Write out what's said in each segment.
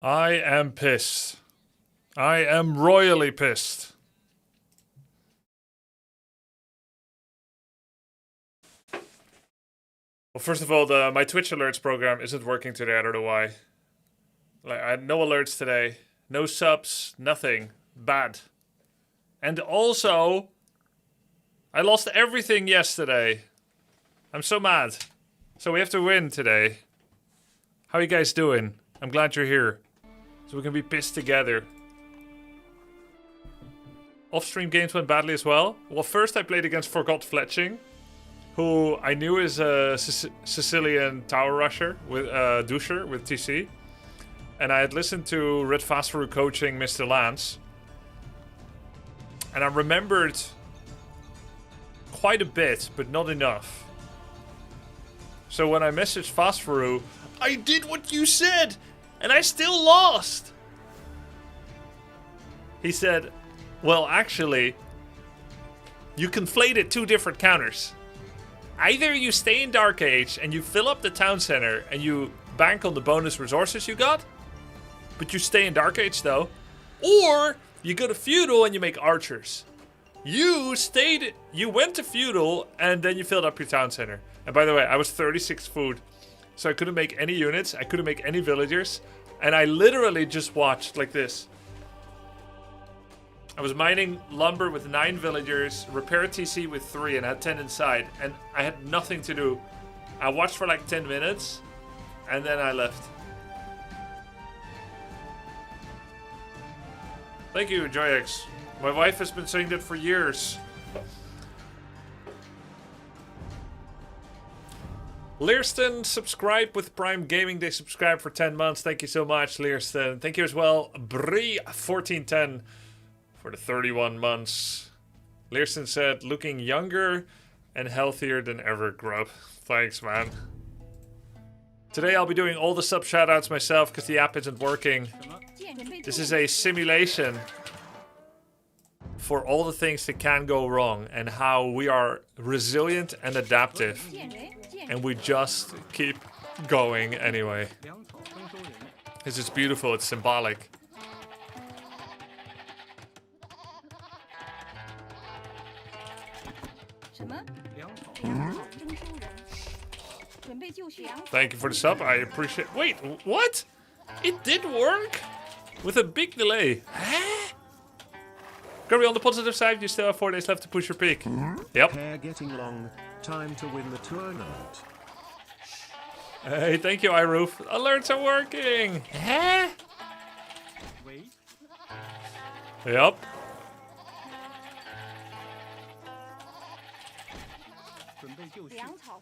I am pissed. I am royally pissed. Well, first of all, my Twitch alerts program isn't working today. I don't know why. Like, I had no alerts today. No subs. Nothing. Bad. And also, I lost everything yesterday. I'm so mad. So we have to win today. How are you guys doing? I'm glad you're here. So we can be pissed together. Off-stream games went badly as well. Well, first I played against Forgot Fletching, who I knew is a Sicilian tower rusher with doucher with TC. And I had listened to Red Fastfaru coaching Mr. Lance. And I remembered quite a bit, but not enough. So when I messaged Fastfaru, I did what you said, and I still lost. He said, well, actually, you conflated two different counters. Either you stay in Dark Age and you fill up the town center and you bank on the bonus resources you got, but you stay in Dark Age though, or you go to Feudal and you make archers. You went to Feudal and then you filled up your town center. And by the way, I was 36 food, so I couldn't make any units, I couldn't make any villagers, and I literally just watched like this. I was mining lumber with 9 villagers, repair TC with 3, and I had 10 inside, and I had nothing to do. I watched for like 10 minutes, and then I left. Thank you, JoyX. My wife has been saying that for years. Learston, subscribe with Prime Gaming. They subscribe for 10 months. Thank you so much, Learston. Thank you as well, Bree1410, for the 31 months. Learston said, looking younger and healthier than ever, Grub. Thanks, man. Today I'll be doing all the sub shoutouts myself because the app isn't working. This is a simulation for all the things that can go wrong and how we are resilient and adaptive. And we just keep going anyway. This is beautiful, it's symbolic. Thank you for the sub, I appreciate. Wait, what? It did work? With a big delay. Huh? Grubby, on the positive side, you still have 4 days left to push your peak. Yep. Hair getting long. Time to win the tournament. Hey, thank you, iRoof. Alerts are working. Huh? Yep.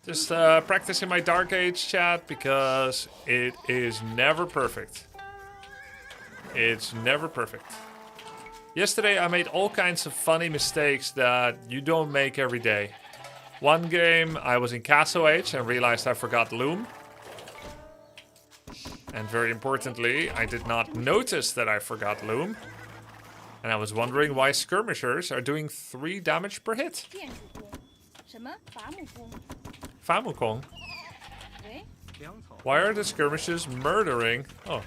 Just practicing my Dark Age chat because it is never perfect. It's never perfect. Yesterday I made all kinds of funny mistakes that you don't make every day. One game I was in Castle Age and realized I forgot Loom. And very importantly, I did not notice that I forgot Loom. And I was wondering why skirmishers are doing 3 damage per hit. Famukong? Why are the skirmishes murdering? Oh.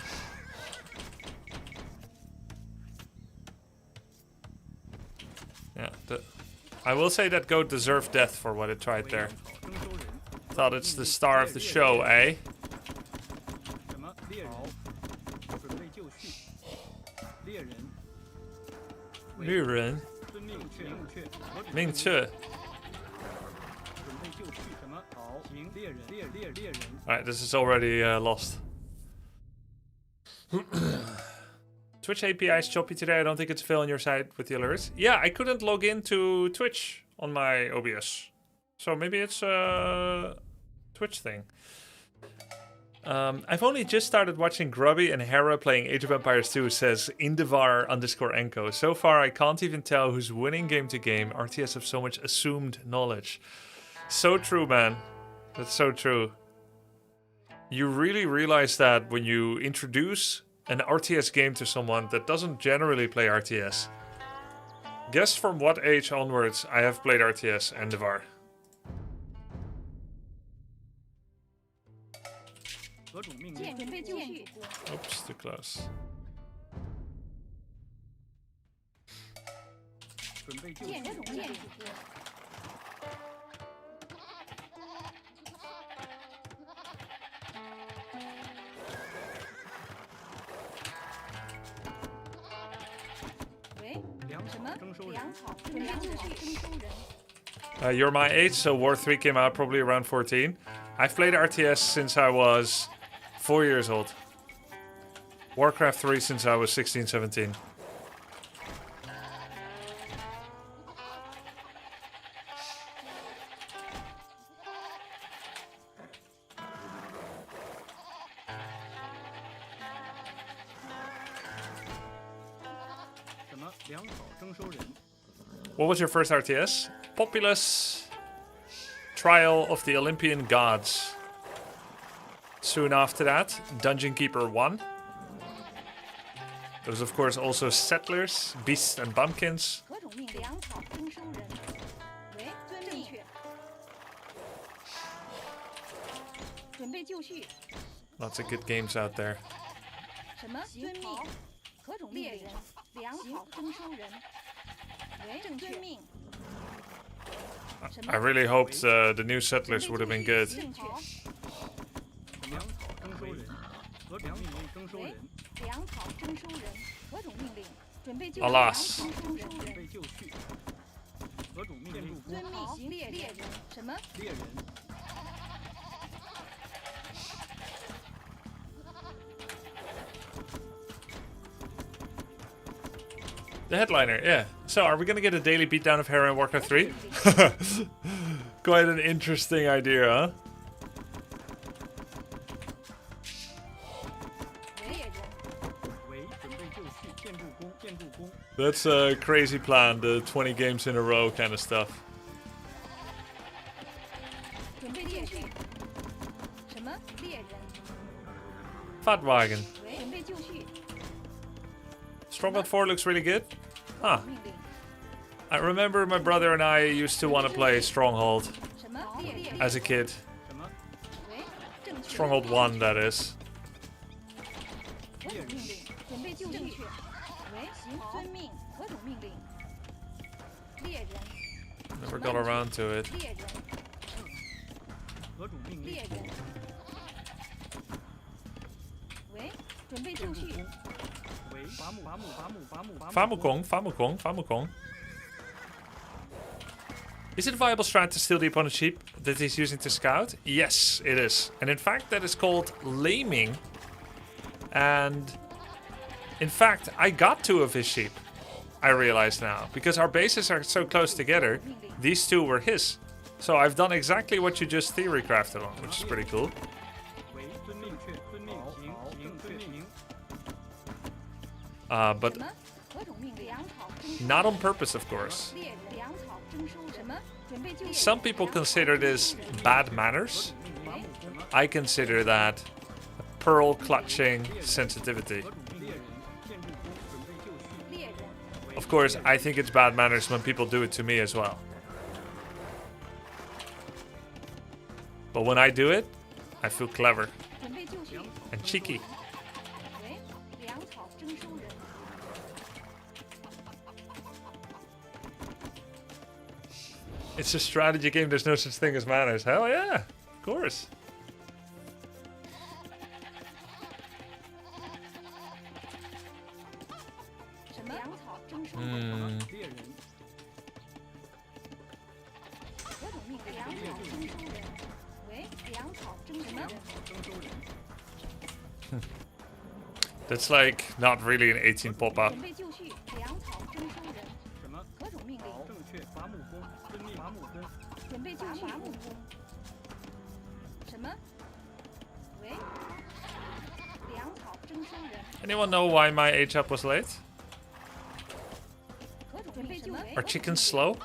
Yeah, I will say that goat deserved death for what it tried there. Thought it's the star of the show, eh? Liren? Ming-Che. Alright, this is already lost. Twitch API is choppy today. I don't think it's fail on your side with the alerts. Yeah, I couldn't log into Twitch on my OBS. So maybe it's a Twitch thing. I've only just started watching Grubby and Hera playing Age of Empires 2, says Indivar_Enko. So far, I can't even tell who's winning game to game. RTS have so much assumed knowledge. So true, man. That's so true. You really realize that when you introduce an RTS game to someone that doesn't generally play RTS. Guess from what age onwards I have played RTS and Indivar. Oops, too close. You're my age, so War 3 came out probably around 14. I've played RTS since I was 4 years old. Warcraft 3 since I was 16, 17. What was your first RTS? Populous Trial of the Olympian Gods. Soon after that, Dungeon Keeper 1. There was of course also Settlers, Beasts and Bumpkins. Lots of good games out there. I really hoped the new Settlers would have been good. Alas. The headliner, yeah. So, are we gonna get a daily beatdown of Hera in Warcraft 3? Quite an interesting idea, huh? That's a crazy plan, the 20 games in a row kind of stuff. Fatwagen. Stronghold 4 looks really good. Huh. I remember my brother and I used to want to play Stronghold as a kid. Stronghold 1, that is. Never got around to it. Famukong. Is it a viable strat to steal the opponent's sheep that he's using to scout? Yes, it is. And in fact, that is called laming. And in fact, I got 2 of his sheep, I realize now. Because our bases are so close together, these 2 were his. So I've done exactly what you just theory crafted on, which is pretty cool. But not on purpose, of course. Some people consider this bad manners. I consider that pearl clutching sensitivity. Of course, I think it's bad manners when people do it to me as well. But when I do it, I feel clever and cheeky. It's a strategy game, there's no such thing as manners. Hell yeah, of course. That's like not really an 18 pop-up. Anyone know why my H-up was late? Are chickens slow?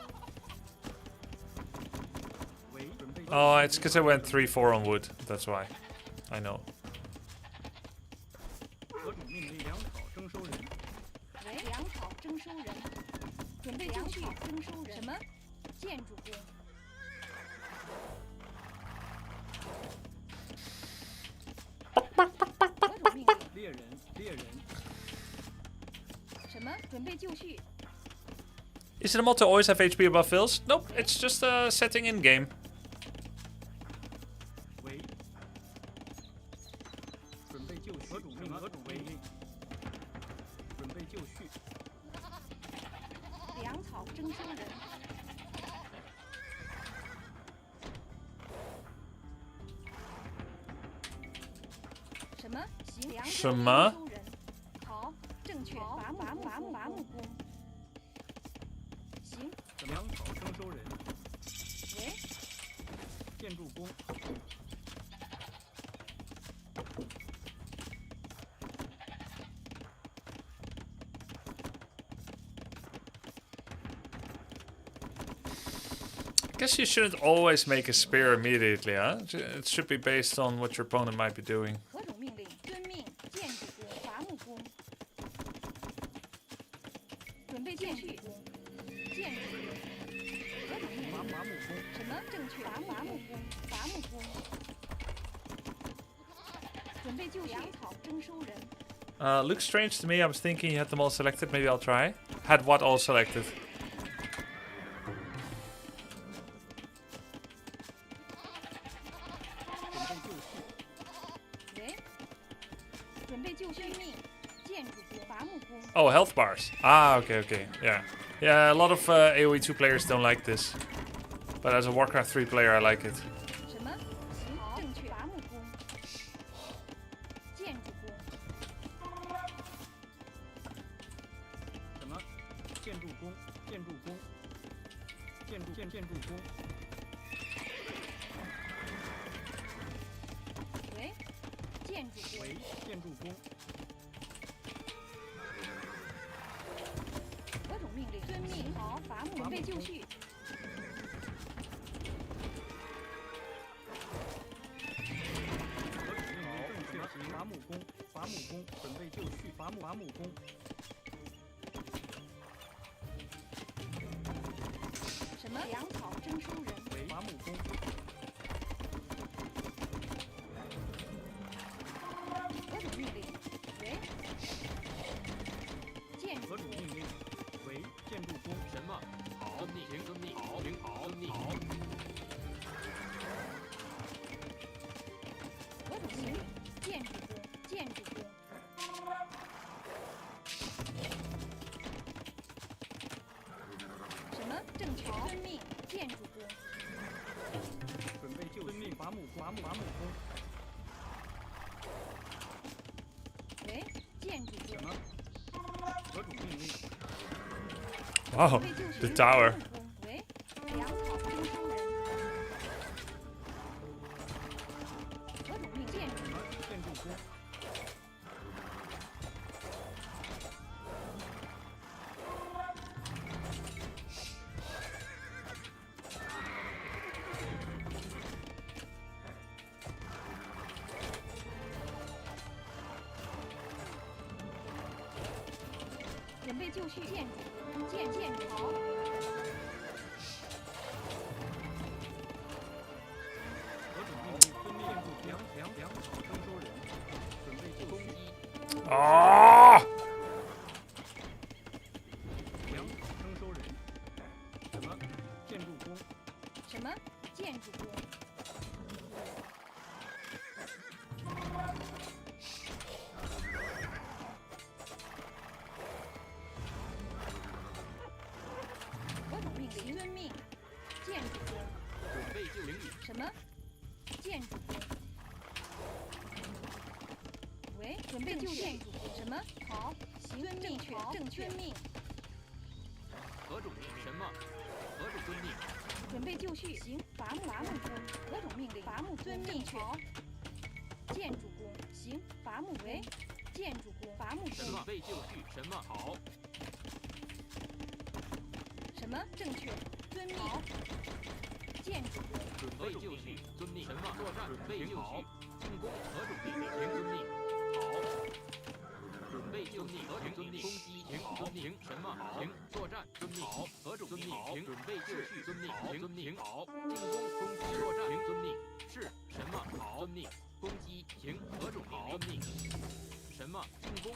Oh, it's because I went 3-4 on wood. That's why. I know. 猎人，猎人。什么？准备就绪。 Is it a mod to always have HP above fills? Nope, it's just a setting in game. 喂。准备就绪。何主命？何主命令？准备就绪。粮草征收人。什么？行。粮草征收人。好，正确。伐木工。 行，粮草征收人。喂，建筑工。I guess you shouldn't always make a spear immediately, huh? It should be based on what your opponent might be doing. 何种命令？遵命。建筑工，伐木工。准备建筑工。建筑工。 伐木工，什么正确？伐木工，伐木工。准备就绪。粮草征收人。Looks strange to me. I was thinking you had them all selected. Maybe I'll try. Had what all selected? 准备就绪。命。建筑工，伐木工。 Oh, health bars. Ah, okay, okay. Yeah. Yeah, a lot of AoE2 players don't like this. But as a Warcraft 3 player, I like it. 什么？行，正确。伐木工。建筑工。什么？建筑工，建筑工。建筑工。喂，建筑工。喂，建筑工。 何种命令？遵命。好，伐木。准备就绪。何种命令？正确。伐木工，伐木工。准备就绪。伐木工。什么？粮草征收人。为伐木工。何种命令？喂。建筑。何种命令？ 为建筑工。什么？好，行，遵命。好，行，好，遵命。好。何种命令？建筑工，建筑工。什么？正确。遵命。建筑工。准备就绪。伐木工。喂，建筑工。什么？何种命令？ Wow, the tower. 喂，粮草征收人。何种命？建筑工。准备就绪。建筑。 建筑好。何种命令？遵命。建筑粮草征收人。准备就绪。啊！粮草征收人。什么？建筑工。什么？建筑工。何种命令？遵命。建筑工。准备就绪。什么？建筑工。喂，准备就绪。什么？好，行，正确，正确。命。何种命令？什么？何种遵命？准备就绪。行，伐木工。何种命令？伐木遵命。好。建筑工。行，伐木。喂，建筑工。伐木工。准备就绪。什么？好。什么？正确。遵命。好。建筑工。准备就绪。遵命。什么？作战。准备就绪。进攻。何种命令？遵命。好。准备就绪。何种遵命？攻击。好。停什么？停作战，遵命。好，何种命令？停准备就绪，遵命。停遵命。好，进攻攻击作战，停遵命。是什么？好，遵命。攻击停何种命令？遵命。什么？进攻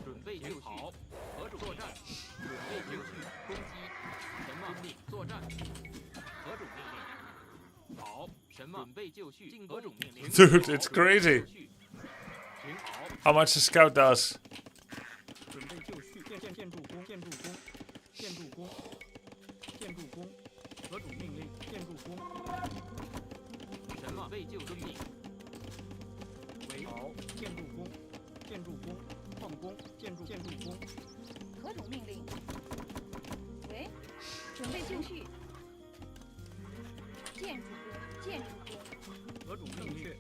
准备就绪。好，何种作战？准备就绪，攻击什么？遵命。作战何种命令？好，什么？准备就绪，进何种命令 Dude, it's crazy. 停好。 How much the scout does. 准备就绪，建筑工，建筑工，建筑工，建筑工，何种命令？建筑工。什么？备就遵命。为好，建筑工，建筑工，矿工，建筑工。何种命令？喂，准备就绪。建筑工，建筑工。何种命令？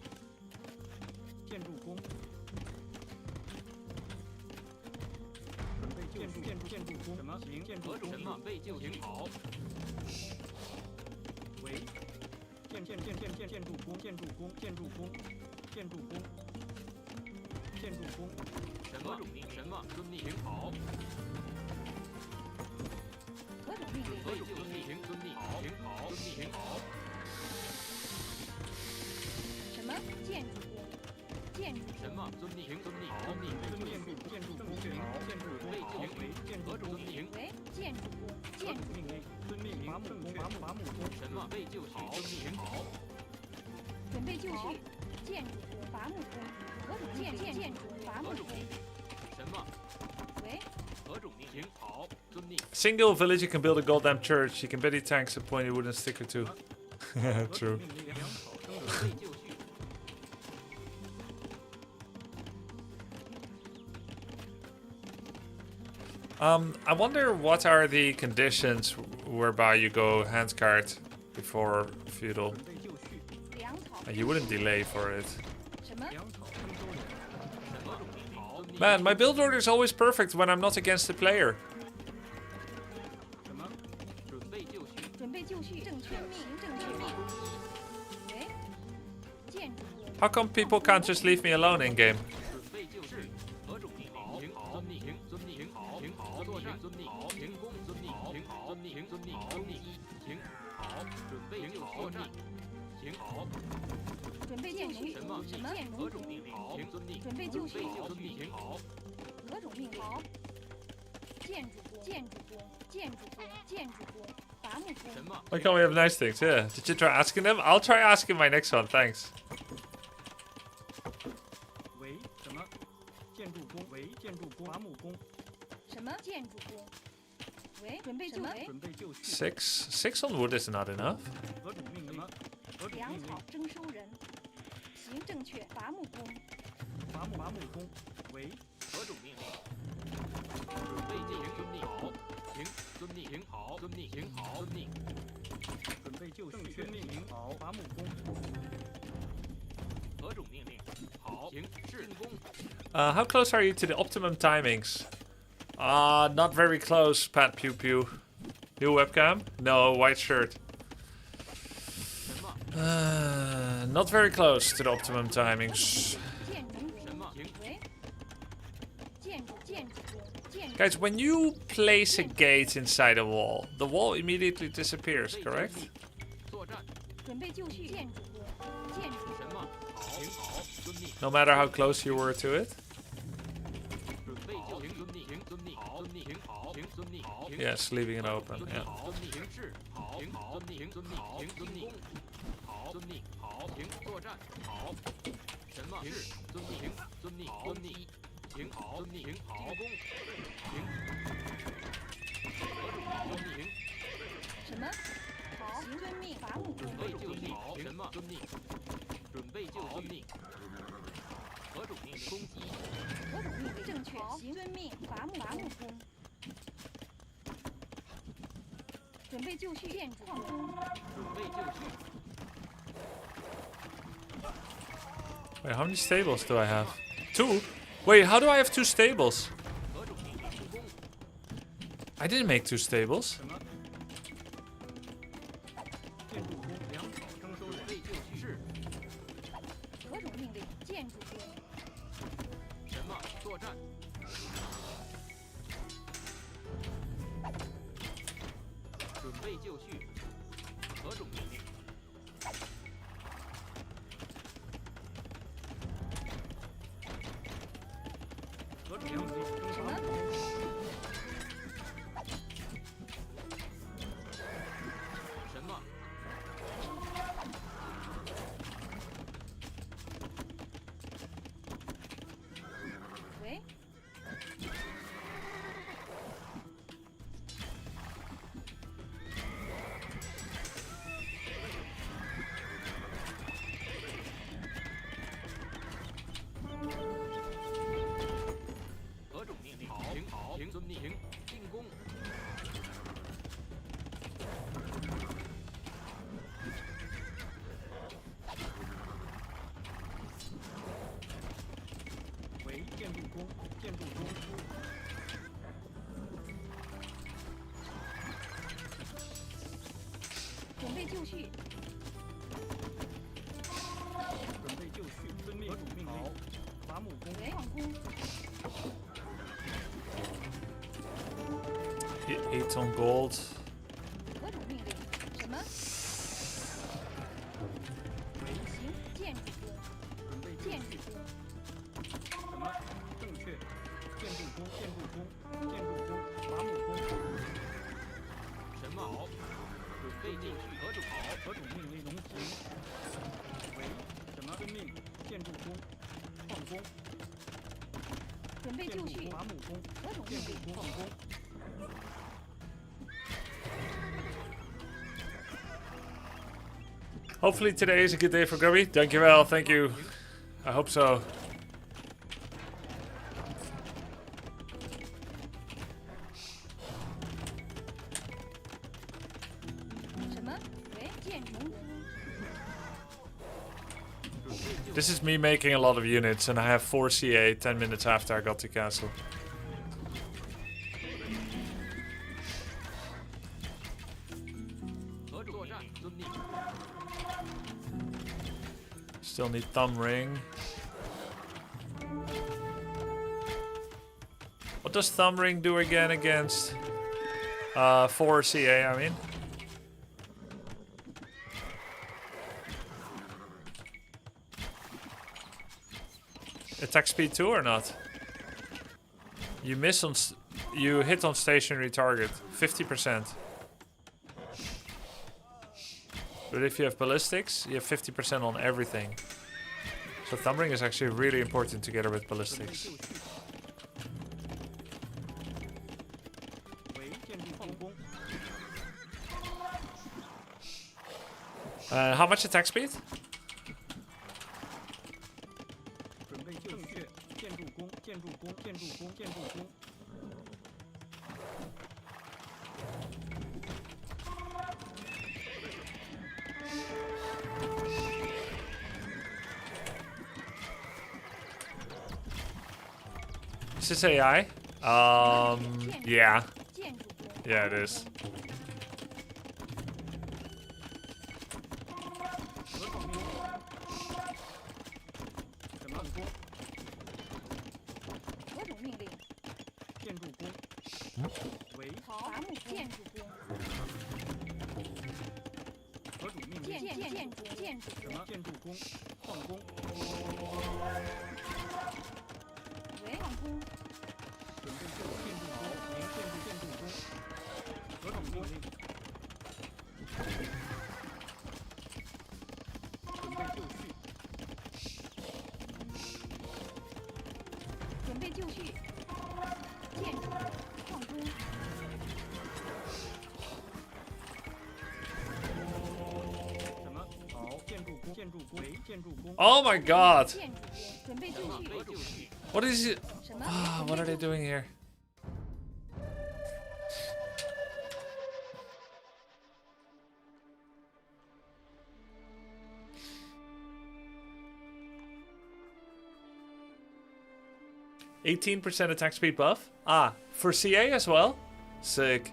建筑工。准备建筑工。什么？行，建筑工。何种什么？备就停好。为建筑工，建筑工，建筑工，建筑工，建筑工。什么种命？什么？遵命。停好。何种命令？备就遵命。停遵命。好。停好。遵命。停好。什么？建筑工，建筑什么？遵命。停遵命。遵命。建筑工，建筑工。备停为建何种遵命？为建筑工，建筑命令，遵命。伐木工，伐木工。什么？备就绪。遵命。停好。准备就绪。建筑工，伐木工。何种建筑伐木工？什么？喂，何种命？停好。遵命。 Single village, you can build a goddamn church. You can bet he tanks a pointy wooden stick or two. True. 备就绪。 I wonder what are the conditions whereby you go handcart before feudal. 准备就绪。粮草。 You wouldn't delay for it. 什么？粮草征收人。什么种命令？好。 Man, my build order is always perfect when I'm not against the player. 什么？准备就绪。准备就绪。正确命，正确命。喂，建筑工。 How come people can't just leave me alone in game? 准备就绪。何种命令？停好。遵命。停遵命。停好。停好。作战。遵命。好。停攻。遵命。停好。遵命。停遵命。遵命。停好。准备就绪。作战。停好。准备就绪。什么？什么？建何种命令？好。停遵命。准备就绪。遵命。停好。何种命令？好。建筑工，建筑工，建筑工，建筑工，伐木工。什么？ Why can't we have nice things? Yeah. Did you try asking them? I'll try asking my next one. Thanks. 为什么？建筑工，为建筑工，伐木工。什么？建筑工。喂，准备就绪。准备就绪。 Six on wood is not enough. 何种命令？何种粮命令草？征收人。行，正确。伐木工。伐木工。为何种命令？准备就绪。遵命。好。停。遵命。停好。遵命。停好。遵命。准备就绪。遵命。停好。伐木工。何种命令？好。停。进攻。 How close are you to the optimum timings? Not very close, Pat Pew Pew. New webcam? No, white shirt. 什么？ Not very close to the optimum timings. 建筑什么？停。喂，建筑工，建筑。 Guys, when you place a gate inside a wall, the wall immediately disappears, correct? 作战。准备就绪。建筑工，建筑。什么？好。停好。遵命。 No matter how close you were to it? 准备就停。遵命。停遵命。好。遵命。停好。停遵命。好。 Yes, leaving it open, 遵命。 yeah. 好。遵命。停是。好。停好。遵命。停遵命。停遵命。好。遵命。好。停作战。好。什么？是。遵命。停。遵命。遵命。停好。遵命。停好。进攻。停。何种遵命？停。什么？好，行，遵命。伐木工。准备就绪。好。什么？遵命。准备就遵命。何种命令？攻击。何种命令？正确。行，遵命。伐木工。准备就绪。建筑工。准备就绪。 Wait, how many stables do I have? 2? Wait, how do I have 2 stables? 何种命令？进攻。 I didn't make 2 stables. 什么？建筑工，粮草征收人。准备就绪。是。何种命令？建筑工。什么？作战。备就绪。何种命令？何种命令？什么？什么？喂？何种命令？停！遵命！停！进攻！为建筑工，建筑工。准备就绪。准备就绪，遵命。何种命令？好，伐木工。喂，矿工。 8 on gold. 何种命令？什么？行，建筑工。准备建筑工。什么？正确。建筑工，建筑工，建筑工，伐木工。什么？好，准备就绪。何种好？何种命令？农行。为什么？遵命。建筑工，矿工。准备就绪。伐木工。何种命令？建筑工，矿工。 Hopefully today is a good day for Grubby. Dankjewel, thank you. I hope so. 什么？喂，建筑工。 This is me making a lot of units, and I have 4 CA 10 minutes after I got to castle. Still need thumb ring. What does thumb ring do again against 4 CA, I mean? Attack speed 2 or not? You miss on you hit on stationary target 50%. But if you have ballistics, you have 50% on everything. So thumb ring is actually really important together with ballistics. How much attack speed? Is this AI? Yeah. Yeah, it is. Oh my god! What is it? What are they doing here? %18 attack speed buff? Ah, for CA as well? Sick.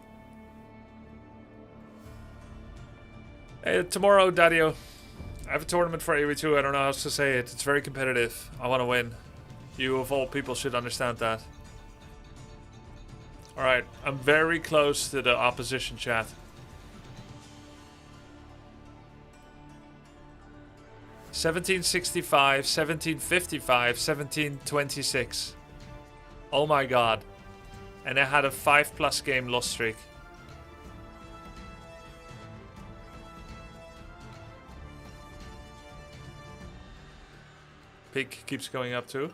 Hey, tomorrow, Dadio. I have a tournament for AoE2. I don't know how else to say it. It's very competitive. I want to win. You, of all people, should understand that. Alright, I'm very close to the opposition chat. 1765, 1755, 1726. Oh my god. And I had a 5+ game loss streak. Peak keeps going up too.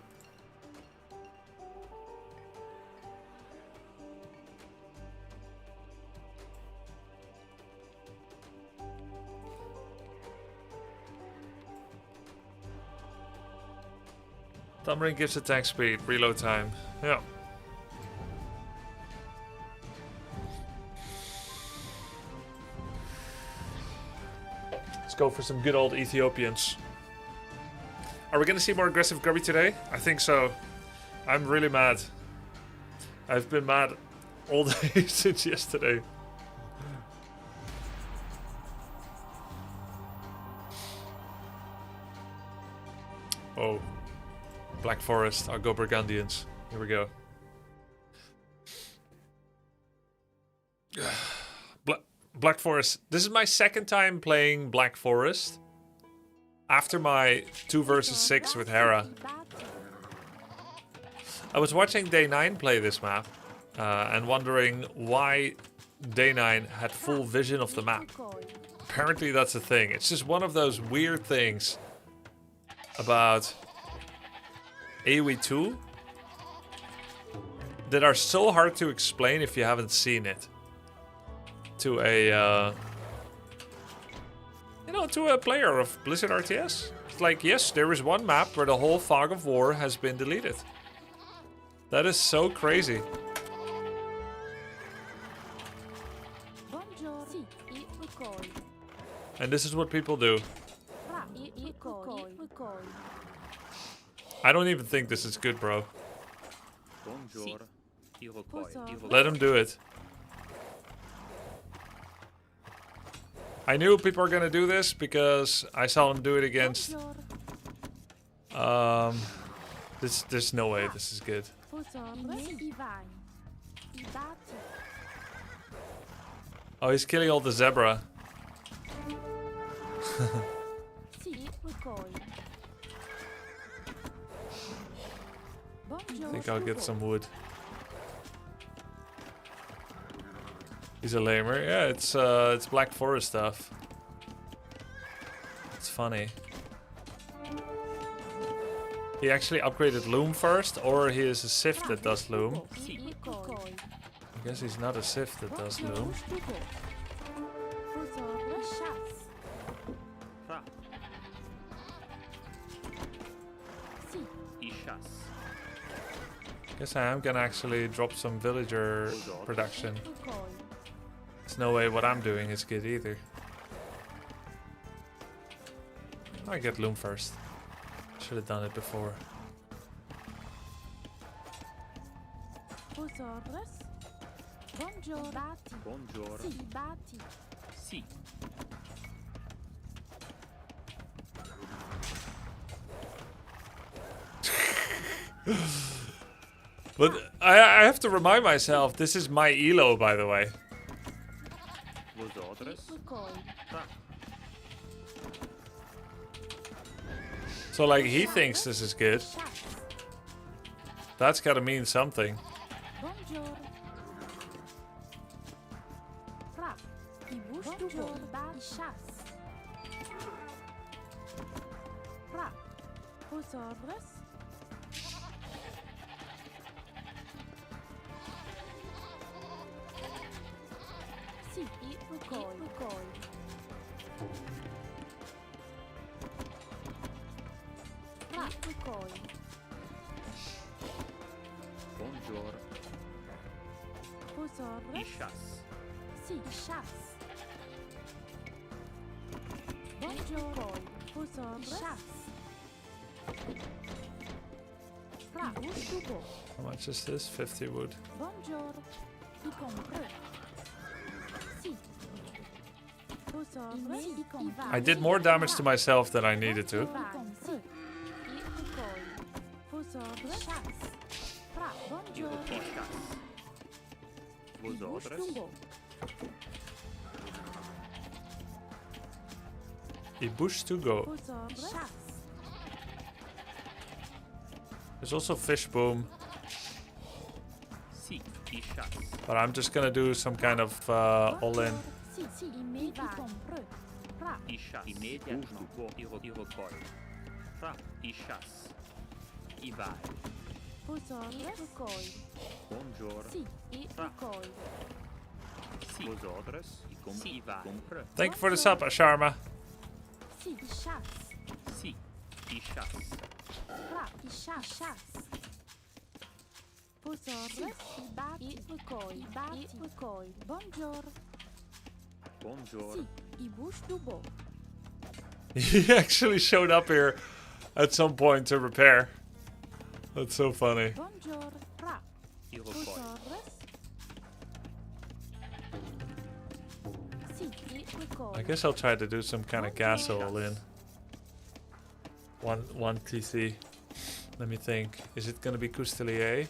Thumbring gives attack speed, reload time. Yeah. Let's go for some good old Ethiopians. Are we gonna see more aggressive Grubby today? I think so. I'm really mad. I've been mad all day since yesterday. Oh. Black Forest, I'll go Burgundians. Here we go. Black Forest. This is my second time playing Black Forest. After my 2 versus 6 with Hera. I was watching Day 9 play this map. And wondering why Day 9 had full vision of the map. Apparently that's a thing. It's just one of those weird things about AoE2 that are so hard to explain if you haven't seen it to a to a player of Blizzard RTS. It's like, yes, there is one map where the whole Fog of War has been deleted. That is so crazy. And this is what people do. I don't even think this is good, bro. Let him do it. I knew people were gonna do this because I saw him do it against. There's no way this is good. Oh, he's killing all the zebra. I think I'll get some wood. He's a lamer. Yeah, it's Black Forest stuff. It's funny. He actually upgraded Loom first, or he is a Sith that does Loom. I guess he's not a Sith that does Loom. Guess I am gonna actually drop some villager production. There's no way what I'm doing is good either. I get Loom first. Should have done it before. But I have to remind myself, this is my elo, by the way. So like, he thinks this is good. That's gotta mean something. How much is this? 50 wood. I did more damage to myself than I needed to. I bush to go. Vosotros. There's also fish boom. Si, I chasse. But I'm just gonna do some kind of all in. Si, si, immédiat. Fra. I chasse immédiatement. I recoille. Fra, I chasse. I vai. Vosotros. Bonjour. Si, i recoil. Si, vosotros. I vai. Compre. Thank you for the sub, Asharma. Si, i chasse. Si, I chasse. Fra, i chasse. Vosotros. I batti. I recoil. I recoil. Bonjour. Bonjour. Si, i bouche du beau. He actually showed up here at some point to repair. That's so funny. Bonjour. Fra. I recoille. Vosotros. Si, i recoil. I guess I'll try to do some kind of gas all in. One TC. Let me think. Is it gonna be Coustelier?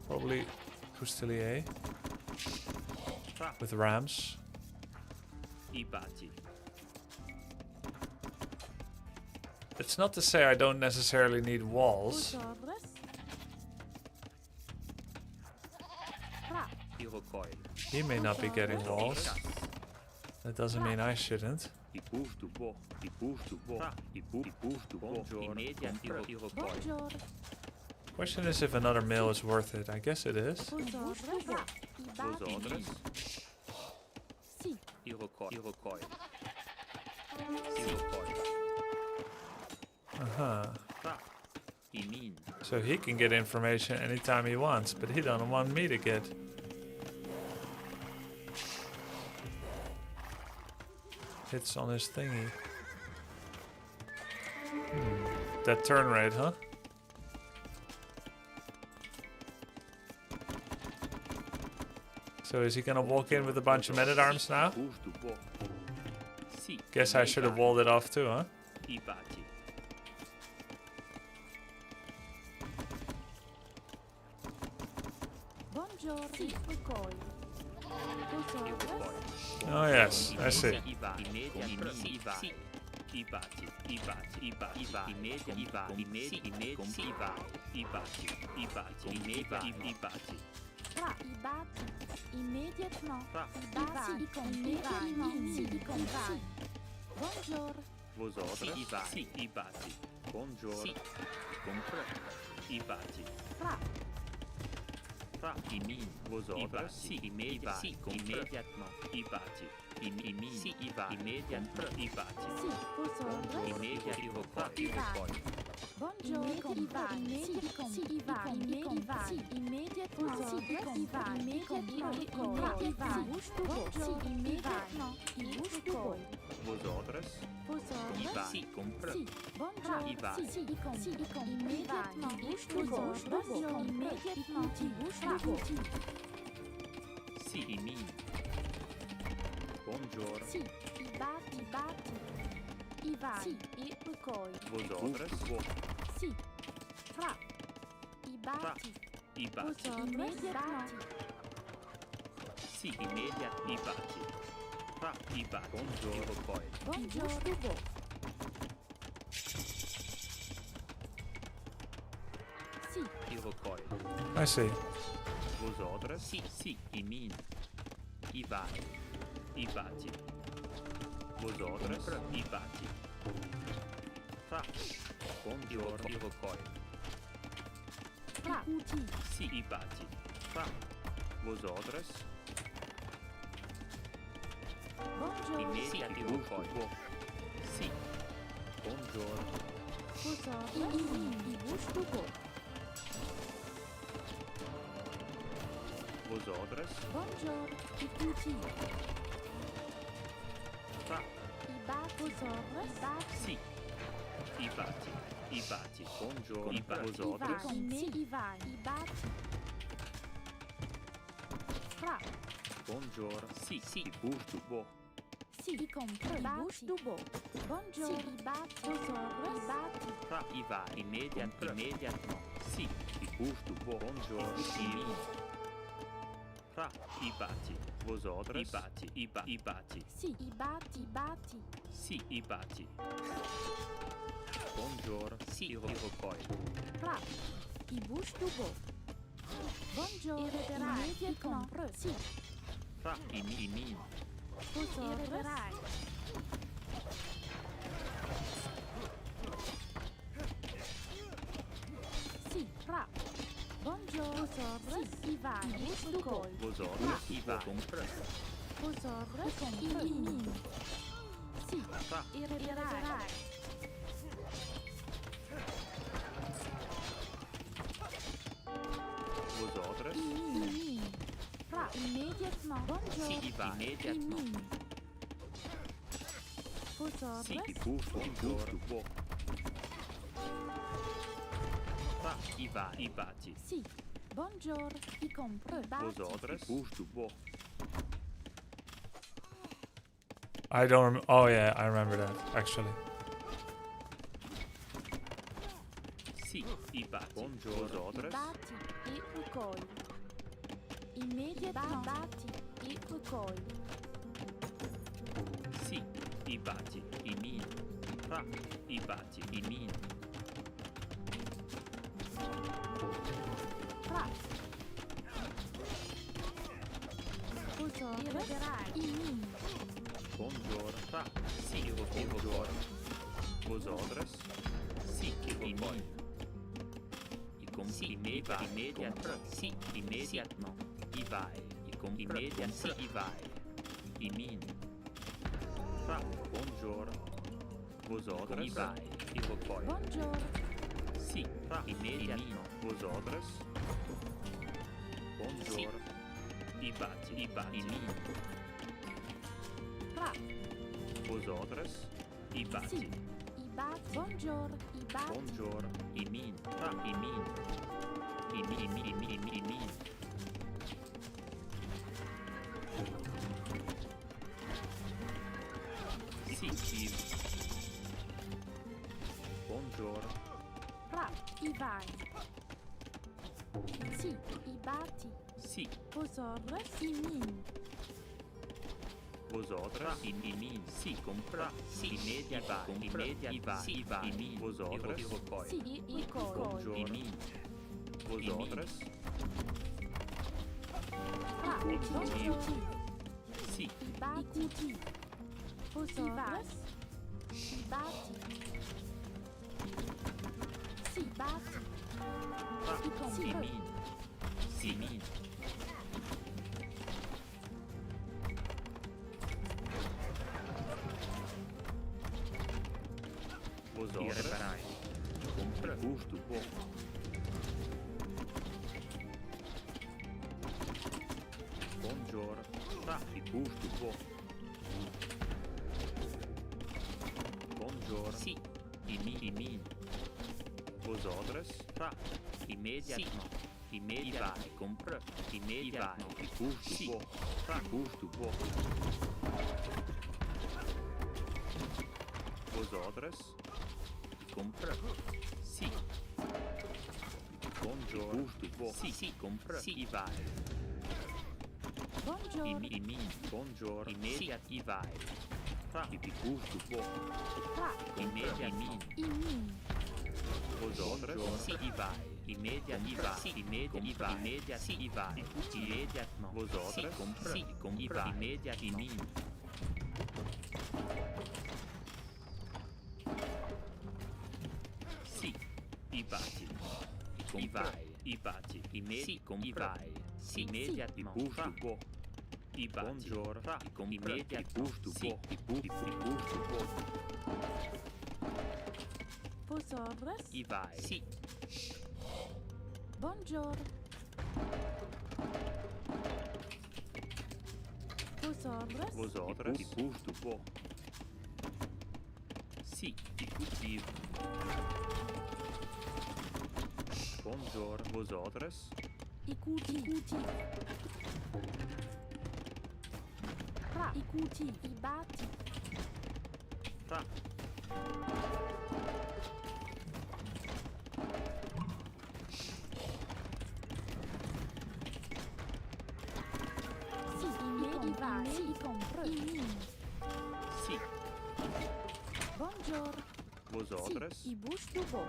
Probably Coustelier Fra, with Rams. I batti. It's not to say I don't necessarily need walls. Vosotros. Fra. I recoille. He may not be getting walls. That doesn't mean I shouldn't. I bouge du beau. I bouge du beau. Fra, I bouge du beau. Bonjour. Immédiat. I recoille. Bonjour. Question is if another meal is worth it. I guess it is. Vosotros. I batti. Vosotros. Si. I recoille. I recoille. I recoille. Uh-huh. Fra, I mine. So he can get information anytime he wants, but he don't want me to get. Hits on his thingy. That turn rate, huh? So is he gonna walk in with a bunch of men-at-arms now? Bouge du beau. Si. Guess I should have walled it off too, huh? I batti. Bonjour. Si. Recoil. I Vosotros. recoille. Oh yes, I see. I va. Immediat. Si. I va. I batti. I batti. I batti. I va. Immediat. I va. Immediat. Immediat. I va. I batti. I batti. Immediat. I batti. Fra. I batti. Immédiatement. Fra. I batti. Immédiatement. Si. Si. Bonjour. Vosotros. I va. Si. I batti. Bonjour. Si. Compre. I batti. Fra. Fra. I min. Vosotros. Si. Immediat. Si. Immediatement. I batti. I min. Si. I va. Immediat. I batti. Si. Vosotros. Immediat. I recoille. I recoille. Bonjour. I va. Immédiatement. Si. I va. Immédiatement. Si. Immédiatement. Si. I va. Immédiatement. I va. Bonjour. Immédiatement. I bouge du beau. Vosotros. I va. Vosotros. Si. Compre. Si. Bonjour. I va. Si. Si. Immédiatement. Bouge du beau. Bonjour. Immédiatement. I bouge du beau. Si. I min. Bonjour. Si. I batti. I batti. I va. Si. I recoil. Vosotros. Si. Fra. I batti. I batti. Immédiatement. Si. Immediat. I batti. Fra. I batti. Bonjour. I recoille. Bonjour. Du beau. Si. I recoille. I see. Vosotros. Si. Si. I min. I vai. I batti. Vosotros. I batti. Fra. Bonjour. I recoille. Fra. Si. I batti. Fra. Vosotros. Bonjour. Immediat. I recoille. Si. Bonjour. Vosotros. I bouge du beau. Vosotros. Bonjour. I tutti. Fra. I batti. Vosotros. I batti. Si. I batti. I batti. Bonjour. I batti. I Vosotros. va. I va. I batti. Fra. Bonjour. Si. Si. I bouge du beau. Si. I compre. I bouge du beau. Bonjour. Si. I batti. Vosotros. I batti. Fra. I va. Immediatement. Si. I bouge du beau. Bonjour. I min. Fra, i bati. Vosotros. I bati. I bati. Sì, i bati. Sì, i bati. Buongiorno. Sì, il recoil. Fra, i bouche du beau. Buongiorno, immédiatement. Sì, Fra, i min. irreverai. Sì, fra. Buongiorno, sì, i vai. I bouche du beau. Vosotros. I va. Compre. Buongiorno, i min. Sì, Fra, irreverai. vosotros. Fra, immédiatement. Buongiorno. Sì, i va. Immediatement. Buongiorno. Sì, i buff. Buongiorno. Buo. Fra, i va. I bati. Sì, buongiorno. I compro. Vosotros. Buff du buo. I don't oh yeah, I remember that, actually. Sì, i bati. Buongiorno. Vosotros. Batti e recoil. Immediatement. Batti e recoil. Sì, i bati. I min. Fra, i bati. I min. Fra. Irreverai. I min. Buongiorno. Fra, sì, il buongiorno. Vosotros. Sì, i min. Sì, immediatement. Sì, immediatement. I vai. Immediat. Sì, i vai. I min. Fra, buongiorno. Vosotros. I vai. Il recoil. Buongiorno. Sì, fra, immediatement. Vosotros. Buongiorno. I bati. I min. Fra. Vosotros. I bati. Sì. I batti. Buongiorno. I batti. Buongiorno. I min. Fra, i min. I min. Sì, i. Buongiorno. Fra. I vai. Sì. I batti. Sì, Buongiorno. I min. vosotros. I min. Sì, compra. Sì, immediat. Immediat. I va. I min. Vosotros. Il recoil. Sì. I recoil. Buongiorno. I min. Vosotros. Fra. Buongiorno. Sì, I batti. Buongiorno. I batti. Sì. Batti. fra. I compro. I min. Sì, min. Vosotros. Irreparai. Compra. Gusto. Buo. Buongiorno. Fra. Gusto. Buo. Buongiorno. Sì. I min. Vosotros. Fra. Immediatement. Immediat. Compra. Immediat. Gusto. Buo. Fra. Gusto. Buo. Vosotros. Compra. Sì. Buongiorno. Gusto. Buo. Sì, compra. Sì, i vai. Buongiorno. I min. Buongiorno. Immediat. I vai. Fra. Gusto. Buo. Fra. Immediat. I min. I min. Vosotros. Sì, i vai. Immediat. I va. Sì, immediat. I va. Immediat. Sì, i vai. Immediat. Vosotros. Compra. Sì, compra. Immediat. I min. Sì, i bati. I vai. I bati. Sì, i vai. Sì, immediat. I gusto. Buo. I bati. Buongiorno. Fra. Immediat. Gusto. Buo. I gusto. Buo. Buongiorno. I vai. Sì. Buongiorno. Buongiorno. Vosotros. I gusto. Buo. Sì, i cultivo. Buongiorno. Vosotros. I cuti. Fra. I cuti. I batti. Fra. vai, si compre. Si. Bonjour. Vosotros. Si, i bouche du beau.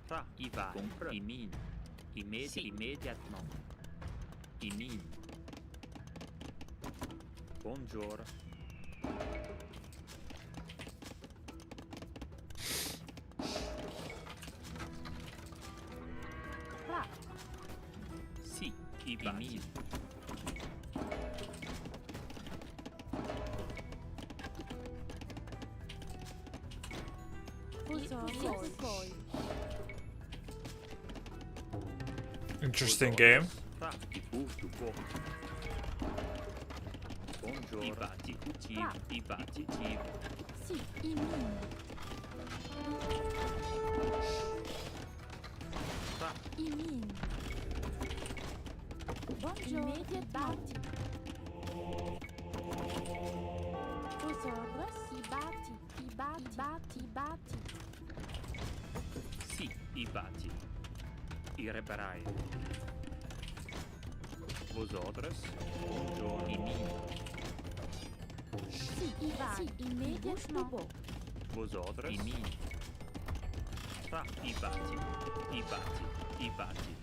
Fra. I vai. I min. Immédiatement. I min. Bonjour. Fra. Si. I min. Voi. Interesting game. Fra. I bouge du beau. Bonjour. I batti. Fra. I batti. Si, i min. Fra. I min. Bonjour. Immediatamente. Vosotros. I batti. Si. I batti. I reparai. Vosotros. Bonjour. I min. Si, i vai. Si, immediatamente. Vosotros. I min. Fra. I batti. I batti. I batti.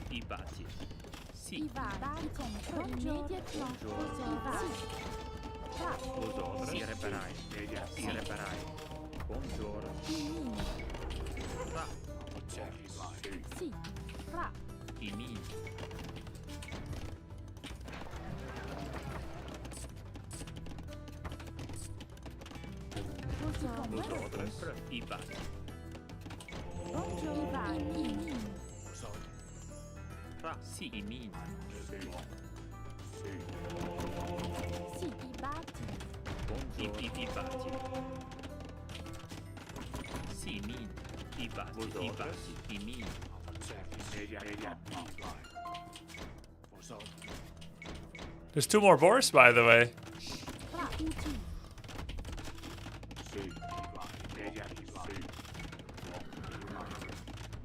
I batti. Si. I vai. Compro immediatamente. Vosotros. Fra. Vosotros. I reparai. I reparai. Bonjour. I min. Fra. Si. Fra. I min. Vosotros. I batti. Bonjour. I vai. I min. Fra. Si. I min. Si, i batti. Bonjour. I batti. Si. I min. I batti. I batti. I min. There's 2 more boars, by the way. Fra. Uti.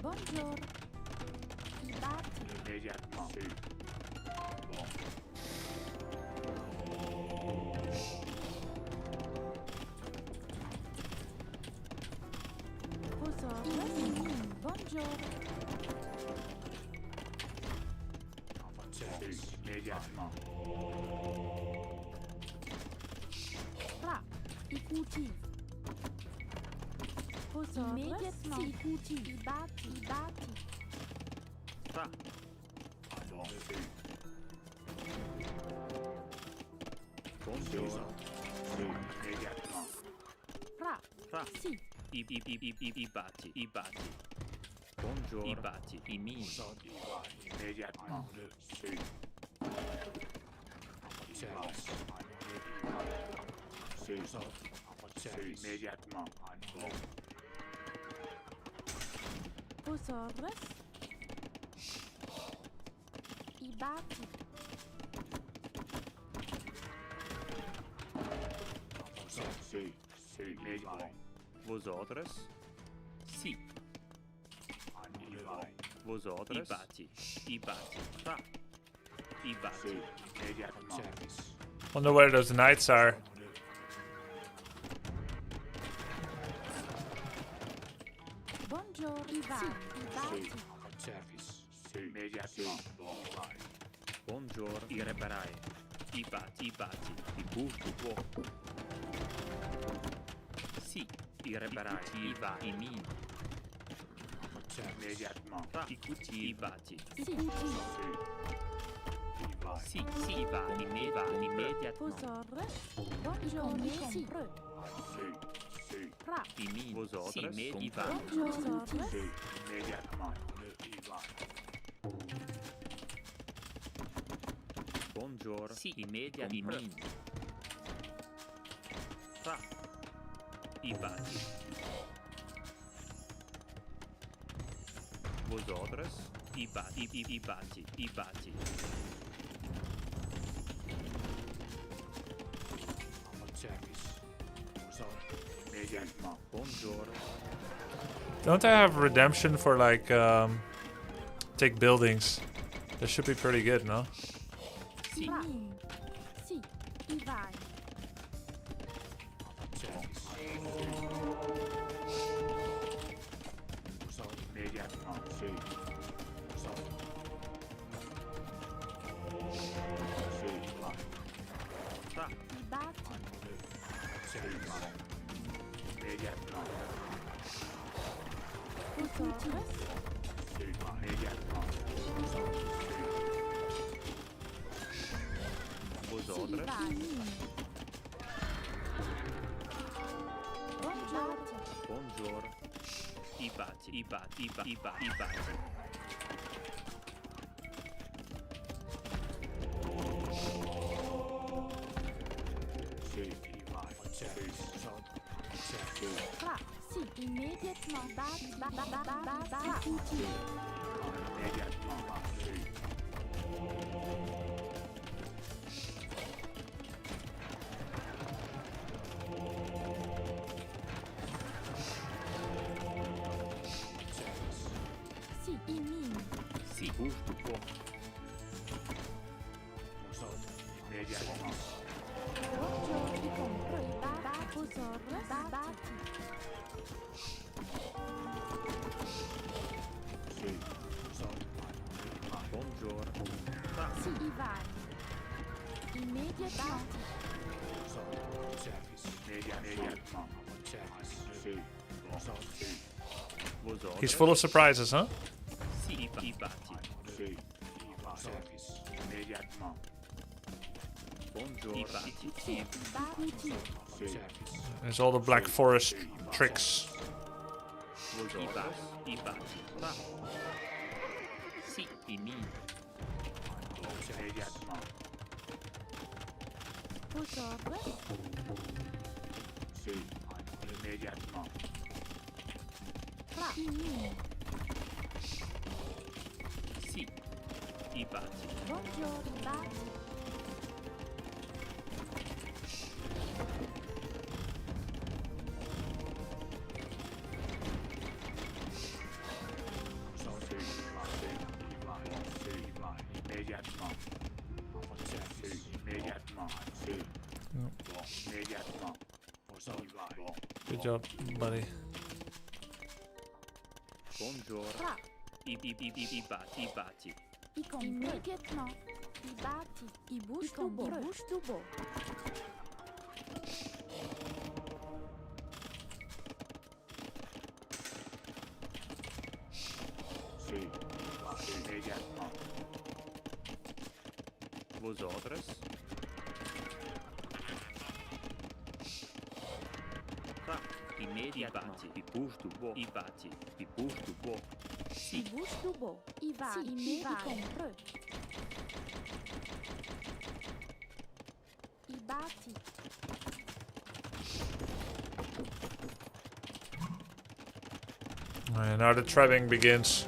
Bonjour. I batti. Vosotros. I min. Bonjour. Fra. I cuti. Vosotros. Si, i cuti. I batti. I batti. Fra. Bonjour. Fra. Fra. Si. I batti. I batti. Bonjour. I batti. I min. Vosotros. I batti. Vosotros. Si. Vosotros. I batti. I batti. Fra. I batti. Wonder where those knights are. Bonjour. I vai. I batti. Bonjour. I reparai. I batti. I batti. I bouge du beau. Si. I reparai. I va. I min. Fra. I cuti. I batti. Si, cuti. Si. Si. I va. Immediatement. Vosotros. Bonjour. Si. Fra. I min. Vosotros. I va. Vosotros. Bonjour. Si. Immediat. I min. Fra. I batti. Vosotros. I batti. I batti. I batti. Bonjour. Don't I have redemption for like take buildings. That should be pretty good, no? Sì. Sì, i vai. Fra. I batti. Usorres. Vos Sì, i ordres. vai. Buongiorno. Buongiorno. I bati, i bati, i bati, i bati, i bati. Fra. Sì, immediatement. Batti. Sì, i min. Sì, gusto può. Buongiorno, ti compro i batti. Usorres. Batti. Buongiorno. Fra. Sì, i vai. Immediatement. Vos ordres. He's full of surprises, huh? Sì, i bati. Buongiorno. I bati. Sì. Batti. There's all the Black Forest tricks. Vos ordres. I bati. Fra. Sì, i min. Usorres. Fra. I min. Sì, i bati. Buongiorno, batti. Good job, buddy. Buongiorno. Fra. I bati, i bati. I compro. Immediatement. I batti. I bouge tout beau. Bouge tout beau. Vos ordres. Fra. Immediatement. I bouge du bois. I bati. I bouge du bois. I bouge tout beau. I va. Sì, i compro. I batti. Alright, now the trapping begins.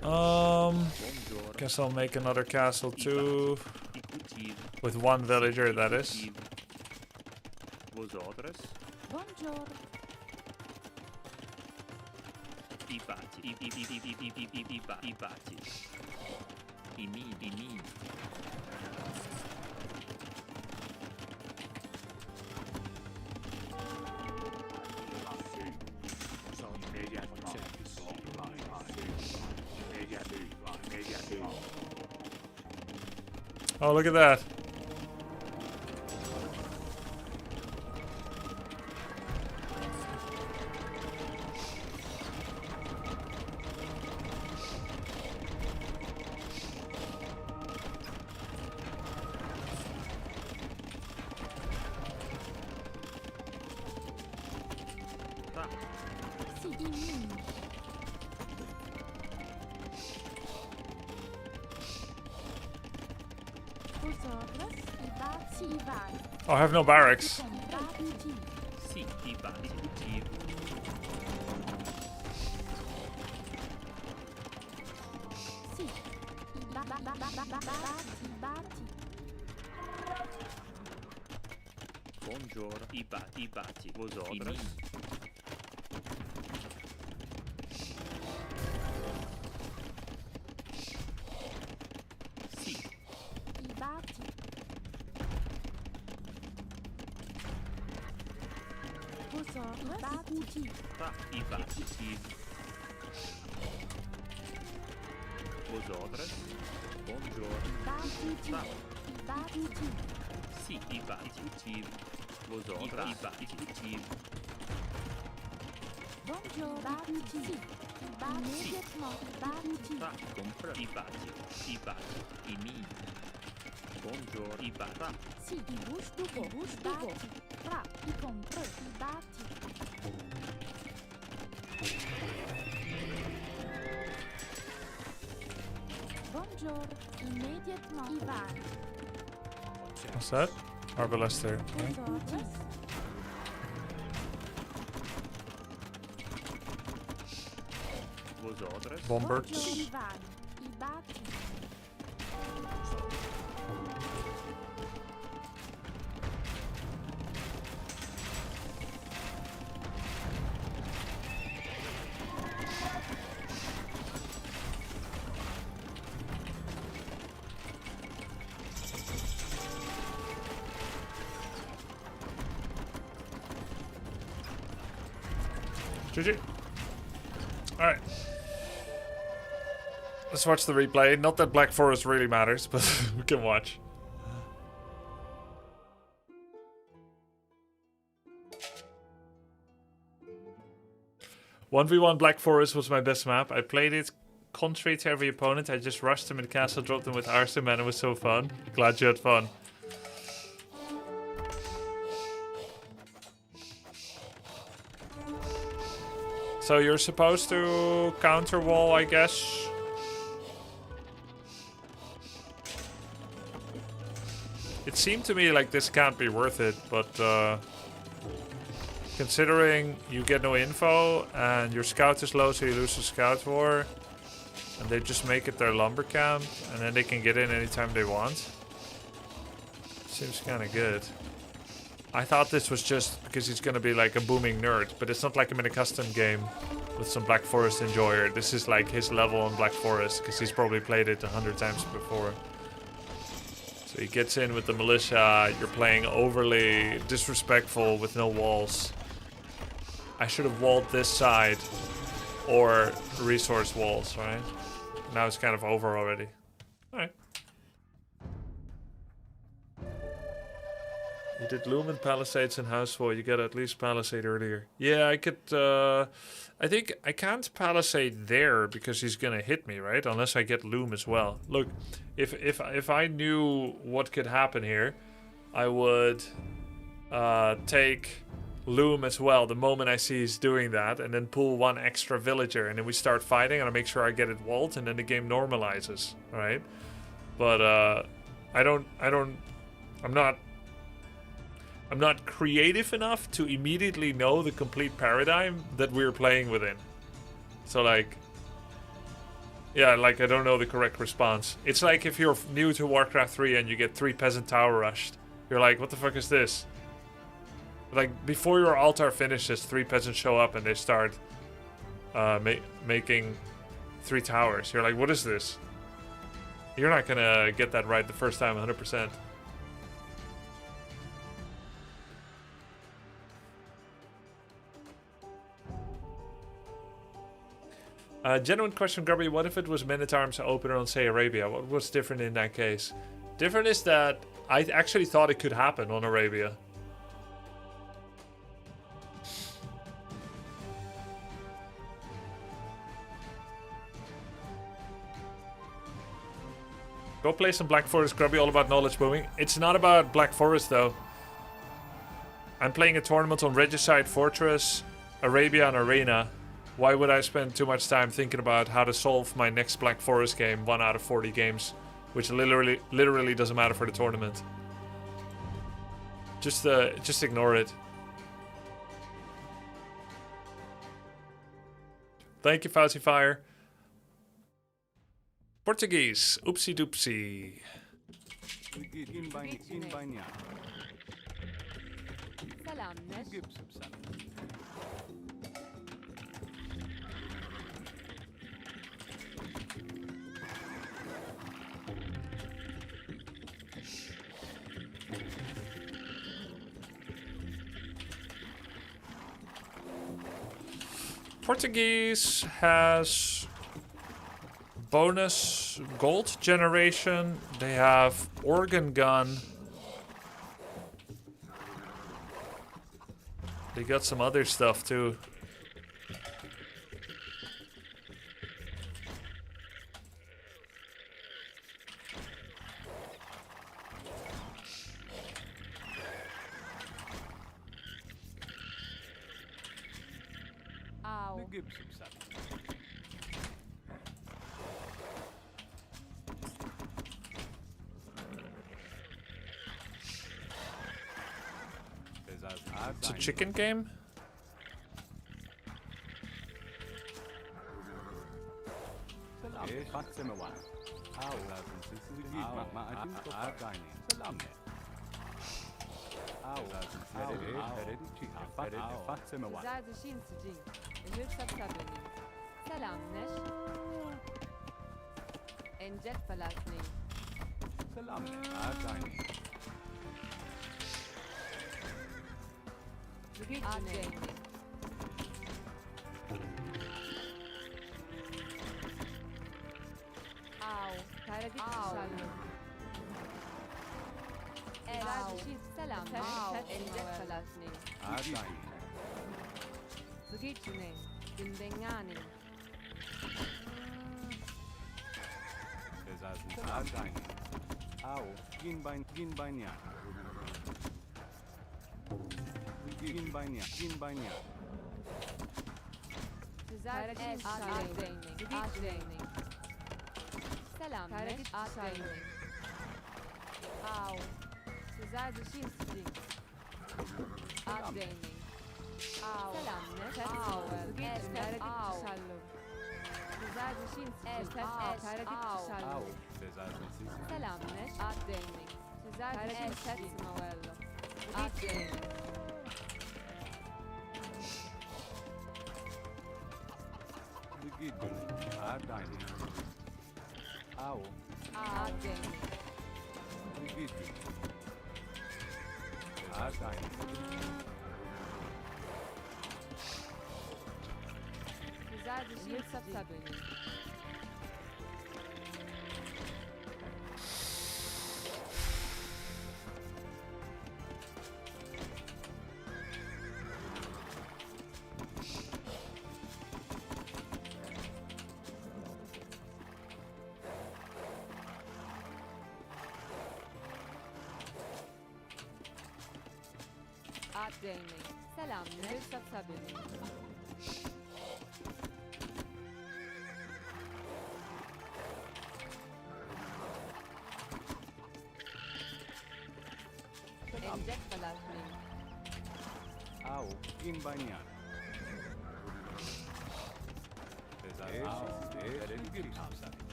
Buongiorno. Guess I'll make another castle too. I cultivo. With one villager, that is. Vos ordres. Buongiorno. I bati. I bati. I min. Oh, look at that. Fra. Sì, i min. Usorres. I batti. I vai. Oh, I have no barracks. Batti. Sì, i bati. Cultivo. Sì. I batti. Buongiorno. I bati. Vos ordres. Fra i vati. Vosotras. Buongiorno. Fra. Sì, i vati. Vosotras. I vati. Fra. Compra i vati. I vati. I mi. Buongiorno. I vati. Sì, i busto. Fra, i compro, i batti. Buongiorno, immediatement, i vari. What's that? Arbalester. Okay. Vosotras. Bombards. I vari, i batti. GG. Alright. Let's watch the replay. Not that Black Forest really matters, but we can watch. "1v1 Black Forest was my best map. I played it contrary to every opponent. I just rushed them in the castle, dropped them with arson, man. It was so fun. Glad you had fun." So you're supposed to counter wall, I guess. It seemed to me like this can't be worth it, but considering you get no info and your scout is low, so you lose the scout war, and they just make it their lumber camp, and then they can get in anytime they want. Seems kind of good. I thought this was just because he's gonna be like a booming nerd, but it's not like I'm in a custom game with some Black Forest enjoyer. This is like his level on Black Forest, because he's probably played it 100 times before. So he gets in with the militia, you're playing overly disrespectful with no walls. I should have walled this side, or resource walls, right? Now it's kind of over already. Alright. You did Lumen, Palisades, and Housefall. You got at least Palisade earlier. Yeah, I could... I think I can't Palisade there because he's gonna hit me, right? Unless I get Loom as well. Look, if I knew what could happen here, I would take Loom as well the moment I see he's doing that, and then pull one extra villager, and then we start fighting, and I make sure I get it walled, and then the game normalizes, right? But I'm not creative enough to immediately know the complete paradigm that we're playing within. So like, yeah, like I don't know the correct response. It's like if you're new to Warcraft 3 and you get 3 peasant tower rushed. You're like, what the fuck is this? Like before your altar finishes, 3 peasants show up and they start making 3 towers. You're like, what is this? You're not gonna get that right the first time 100%. Genuine question, Grubby. What if it was Men-at-Arms opener on, say, Arabia? What was different in that case? Different is that I actually thought it could happen on Arabia. Go play some Black Forest, Grubby. All about knowledge booming. It's not about Black Forest, though. I'm playing a tournament on Regicide, Fortress, Arabia, and Arena. Why would I spend too much time thinking about how to solve my next Black Forest game 1 out of 40 games, which literally doesn't matter for the tournament? Just ignore it. Thank you, Fauci Fire. Portuguese, oopsie doopsie. Portuguese has bonus gold generation. They have organ gun. They got some other stuff too. Ow. It's a chicken game.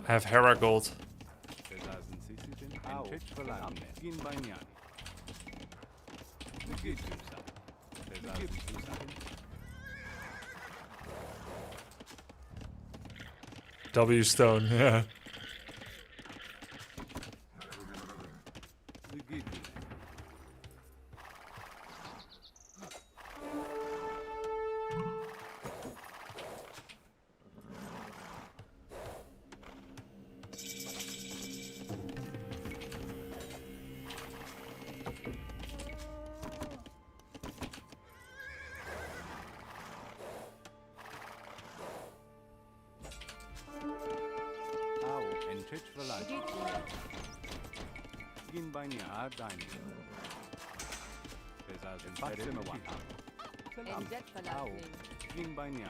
I have Hera gold. W stone, yeah. Entich Velaj. Ginbanya Ardine. Bezazin Fatsima. Endet verlassen. Ginbanya.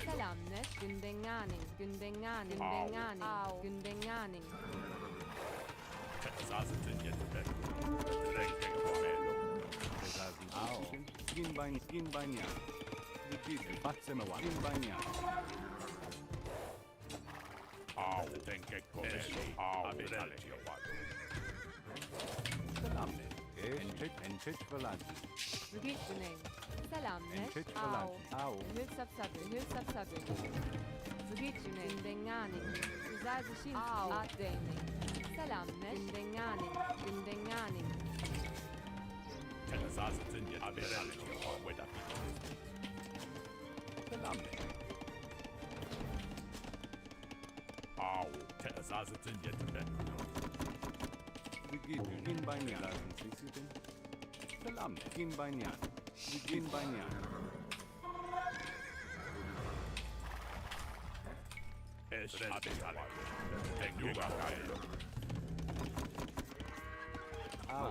Selamnes, Gündenganing. Ginbanya. Fatsima. Ginbanya. Entich Velaj. Selamnes, Entich Velaj. Hülsapsabin. Gündenganing. Uzazishin Addening. Selamnes, Gündenganing. Ginbanya. Salam. Ginbanya.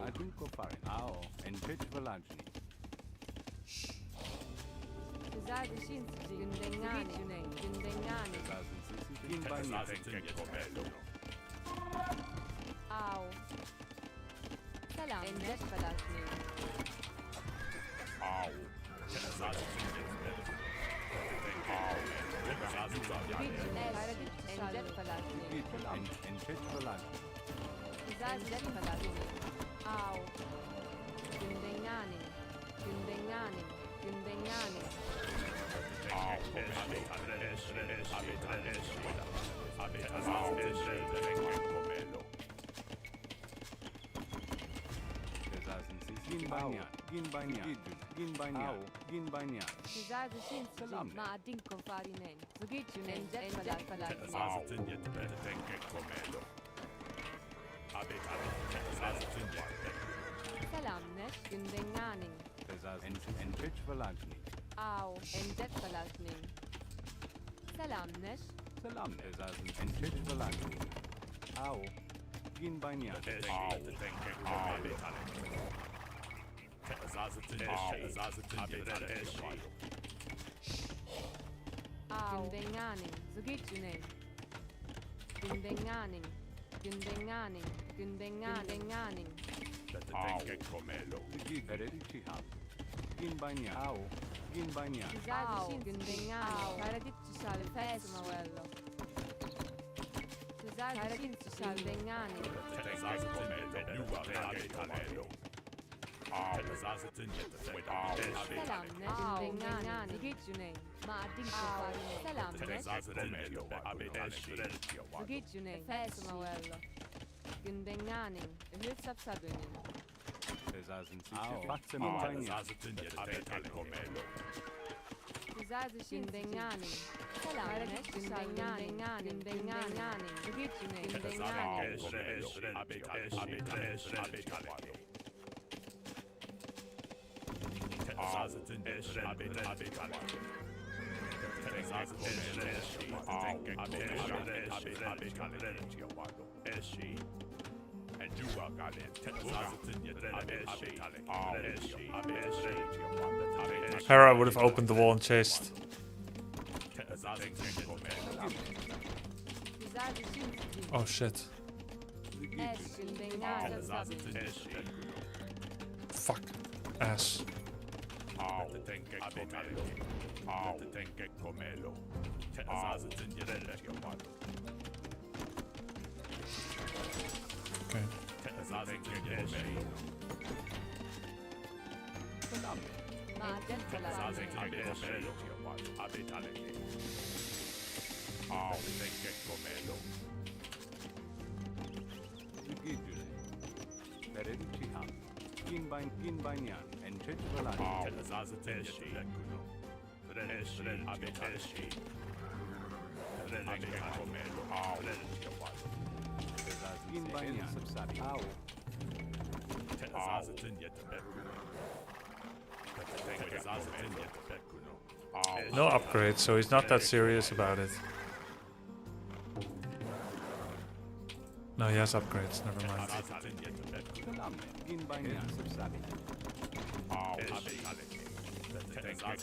Adunko Farin. Entich Velajni. Uzazishin Gündenganing. Ginbanya. Selam. Endet verlassen. Endet verlassen. Entich Velaj. Endet verlassen. Gündenganing. Ginbanya. Uzazishin Ma Adinko Farinen. Endet verlassen. Selamnes, Gündenganing. Entich Velajni. Endet verlassen. Selamnes, Entich Velajni. Ginbanya. Gündenganing. Gündenganing. Ginbanya. Uzazishin Gündenganing. Paraditçi şal fesma wello. Uzazishin Gündenganing. Selamnes, Gündenganing. Ma Adinko Farinen. Selamnes. Fesma wello. Gündenganing. Hülsapsabinin. Uzazishin Gündenganing. Selamnes, Gündenganing. Hera would have opened the wall and chased. Oh shit. Fuck. Ass. Okay. Ginbanyan, Entrich Valani. Ginbanyan, Subsadi. Ow. No upgrade, so he's not that serious about it. No, he has upgrades, never mind. Ginbanyan, Subsadi. I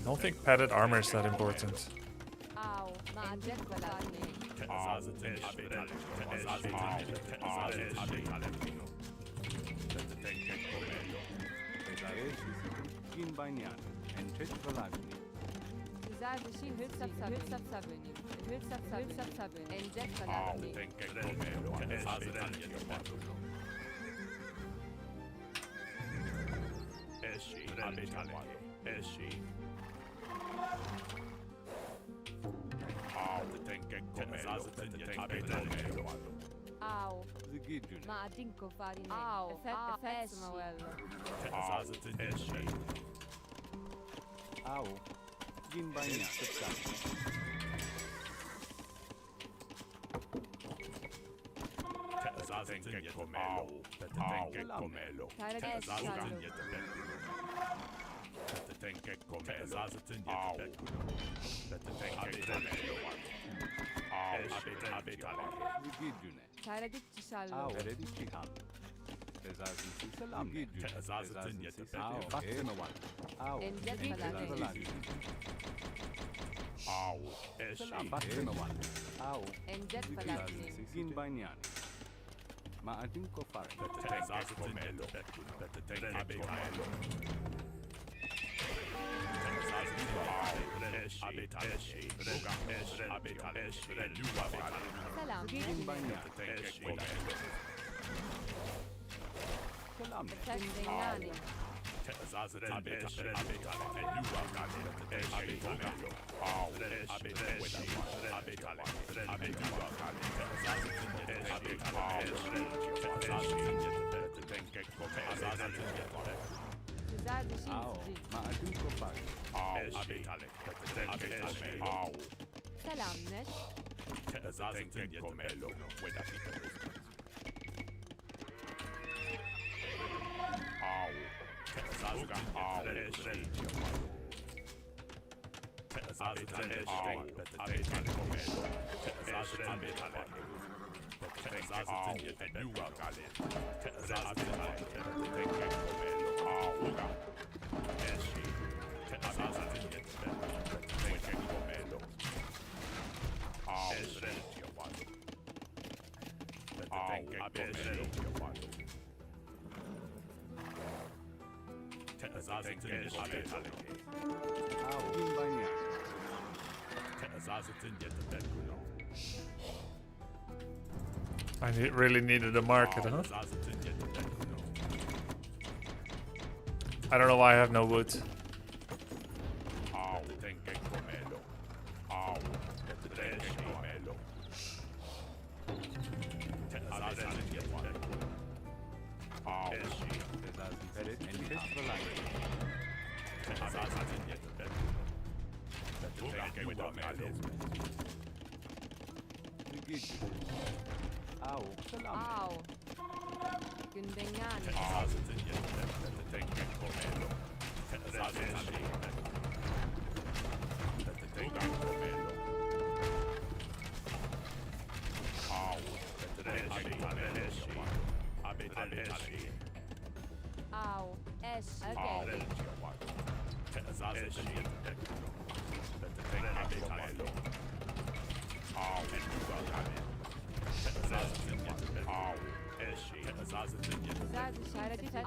don't think padded armor is that important. Ow. Ma jet valani. Ginbanyan, Entrich Valani. Güzel hülsapsaböni. Hülsapsaböni. Encek valani. Ow. Zigidjun. Ma dinko farine. Ow. Effetto mawello. Ow. Ginbanyan, Subsadi. Zigidjun. Çayradik çişallo. Ow. Eredi Chihal. Salam. Ow. Fatsinawan. Ow. Encek valani. Valani. Salam. Fatsinawan. Ow. Encek valani. Ginbanyan. Maadin ko far. Selam. Ginbanyan. Salam. Effetto Güzel bir şey Ow. izci. Maadin ko far. Selam Neş. Ow. Ginbanyan. Really needed a market, huh? I don't know why I have no wood. Ow. Salam. Au. Gündengani. Au. Eş. Okay. Güzel dışarı git. Eş.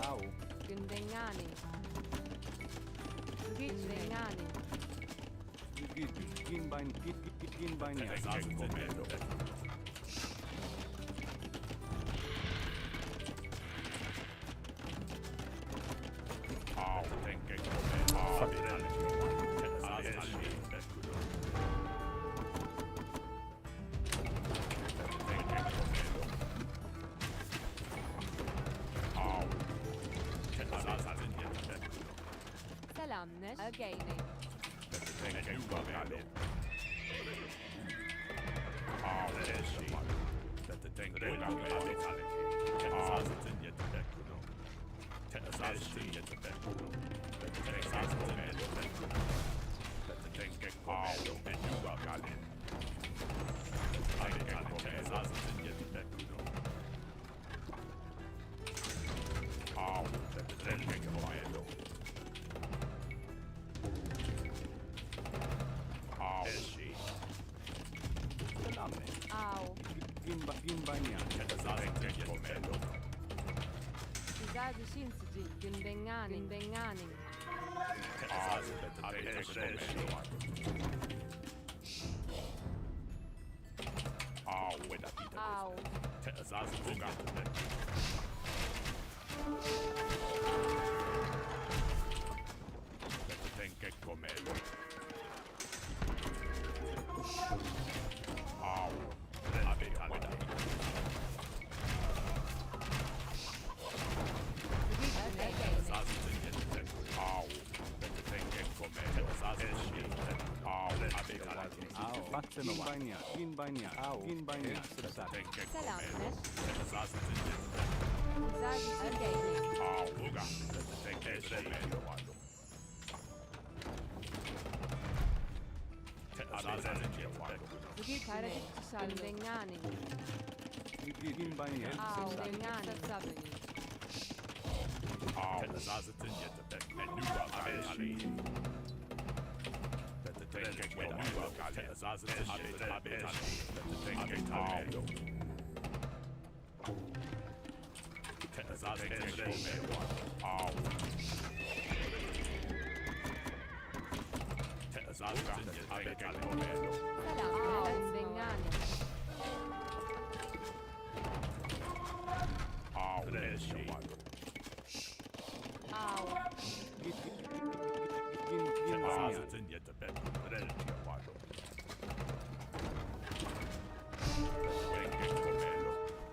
Ow. Gündengani. Gündengani. Ginbanyan. Againing. Au. Sizade Shinsuji. Gundenganing. Gundenganing. Au. Selamnes. Sizade Againing. Bugit Harajit Gundenganing. Au. Gundenganing. Sabini. Selamnes. Gundenganing.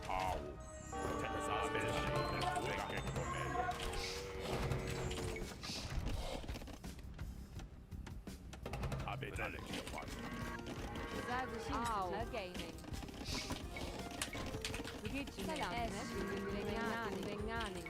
Au. Sizade Shinsuji. Againing. Bugit Selamnes. Gundenganing. Gundenganing.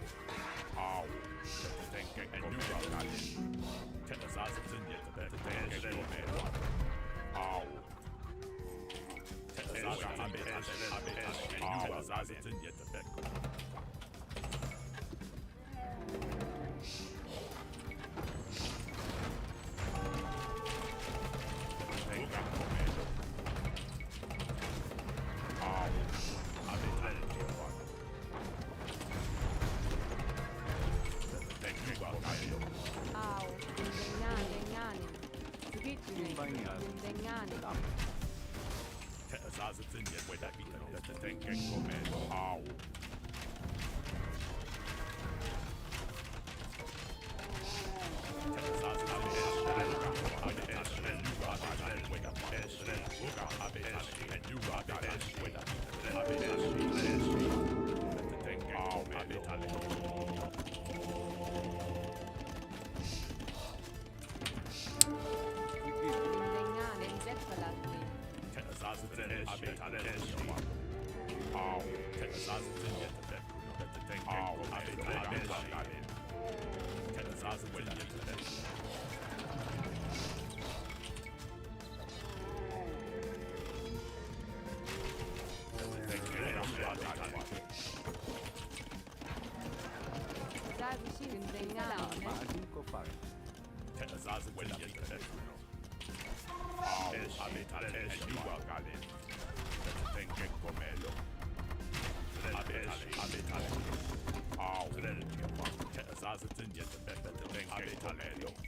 Au. Gundenganing. Bugit Gundenganing. Gundenganing. Zetfalatni.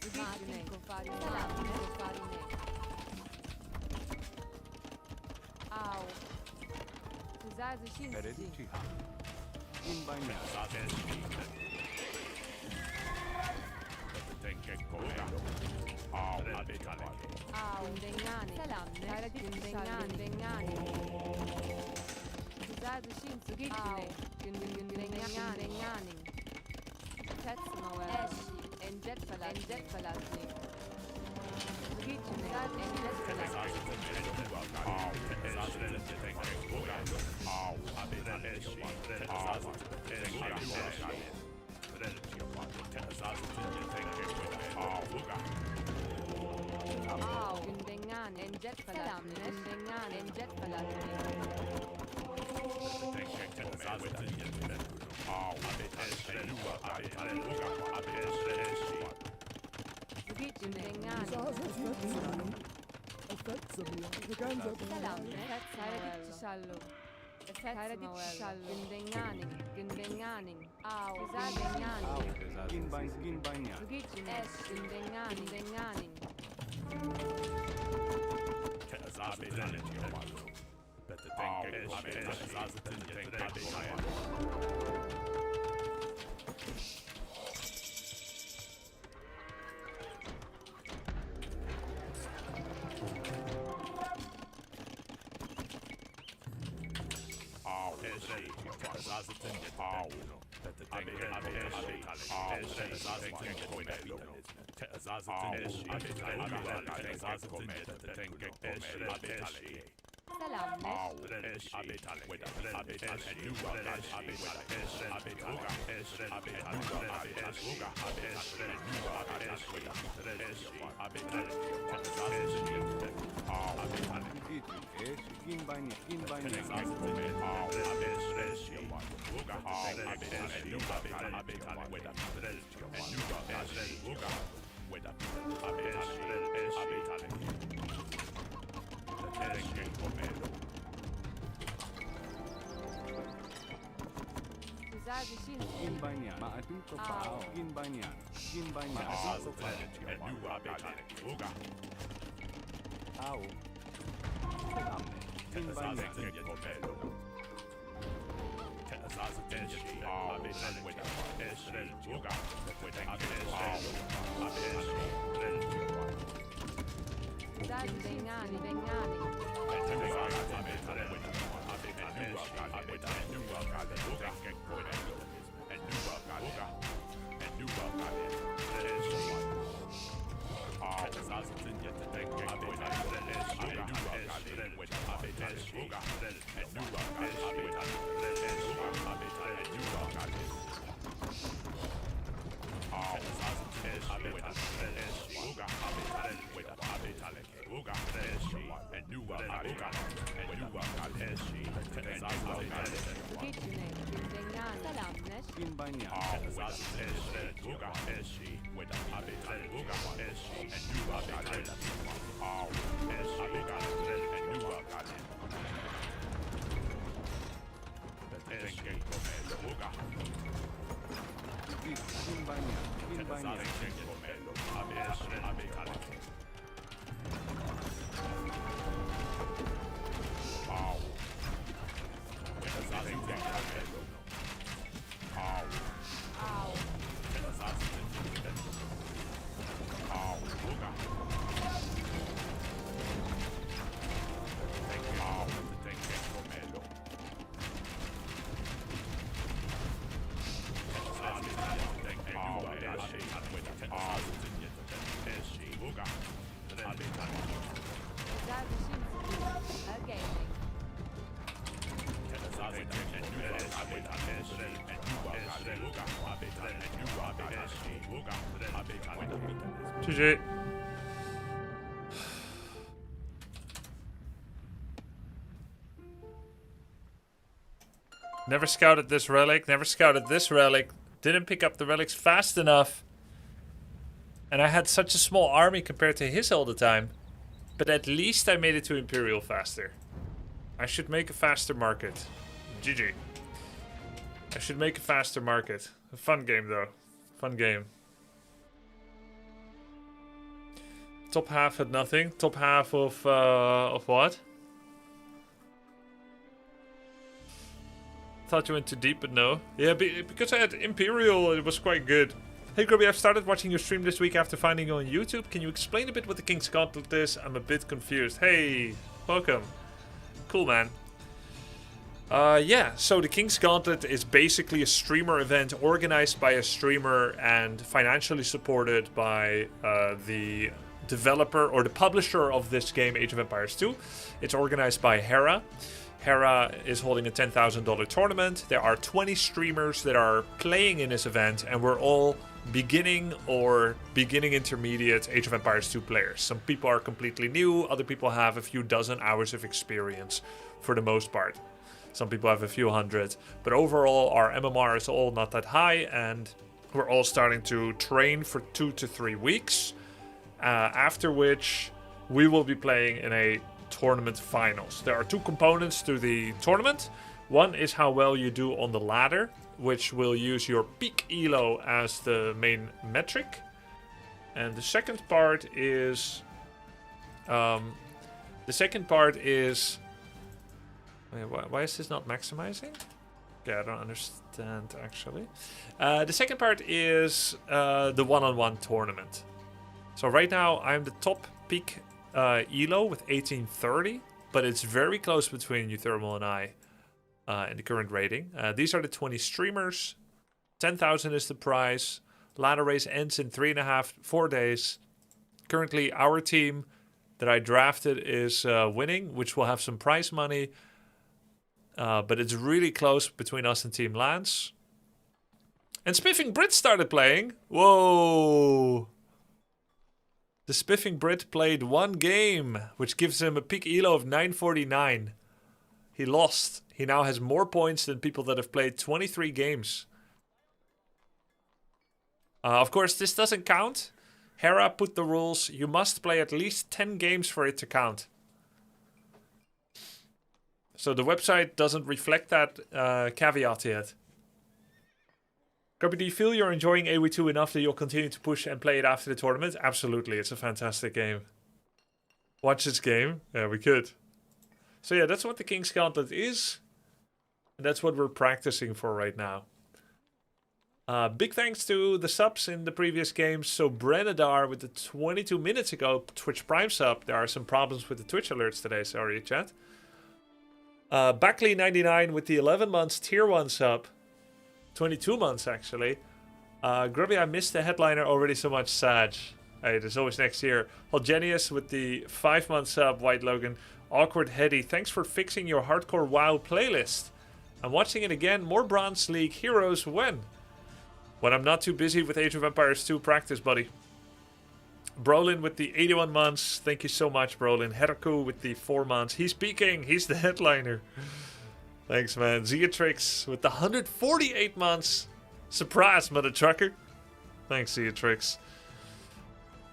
Sizade Shinsuji. Au. Sizade Shinsuji. Au. Gundenganing. Selamnes. Harajit Gundenganing. Sizade Shinsuji. Au. Gundenganing. Tetsmoel. Eshi. Enjet Falatni. Regional Enjet Falatni. Gündengan Enjet Falatni. Gündengan Enjet Falatni. Gündengan. Selam. Hayret Şallo. Hayret Şallo. Gündenganing. Au. Gündenganing. Ginbania. Gündenganing. Ginbania. Maating Kopao. Ginbania. Ginbania. Au. Ginbania. GG. Never scouted this relic, never scouted this relic. Didn't pick up the relics fast enough. And I had such a small army compared to his all the time. But at least I made it to Imperial faster. I should make a faster market. GG. I should make a faster market. A fun game though. Fun game. Top half had nothing. Top half of what? Thought you went too deep, but no. Yeah, because I had Imperial, it was quite good. Hey Grubby, I've started watching your stream this week after finding you on YouTube. Can you explain a bit what the King's Gauntlet is? I'm a bit confused. Hey, welcome. Cool, man. Yeah, so the King's Gauntlet is basically a streamer event organized by a streamer and financially supported by the developer or the publisher of this game, Age of Empires 2. It's organized by Hera. Hera is holding a $10,000 tournament. There are 20 streamers that are playing in this event, and we're all beginning or beginning intermediate Age of Empires 2 players. Some people are completely new, other people have a few dozen hours of experience for the most part. Some people have a few hundred, but overall our MMR is all not that high, and we're all starting to train for 2 to 3 weeks, after which we will be playing in a tournament finals. There are 2 components to the tournament. One is how well you do on the ladder, which will use your peak elo as the main metric. And the second part is wait, why is this not maximizing? Okay, I don't understand actually. The second part is the one-on-one tournament. So right now I'm the top peak elo with 1830, but it's very close between Euthermal and I in the current rating. These are the 20 streamers. 10,000 is the prize. Ladder race ends in 4 days. Currently our team that I drafted is winning, which will have some prize money. But it's really close between us and Team Lance. And Spiffing Brit started playing. Whoa! The Spiffing Brit played 1 game, which gives him a peak elo of 949. He lost. He now has more points than people that have played 23 games. Of course, this doesn't count. Hera put the rules. You must play at least 10 games for it to count. So the website doesn't reflect that caveat yet. Grubby, do you feel you're enjoying AoE2 enough that you'll continue to push and play it after the tournament? Absolutely, it's a fantastic game. Watch this game? Yeah, we could. So yeah, that's what the King's Gauntlet is. And that's what we're practicing for right now. Big thanks to the subs in the previous games. So Brenadar with the 22 minutes ago Twitch Prime sub. There are some problems with the Twitch alerts today, sorry chat. Backley99 with the 11 months tier 1 sub. 22 months actually. Grubby, I missed the headliner already so much, Sag. Hey, there's always next year. Holgenius with the 5-month sub, White Logan. Awkward Heady, thanks for fixing your hardcore WoW playlist. I'm watching it again. More Bronze League heroes when? When I'm not too busy with Age of Empires 2 practice, buddy. Brolin with the 81 months. Thank you so much, Brolin. Heraku with the 4 months. He's peaking. He's the headliner. Thanks, man. Zeatrix with the 148 months. Surprise, mother trucker. Thanks, Zeatrix.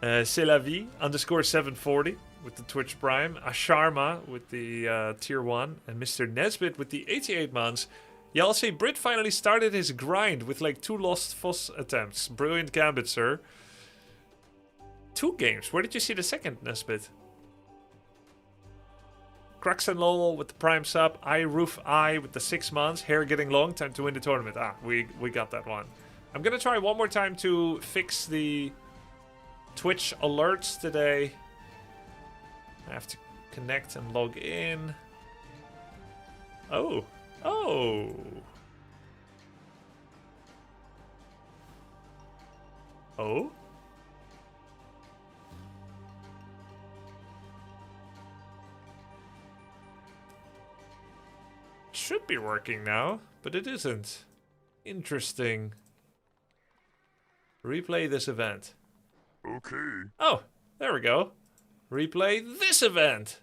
C'est la vie _ 740 with the Twitch Prime. Asharma with the tier 1. And Mr. Nesbit with the 88 months. Y'all say Brit finally started his grind with like 2 lost Foss attempts. Brilliant gambit, sir. 2 games. Where did you see the second, Nesbit? Crux and Lowell with the prime sub. Roof I with the 6 months. Hair getting long. Time to win the tournament. Ah, we got that one. I'm gonna try one more time to fix the Twitch alerts today. I have to connect and log in. Oh. Oh. Oh. Should be working now, but it isn't. Interesting. Replay this event. Okay. Oh, there we go. Replay this event.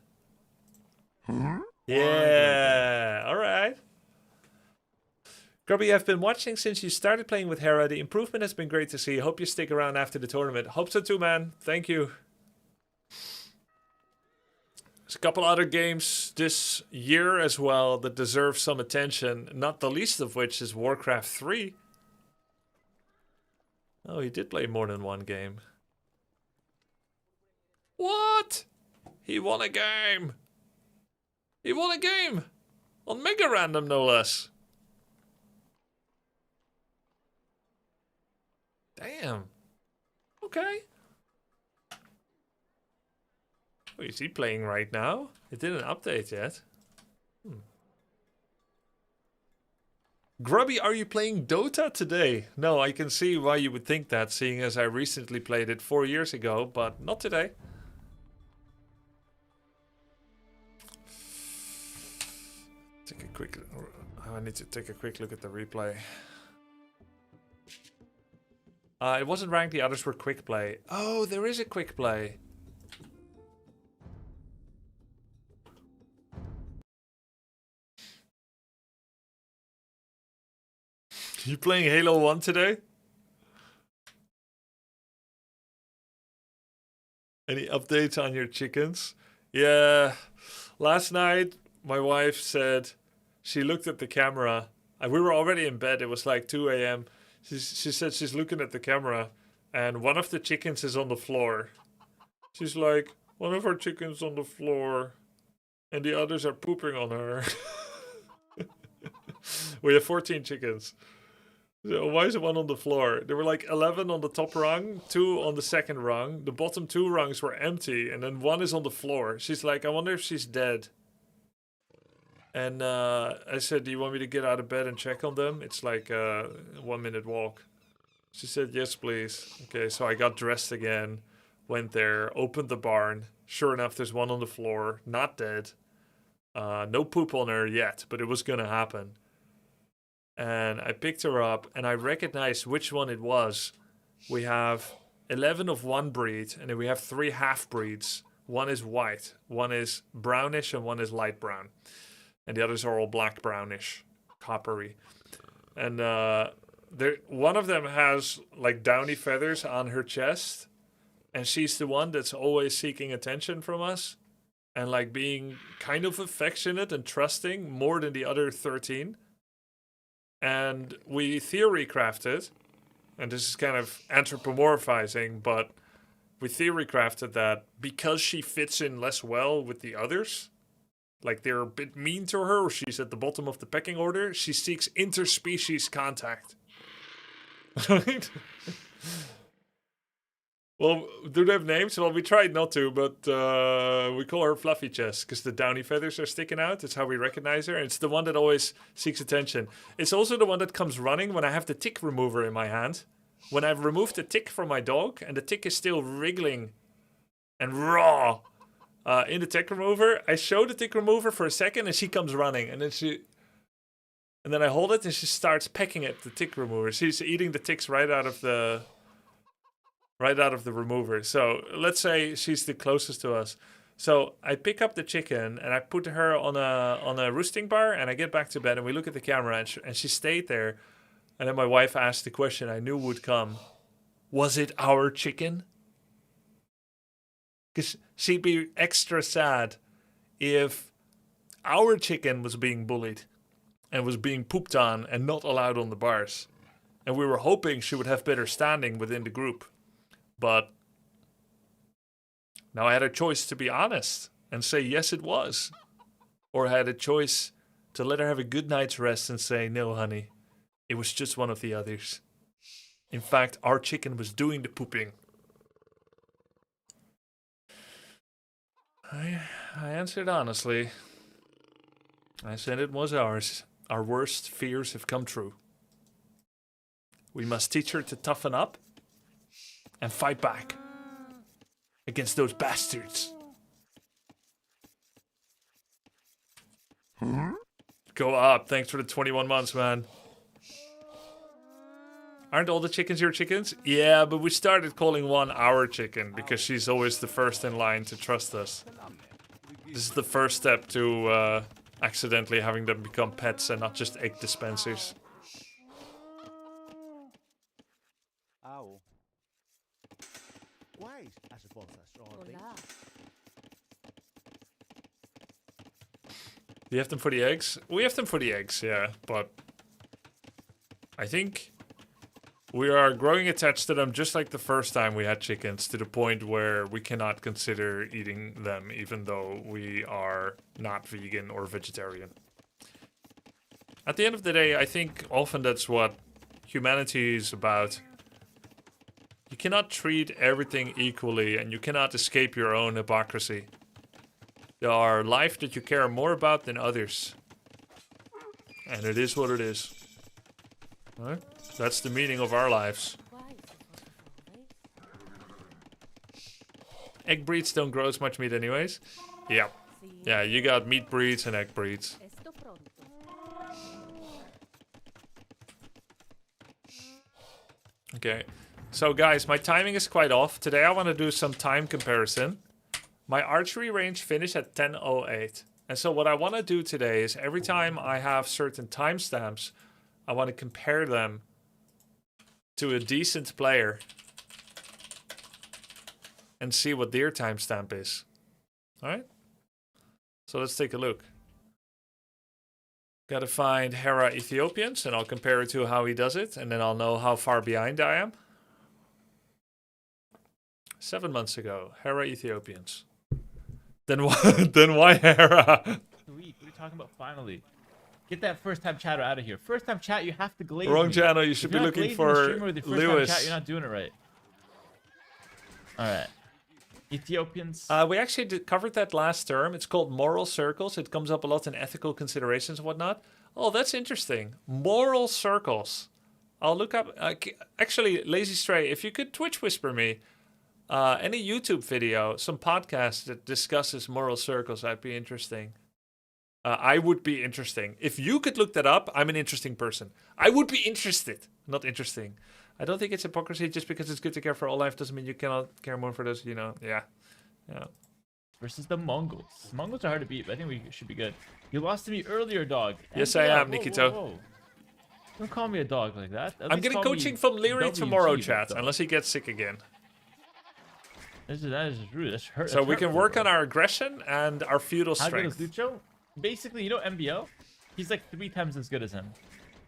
Yeah, alright. Grubby, I've been watching since you started playing with Hera. The improvement has been great to see. Hope you stick around after the tournament. Hope so too, man. Thank you. There's a couple other games this year as well that deserve some attention. Not the least of which is Warcraft 3. Oh, he did play more than one game. What? He won a game. He won a game. On Mega Random, no less. Damn. Okay. Oh, is he playing right now? It didn't update yet. Grubby, are you playing Dota today? No, I can see why you would think that, seeing as I recently played it 4 years ago, but not today. Take a quick... I need to take a quick look at the replay. It wasn't ranked, the others were quick play. Oh, there is a quick play. You playing Halo 1 today? Any updates on your chickens? Yeah. Last night, my wife said she looked at the camera. And we were already in bed. It was like 2 a.m. She said she's looking at the camera. And one of the chickens is on the floor. She's like, one of our chickens on the floor. And the others are pooping on her. We have 14 chickens. So why is it one on the floor? There were like 11 on the top rung, 2 on the second rung. The bottom 2 rungs were empty, and then 1 is on the floor. She's like, I wonder if she's dead. And I said, do you want me to get out of bed and check on them? It's like a 1-minute walk. She said, yes, please. Okay, so I got dressed again, went there, opened the barn. Sure enough, there's 1 on the floor, not dead. No poop on her yet, but it was gonna happen. And I picked her up, and I recognized which one it was. We have 11 of one breed, and then we have 3 half-breeds. 1 is white, 1 is brownish, and 1 is light brown. And the others are all black-brownish, coppery. And one of them has, like, downy feathers on her chest. And she's the one that's always seeking attention from us. And, like, being kind of affectionate and trusting more than the other 13. And we theory crafted, and this is kind of anthropomorphizing, but we theory crafted that because she fits in less well with the others, like they're a bit mean to her, or she's at the bottom of the pecking order, she seeks interspecies contact. Right? Well, do they have names? Well, we tried not to, but we call her Fluffy Chest because the downy feathers are sticking out. That's how we recognize her. And it's the one that always seeks attention. It's also the one that comes running when I have the tick remover in my hand. When I've removed the tick from my dog and the tick is still wriggling and raw in the tick remover, I show the tick remover for a second and she comes running. And then I hold it and she starts pecking at the tick remover. She's eating the ticks right out of the remover. So let's say she's the closest to us. So I pick up the chicken and I put her on a roosting bar and I get back to bed and we look at the camera and she stayed there. And then my wife asked the question I knew would come. Was it our chicken? Because she'd be extra sad if our chicken was being bullied and was being pooped on and not allowed on the bars. And we were hoping she would have better standing within the group. But now I had a choice to be honest and say, yes, it was. Or I had a choice to let her have a good night's rest and say, no, honey, it was just one of the others. In fact, our chicken was doing the pooping. I answered honestly. I said it was ours. Our worst fears have come true. We must teach her to toughen up and fight back against those bastards. Go up. Thanks for the 21 months, man. Aren't all the chickens your chickens? Yeah, but we started calling one our chicken because she's always the first in line to trust us. This is the first step to accidentally having them become pets and not just egg dispensers. Do you have them for the eggs? We have them for the eggs, yeah, but I think we are growing attached to them just like the first time we had chickens, to the point where we cannot consider eating them even though we are not vegan or vegetarian. At the end of the day, I think often that's what humanity is about. You cannot treat everything equally and you cannot escape your own hypocrisy. There are life that you care more about than others. And it is what it is. Right? That's the meaning of our lives. Egg breeds don't grow as much meat anyways. Yeah. Yeah, you got meat breeds and egg breeds. Esto pronto. Okay. So guys, my timing is quite off. Today I want to do some time comparison. My archery range finished at 10:08. And so what I want to do today is every time I have certain timestamps, I want to compare them to a decent player and see what their timestamp is. Alright? So let's take a look. Gotta find Hera Ethiopians and I'll compare it to how he does it and then I'll know how far behind I am. 7 months ago, Hera Ethiopians. Then why Hera? Sweet, what are you talking about finally? Get that first time chatter out of here. First time chat, you have to glaze Wrong me. channel, you should If be you're not looking glazing the for streamer with your first Lewis. Time chat, you're not doing it right. Alright. Ethiopians. We actually covered that last term. It's called moral circles. It comes up a lot in ethical considerations and whatnot. Oh, that's interesting. Moral circles. I'll look up. Actually, Lazy Stray, if you could Twitch whisper me any YouTube video, some podcast that discusses moral circles, that'd be interesting. I would be interesting. If you could look that up, I'm an interesting person. I would be interested, not interesting. I don't think it's hypocrisy. Just because it's good to care for all life doesn't mean you cannot care more for those, you know. Yeah. Versus the Mongols. Mongols are hard to beat, but I think we should be good. You lost to me earlier, dog. Yes, And I yeah, am, whoa, Nikito. whoa, whoa. Don't call me a dog like that. At I'm least getting call me coaching from Leary WG, tomorrow, but chat, dog. unless he gets sick again. That is rude. That's hurt. So we can work on our aggression and our feudal How good is strength. Lucho? Basically, you know MBO? He's like 3 times as good as him.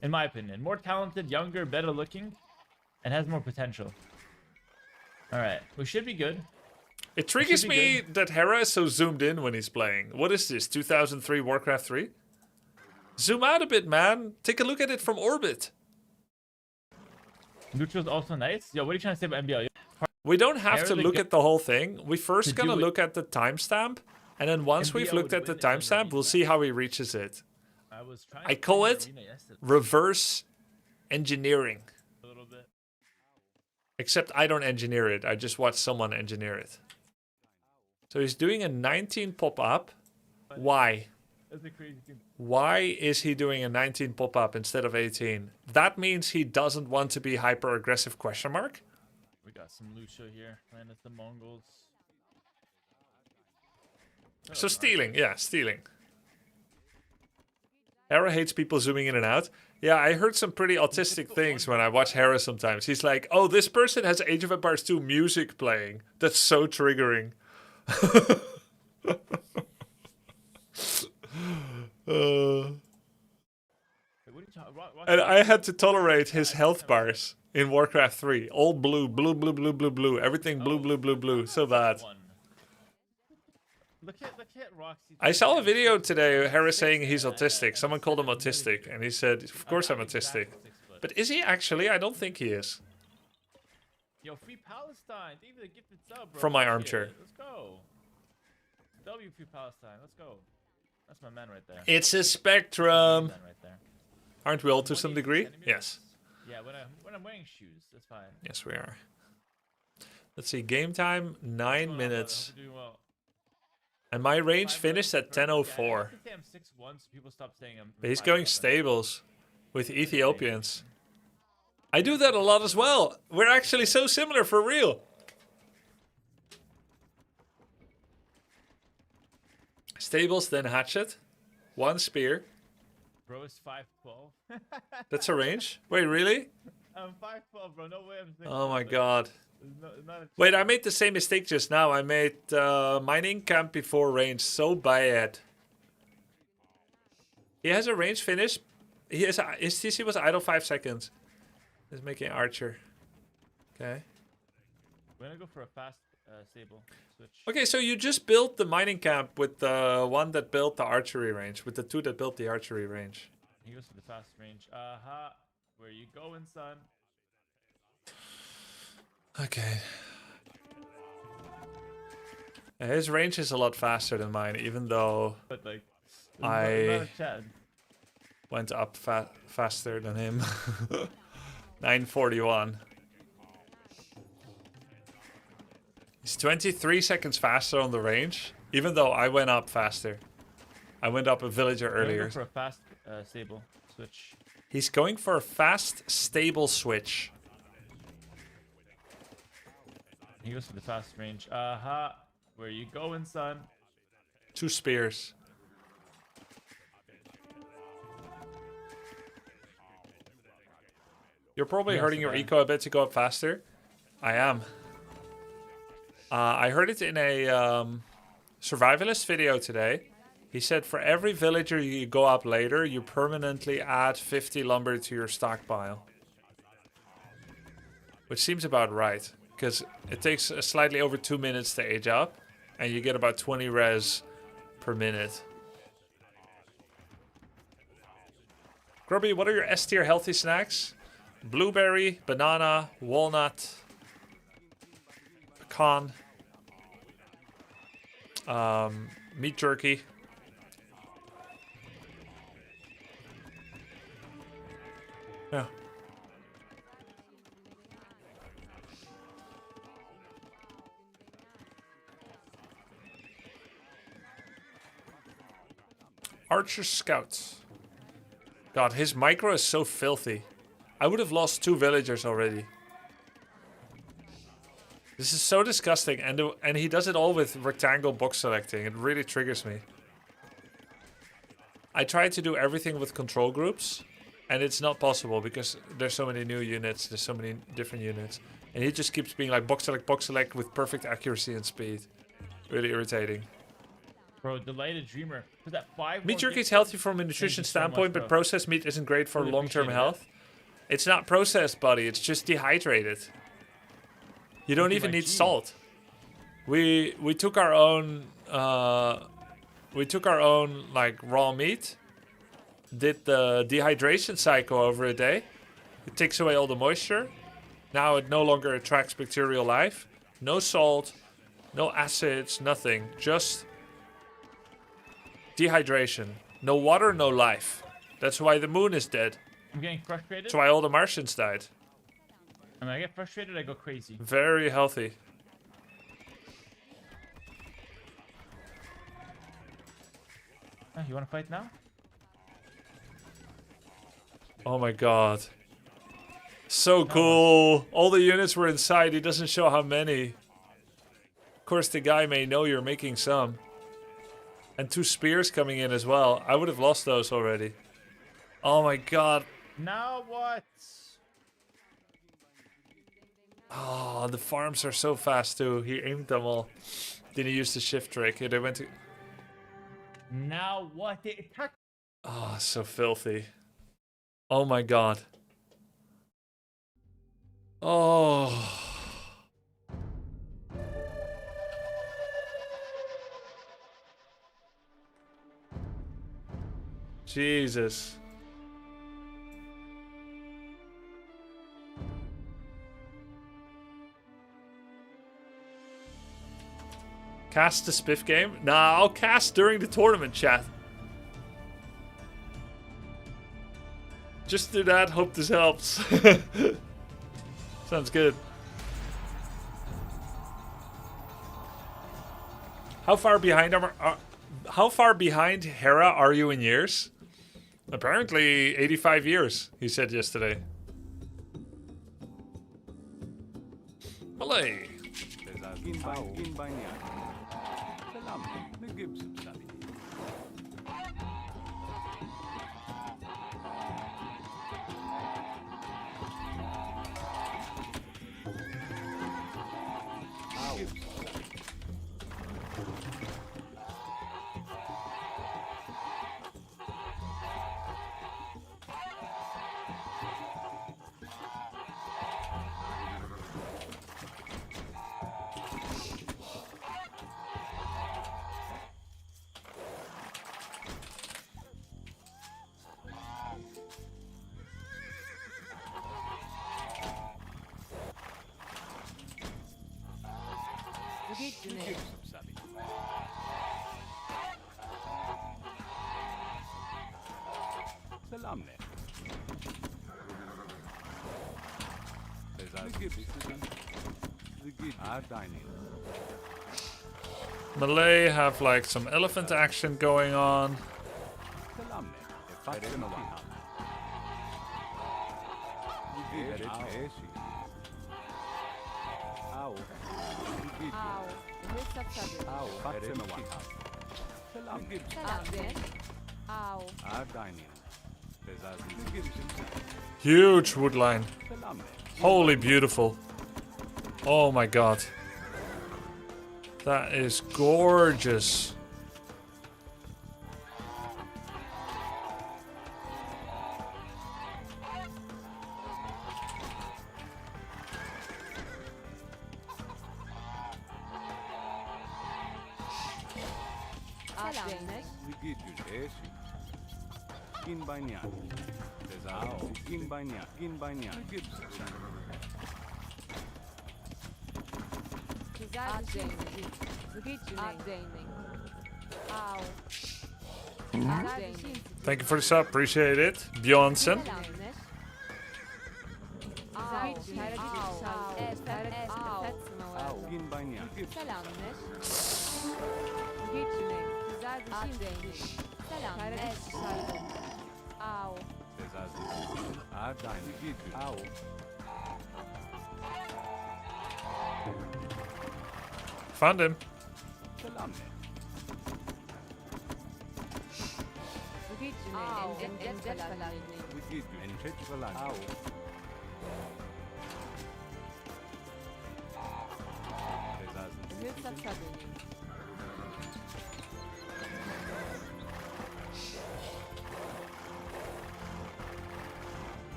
In my opinion. More talented, younger, better looking, and has more potential. Alright, we should be good. It triggers should be me that Hera is so zoomed in when he's playing. What is this, 2003 Warcraft 3? Zoom out a bit, man. Take a look at it from orbit. Lucho's also nice. Yo, what are you trying to say about MBO? We don't have to Hera look the at the whole thing. We first To gonna do it- look at the timestamp, and then once we've MBO looked would at the win it in the timestamp, we'll see how he reaches it. I was trying I to call play it Arena yesterday reverse engineering. a little bit. Except I don't engineer it. I just watch someone engineer it. So he's doing a 19 pop-up. Why? That's a crazy thing. Why is he doing a 19 pop-up instead of 18? That means he doesn't want to be hyper-aggressive, question mark? We got some Lucio here. Playing at the Mongols. So stealing, yeah, stealing. Hera hates people zooming in and out. Yeah, I heard some pretty autistic things when I watch Hera sometimes. He's like, oh, this person has Age of Empires 2 music playing. That's so triggering. And I had to tolerate his health bars in Warcraft 3. All blue, blue, blue, blue, blue, blue. Everything blue, blue, blue, blue. So bad. Look at Roxy. I saw a video today, Hera saying he's autistic. Someone called him autistic, and he said, of course I'm autistic. But is he actually? I don't think he is. Yo, free Palestine. Thank you for the gifted sub, bro. From my Appreciate armchair. it. Let's go. W free Palestine. Let's go. That's my man right there. It's a That's spectrum. my man right there. Aren't we all to some 180 degree? centimeters? Yes. Yeah, when I'm wearing shoes, that's fine. Yes, we are. Let's see, game time, 9 minutes. Doing well. And my range finished at Yeah, I 10:04. like to say I'm 6'1", so people stop saying I'm. But he's 5'11". going stables with Ethiopians. I do that a lot as well. We're actually so similar for real. Stables, then hatchet. 1 spear. Bro is 5'12". That's a range? Wait, really? I'm 5'12", bro. No way I'm 6'1". Oh my god. There's not a Wait, I made the same mistake just now. I made mining camp before range. So bad. He has a range finish. His TC was idle 5 seconds. He's making archer. Okay. We're gonna go for a fast stable switch. Okay, so you just built the mining camp with the one that built the archery range. With the 2 that built the archery range. He goes for the fast range. Where you going, son? Okay. His range is a lot faster than mine, even though But like, I- not a chat. went up faster than him. 941. He's 23 seconds faster on the range, even though I went up faster. I went up a villager earlier. For a fast, stable switch. He's going for a fast, stable switch. He goes for the fast range. Aha. Where you going, son? 2 spears. You're probably hurting your eco a bit to go up faster. I am. I heard it in a survivalist video today. He said for every villager you go up later, you permanently add 50 lumber to your stockpile. Which seems about right. Because it takes slightly over 2 minutes to age up. And you get about 20 res per minute. Grubby, what are your S tier healthy snacks? Blueberry, banana, walnut, pecan, meat jerky. Yeah. Archer Scout. God, his micro is so filthy. I would have lost 2 villagers already. This is so disgusting, and he does it all with rectangle box selecting. It really triggers me. I tried to do everything with control groups, and it's not possible because there's so many new units, there's so many different units. And he just keeps being like box select with perfect accuracy and speed. Really irritating. Bro, Delighted Dreamer. Was that 5? Meat jerky is healthy from a nutrition standpoint, but processed meat isn't great for long-term health. It's not processed, buddy. It's just dehydrated. You don't even need salt. We took our own like raw meat. Did the dehydration cycle over a day. It takes away all the moisture. Now it no longer attracts bacterial life. No salt, no acids, nothing. Just dehydration. No water, no life. That's why the moon is dead. I'm getting frustrated. That's why all the Martians died. And when I get frustrated, I go crazy. Very healthy. You want to fight now? Oh my god. So cool. All the units were inside. He doesn't show how many. Of course, the guy may know you're making some. And 2 spears coming in as well. I would have lost those already. Oh my god. Now what? Oh, the farms are so fast too. He aimed them all. Then he used the shift trick. They went to... Now what? They attacked. Oh, so filthy. Oh my god. Oh. Jesus. Cast the spiff game? Nah, I'll cast during the tournament, chat. Just do that, hope this helps. Sounds good. How far behind Hera are you in years? Apparently 85 years, he said yesterday. Malay. Malay have like some elephant action going on. Huge wood line. Holy beautiful. Oh my god. That is gorgeous. Thank you for the sub, appreciate it. Bjornsen. Found him.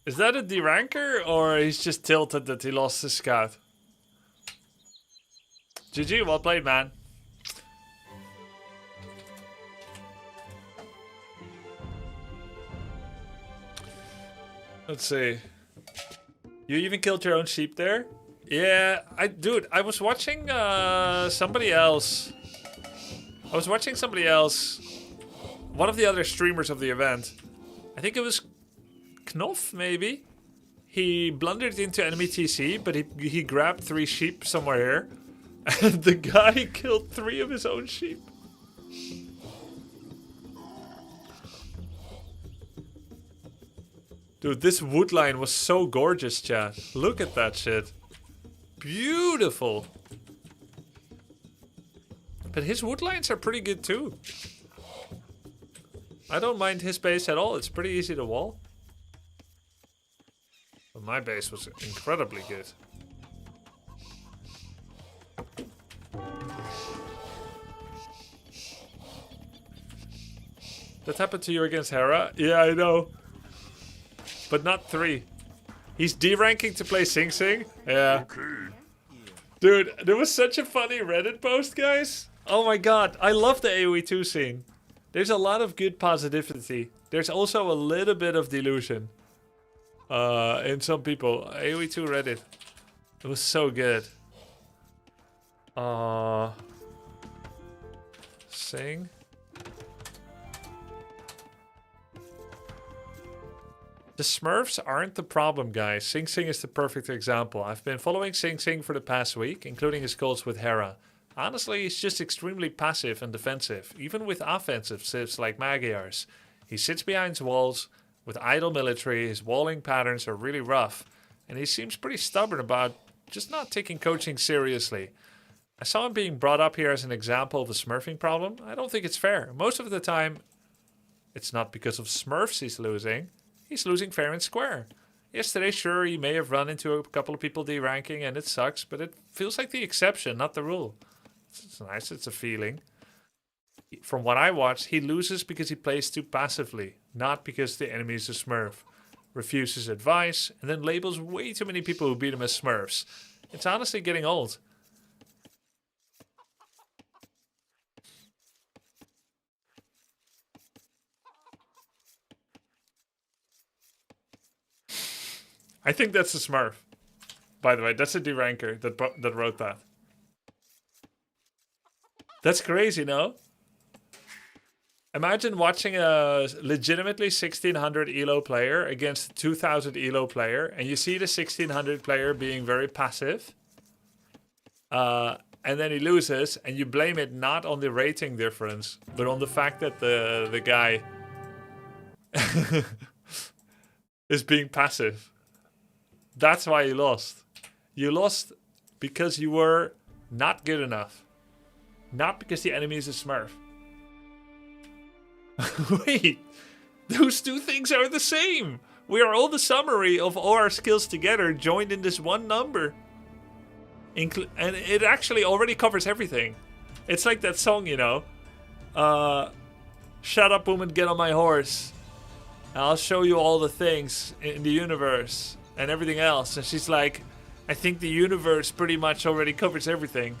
Is that a D-ranker, or he's just tilted that he lost his scout? GG, well played, man. Let's see. You even killed your own sheep there? Yeah, dude, I was watching somebody else. One of the other streamers of the event. I think it was Knopf, maybe? He blundered into enemy TC, but he grabbed 3 sheep somewhere here. And the guy killed 3 of his own sheep. Dude, this wood line was so gorgeous, chat. Look at that shit. Beautiful. But his wood lines are pretty good too. I don't mind his base at all. It's pretty easy to wall. But my base was incredibly good. That happened to you against Hera? Yeah, I know. But not 3. He's D-ranking to play Sing Sing? Yeah. Dude, there was such a funny Reddit post, guys. Oh my god, I love the AoE2 scene. There's a lot of good positivity. There's also a little bit of delusion. In some people. AoE2 Reddit. It was so good. Sing. The Smurfs aren't the problem, guys. Sing Sing is the perfect example. I've been following Sing Sing for the past week, including his calls with Hera. Honestly, he's just extremely passive and defensive, even with offensive civs like Magyars. He sits behind walls with idle military, his walling patterns are really rough, and he seems pretty stubborn about just not taking coaching seriously. I saw him being brought up here as an example of a smurfing problem. I don't think it's fair. Most of the time, it's not because of Smurfs he's losing. He's losing fair and square. Yesterday, sure, he may have run into a couple of people deranking and it sucks, but it feels like the exception, not the rule. It's nice, it's a feeling. From what I watched, he loses because he plays too passively, not because the enemy is a smurf. Refuses advice, and then labels way too many people who beat him as smurfs. It's honestly getting old. I think that's a smurf. By the way, that's a deranker that wrote that. That's crazy, no? Imagine watching a legitimately 1600 elo player against a 2000 elo player, and you see the 1600 player being very passive, and then he loses, and you blame it not on the rating difference, but on the fact that the guy is being passive. That's why you lost. You lost because you were not good enough. Not because the enemy is a smurf. Wait, those two things are the same. We are all the summary of all our skills together joined in this one number. And it actually already covers everything. It's like that song, you know. Shut up, woman, get on my horse. I'll show you all the things in the universe and everything else. And she's like, I think the universe pretty much already covers everything.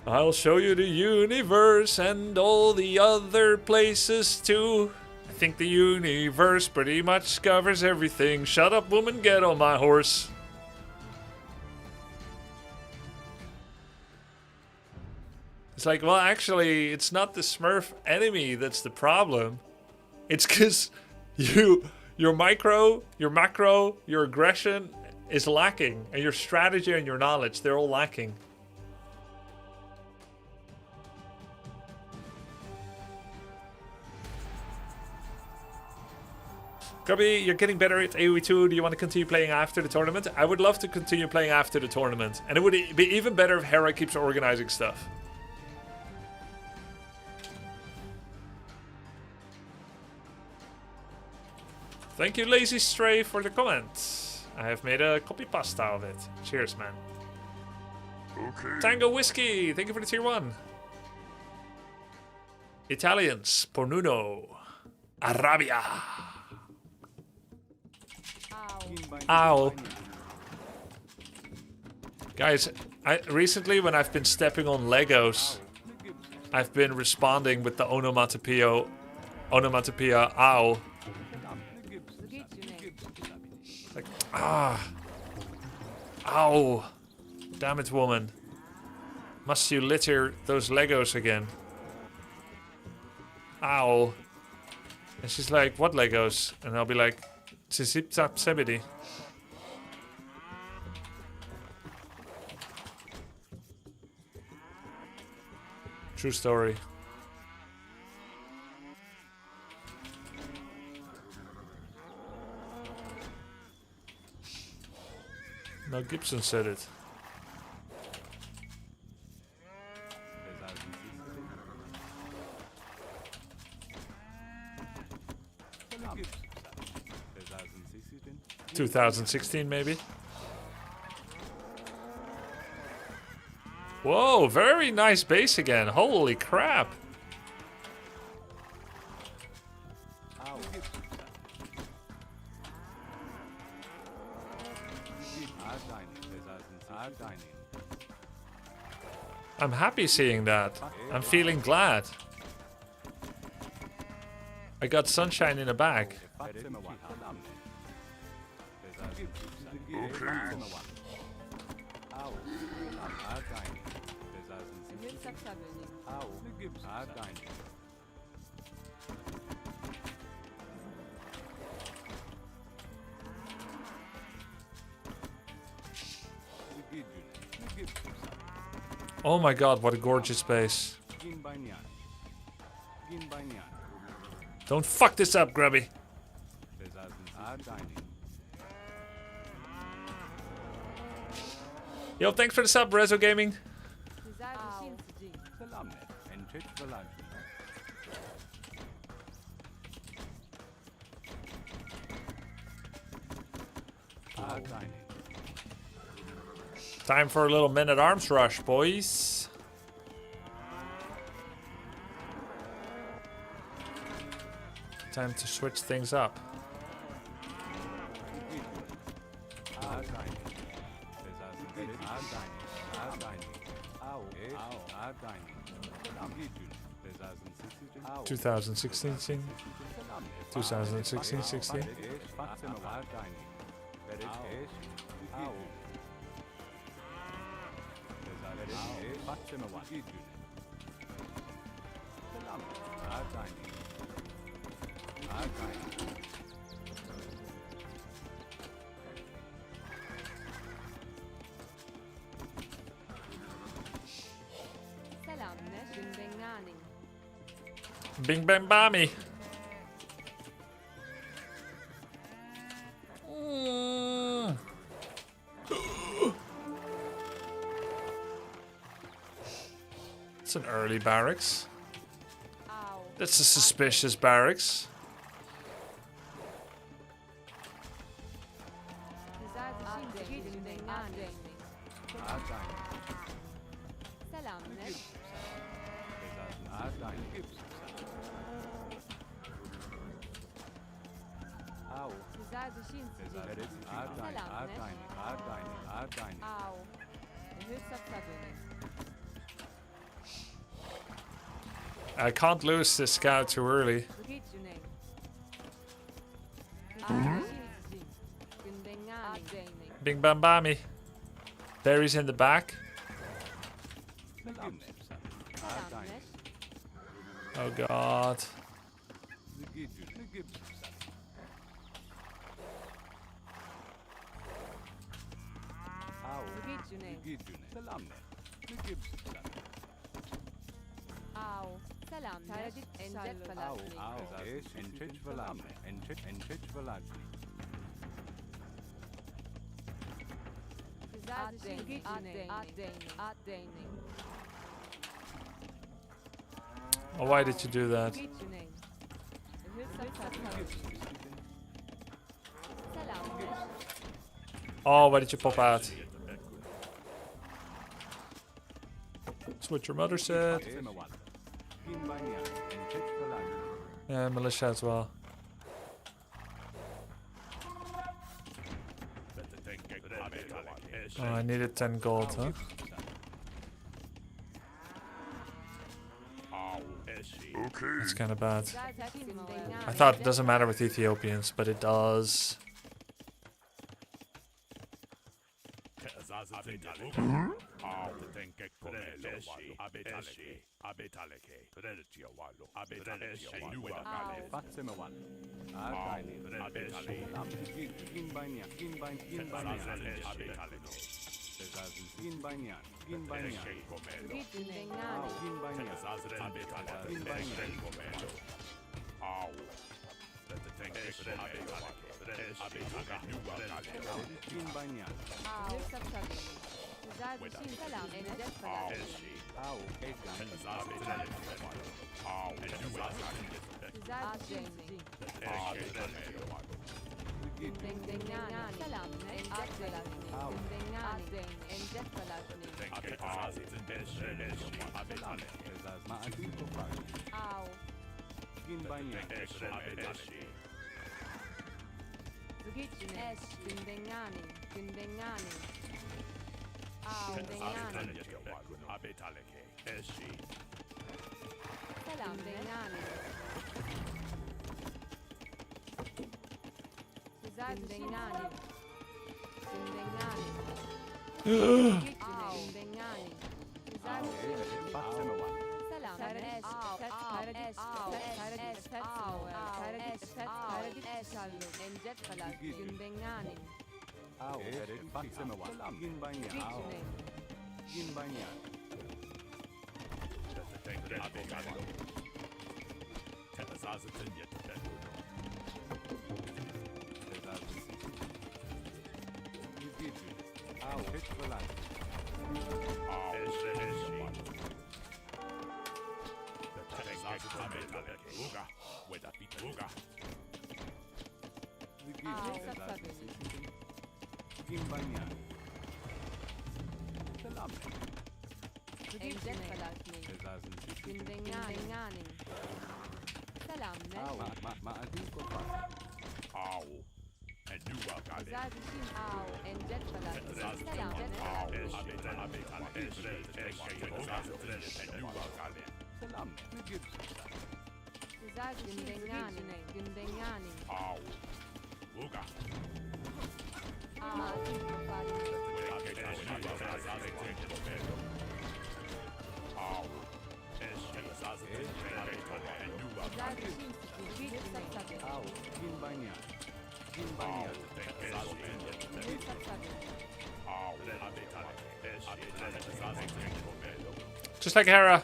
I'll show you the universe and all the other places too. I think the universe pretty much covers everything. Shut up, woman, get on my horse. It's like, well, actually, it's not the smurf enemy that's the problem. It's because your micro, your macro, your aggression is lacking. And your strategy and your knowledge, they're all lacking. Grubby, you're getting better at AoE2. Do you want to continue playing after the tournament? I would love to continue playing after the tournament. And it would be even better if Hera keeps organizing stuff. Thank you, Lazy Stray, for the comment. I have made a copy pasta of it. Cheers, man. Okay. Tango Whiskey, thank you for the tier 1. Italians, Pornuno. Arabia. Ow. Guys, recently when I've been stepping on Legos, I've been responding with the onomatopoeia, ow. Like, ah. Ow. Damn it, woman. Must you litter those Legos again? Ow. And she's like, what Legos? And I'll be like, Tsipsapsebidi. True story. No, Gibson said it. — 2016 maybe. Whoa, very nice base again. Holy crap. I'm happy seeing that. I'm feeling glad. I got sunshine in a bag. Au. Adain. Erhöht Subsubunit. Au. Adain. Oh my god, what a gorgeous base. Don't fuck this up, Grubby. Yo, thanks for the sub, Rezo Gaming. Time for a little men-at-arms rush, boys. Time to switch things up. Au. 2016, 2016. Bing bang bammy. It's an early barracks. That's a suspicious barracks. I can't lose this scout too early. Bing bam bammy. Barry's in the back. Oh god. Oh, why did you do that? Oh, why did you pop out? That's what your mother said. Yeah, militia as well. Oh, I needed 10 gold, huh? Okay. It's kind of bad. I thought it doesn't matter with Ethiopians, but it does. Just like Hera.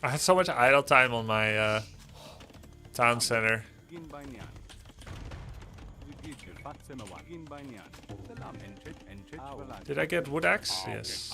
I had so much idle time on my town center. Did I get wood axe? Yes.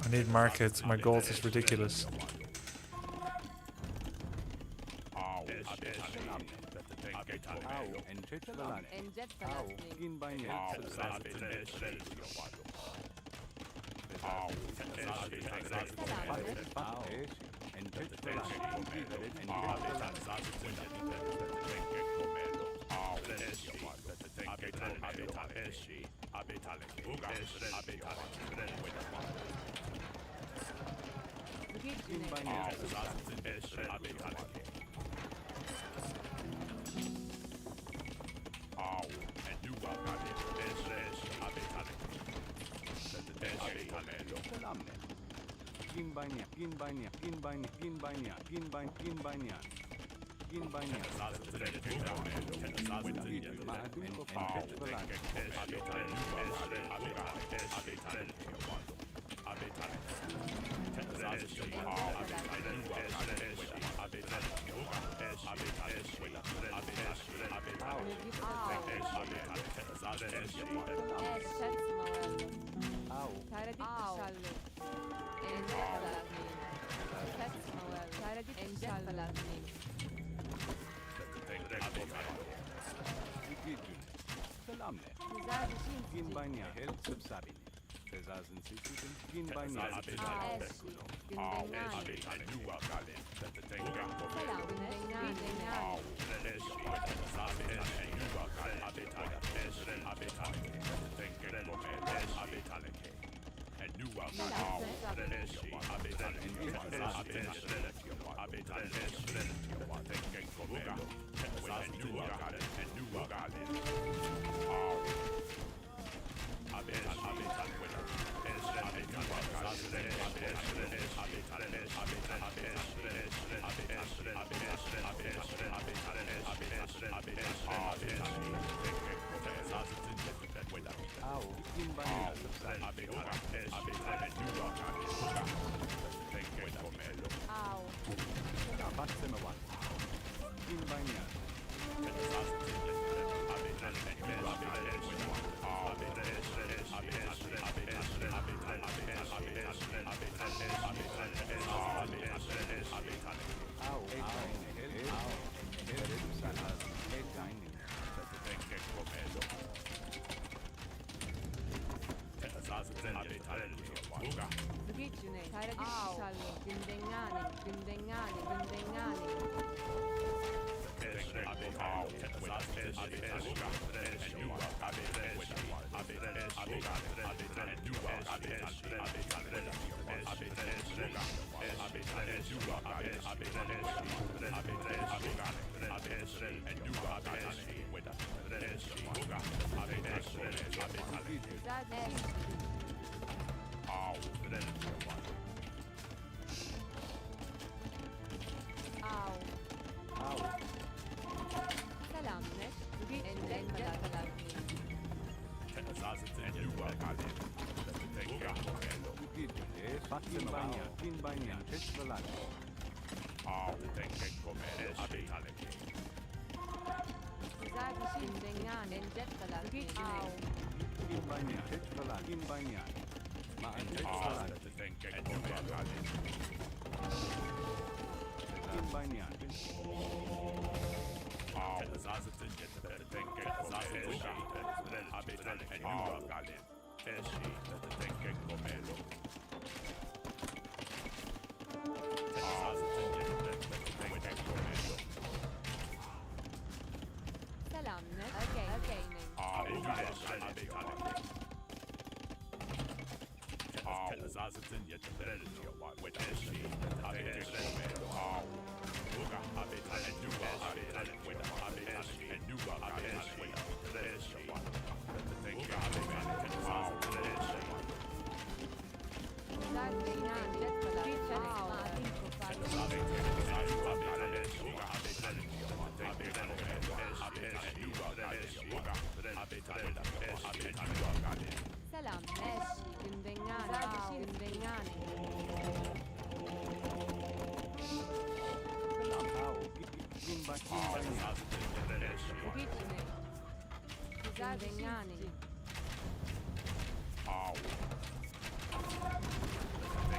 I need market. My gold is ridiculous. Enchit Valani. Enjet Au. Falasning. In by name. In by Au.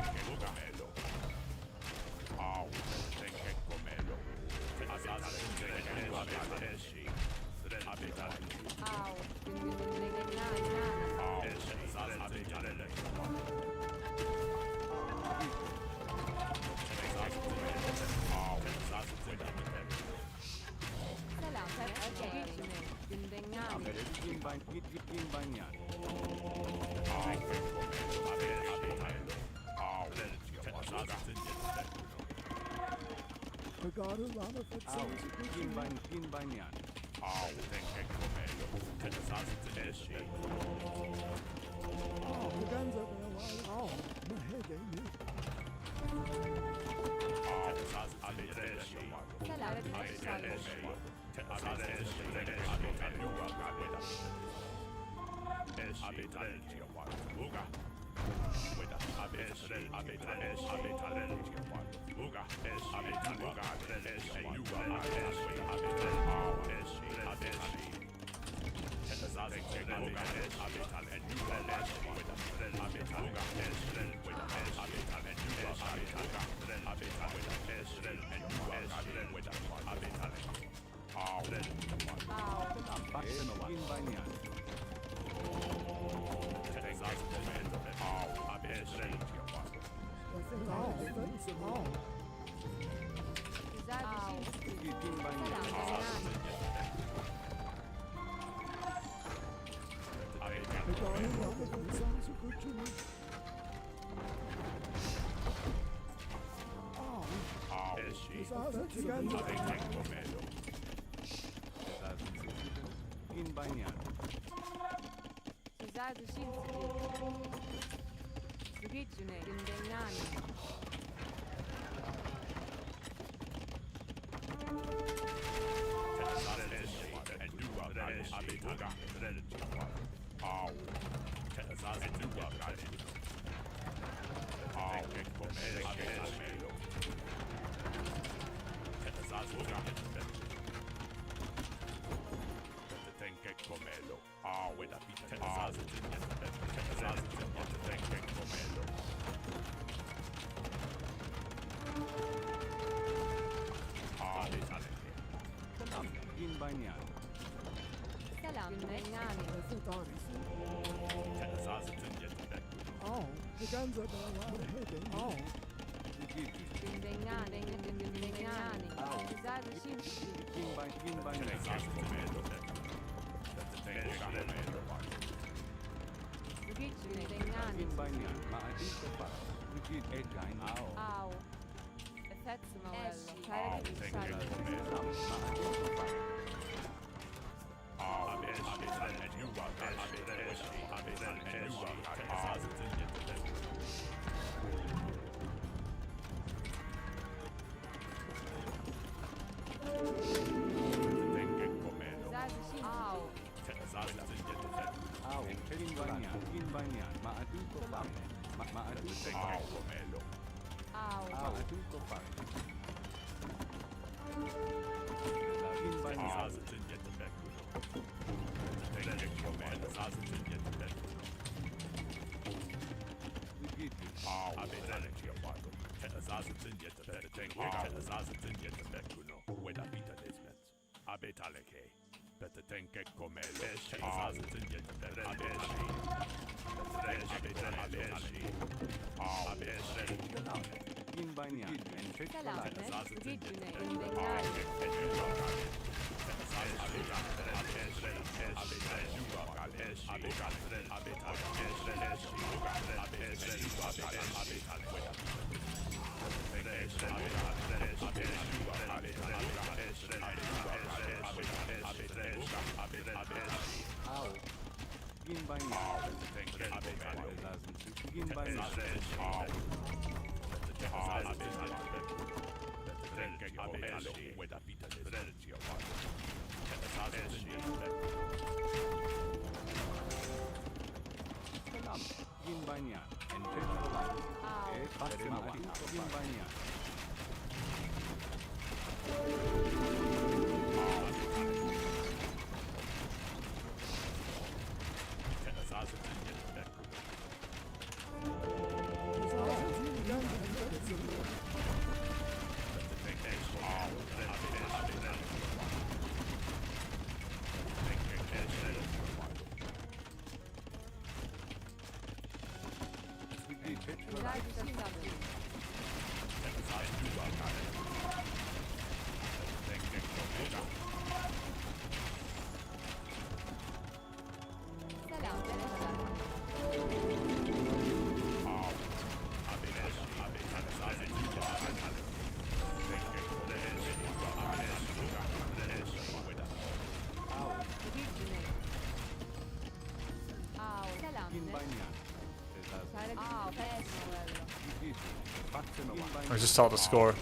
I just saw the score.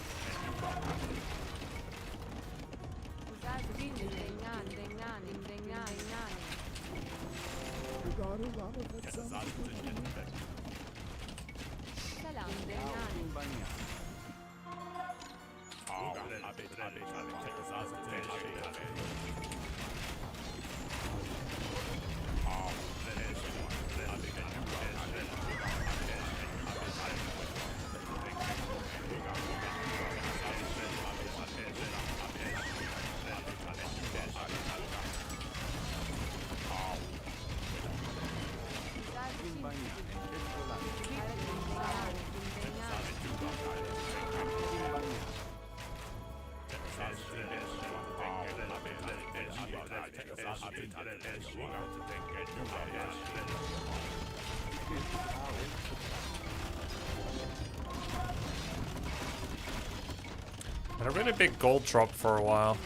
Had a really big gold drop for a while.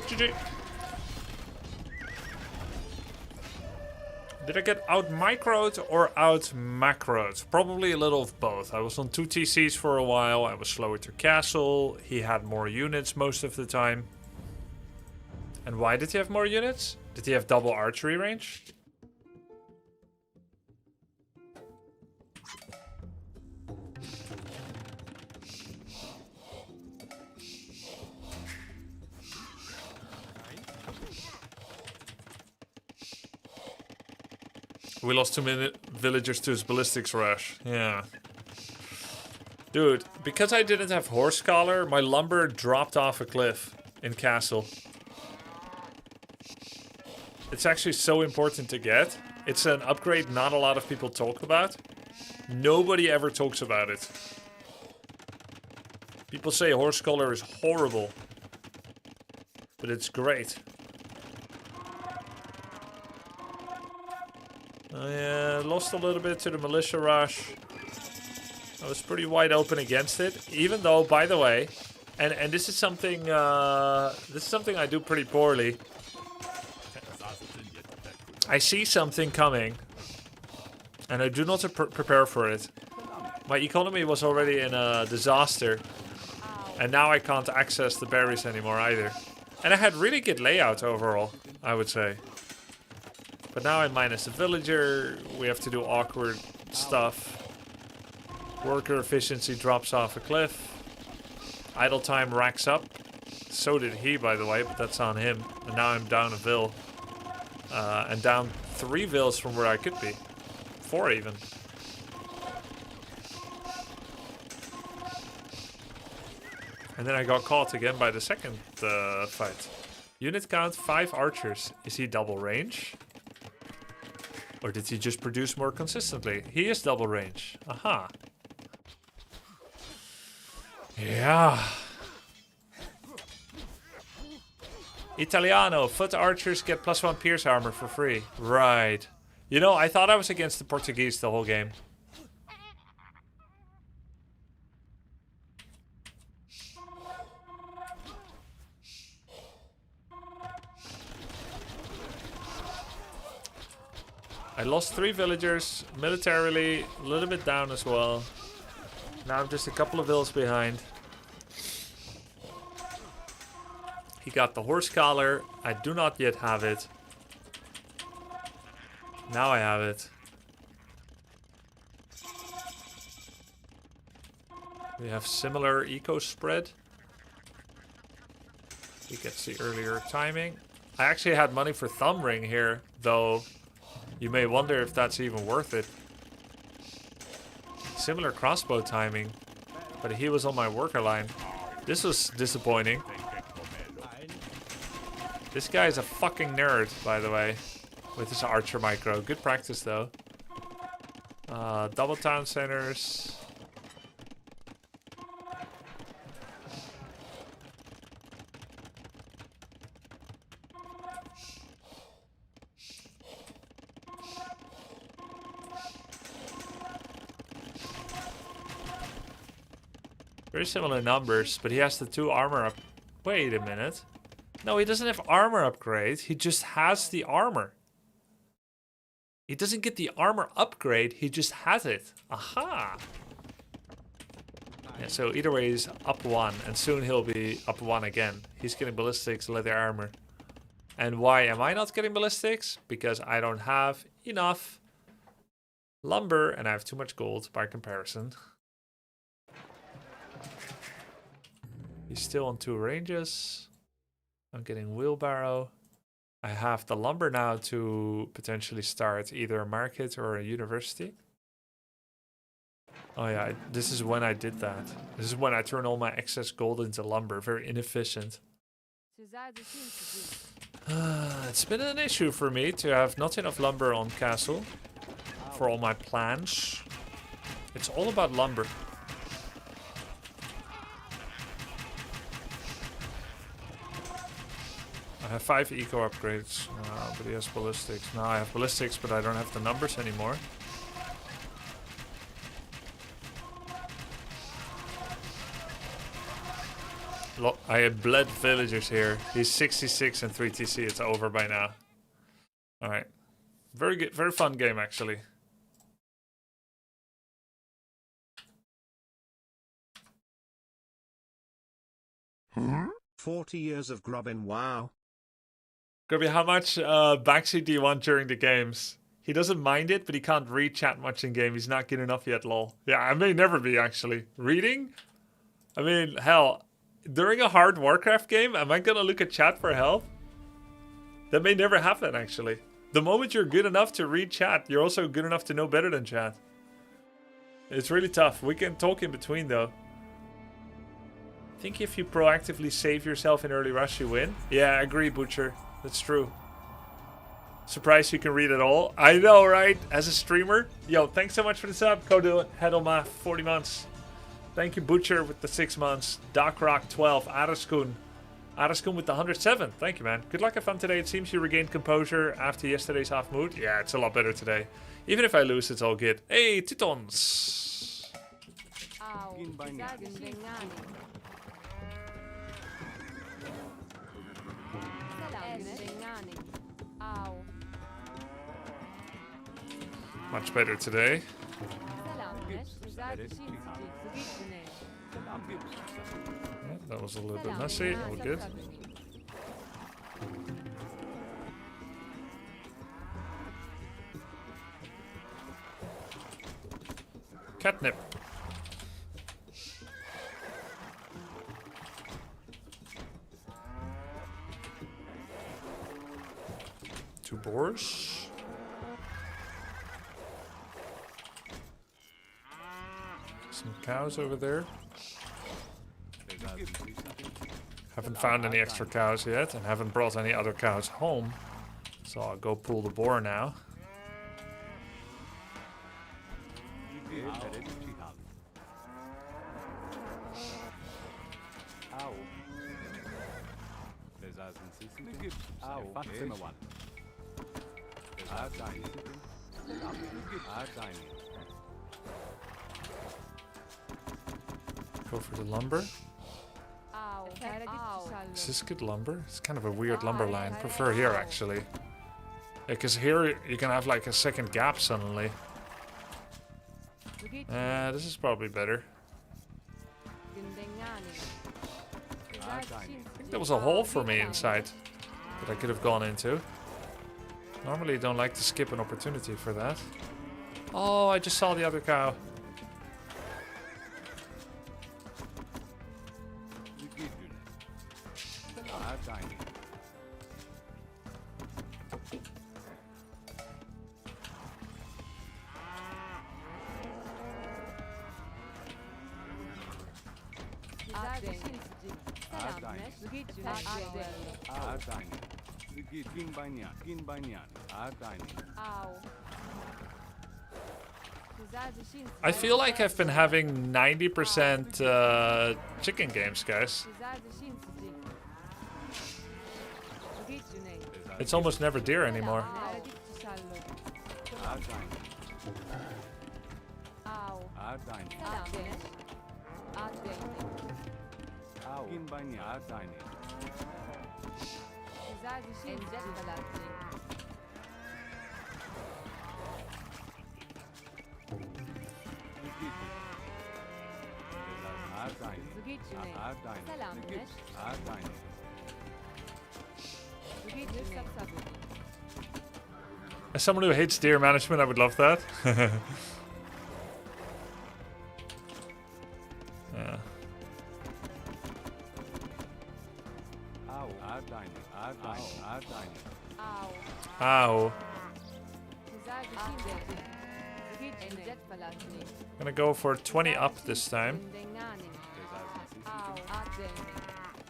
GG. Did I get out microed or out macroed? Probably a little of both. I was on 2 TCs for a while. I was slower to castle. He had more units most of the time. And why did he have more units? Did he have double archery range? We lost 2 villagers to his ballistics rush. Yeah. Dude, because I didn't have horse collar, my lumber dropped off a cliff in castle. It's actually so important to get. It's an upgrade not a lot of people talk about. Nobody ever talks about it. People say horse collar is horrible. But it's great. I lost a little bit to the militia rush. I was pretty wide open against it. Even though, by the way, and this is something I do pretty poorly. I see something coming, and I do not prepare for it. My economy was already in a disaster, and now I can't access the berries anymore either. And I had really good layout overall, I would say. But now I'm minus a villager, we have to do awkward stuff. Worker efficiency drops off a cliff. Idle time racks up. So did he, by the way, but that's on him. And now I'm down a vill. And down 3 vills from where I could be. 4 even. And then I got caught again by the second fight. Unit count 5 archers. Is he double range? Or did he just produce more consistently? He is double range. Aha. Yeah. Italiano. Foot archers get +1 pierce armor for free. Right. You know, I thought I was against the Portuguese the whole game. I lost 3 villagers, militarily, a little bit down as well. Now I'm just a couple of vills behind. He got the horse collar. I do not yet have it. Now I have it. We have similar eco spread. He gets the earlier timing. I actually had money for thumb ring here, though. You may wonder if that's even worth it. Similar crossbow timing, but he was on my worker line. This was disappointing. This guy is a fucking nerd, by the way, with his archer micro. Good practice, though. Double town centers. Very similar numbers, but he has the 2 armor up. Wait a minute. No, he doesn't have armor upgrade. He just has the armor. He doesn't get the armor upgrade. He just has it. Aha. Yeah, so either way, he's up 1, and soon he'll be up 1 again. He's getting ballistics, leather armor. And why am I not getting ballistics? Because I don't have enough lumber, and I have too much gold by comparison. He's still on 2 ranges. I'm getting wheelbarrow. I have the lumber now to potentially start either a market or a university. Oh yeah, this is when I did that. This is when I turn all my excess gold into lumber. Very inefficient. It's been an issue for me to have not enough lumber on castle for all my plans. It's all about lumber. I have 5 eco upgrades, but he has ballistics. Now I have ballistics, but I don't have the numbers anymore. I had bled villagers here. He's 66 and 3 TC. It's over by now. Alright. Very good. Very fun game, actually. Hmm? 40 years of grubbing, wow. Grubby, how much backseat do you want during the games? He doesn't mind it, but he can't read chat much in game. He's not good enough yet, lol. Yeah, I may never be, actually. Reading? I mean, hell... During a hard Warcraft game, am I gonna look at chat for help? That may never happen, actually. The moment you're good enough to read chat, you're also good enough to know better than chat. It's really tough. We can talk in between, though. I think if you proactively save yourself in early rush, you win. Yeah, I agree, Butcher. That's true. Surprised you can read it all. I know, right? As a streamer. Yo, thanks so much for the sub, Kodu Hedelma, 40 months. Thank you, Butcher, with the 6 months. Darkrock, 12. Araskun. Araskun with the 107. Thank you, man. Good luck, have fun today. It seems you regained composure after yesterday's half mood. Yeah, it's a lot better today. Even if I lose, it's all good. Hey, Titons. Much better today. That was a little bit messy. All good. Catnip. Two boars. Some cows over there. Haven't found any extra cows yet and haven't brought any other cows home. So I'll go pull the boar now. Go for the lumber. Is this good lumber? It's kind of a weird lumber line. Prefer here, actually. Because here you can have like a second gap suddenly. This is probably better. I think there was a hole for me inside that I could have gone into. Normally you don't like to skip an opportunity for that. Oh, I just saw the other cow. I feel like I've been having 90% chicken games, guys. It's almost never deer anymore. As someone who hates deer management, I would love that. Yeah. Ow. Gonna go for 20 up this time.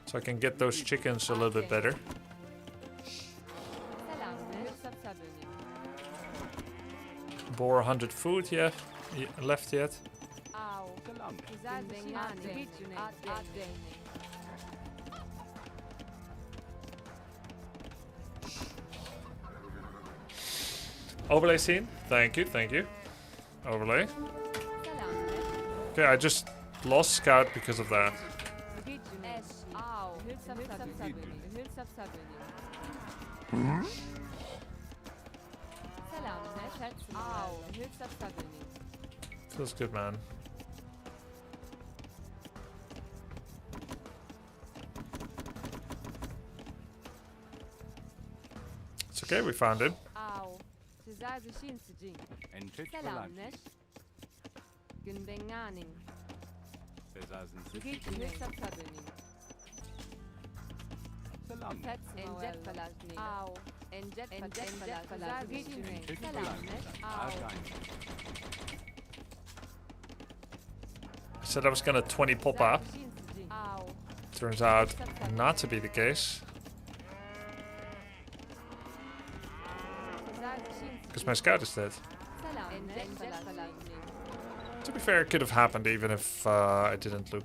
So I can get those chickens a little bit better. Boar 100 food, yeah. Left yet. Overlay scene. Thank you, thank you. Overlay. Okay, I just lost scout because of that. Feels good, man. It's okay, we found it. I said I was gonna 20 pop up. Turns out not to be the case. Because my scout is dead. To be fair, it could have happened even if I didn't look.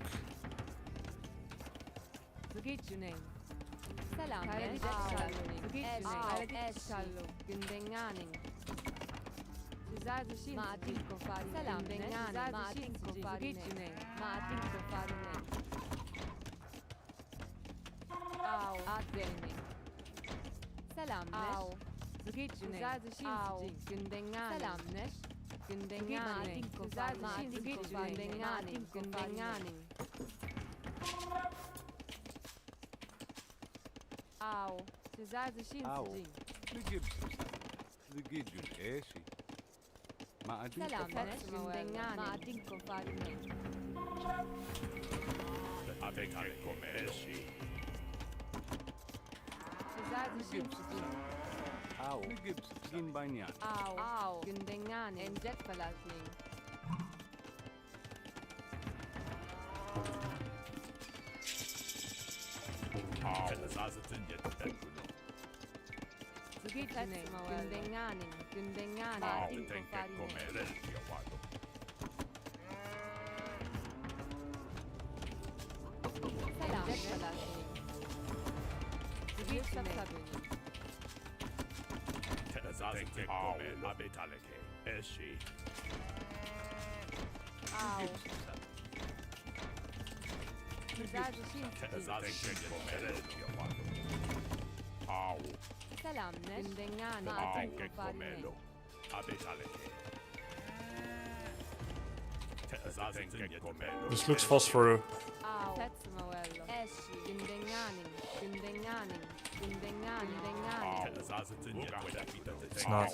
This looks phosphor. It's not.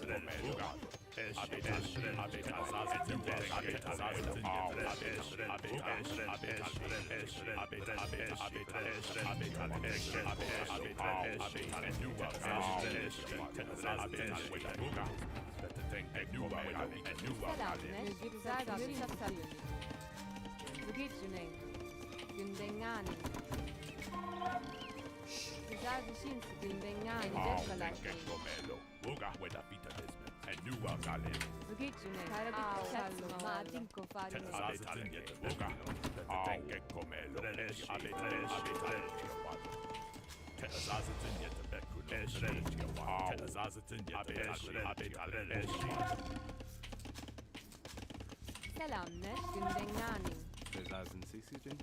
Besaßen Sie sie denn?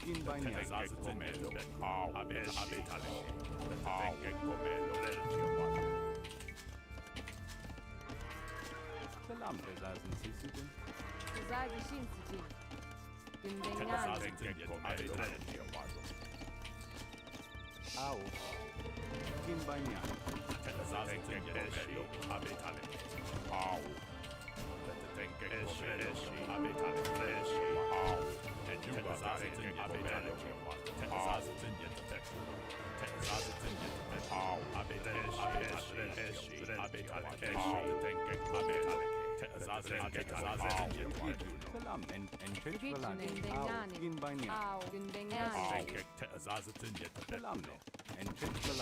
In Bagnan. Salam, besaßen Sie sie denn? Besagen Shinsuji. Gunbengan. Au. In Bagnan. Salam, entschuldigt verlangen. In Bagnan. Au. Gunbengan. Salam, entschuldigt verlangen.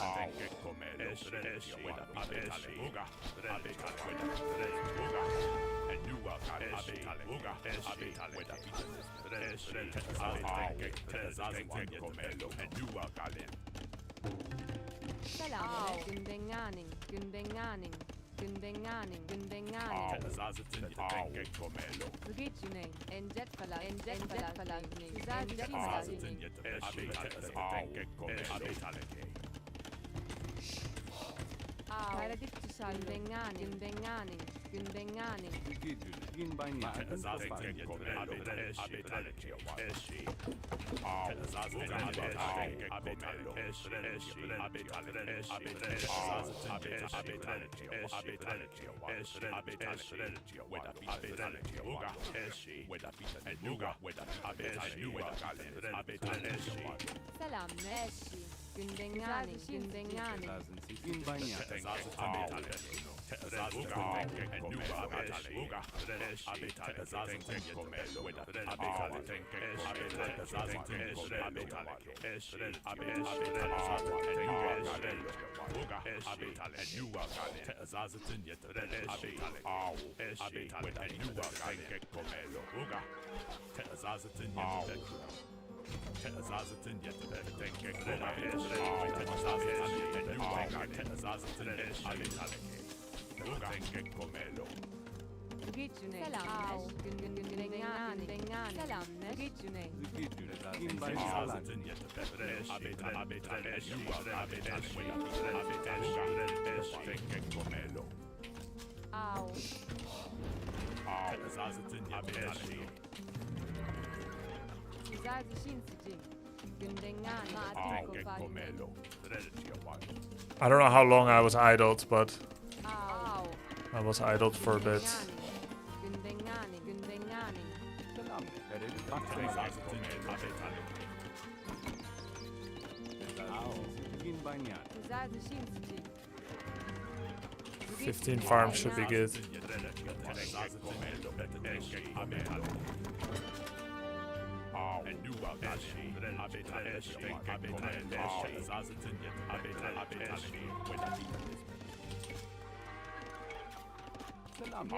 Salam. Gunbenganing. Gunbenganing. Gunbenganing. Gunbenganing. Zugitsuning. Enjet Falang. Enjet Falang. Besagen Au. Gunbenganing. Gunbenganing. Gunbenganing. In Bagnan. Salam. Neshi. Gunbenganing. Gunbenganing. In Bagnan. Zugitsuning. Salam. Au. Gunbenganing. Salam. Zugitsuning. In Bagnan. Au. Besagen Shinsuji. Gunbengan. Maatinko Fagin. I don't know how long I was idled, but Au. I was idled for a bit. Gunbenganing. Gunbenganing. Salam, in Bagnan. Besagen Shinsuji. 15 farms should be good. Salam,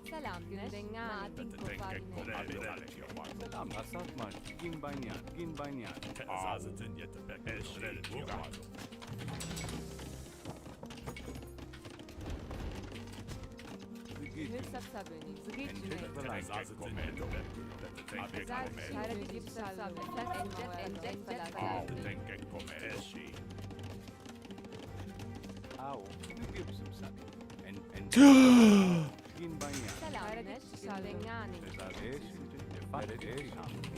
Salam. Gunbengan. Maatinko Fagin. Salam, Asatman. In Bagnan. In Bagnan. Hülsapsaböni. Zugitsuning. Entschuldigt verlangen. Besagen Enjet Falang. Au. Du gibst ihm Sack. In Bagnan. Salam. Gunbenganing.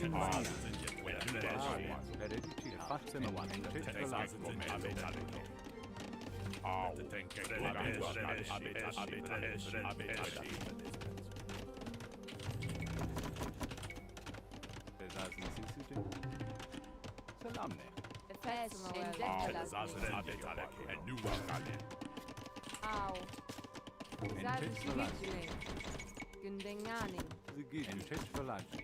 In Bagnan. Salam, Au. Besagen Zugitsuning. Gunbenganing. Entschuldigt verlangen.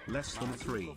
Less than 3.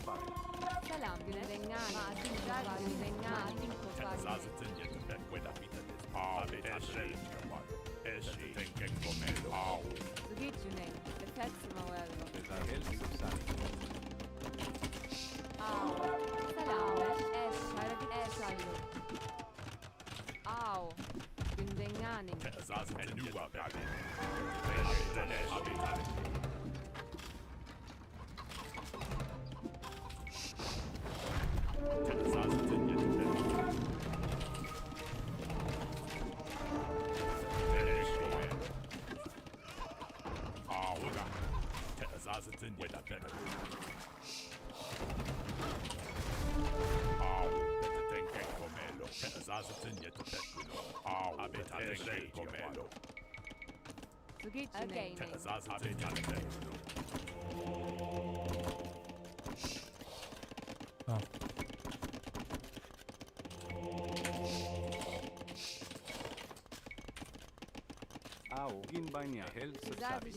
Ginbania held subsabis.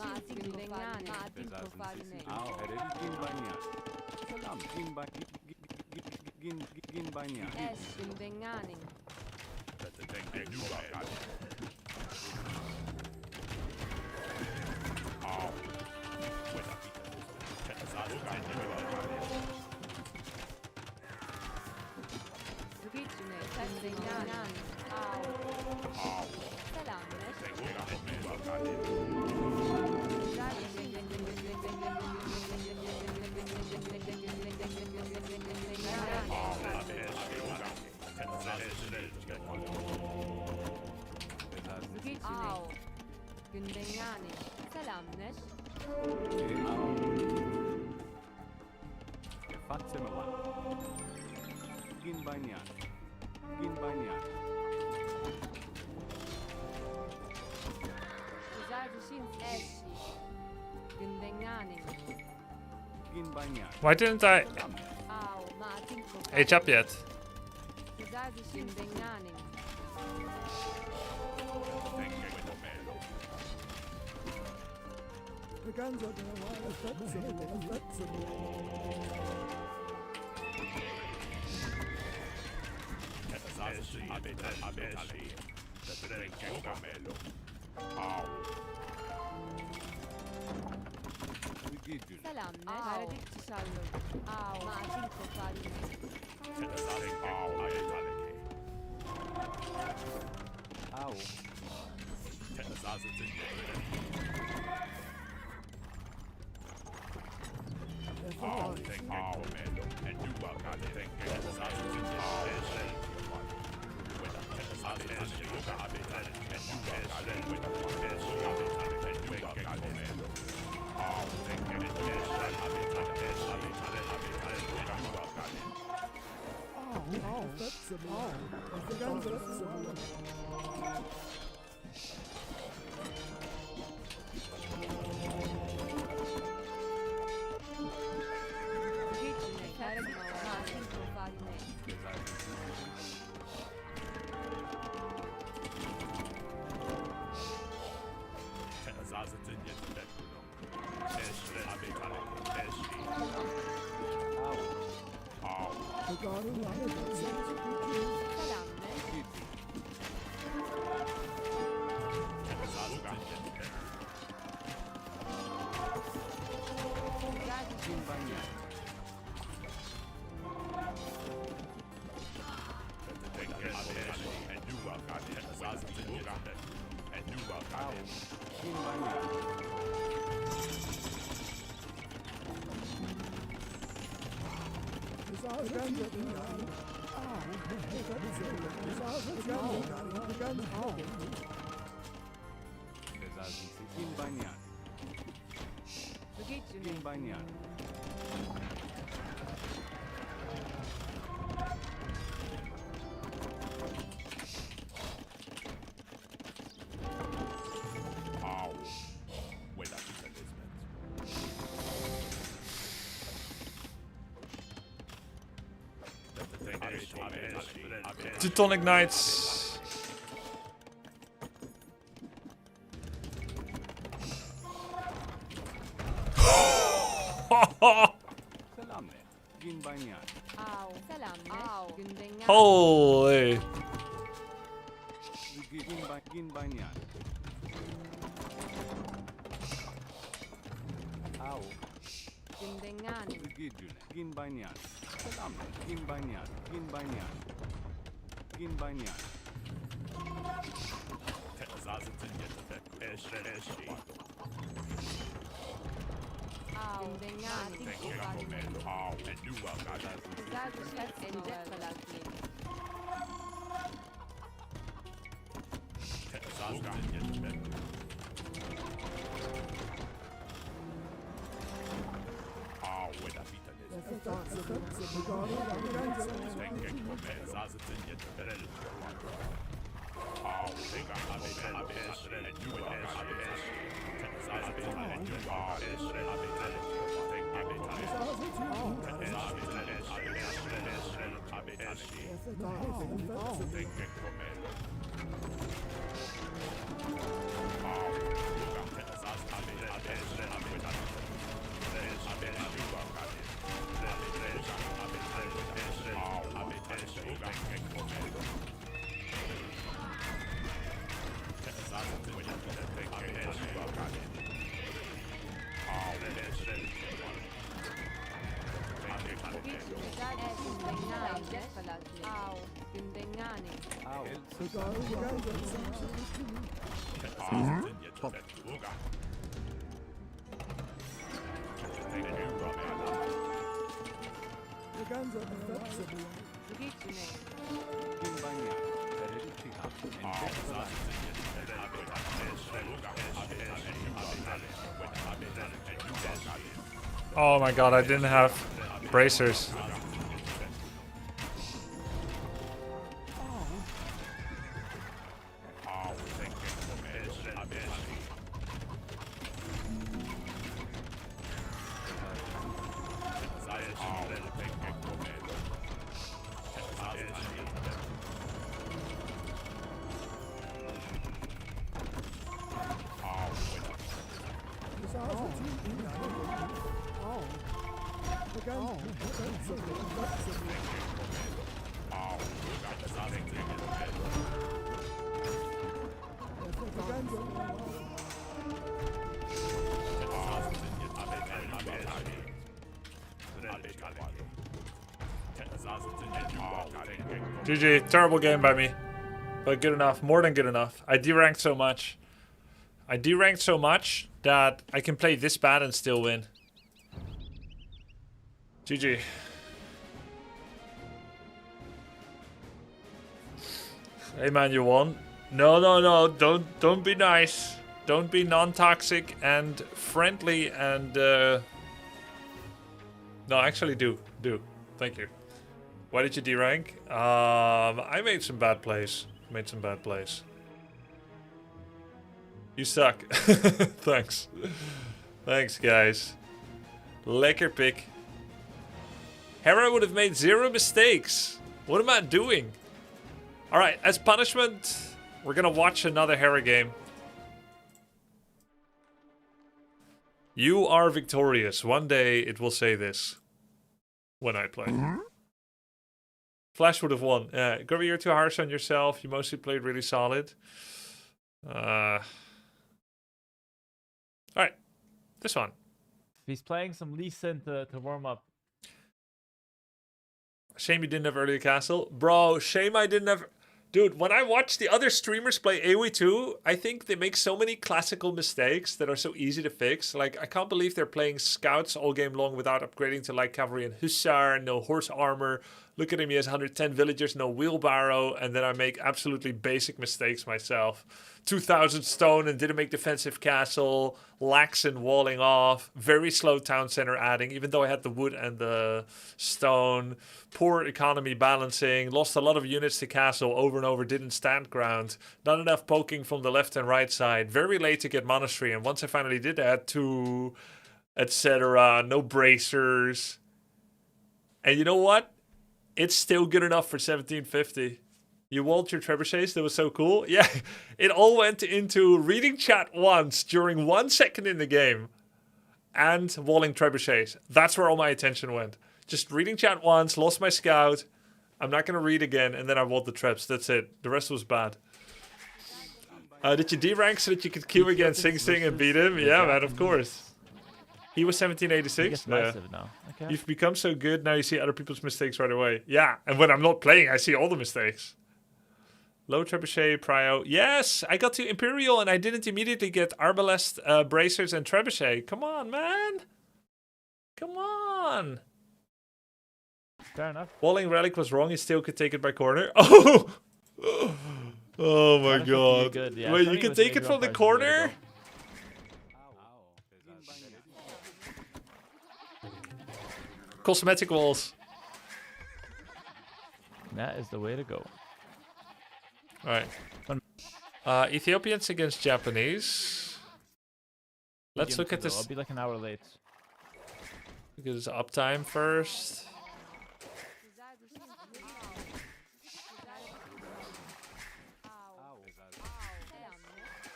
Ginbania. Salam Ginbania. Why didn't I age up yet? Teutonic Knights. Holy. Oh my god, I didn't have bracers. GG, terrible game by me. But good enough, more than good enough. I deranked so much. I deranked so much that I can play this bad and still win. GG. Hey man, you won. No, don't be nice. Don't be non-toxic and friendly and no, actually do. Thank you. Why did you derank? I made some bad plays. You suck. Thanks. Thanks, guys. Lekker pick. Hera would have made 0 mistakes. What am I doing? Alright, as punishment, we're gonna watch another Hera game. You are victorious. One day it will say this. When I play. Flash would have won. Grubby, you're too harsh on yourself. You mostly played really solid. Alright. This one. He's playing some Lee Sin to warm up. Shame you didn't have earlier castle. Bro, shame I didn't have... Dude, when I watch the other streamers play AoE2, I think they make so many classical mistakes that are so easy to fix. Like, I can't believe they're playing scouts all game long without upgrading to light cavalry and hussar, no horse armor. Look at him, he has 110 villagers, no wheelbarrow, and then I make absolutely basic mistakes myself. 2,000 stone and didn't make defensive castle, lax and walling off, very slow town center adding, even though I had the wood and the stone, poor economy balancing, lost a lot of units to castle over and over, didn't stand ground, not enough poking from the left and right side, very late to get monastery, and once I finally did that, 2, etc., no bracers. And you know what? It's still good enough for 1750. You walled your trebuchets, that was so cool. Yeah, it all went into reading chat once during 1 second in the game and walling trebuchets. That's where all my attention went. Just reading chat once, lost my scout. I'm not going to read again, and then I walled the trebs. That's it. The rest was bad. Did you D-rank so that you could queue against Sing Sing and beat him? Yeah, man, of course. He was 1786. Yeah. Now. Okay. You've become so good, now you see other people's mistakes right away. Yeah, and when I'm not playing, I see all the mistakes. Low trebuchet, prio. Yes, I got to Imperial and I didn't immediately get Arbalest, bracers, and trebuchet. Come on, man. Come on. Fair enough. Walling Relic was wrong. He still could take it by corner. Oh! Oh my god. Good. Yeah, wait, you can take it from the corner? Cosmetic walls. That is the way to go. Alright. Ethiopians against Japanese. Let's look at this. I'll be like an hour late. Look at this uptime first.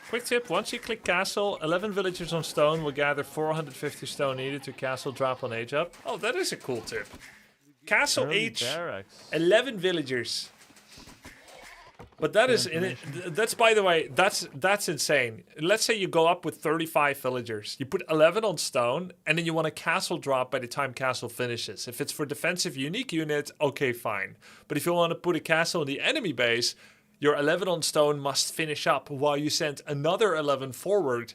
Quick tip, once you click castle, 11 villagers on stone will gather 450 stone needed to castle drop on age up. Oh, that is a cool tip. Castle age, barracks. 11 villagers. But that is, that's by the way, that's insane. Let's say you go up with 35 villagers. You put 11 on stone, and then you want a castle drop by the time castle finishes. If it's for defensive unique unit, okay, fine. But if you want to put a castle in the enemy base, your 11 on stone must finish up while you send another 11 forward,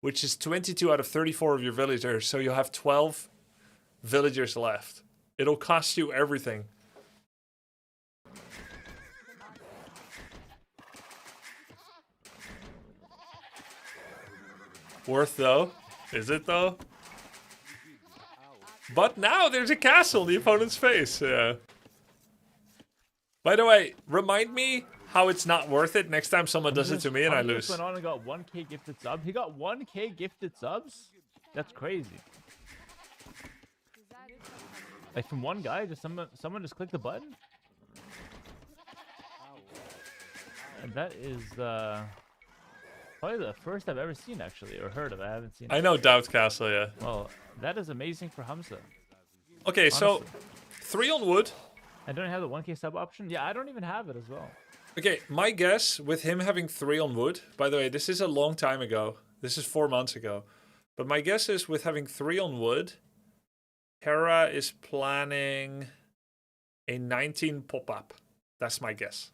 which is 22 out of 34 of your villagers. So you'll have 12 villagers left. It'll cost you everything. Worth though? Is it though? But now there's a castle in the opponent's face. Yeah. By the way, remind me how it's not worth it next time someone does it to me and I lose. Went on and got 1k gifted subs. He got 1k gifted subs? That's crazy. Like from one guy, just someone just clicked the button? And that is Probably the first I've ever seen, actually, or heard of. I haven't seen it. I know Doubt Castle, yeah. Well, that is amazing for Hamza. Okay, so Honestly. 3 on wood. I don't have the 1k sub option. Yeah, I don't even have it as well. Okay, my guess with him having 3 on wood, by the way, this is a long time ago. This is 4 months ago. But my guess is with having 3 on wood, Hera is planning a 19 pop-up. That's my guess.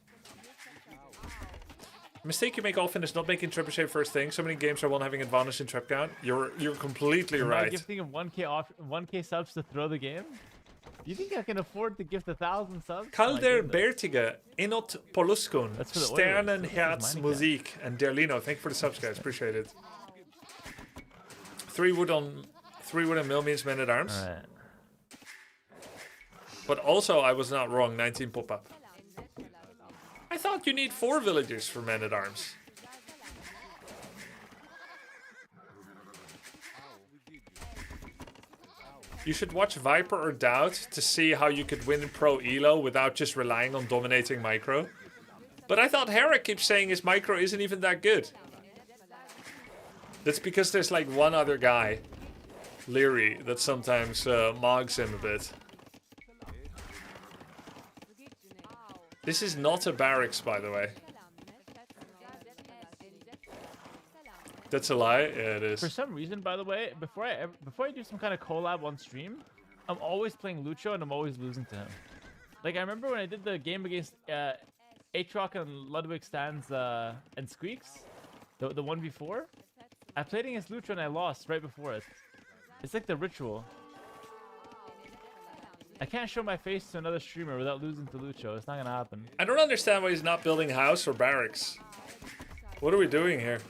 Mistake you make often is not making trebuchet first thing. So many games are one having advantage in trap count. You're completely Am I right. gifting him 1k subs to throw the game? Do you think I can afford to gift 1,000 subs? Calder Bertige, Inot Poluskun, That's for the Oilers. This is Sternenherz mine Musik, and Derlino. Thank you for the subs, guys. Appreciate it. 3 wood and mill means men at arms. Alright. But also, I was not wrong. 19 pop-up. I thought you need 4 villagers for men at arms. You should watch Viper or Doubt to see how you could win pro elo without just relying on dominating micro. But I thought Hera keeps saying his micro isn't even that good. That's because there's like one other guy, Leary, that sometimes mogs him a bit. This is not a barracks, by the way. That's a lie? Yeah, it is. For some reason, by the way, before I do some kind of collab on stream, I'm always playing Lucho and I'm always losing to him. Like, I remember when I did the game against Aatrox and Ludwig Stans and Squeaks, the 1v4, I played against Lucho and I lost right before it. It's like the ritual. I can't show my face to another streamer without losing to Lucho. It's not gonna happen. I don't understand why he's not building a house or barracks. What are we doing here?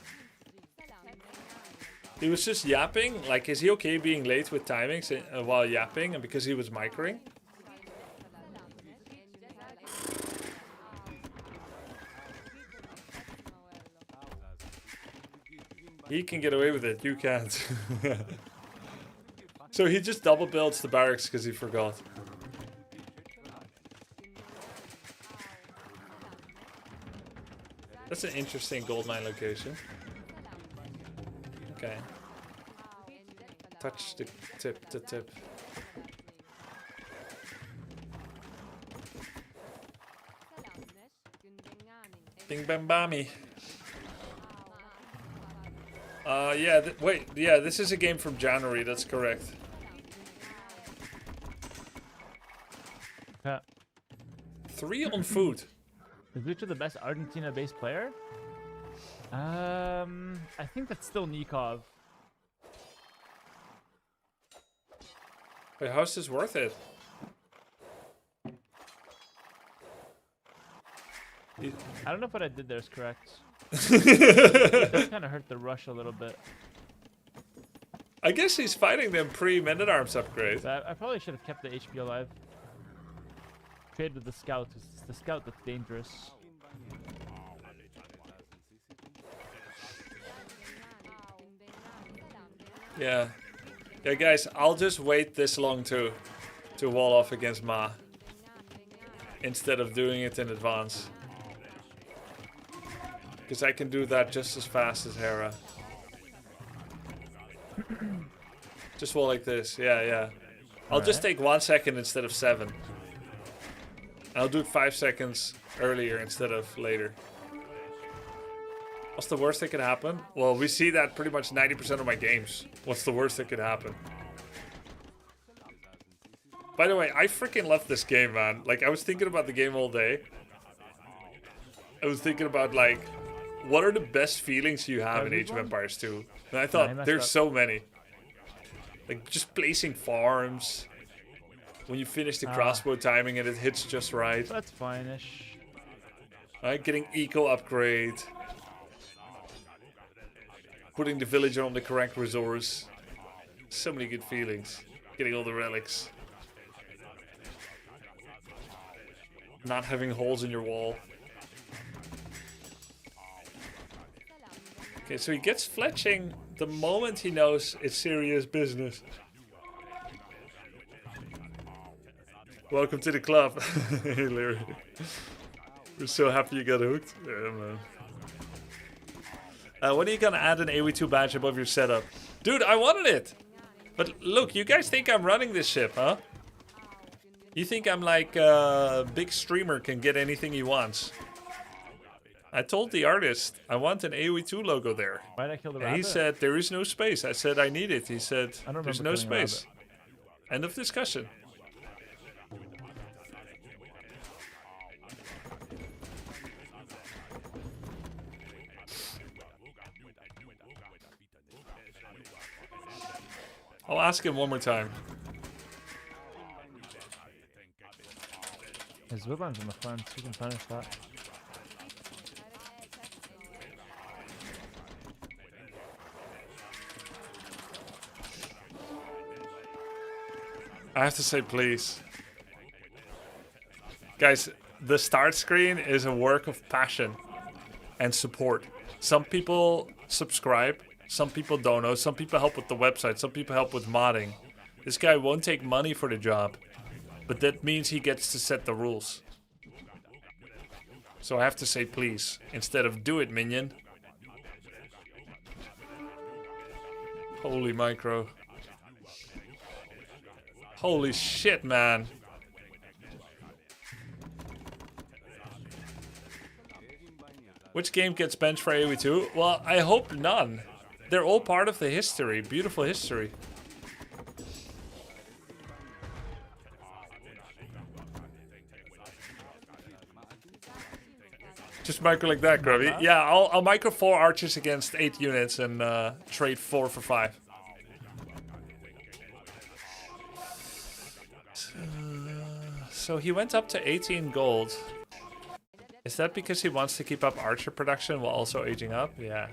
He was just yapping. Like, is he okay being late with timings while yapping and because he was microing? He can get away with it. You can't. So he just double builds the barracks because he forgot. That's an interesting gold mine location. Okay. Touch the tip. Bing bam bammy. Yeah, wait, yeah, this is a game from January, that's correct. Yeah. 3 on food. Is Lucho the best Argentina-based player? I think that's still Nikov. Wait, how's this worth it? I don't know if what I did there is correct. It does kind of hurt the rush a little bit. I guess he's fighting them pre-Men-at-Arms upgrade. But I probably should have kept the HP alive. Trade with the scout. It's the scout that's dangerous. Yeah. Yeah, guys, I'll just wait this long to wall off against Ma. Instead of doing it in advance. Because I can do that just as fast as Hera. Just wall like this, yeah. I'll just take 1 second instead of 7. I'll do it 5 seconds earlier instead of later. What's the worst that could happen? Well, we see that pretty much 90% of my games. What's the worst that could happen? By the way, I freaking love this game, man. Like, I was thinking about the game all day. I was thinking about, like, what are the best feelings you have in Age of Empires 2? And I thought, there's so many. Like, just placing farms. When you finish the crossbow timing and it hits just right. That's fine-ish. Alright, getting eco upgrade. Putting the villager on the correct resource. So many good feelings. Getting all the relics. Not having holes in your wall. Okay, so he gets fletching the moment he knows it's serious business. Welcome to the club. Hey, Larry. We're so happy you got hooked. Yeah, man. When are you gonna add an AoE2 badge above your setup? Dude, I wanted it! But look, you guys think I'm running this ship, huh? You think I'm like a big streamer can get anything he wants. I told the artist I want an AoE2 logo there. Why'd I kill the And rabbit? he said there is no space. I said I need it. He said I don't there's remember no killing a space. End of discussion. I'll ask him one more time. His woodlands in the front. You can punish that. I have to say please. Guys, the start screen is a work of passion and support. Some people subscribe, some people don't know, some people help with the website, some people help with modding. This guy won't take money for the job, but that means he gets to set the rules. So I have to say please, instead of do it, minion. Holy micro. Holy shit, man. Which game gets benched for AoE2? Well, I hope none. They're all part of the history. Beautiful history. Just micro like that, Grubby. Yeah, I'll micro 4 archers against 8 units and trade 4 for 5. So he went up to 18 gold. Is that because he wants to keep up archer production while also aging up? Yeah.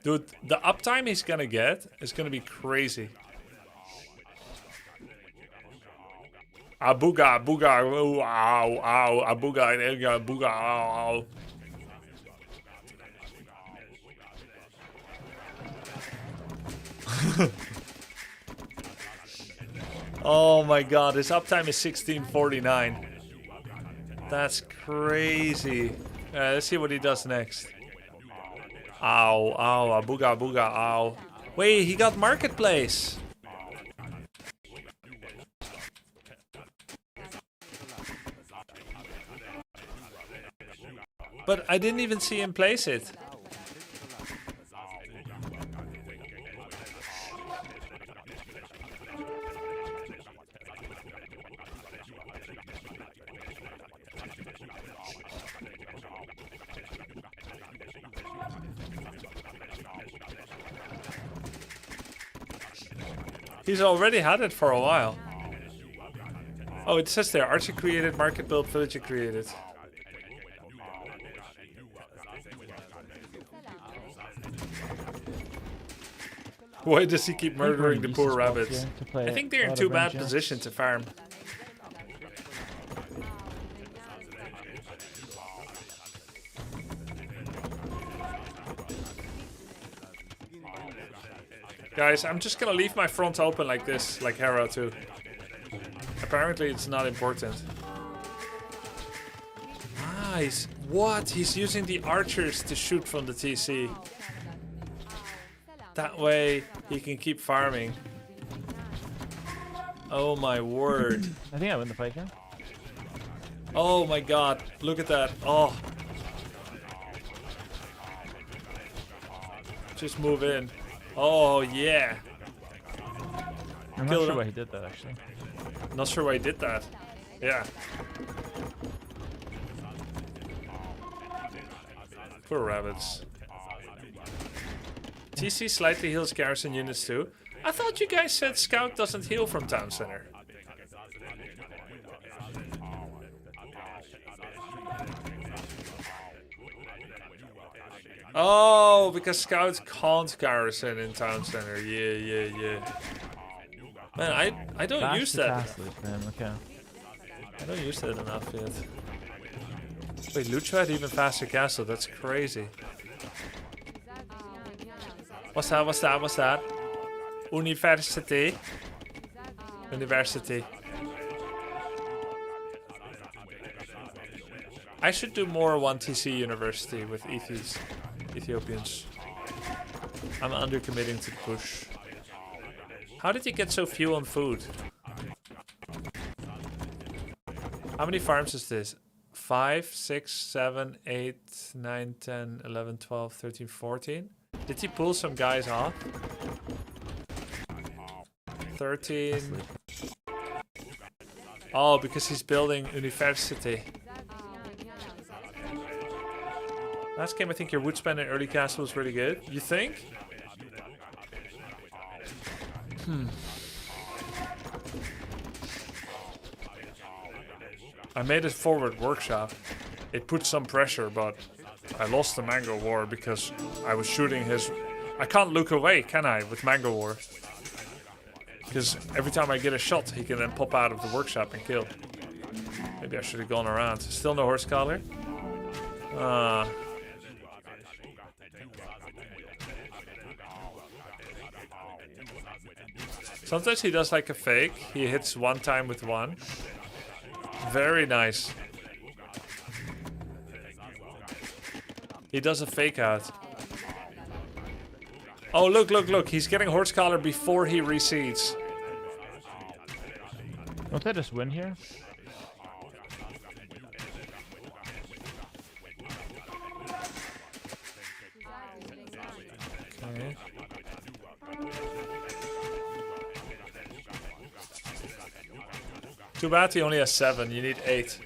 Dude, the uptime he's gonna get is gonna be crazy. Abuga, abuga, ow, ow, abuga, abuga, ow, ow. Oh my god, his uptime is 1649. That's crazy. Let's see what he does next. Ow, ow, abuga, abuga, ow. Wait, he got marketplace. But I didn't even see him place it. He's already had it for a while. Oh, it says there, Archer created, market build, villager created. Why does he keep murdering the poor rabbits? I think they're in too bad position to farm. Guys, I'm just gonna leave my front open like this, like Hera too. Apparently it's not important. Nice. What? He's using the archers to shoot from the TC. That way he can keep farming. Oh my word. I think I win the fight again. Oh my god. Look at that. Oh. Just move in. Oh yeah. I'm not sure why he did that actually. Not sure why he did that. Yeah. Poor rabbits. TC slightly heals garrison units too. I thought you guys said Scout doesn't heal from town center. Oh, because Scouts can't garrison in town center. Yeah. Man, I don't use that. Okay. I don't use that enough yet. Wait, Lucho had even faster castle. That's crazy. What's that? University. University. I should do more 1TC University with Ethiopians. I'm undercommitting to the push. How did you get so few on food? How many farms is this? 5, 6, 7, 8, 9, 10, 11, 12, 13, 14? Did he pull some guys off? 13. Oh, because he's building University. Last game, I think your wood spend in early castle was really good. You think? I made a forward workshop. It put some pressure, but I lost the Mango War because I was shooting his... I can't look away, can I, with Mango War? Because every time I get a shot, he can then pop out of the workshop and kill. Maybe I should have gone around. Still no horse collar? Sometimes he does like a fake. He hits one time with one. Very nice. He does a fake out. Oh, look, look, look. He's getting horse collar before he reseeds. Won't I just win here? Okay. Too bad he only has 7. You need 8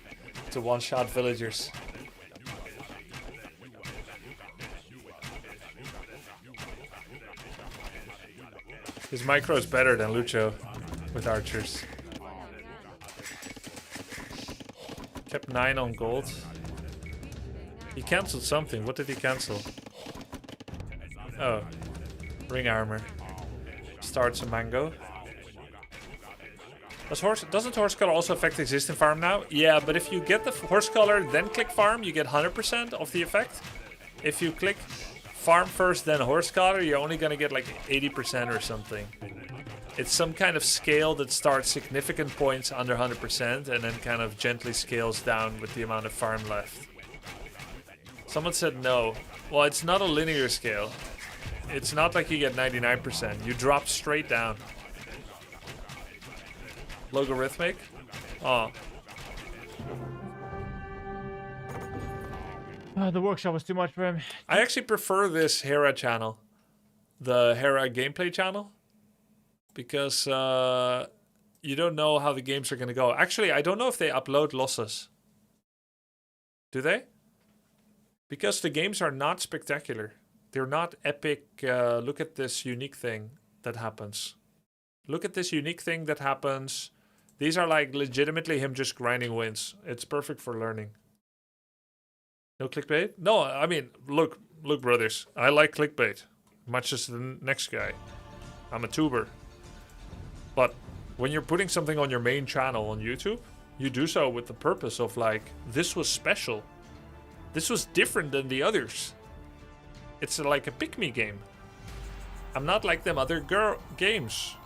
to one-shot villagers. His micro is better than Lucho with archers. Kept 9 on gold. He cancelled something. What did he cancel? Oh, ring armor. Starts a mango. Doesn't horse color also affect existing farm now? Yeah, but if you get the horse color, then click farm, you get 100% of the effect. If you click farm first, then horse color, you're only gonna get like 80% or something. It's some kind of scale that starts significant points under 100% and then kind of gently scales down with the amount of farm left. Someone said no. Well, it's not a linear scale. It's not like you get 99%. You drop straight down. Logarithmic? Oh. The workshop was too much for him. I actually prefer this Hera channel. The Hera gameplay channel. Because you don't know how the games are going to go. Actually, I don't know if they upload losses. Do they? Because the games are not spectacular. They're not epic. Look at this unique thing that happens. Look at this unique thing that happens. These are like legitimately him just grinding wins. It's perfect for learning. No clickbait? No, I mean, look, brothers. I like clickbait. Much as the next guy. I'm a tuber. But when you're putting something on your main channel on YouTube, you do so with the purpose of like, this was special. This was different than the others. It's like a pick-me game. I'm not like them other games.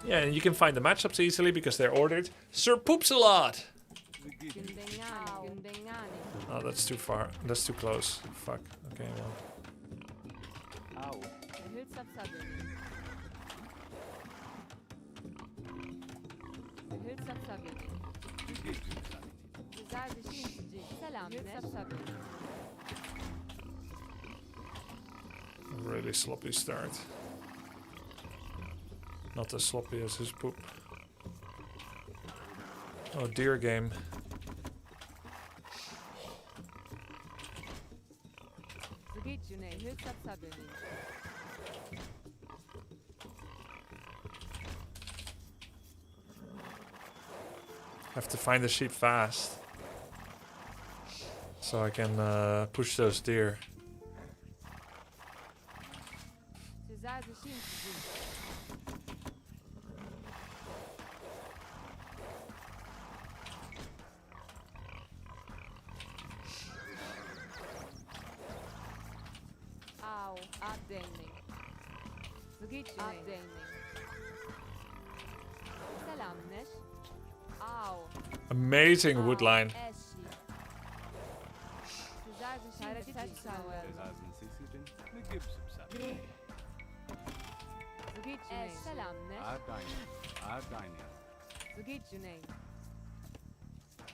Yeah, and you can find the matchups easily because they're ordered. Sir Poops a lot! Oh, that's too far. That's too close. Fuck. Okay, well. A really sloppy start. Not as sloppy as his poop. Oh, deer game. Have to find the sheep fast. So I can push those deer. Afdeling. Selamneş. Au. Amazing wood line. Eşi. Güzel bir şey. Ezazen sesiden ne gibsim sen? Selamneş. Ardayne. Zgidjunein.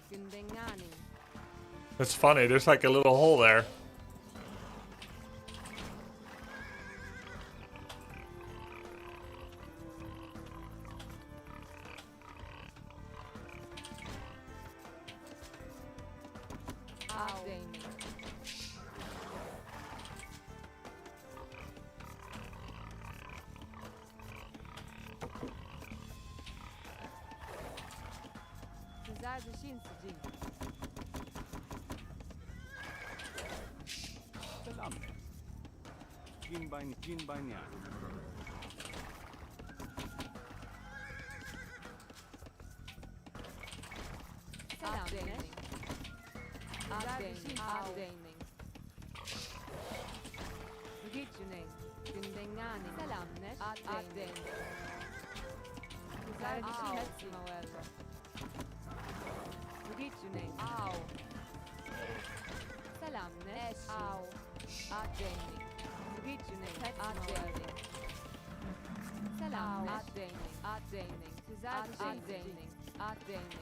Gündengani. It's funny, there's like a little hole there. Afdeling. Güzel bir şey sıcıyım. Selam. Cin banyan. Afdeling. Afdeling. Zgidjunein. Gündengani. Selamneş. Afdeling. Güzel bir şey sıcıyım. Zgidjunein. Au. Selamneş. Au. Afdeling. Zgidjunein. Afdeling. Selamneş. Afdeling. Güzel bir şey sıcıyım. Afdeling.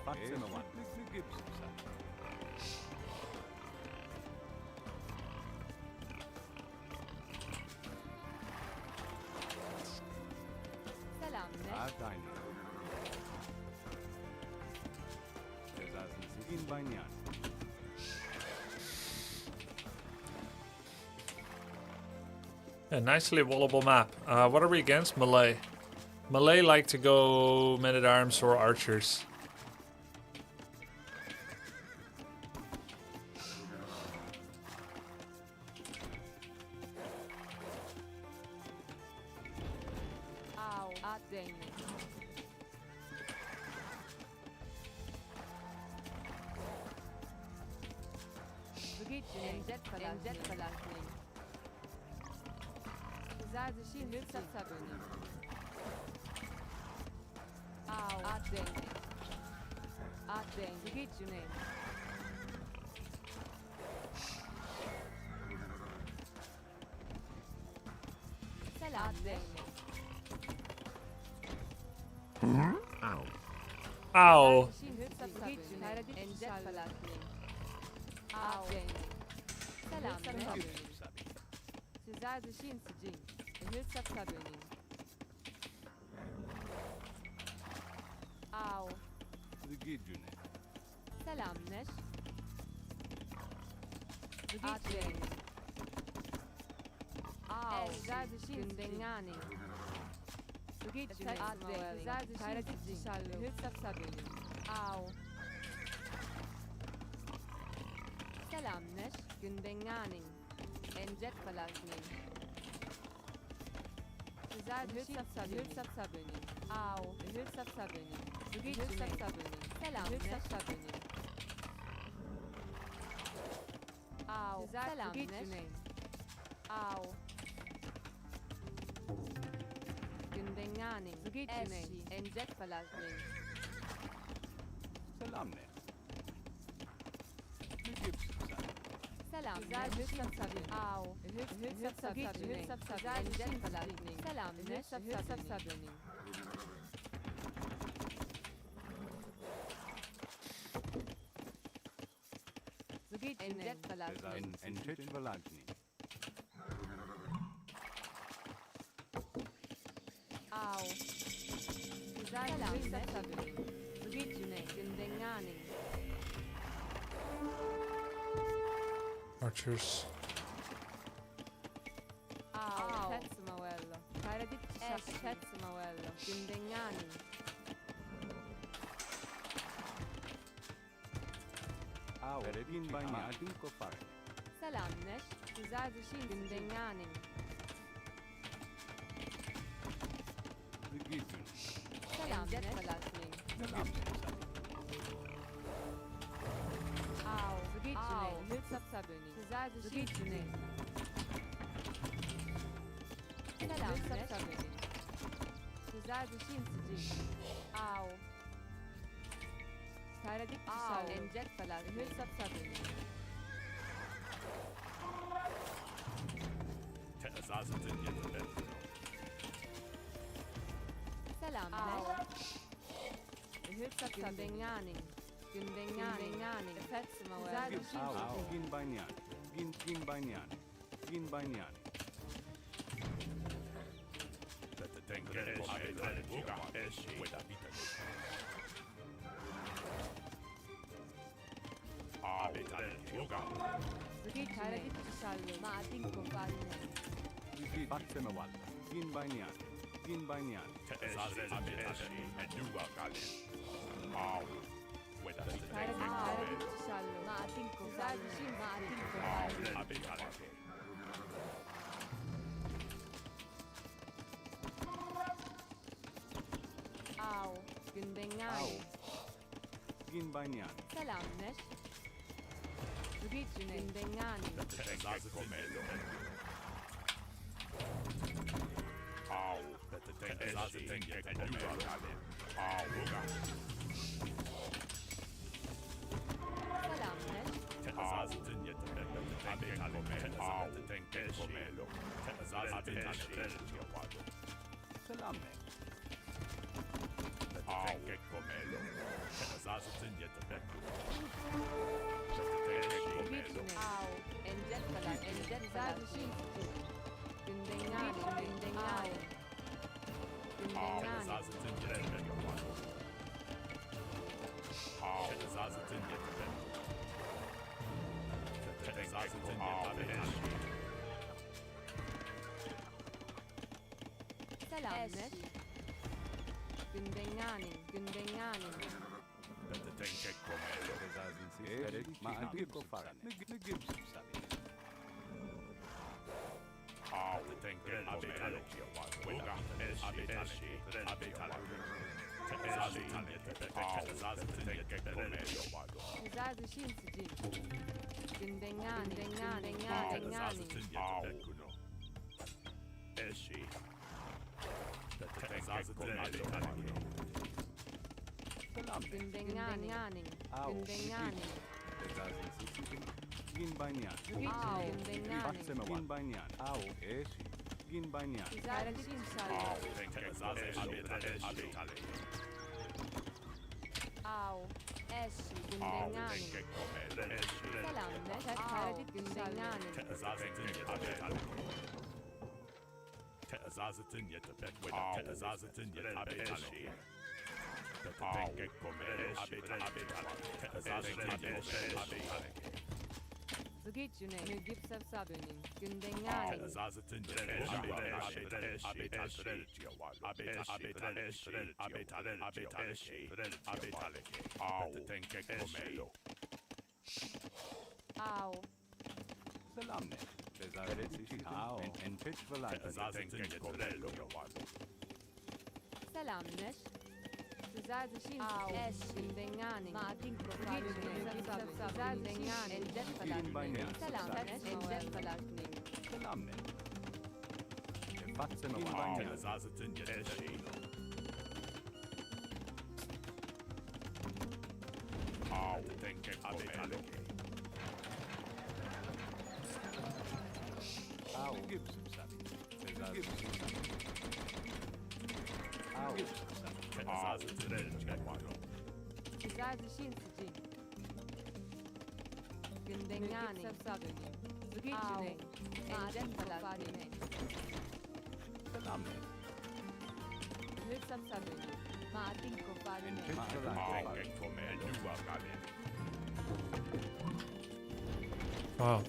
Fatsene var. Ne gibsim sen? Selamneş. Ardayne. Ezazen sesiden banyan. Yeah, nicely wallable map. What are we against? Malay. Malay like to go men-at-arms or archers. Au. Afdeling. Zgidjunein. Emcet falasning. Güzel bir şey lütfen sabuni. Au. Afdeling. Afdeling. Zgidjunein. Selamneş. Ow. Emcet falasning. Afdeling. Selamneş. Sizler dışın sıcın. Hülsap sabuni. Au. Zgidjunein. Selamneş. Zgidjunein. Au. Sizler dışın gündengani. Zgidjunein. Sizler dışın sıcın. Hülsap sabuni. Au. Selamneş. Gündengani. Emcet falasning. Sizler hülsap sabuni. Au. Hülsap sabuni. Zgidjunein. Selamneş. Sabuni. Au. Selamneş. Au. Gündengani. Zgidjunein. Emcet falasning. Selam ne? Ne gibsim sen? Selam. Güzel hülsap sabuni. Au. Hülsap sabuni. Hülsap sabuni. Emcet falasning. Selamneş. Hülsap sabuni. Zgidjunein. Emcet falasning. Entet velagni. Au. Güzel hülsap sabuni. Zgidjunein. Gündengani. Archers. Au. Pezzumavello. Pezzumavello. Gündengani. Cin banyan. Adunko fare. Selamneş. Güzel dışın gündengani. Zgidjunein. Selamneş. Falasning. Ne gibsim sen? Au. Wow.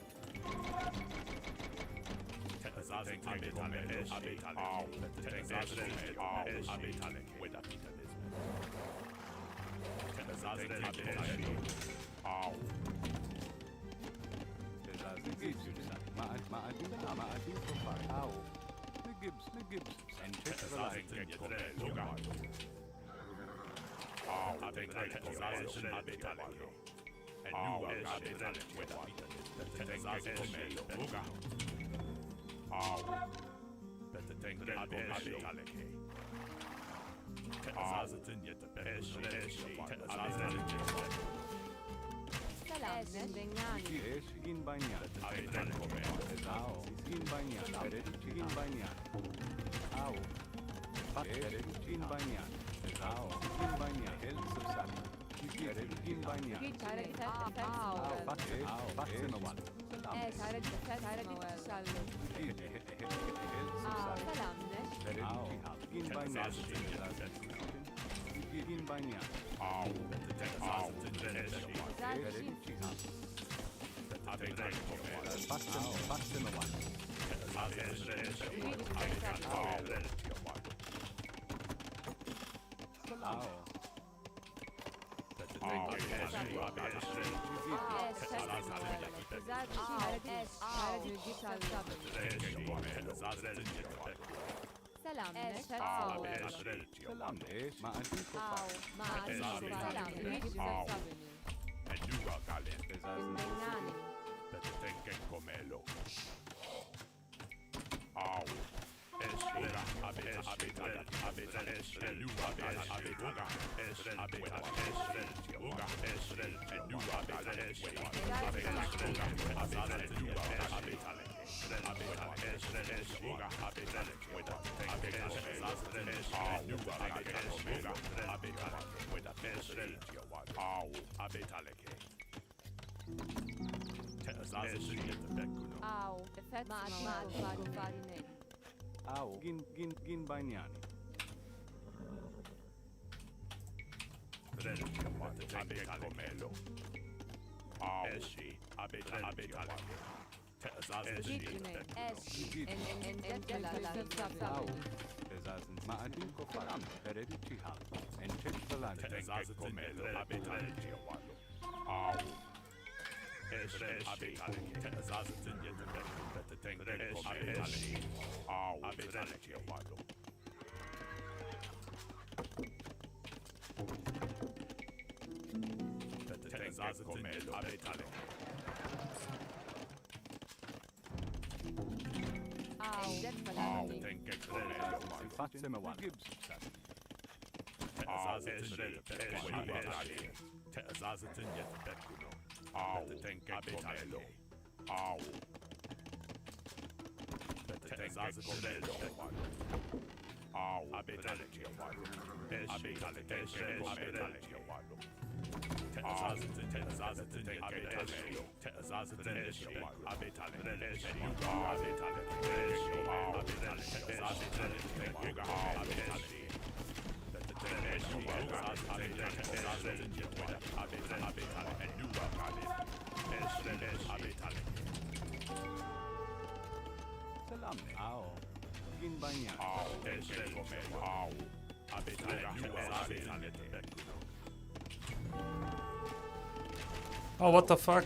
Oh, what the fuck?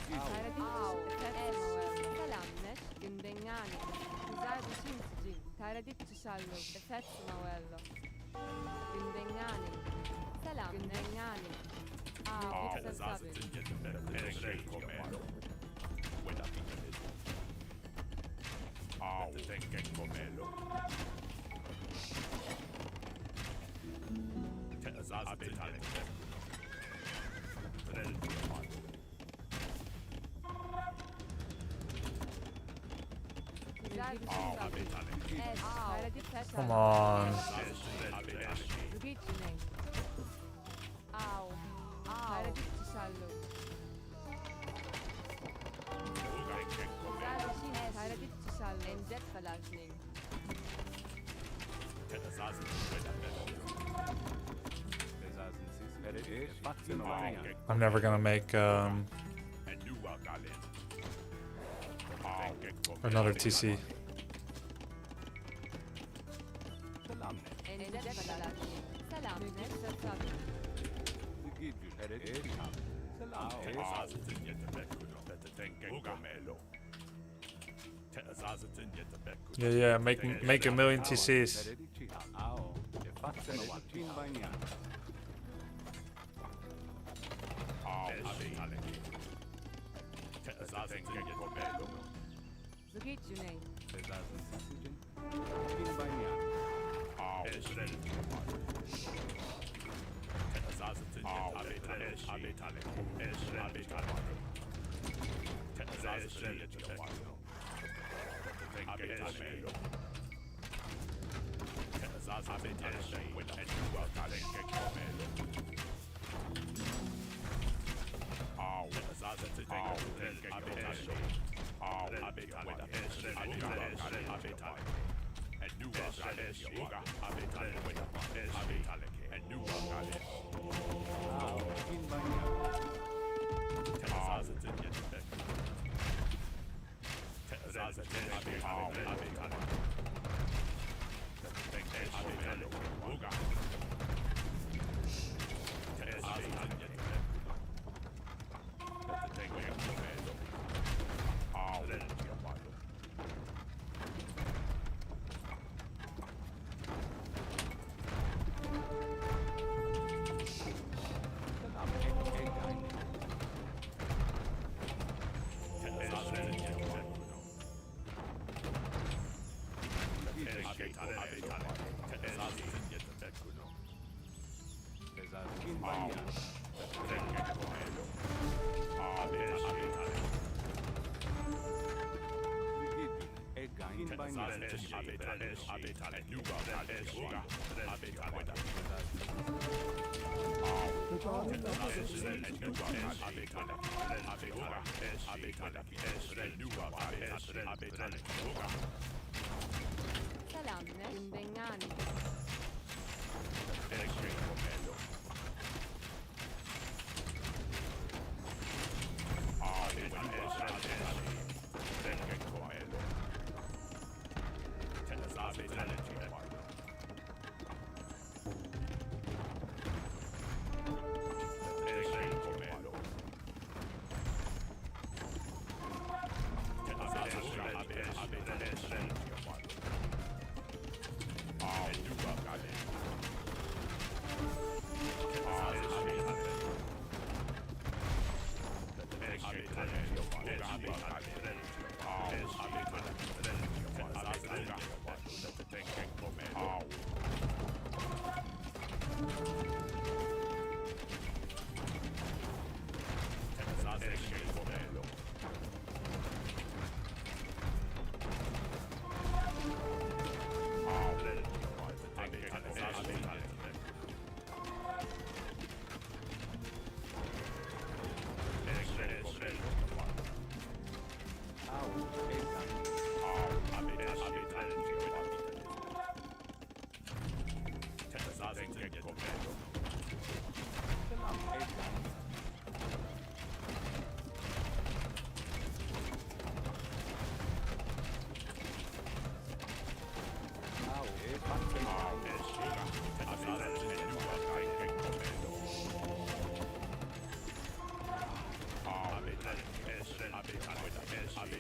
Come on. I'm never gonna make another TC. Yeah, make a million TCs. Zgitune. Selamne. Gümbengani.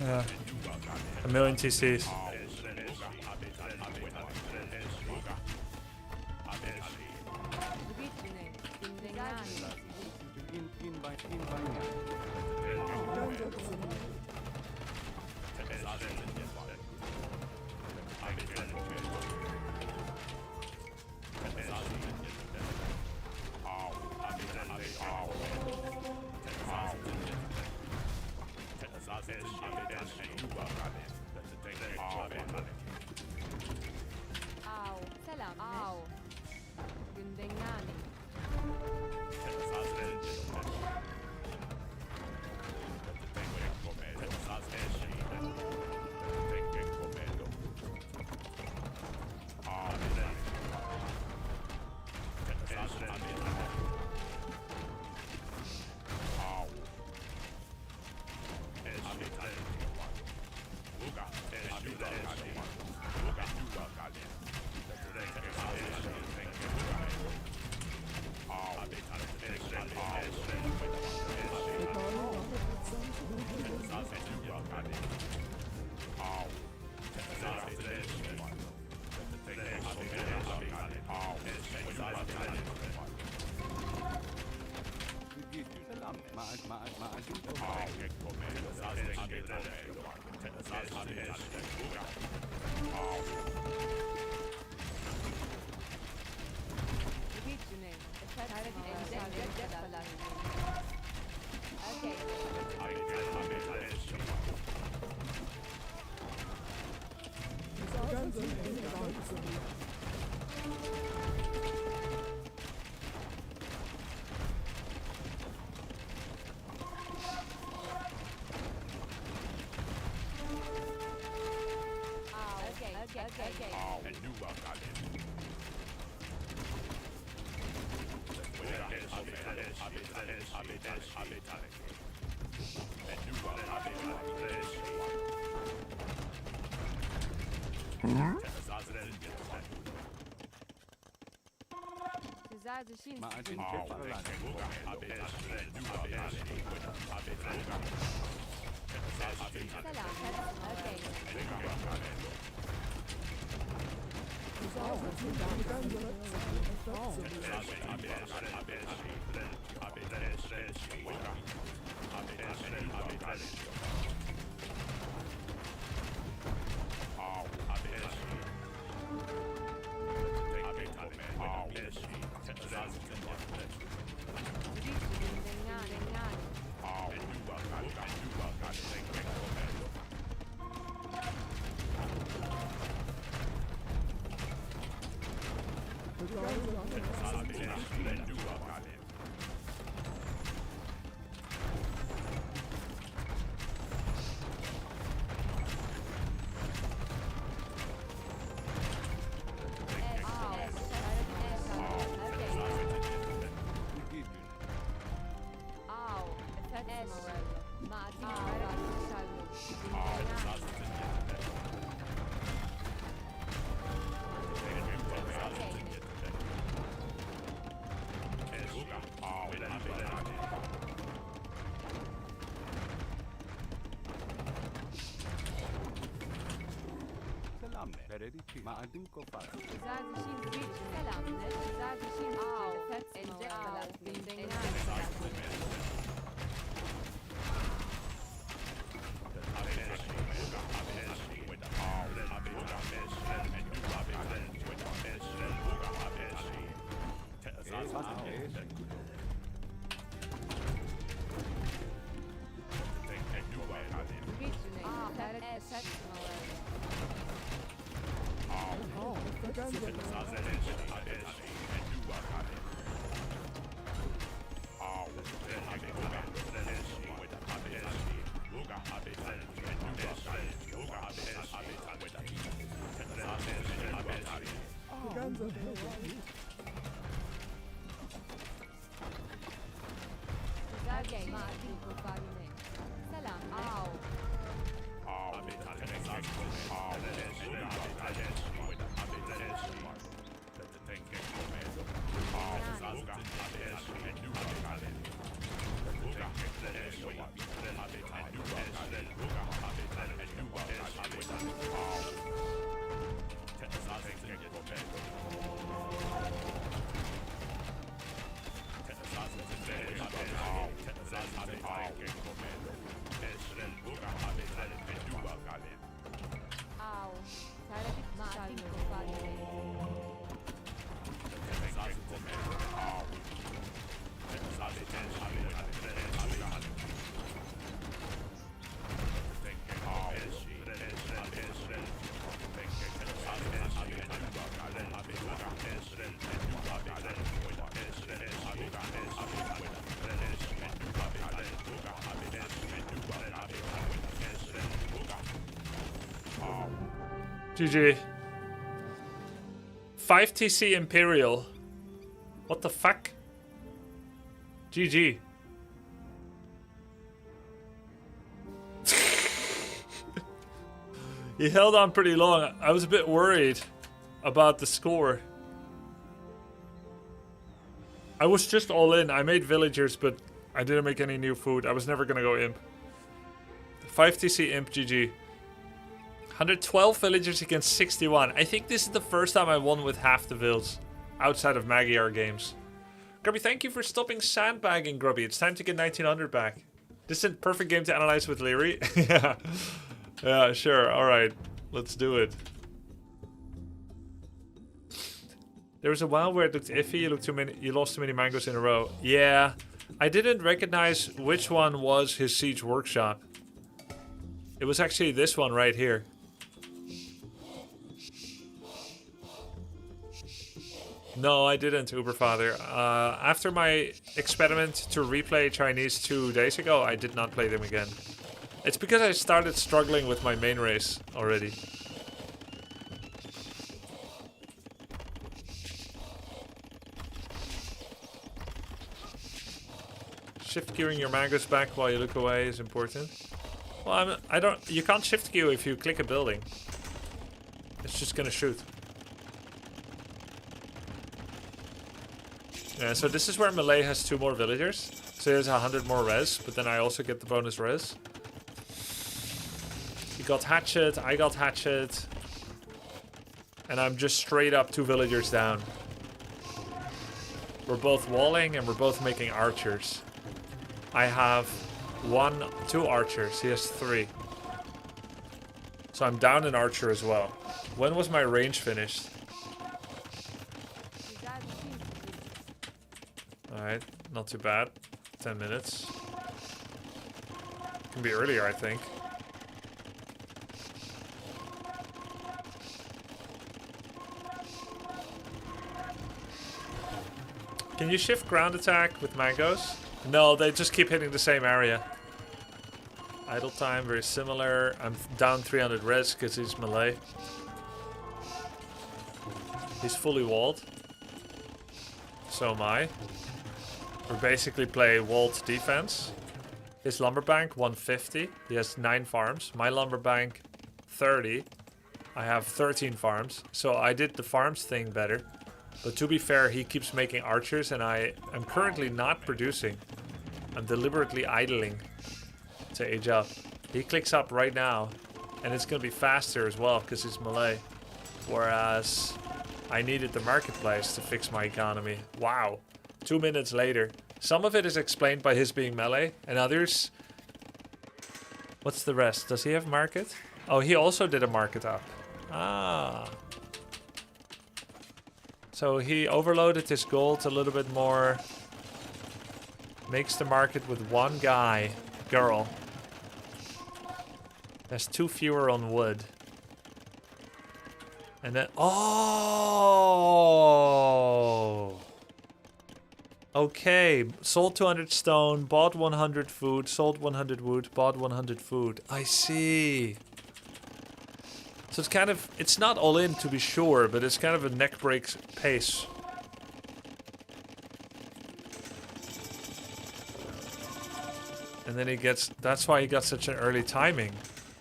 Yeah. A million TCs. Repeat your name. Okay. GG. 5 TC Imperial. What the fuck? GG. He held on pretty long. I was a bit worried about the score. I was just all in. I made villagers, but I didn't make any new food. I was never gonna go imp. 5 TC imp GG. 112 villagers against 61. I think this is the first time I won with half the vills outside of Magyar games. Grubby, thank you for stopping sandbagging, Grubby. It's time to get 1900 back. This is a perfect game to analyze with Leary. Yeah. Yeah, sure. Alright. Let's do it. There was a while where it looked iffy. You lost too many mangoes in a row. Yeah. I didn't recognize which one was his Siege Workshop. It was actually this one right here. No, I didn't, Uberfather. After my experiment to replay Chinese 2 days ago, I did not play them again. It's because I started struggling with my main race already. Shift queuing your mangoes back while you look away is important. Well, you can't shift queue if you click a building. It's just gonna shoot. Yeah, so this is where Malay has 2 more villagers. So he has 100 more res, but then I also get the bonus res. He got hatchet, I got hatchet. And I'm just straight up 2 villagers down. We're both walling and we're both making archers. I have 2 archers, he has 3. So I'm down an archer as well. When was my range finished? Alright, not too bad. 10 minutes. Can be earlier, I think. Can you shift ground attack with mangoes? No, they just keep hitting the same area. Idle time, very similar. I'm down 300 res because he's melee. He's fully walled. So am I. We basically play walled defense. His lumber bank 150. He has 9 farms. My lumber bank 30. I have 13 farms. So I did the farms thing better. But to be fair, he keeps making archers and I am currently not producing. I'm deliberately idling to age up. He clicks up right now and it's going to be faster as well because he's melee. Whereas I needed the marketplace to fix my economy. Wow. 2 minutes later. Some of it is explained by his being melee and others... What's the rest? Does he have market? Oh, he also did a market up. Ah. So he overloaded his gold a little bit more. Makes the market with 1 girl. There's 2 fewer on wood. And then, oh! Okay, sold 200 stone, bought 100 food, sold 100 wood, bought 100 food. I see. So it's kind of, it's not all in to be sure, but it's kind of a neck break pace. And then he gets, that's why he got such an early timing.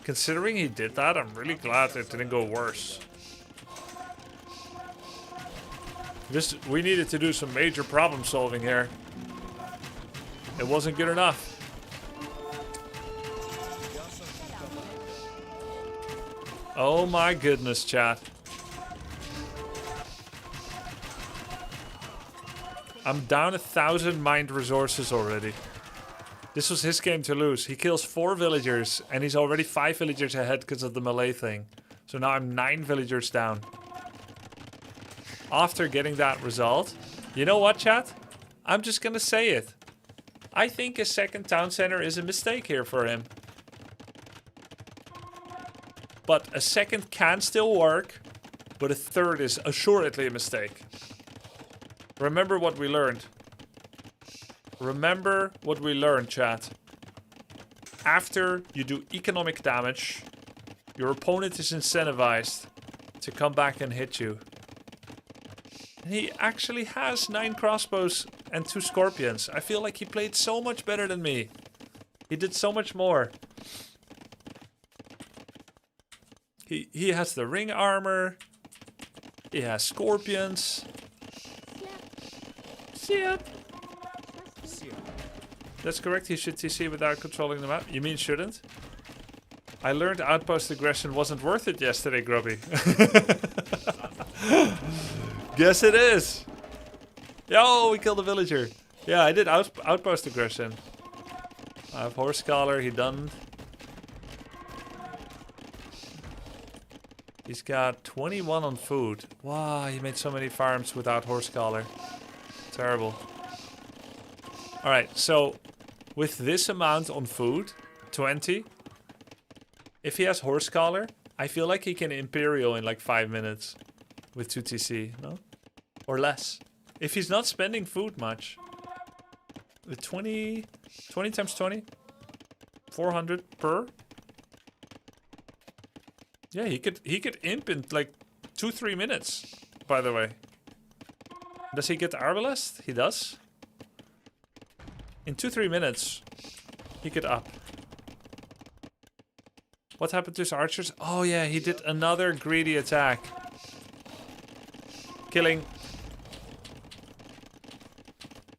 Considering he did that, I'm really glad it didn't go worse. We needed to do some major problem solving here. It wasn't good enough. Oh my goodness, chat. I'm down 1,000 mined resources already. This was his game to lose. He kills 4 villagers and he's already 5 villagers ahead because of the melee thing. So now I'm 9 villagers down. After getting that result, you know what, chat? I'm just gonna say it. I think a second town center is a mistake here for him. But a second can still work, but a third is assuredly a mistake. Remember what we learned. Remember what we learned, chat. After you do economic damage, your opponent is incentivized to come back and hit you. He actually has 9 crossbows and 2 scorpions. I feel like he played so much better than me. He did so much more. He has the ring armor. He has scorpions. Yep. That's correct, he should TC without controlling the map. You mean shouldn't? I learned outpost aggression wasn't worth it yesterday, Grubby. Guess it is. Yo, we killed a villager. Yeah, I did outpost aggression. I have horse collar, he done. He's got 21 on food. Wow, he made so many farms without horse collar. Terrible. Alright, so with this amount on food, 20. If he has horse collar, I feel like he can Imperial in like 5 minutes with 2 TC, no? Or less. If he's not spending food much. With 20 times 20? 400 per? Yeah, he could imp in like 2-3 minutes, by the way. Does he get Arbalest? He does. In 2-3 minutes, he could up. What happened to his archers? Oh yeah, he did another greedy attack. Killing.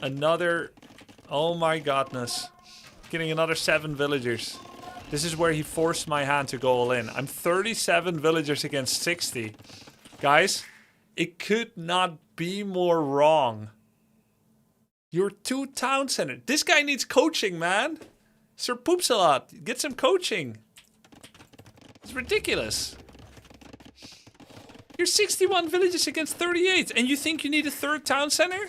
Another... Oh my godness. Killing another 7 villagers. This is where he forced my hand to go all in. I'm 37 villagers against 60. Guys, it could not be more wrong. You're 2 town center. This guy needs coaching, man. Sir Poops a lot. Get some coaching. It's ridiculous. You're 61 villages against 38, and you think you need a 3rd town center?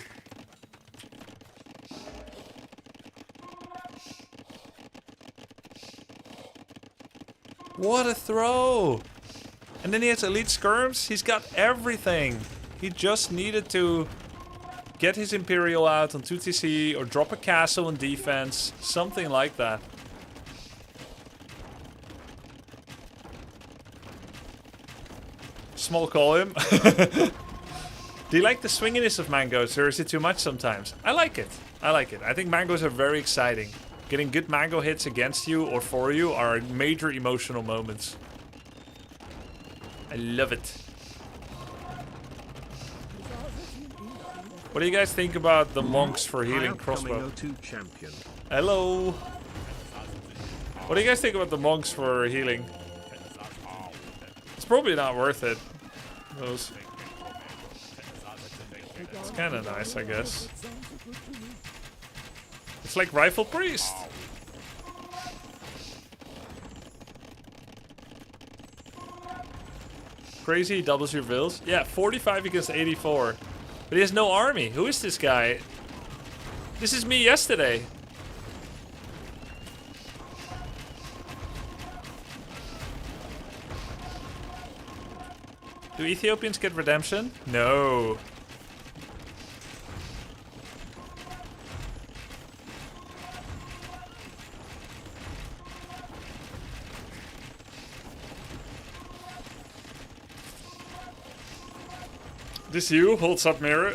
What a throw! And then he has elite skirms. He's got everything. He just needed to get his Imperial out on 2 TC or drop a castle in defense. Something like that. Small call him. Do you like the swinginess of mangoes, or is it too much sometimes? I like it. I like it. I think mangoes are very exciting. Getting good mango hits against you or for you are major emotional moments. I love it. What do you guys think about the monks for healing crossbow? Hello. What do you guys think about the monks for healing? It's probably not worth it. Those. It's kind of nice, I guess. It's like Rifle Priest. Crazy, he doubles your vills. Yeah, 45 against 84. But he has no army. Who is this guy? This is me yesterday. Do Ethiopians get redemption? No. This you holds up mirror.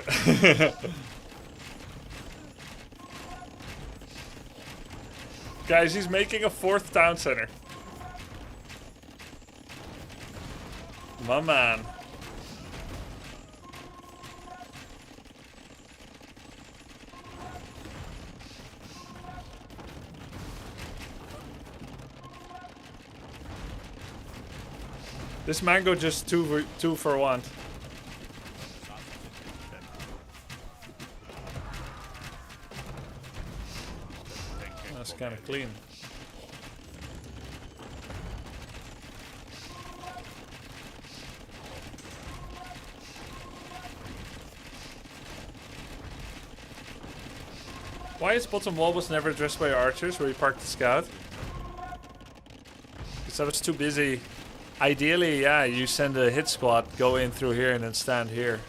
Guys, he's making a 4th town center. My man. This mango just two for 1. That's kind of clean. Why is bottom wall was never addressed by archers where you parked the scout? Because I was too busy. Ideally, yeah, you send a hit squad, go in through here and then stand here.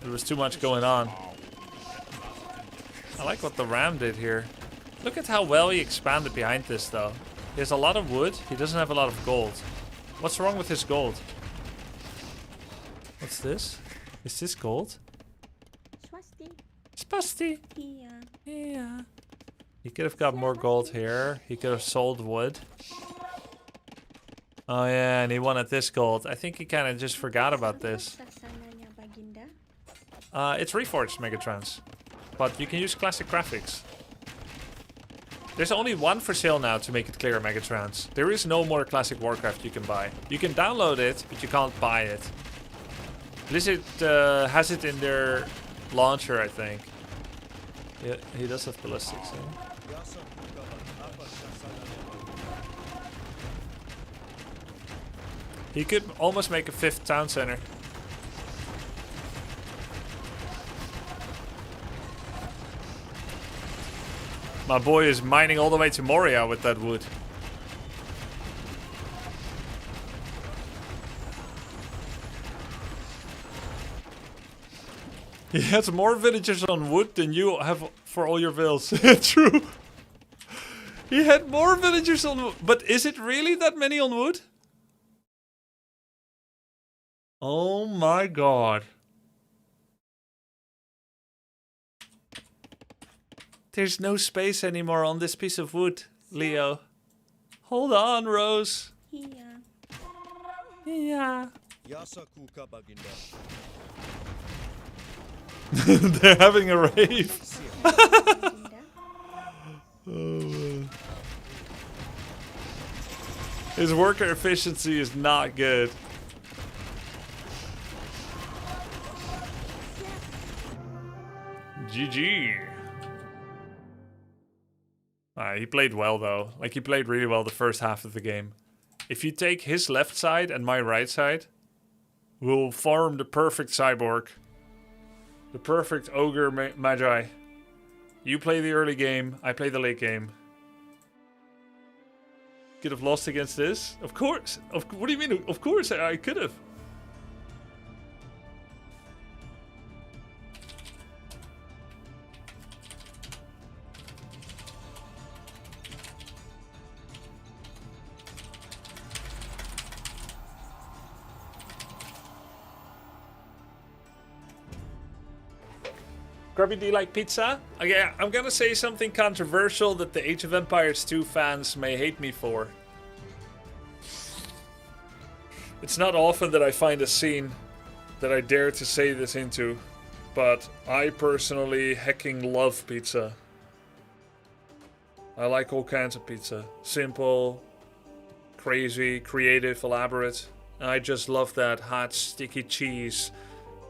There was too much going on. I like what the ram did here. Look at how well he expanded behind this though. He has a lot of wood, he doesn't have a lot of gold. What's wrong with his gold? What's this? Is this gold? Spusty. Yeah. He could have got more gold here. He could have sold wood. Oh yeah, and he wanted this gold. I think he kind of just forgot about this. It's Reforged Megatrons. But you can use classic graphics. There's only one for sale now to make it clear, Megatrons. There is no more classic Warcraft you can buy. You can download it, but you can't buy it. Blizzard has it in their launcher, I think. Yeah, he does have ballistics. Eh? He could almost make a 5th town center. My boy is mining all the way to Moria with that wood. He has more villagers on wood than you have for all your vills. True. He had more villagers on wood. But is it really that many on wood? Oh my god. There's no space anymore on this piece of wood, Leo. Hold on, Rose. Yeah. Yeah. They're having a rave. Oh, his worker efficiency is not good. GG. He played well though. Like, he played really well the first half of the game. If you take his left side and my right side, we'll form the perfect cyborg. The perfect ogre magi. You play the early game, I play the late game. Could have lost against this? Of course. What do you mean? Of course I could have. Grubby, do you like pizza? Okay, I'm gonna say something controversial that the Age of Empires 2 fans may hate me for. It's not often that I find a scene that I dare to say this into, but I personally hecking love pizza. I like all kinds of pizza. Simple, crazy, creative, elaborate. I just love that hot, sticky cheese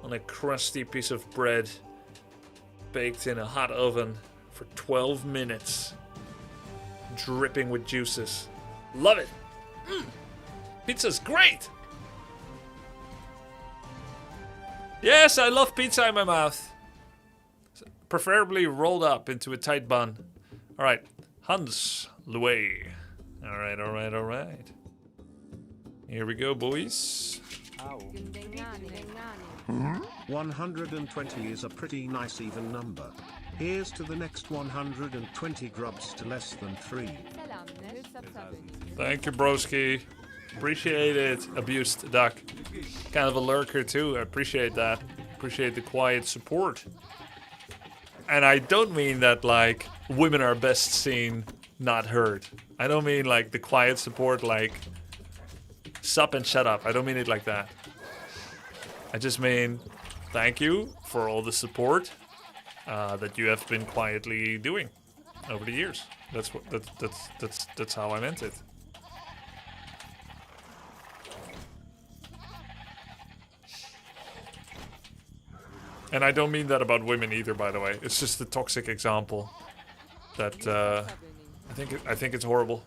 on a crusty piece of bread. Baked in a hot oven for 12 minutes. Dripping with juices. Love it! Pizza's great! Yes, I love pizza in my mouth. Preferably rolled up into a tight bun. Alright, Hans Louis. Alright. Here we go, boys. 120 is a pretty nice even number. Here's to the next 120 grubs to less than 3. Thank you, broski. Appreciate it. Abused duck. Kind of a lurker too. I appreciate that. Appreciate the quiet support. And I don't mean that like women are best seen, not heard. I don't mean like the quiet support like sup and shut up. I don't mean it like that. I just mean thank you for all the support that you have been quietly doing over the years. That's how I meant it. And I don't mean that about women either, by the way. It's just a toxic example that I think it's horrible.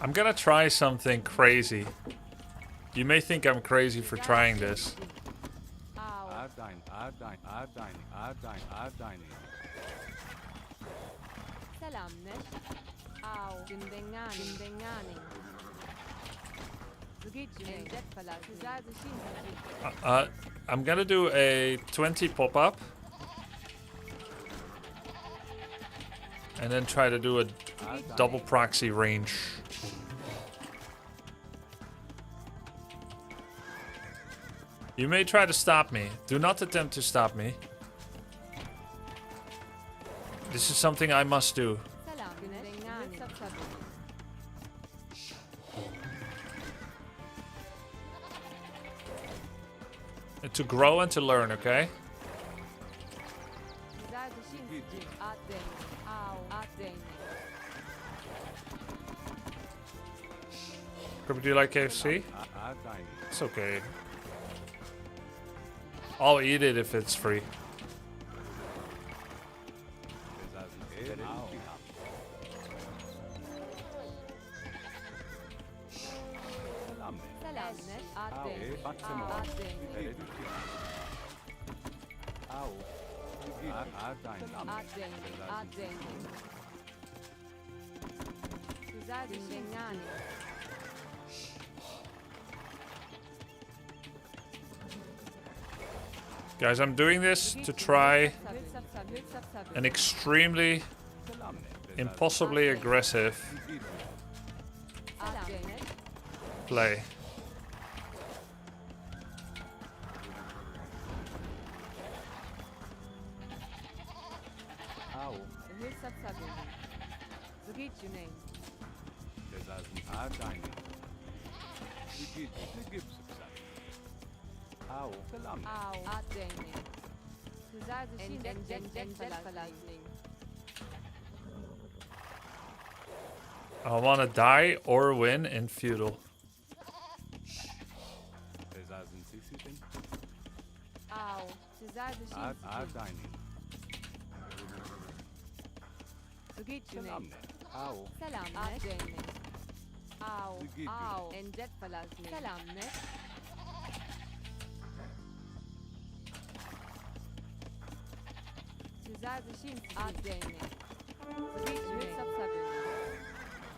I'm gonna try something crazy. You may think I'm crazy for trying this. I'm gonna do a 20 pop-up. And then try to do a double proxy range. You may try to stop me. Do not attempt to stop me. This is something I must do. And to grow and to learn, okay? Grubby, do you like KFC? It's okay. I'll eat it if it's free. Guys, I'm doing this to try an extremely, impossibly aggressive play. I want to die or win in feudal.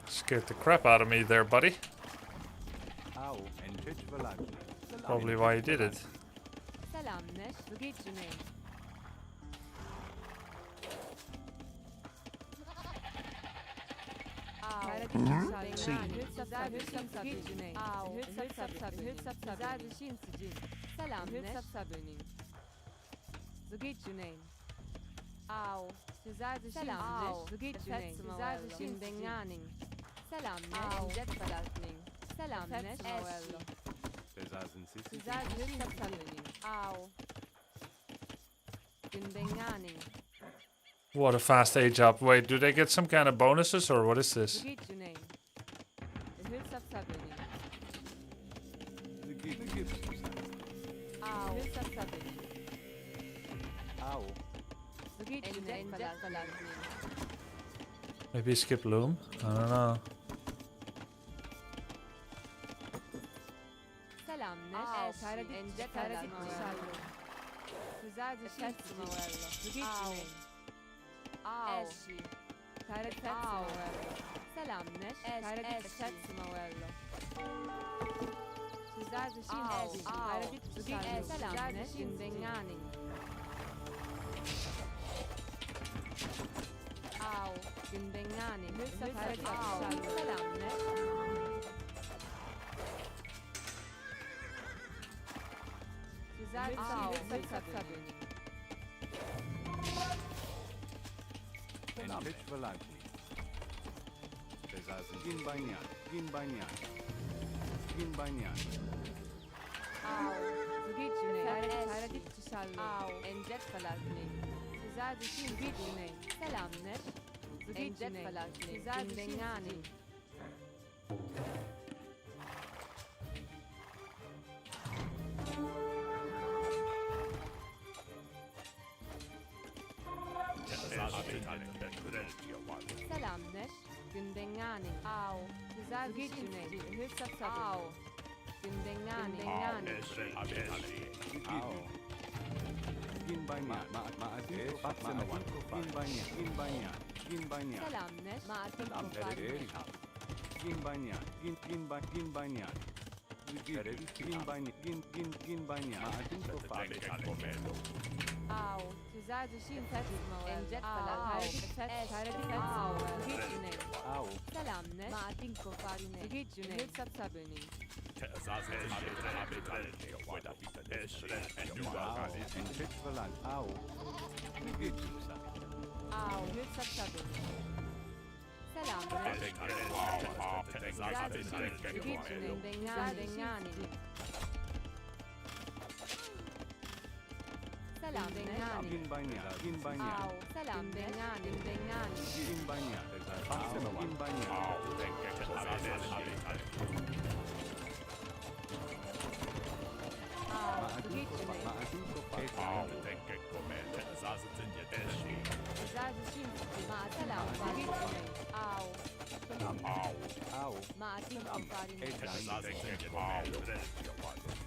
Scared the crap out of me there, buddy. Probably why you did it. What a fast age up. Wait, do they get some kind of bonuses or what is this? Maybe skip loom? I don't know. Au, tizade shin tetmo enjet falan Au, selamne ma dinko farine gicune sapsabeni Au, sapsabeni Selamne gicune dengani Selam dengani Au, selam dengani Au, gicune Tizade shin ma selam gicune Au, ma dinko farine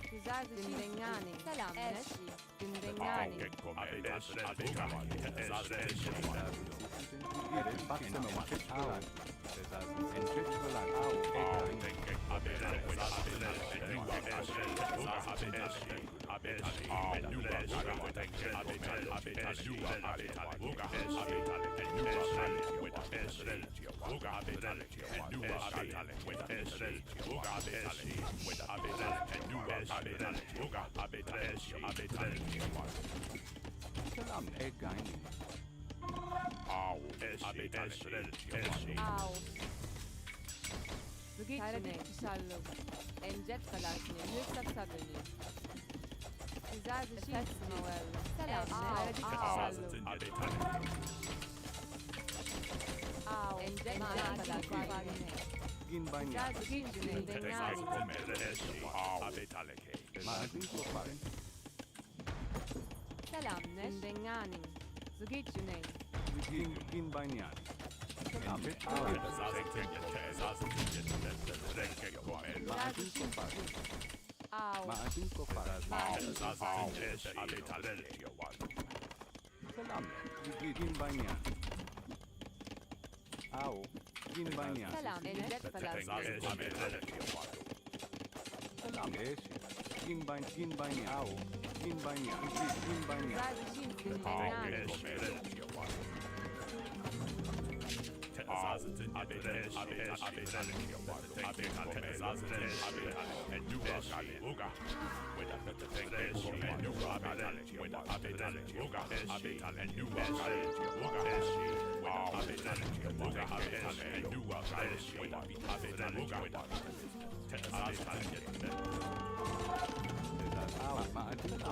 Tizade shin dengani Selam neshi Dengani Au. Gicune shalom enjet falasne sapsabeni Tizade shin moel Selam Au, enjet falasne Tizade gicune dengani Selam dengani Zugicune Au, selam enjet falasne Tizade shin dengani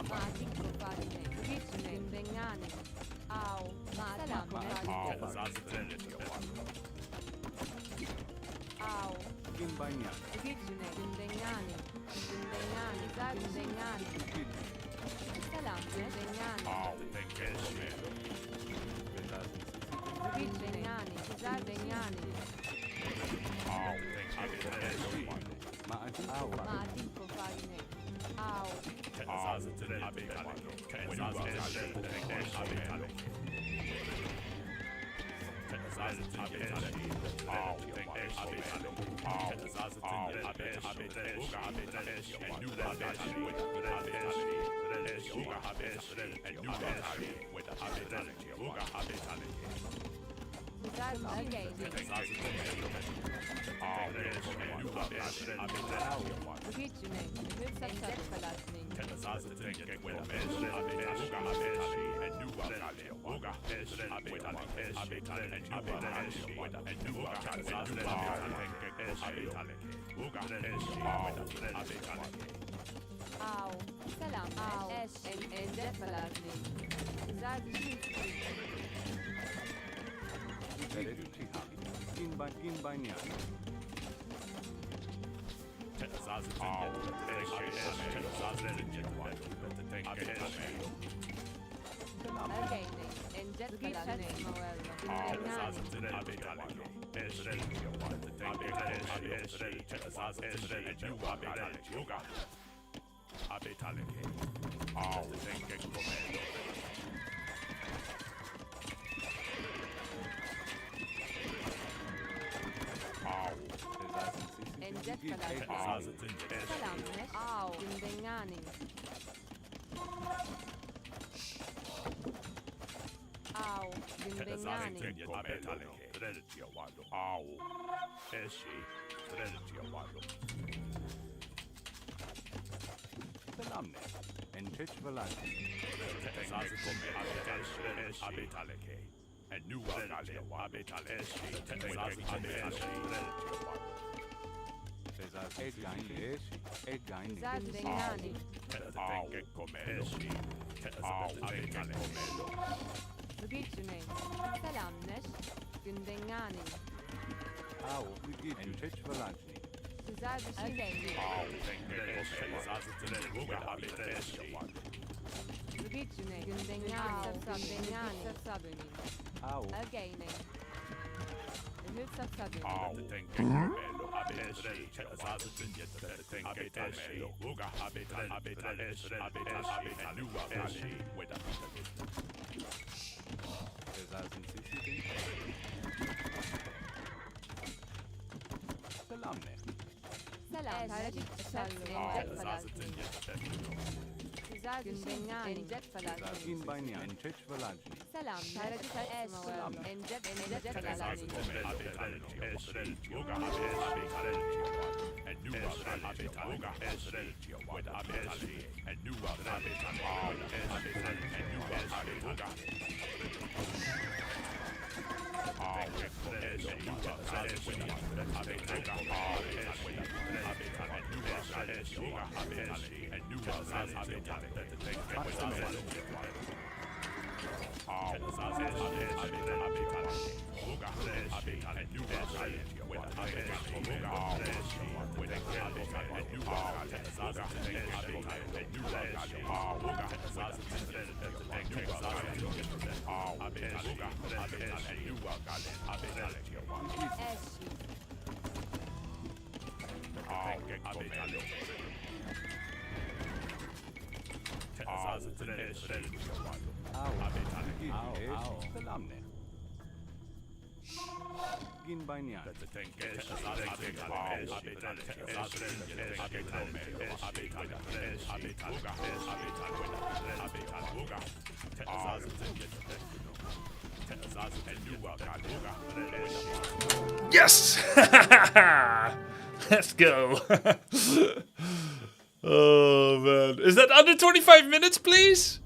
Matinko farine gicune dengani Au, selam Au, gicune dengani dengani Selam dengani Dengani Tizar dengani Matinko farine Au, Au, selam enjet falasne Tizade shin enjet falasne enjet Selamlar. Au. Gündengani. Au. Gündengani. Gündengani. Bugücüne. Selamlar. Gündengani. Güzel bir şey değil. Bugücüne. Gündengani. Gündengani. Againe. Selam. Güzel gündengani. Encet falan. Selam. Encet Yes! Let's go. Oh, man. Is that under 25 minutes, please?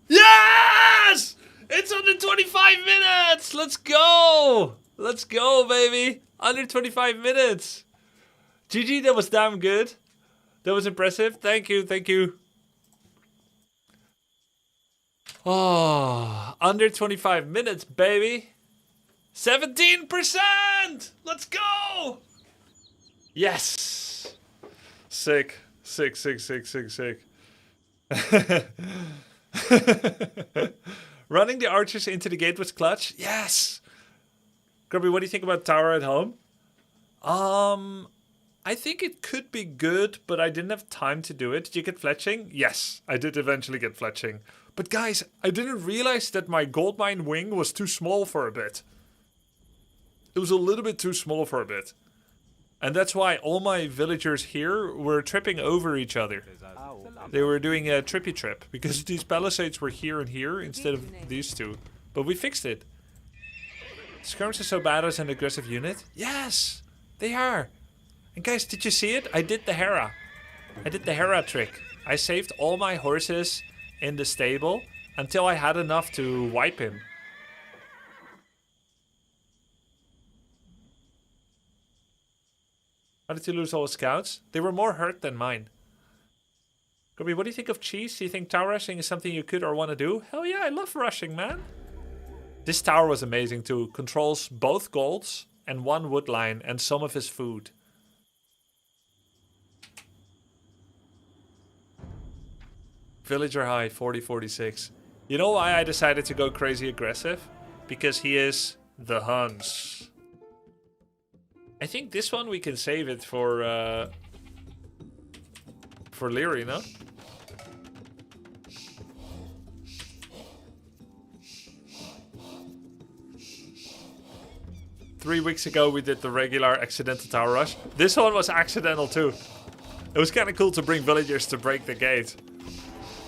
Yes! It's under 25 minutes! Let's go! Let's go, baby. Under 25 minutes. GG, that was damn good. That was impressive. Thank you, thank you. Oh, under 25 minutes, baby. 17%! Let's go! Yes! Sick. Sick. Running the archers into the gate was clutch. Yes! Grubby, what do you think about tower at home? I think it could be good, but I didn't have time to do it. Did you get fletching? Yes, I did eventually get fletching. But guys, I didn't realize that my goldmine wing was too small for a bit. It was a little bit too small for a bit. And that's why all my villagers here were tripping over each other. They were doing a trippy trip, because these palisades were here and here instead of these two. But we fixed it. Skirms are so bad as an aggressive unit? Yes, they are. And guys, did you see it? I did the Hera. I did the Hera trick. I saved all my horses in the stable until I had enough to wipe him. How did you lose all the scouts? They were more hurt than mine. Grubby, what do you think of cheese? Do you think tower rushing is something you could or want to do? Hell yeah, I love rushing, man. This tower was amazing too. Controls both golds and one wood line and some of his food. Villager high, 40-46. You know why I decided to go crazy aggressive? Because he is the Huns. I think this one we can save it for Leary, no? 3 weeks ago we did the regular accidental tower rush. This one was accidental too. It was kind of cool to bring villagers to break the gate.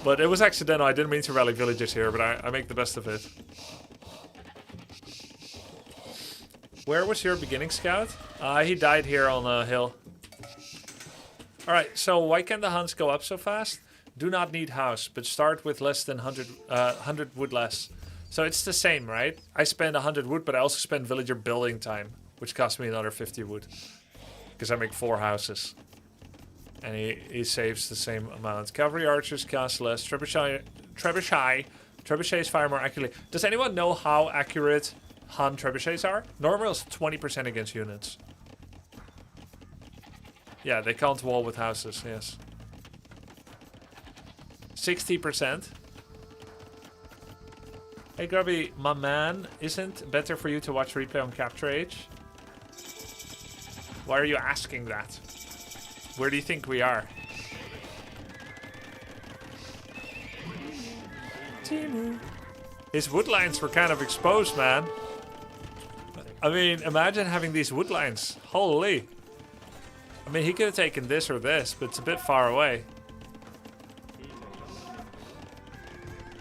But it was accidental. I didn't mean to rally villagers here, but I make the best of it. Where was your beginning scout? He died here on a hill. Alright, so why can the hunts go up so fast? Do not need house, but start with less than 100 wood less. So it's the same, right? I spend 100 wood, but I also spend villager building time, which costs me another 50 wood. Because I make 4 houses. And he saves the same amount. Cavalry archers cost less. Trebuchet fire more accurately. Does anyone know how accurate Hun trebuchets are? Normal is 20% against units. Yeah, they can't wall with houses, yes. 60%. Hey Grubby, my man, isn't better for you to watch replay on Capture Age? Why are you asking that? Where do you think we are? Timu. His wood lines were kind of exposed, man. I mean, imagine having these wood lines. Holy. I mean, he could have taken this or this, but it's a bit far away.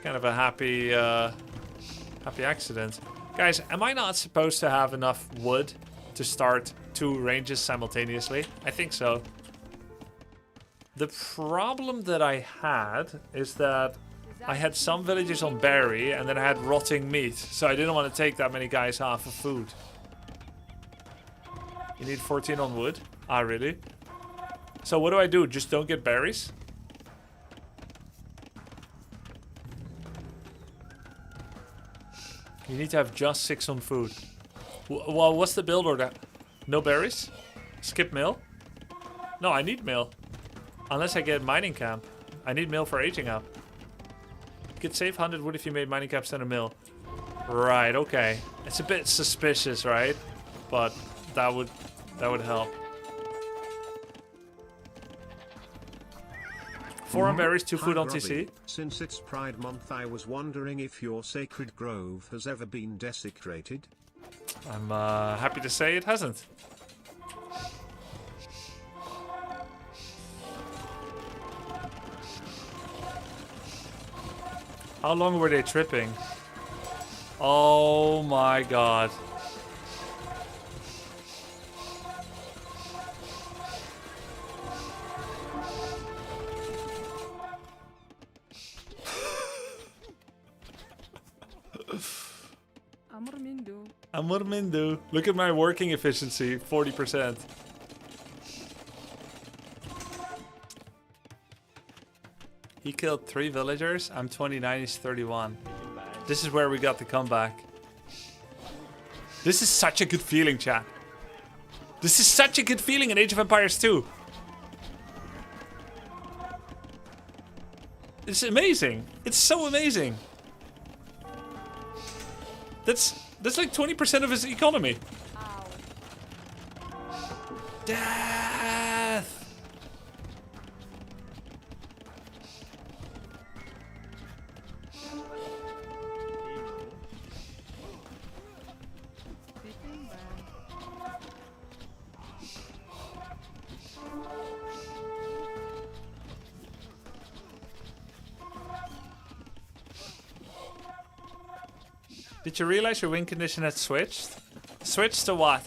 Kind of a happy accident. Guys, am I not supposed to have enough wood to start 2 ranges simultaneously? I think so. The problem that I had is that I had some villagers on berry and then I had rotting meat. So I didn't want to take that many guys off of food. You need 14 on wood? Ah, really? So what do I do? Just don't get berries? You need to have just 6 on food. Well, what's the build order? No berries? Skip mill? No, I need mill. Unless I get mining camp. I need mill for aging up. You could save 100 wood if you made mining camps and a mill. Right, okay. It's a bit suspicious, right? But that would help. 4 on berries, 2 food on TC. Since it's Pride Month, I was wondering if your sacred grove has ever been desecrated. I'm happy to say it hasn't. How long were they tripping? Oh my god. Amormindo. Look at my working efficiency, 40%. He killed 3 villagers. I'm 29, he's 31. This is where we got the comeback. This is such a good feeling, chat. This is such a good feeling in Age of Empires 2. It's amazing. It's so amazing. That's like 20% of his economy. Ow. Death! Did you realize your win condition had switched? Switched to what?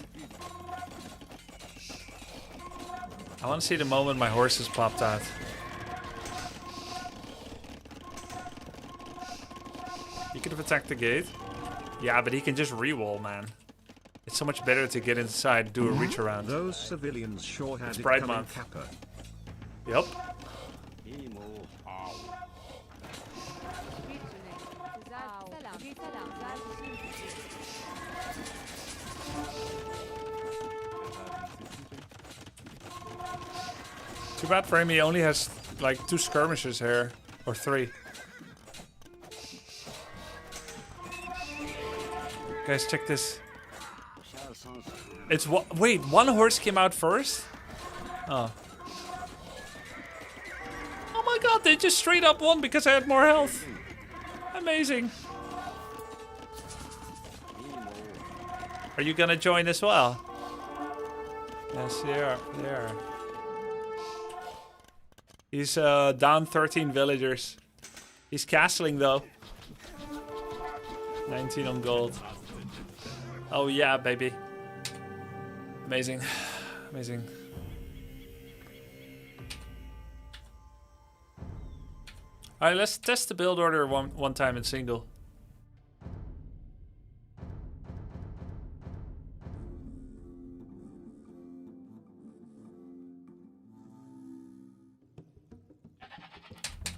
I want to see the moment my horses popped out. He could have attacked the gate. Yeah, but he can just re-wall, man. It's so much better to get inside, do a reach around. Those civilians sure had it's it Pride coming, Month. Kappa. Yep. Too bad for him, he only has like 2 skirmishes here. Or 3. Guys, check this. It's wait, 1 horse came out first? Oh. Oh my god, they just straight up won because I had more health. Amazing. Are you gonna join as well? Yes, you are. There. He's down 13 villagers. He's castling though. 19 on gold. Oh yeah, baby. Amazing. Amazing. Alright, let's test the build order one time in single.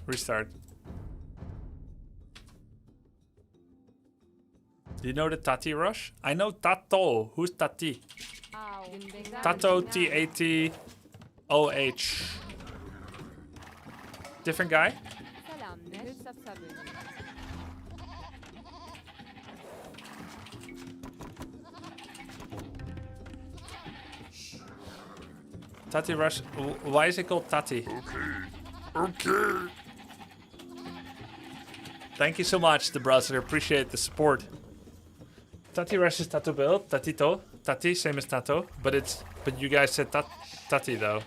Restart. Do you know the Tati rush? I know Tato. Who's Tati? Tato, T-A-T-O-H. Different guy? Tati rush. Why is it called Tati? Okay. Thank you so much, the browser. Appreciate the support. Tati rush is Tato build. Tatito. Tati, same as Tato. But you guys said Tati though.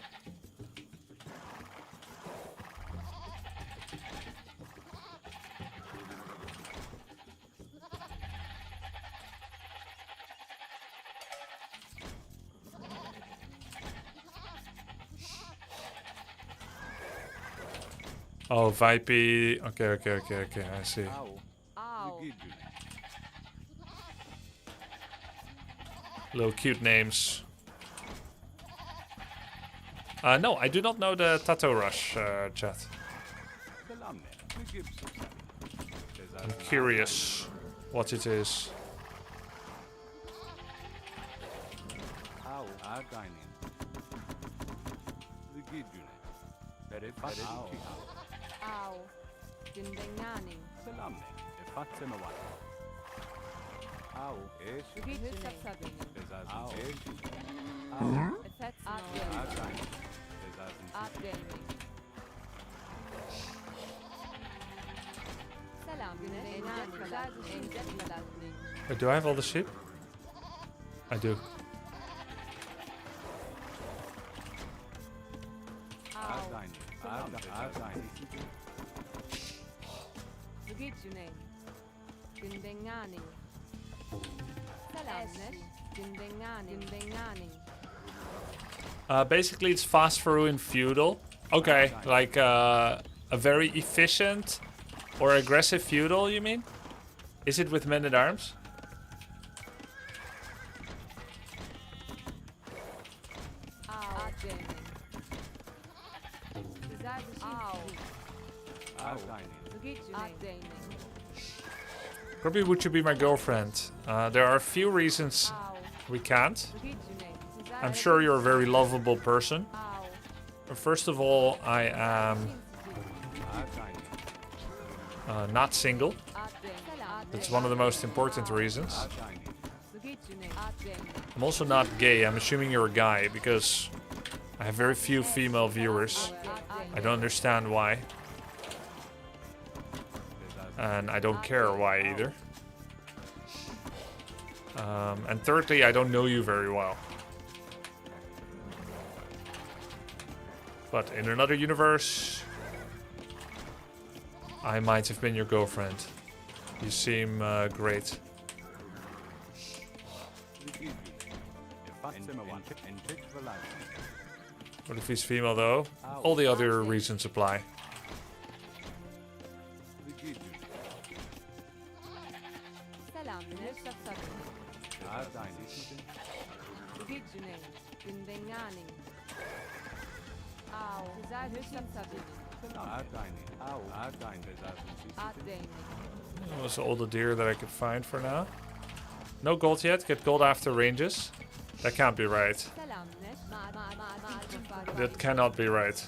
Oh, Vipey. Okay, I see. Little cute names. No, I do not know the Tato Rush, chat. I'm curious what it is. Do I have all the sheep? I do. Basically, it's fast Faru in feudal. Okay, like a very efficient or aggressive feudal, you mean? Is it with men at arms? Grubby, would you be my girlfriend? There are a few reasons we can't. I'm sure you're a very lovable person. First of all, I am not single. That's one of the most important reasons. I'm also not gay. I'm assuming you're a guy because I have very few female viewers. I don't understand why. And I don't care why either. And thirdly, I don't know you very well. But in another universe, I might have been your girlfriend. You seem great. What if he's female though? All the other reasons apply. That was all the deer that I could find for now. No gold yet. Get gold after ranges. That can't be right. That cannot be right.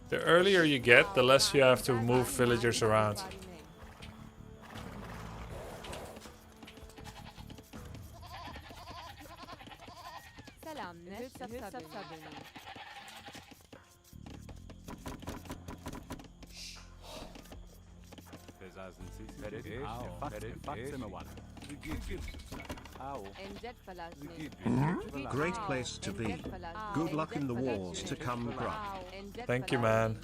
The earlier you get, the less you have to move villagers around. Great place to be. Good luck in the wars to come, Grub. Thank you, man.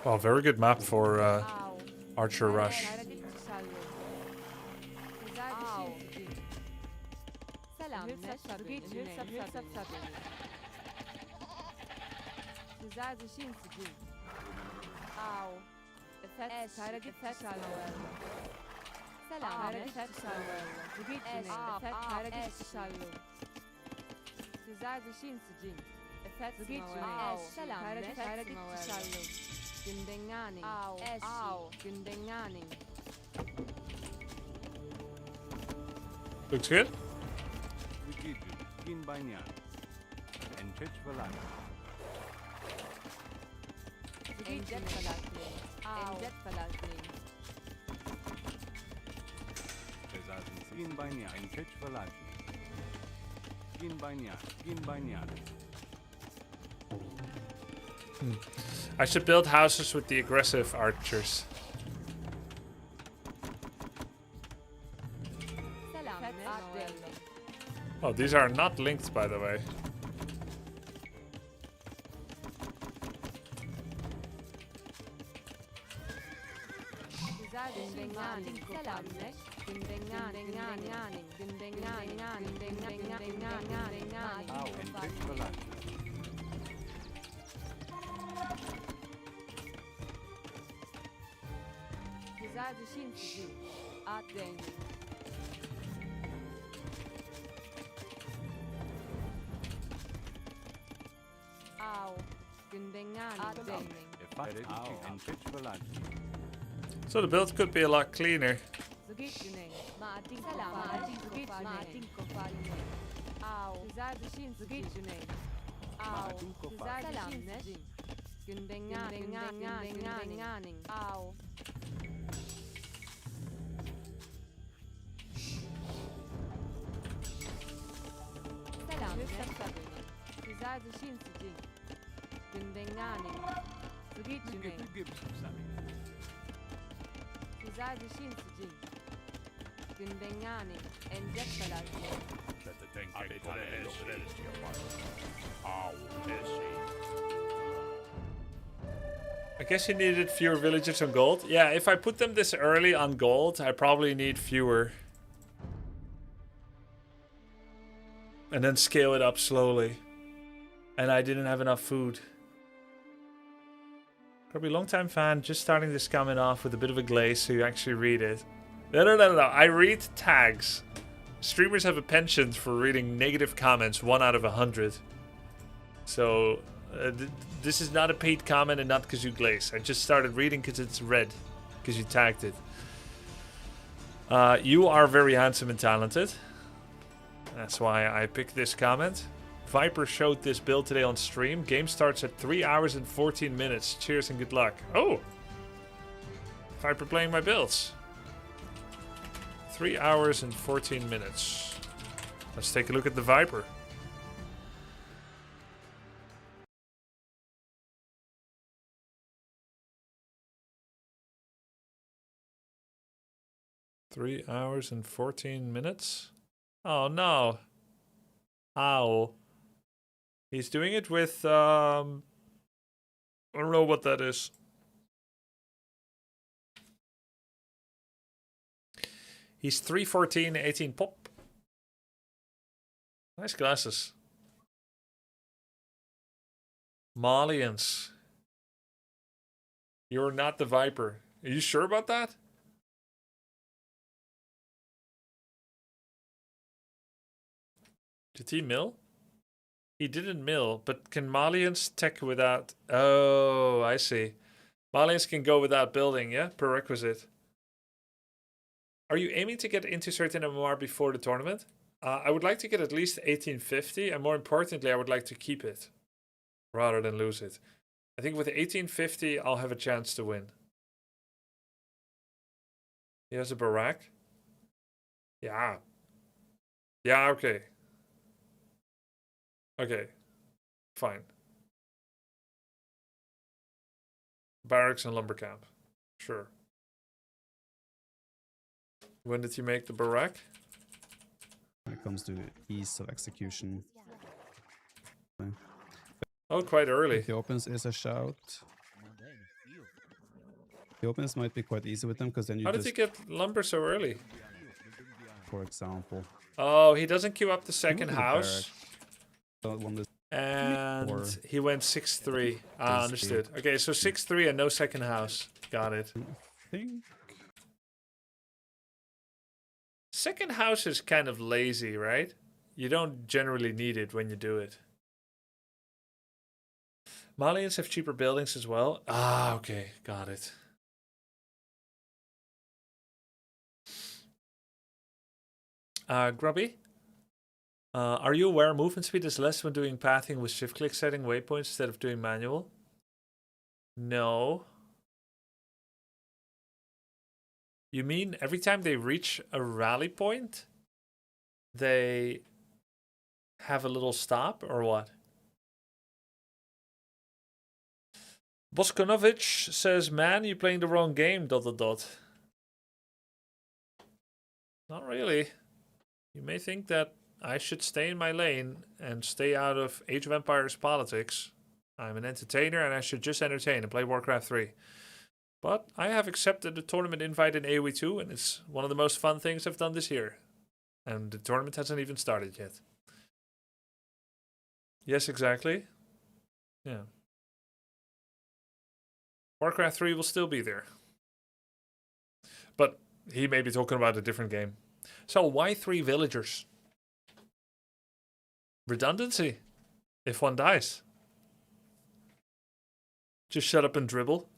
Oh, very good map for Archer Rush. Looks good. I should build houses with the aggressive archers. Oh, these are not linked, by the way. So the build could be a lot cleaner. I guess you needed fewer villagers on gold. Yeah, if I put them this early on gold, I probably need fewer. And then scale it up slowly. And I didn't have enough food. Grubby, long-time fan, just starting this comment off with a bit of a glaze so you actually read it. No. I read tags. Streamers have a penchant for reading negative comments 1 out of 100. So, this is not a paid comment and not because you glaze. I just started reading because it's red. Because you tagged it. You are very handsome and talented. That's why I picked this comment. Viper showed this build today on stream. Game starts at 3 hours and 14 minutes. Cheers and good luck. Oh! Viper playing my builds. 3 hours and 14 minutes. Let's take a look at the Viper. Three hours and 14 minutes? Oh no. Ow. He's doing it with, I don't know what that is. He's 314, 18 pop. Nice glasses. Malians. You're not the Viper. Are you sure about that? Did he mill? He didn't mill, but can Malians tech without... Oh, I see. Malians can go without building, yeah? Prerequisite. Are you aiming to get into certain MMR before the tournament? I would like to get at least 1850, and more importantly, I would like to keep it rather than lose it. I think with 1850, I'll have a chance to win. He has a barack? Yeah. Yeah, okay. Okay. Fine. Barracks and lumber camp. Sure. When did you make the barack? When it comes to ease of execution. Oh, quite early. If he opens is a shout. The opens might be quite easy with them because then you How did just, he get lumber so early? for example, Oh, he doesn't queue up the second house. And Or- he went 6-3. Ah, understood. Okay, so 6-3 and no second house. Got it. thing. Second house is kind of lazy, right? You don't generally need it when you do it. Malians have cheaper buildings as well. Ah, okay. Got it. Grubby? Are you aware movement speed is less when doing pathing with shift click setting waypoints instead of doing manual? No. You mean every time they reach a rally point, they have a little stop or what? Boskonovic says, man, you're playing the wrong game, ... Not really. You may think that I should stay in my lane and stay out of Age of Empires politics. I'm an entertainer and I should just entertain and play Warcraft 3. But I have accepted the tournament invite in AoE2 and it's one of the most fun things I've done this year. And the tournament hasn't even started yet. Yes, exactly. Yeah. Warcraft 3 will still be there. But he may be talking about a different game. So why 3 villagers? Redundancy. If one dies. Just shut up and dribble.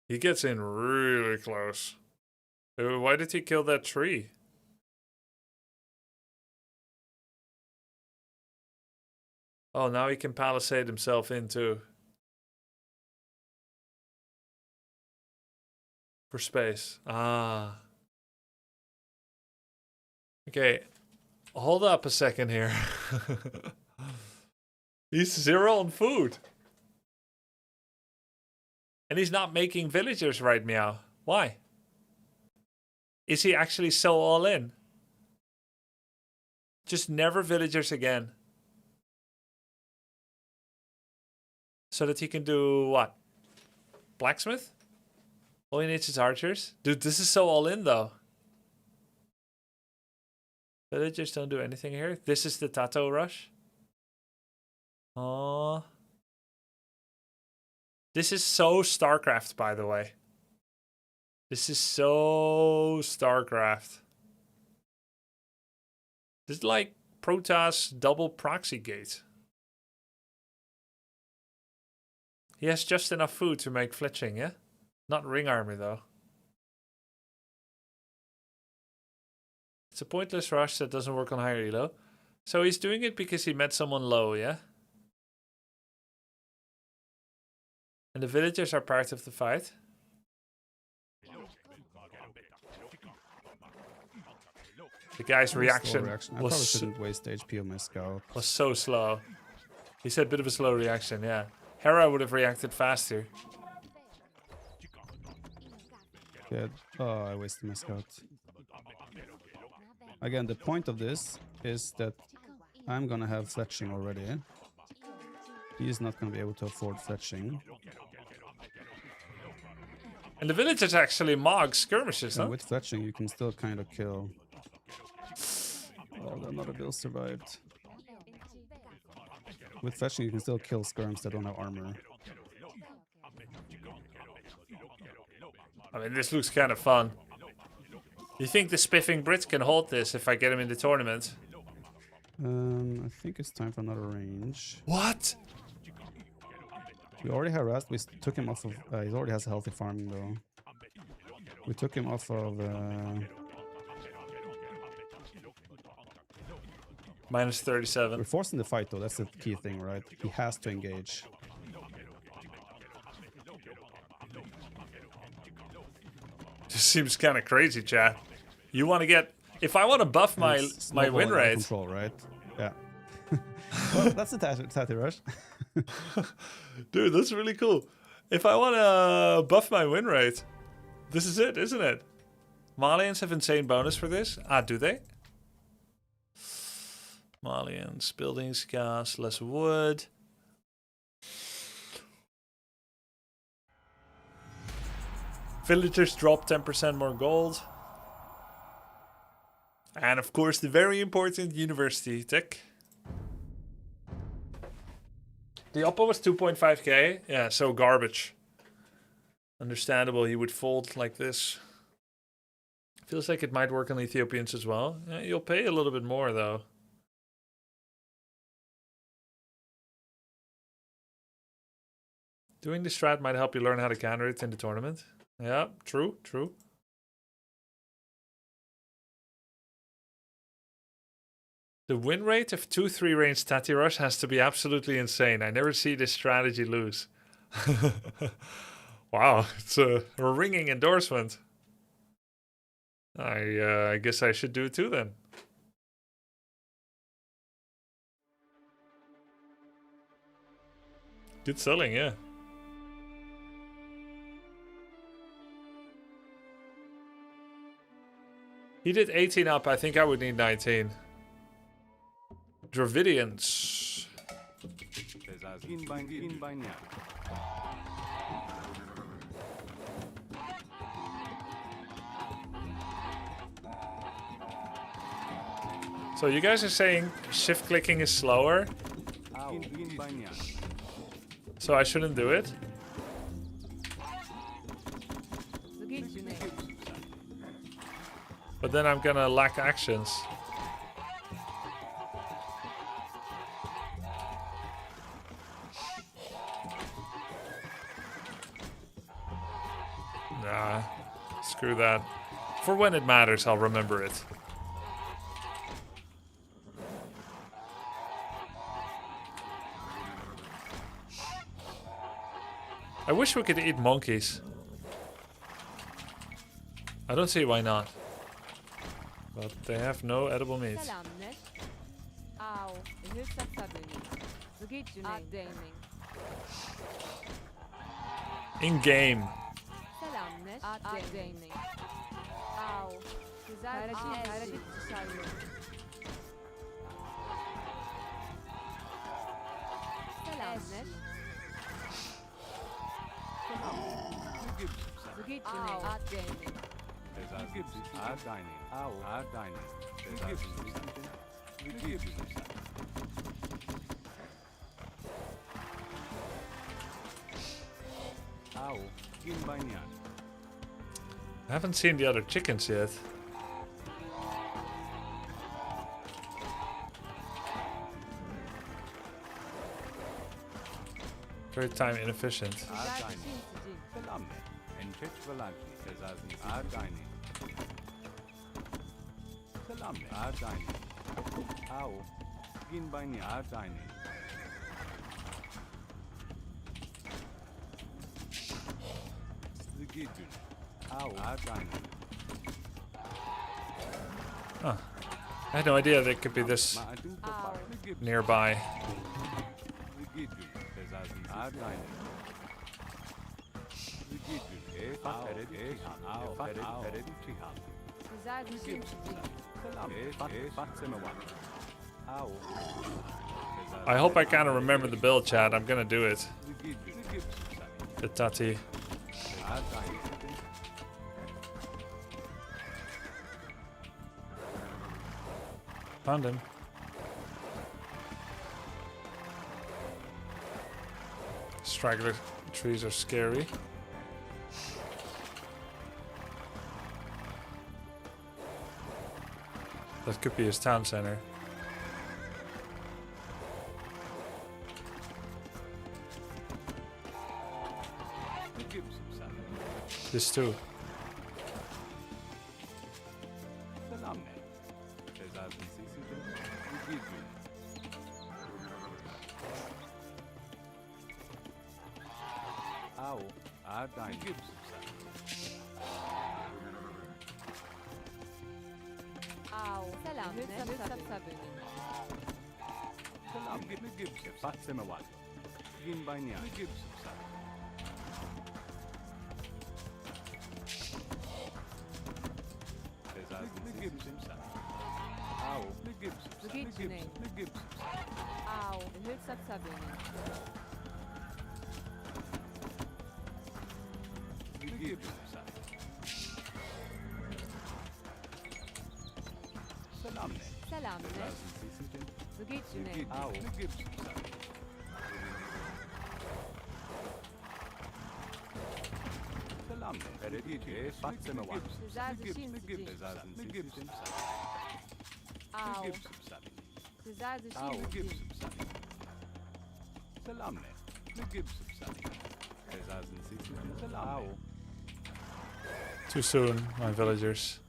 He gets in really close. Why did he kill that tree? Oh, now he can palisade himself into... For space. Ah. Okay. Hold up a second here. He's 0 on food. And he's not making villagers right meow. Why? Is he actually so all in? Just never villagers again. So that he can do what? Blacksmith? All he needs is archers? Dude, this is so all in though. Villagers don't do anything here. This is the Tato rush. Aww. This is so StarCraft, by the way. This is so StarCraft. This is like Protoss double proxy gate. He has just enough food to make fletching, yeah? Not ring army, though. It's a pointless rush that doesn't work on higher elo. So he's doing it because he met someone low, yeah? And the villagers are part of the fight. The guy's reaction, I probably shouldn't waste HP on my scout. was so slow. He said a bit of a slow reaction, yeah. Hera would have reacted faster. Yeah. Oh, I wasted my scout. Again, the point of this is that I'm gonna have fletching already. He is not gonna be able to afford fletching. And the villagers actually mog skirmishes, huh? With fletching, you can still kind of kill. Oh, another bill survived. With fletching, you can still kill skirms that don't have armor. I mean, this looks kind of fun. You think the spiffing Brits can hold this if I get him in the tournament? I think it's time for another range. What? We already harassed. We took him off of. He already has a healthy farming though. We took him off of. Minus 37. We're forcing the fight though. That's the key thing, right? He has to engage. This seems kind of crazy, chat. You want to get... If I want to buff my win rate... Control, right? Yeah. Well, that's a tatty rush. Dude, that's really cool. If I want to buff my win rate, this is it, isn't it? Malians have insane bonus for this. Ah, do they? Malians, buildings, gas, less wood. Villagers drop 10% more gold. And of course the very important university tech. The Oppo was 2.5k. Yeah, so garbage. Understandable he would fold like this. Feels like it might work on Ethiopians as well. Yeah, you'll pay a little bit more though. Doing the strat might help you learn how to counter it in the tournament. Yeah, true, true. The win rate of 2-3 range Tati Rush has to be absolutely insane. I never see this strategy lose. Wow, it's a ringing endorsement. I guess I should do it too then. Good selling, yeah. He did 18 up. I think I would need 19. Dravidians. So you guys are saying shift clicking is slower? So I shouldn't do it? But then I'm gonna lack actions. Nah, screw that. For when it matters, I'll remember it. I wish we could eat monkeys. I don't see why not. But they have no edible meat. In game. I haven't seen the other chickens yet. Very time inefficient. Huh. I had no idea they could be this nearby. I hope I kind of remember the build, chat. I'm gonna do it. The Tati. Found him. Straggler trees are scary. That could be his town center. This too. Selam. Too soon, my villagers.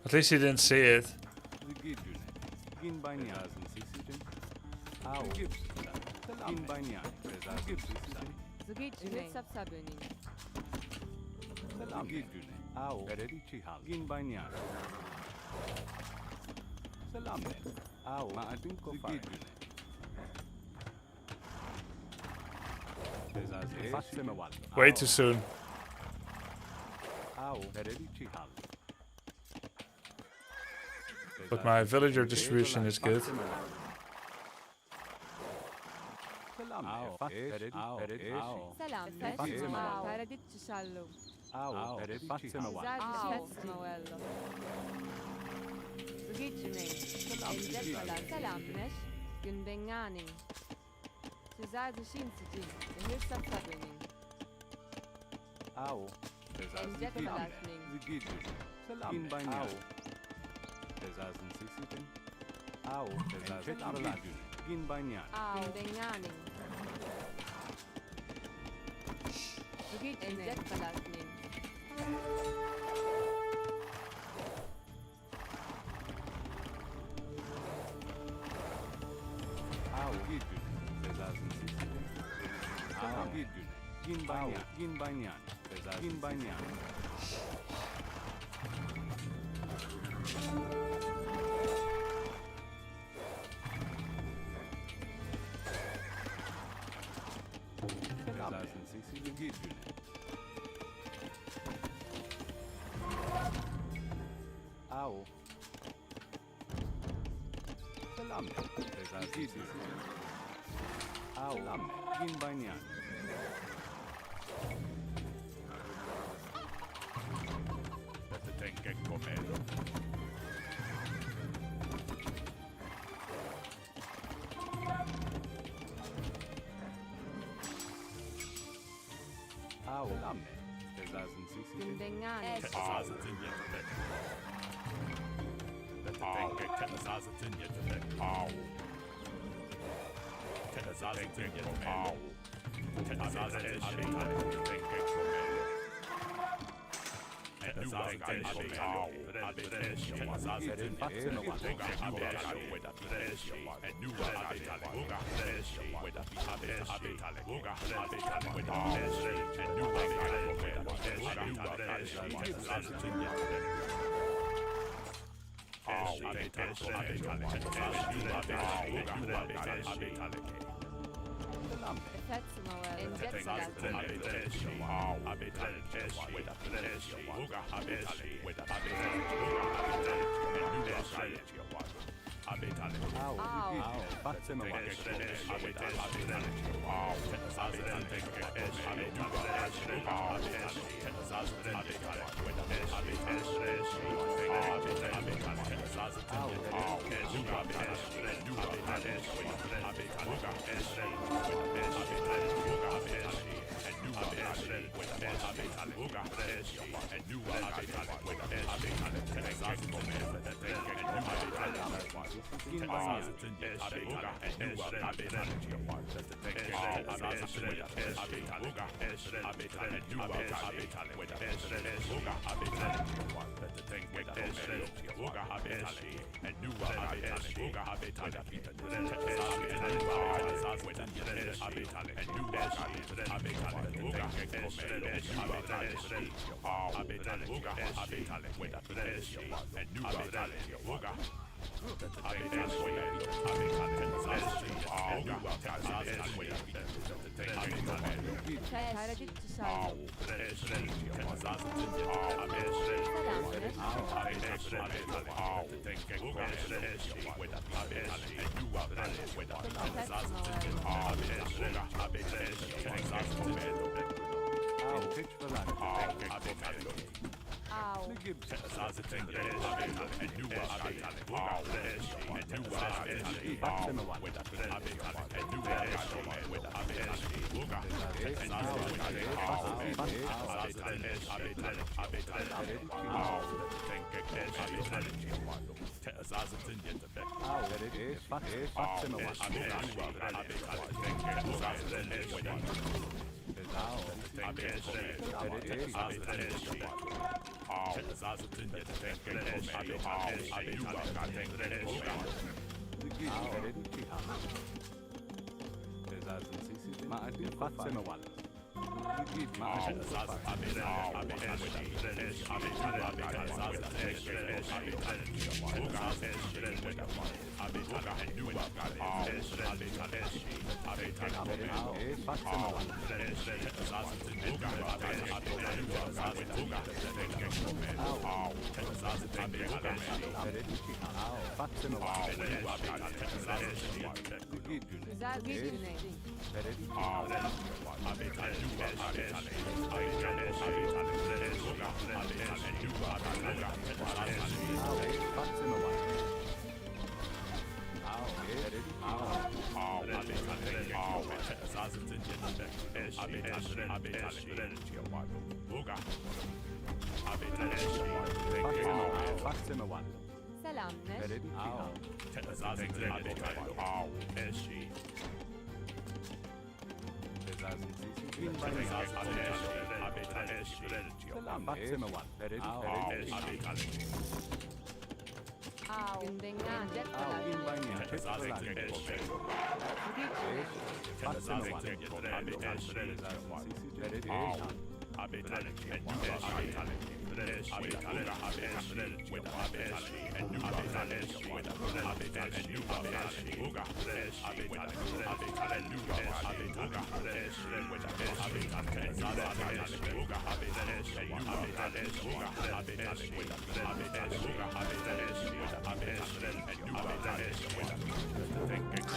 At least he didn't see it. Way too soon. But my villager distribution is good.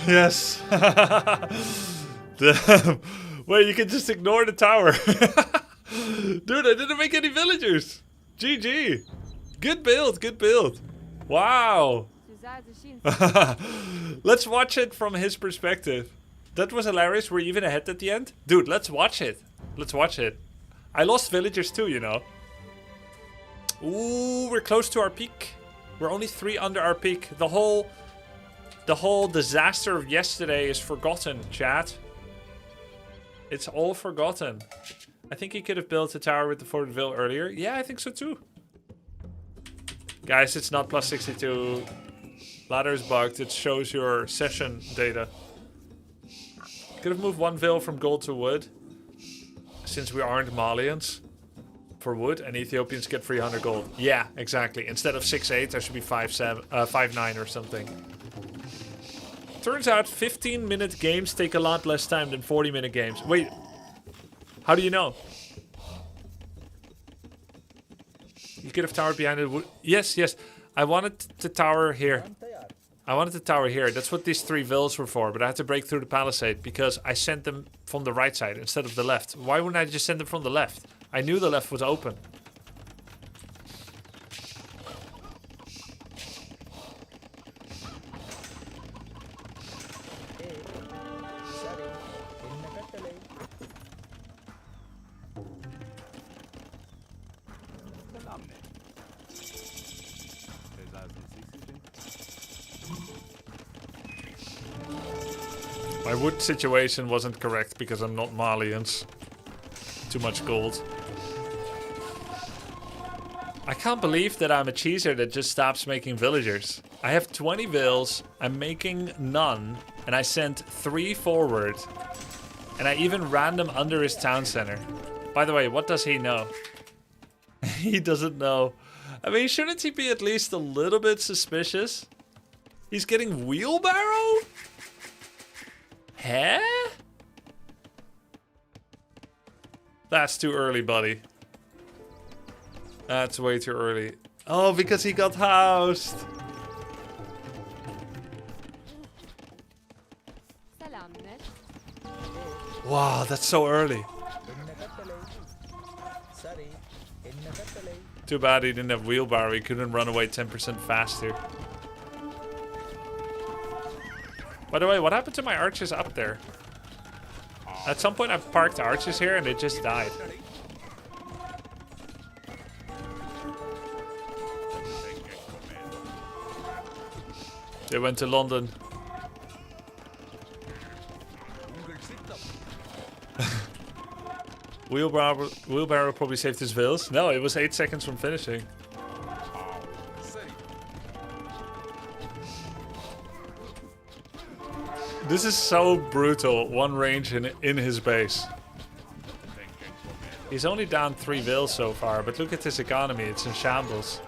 Yes. Damn. Wait, you can just ignore the tower. Dude, I didn't make any villagers. GG. Good build, good build. Wow. Let's watch it from his perspective. That was hilarious. We're even ahead at the end. Dude, let's watch it. Let's watch it. I lost villagers too, you know. Ooh, we're close to our peak. We're only 3 under our peak. The whole disaster of yesterday is forgotten, chat. It's all forgotten. I think he could have built a tower with the forward ville earlier. Yeah, I think so too. Guys, it's not plus 62. Ladder is bugged. It shows your session data. Could have moved 1 ville from gold to wood. Since we aren't Malians. For wood, and Ethiopians get 300 gold. Yeah, exactly. Instead of 6-8, there should be 5-9 or something. Turns out 15-minute games take a lot less time than 40-minute games. Wait, how do you know? You could have towered behind it. Yes, yes. I wanted to tower here. I wanted to tower here. That's what these 3 villas were for. But I had to break through the palisade because I sent them from the right side instead of the left. Why wouldn't I just send them from the left? I knew the left was open. My wood situation wasn't correct because I'm not Malians. Too much gold. I can't believe that I'm a cheeser that just stops making villagers. I have 20 vills, I'm making none, and I sent 3 forward. And I even ran them under his town center. By the way, what does he know? He doesn't know. I mean, shouldn't he be at least a little bit suspicious? He's getting wheelbarrow? Huh? That's too early, buddy. That's way too early. Oh, because he got housed. Wow, that's so early. Too bad he didn't have wheelbarrow. He couldn't run away 10% faster. By the way, what happened to my archers up there? At some point I've parked archers here and they just died. They went to London. Wheelbarrow probably saved his vills. No, it was 8 seconds from finishing. This is so brutal. 1 range in his base. He's only down 3 vills so far, but look at his economy. It's in shambles.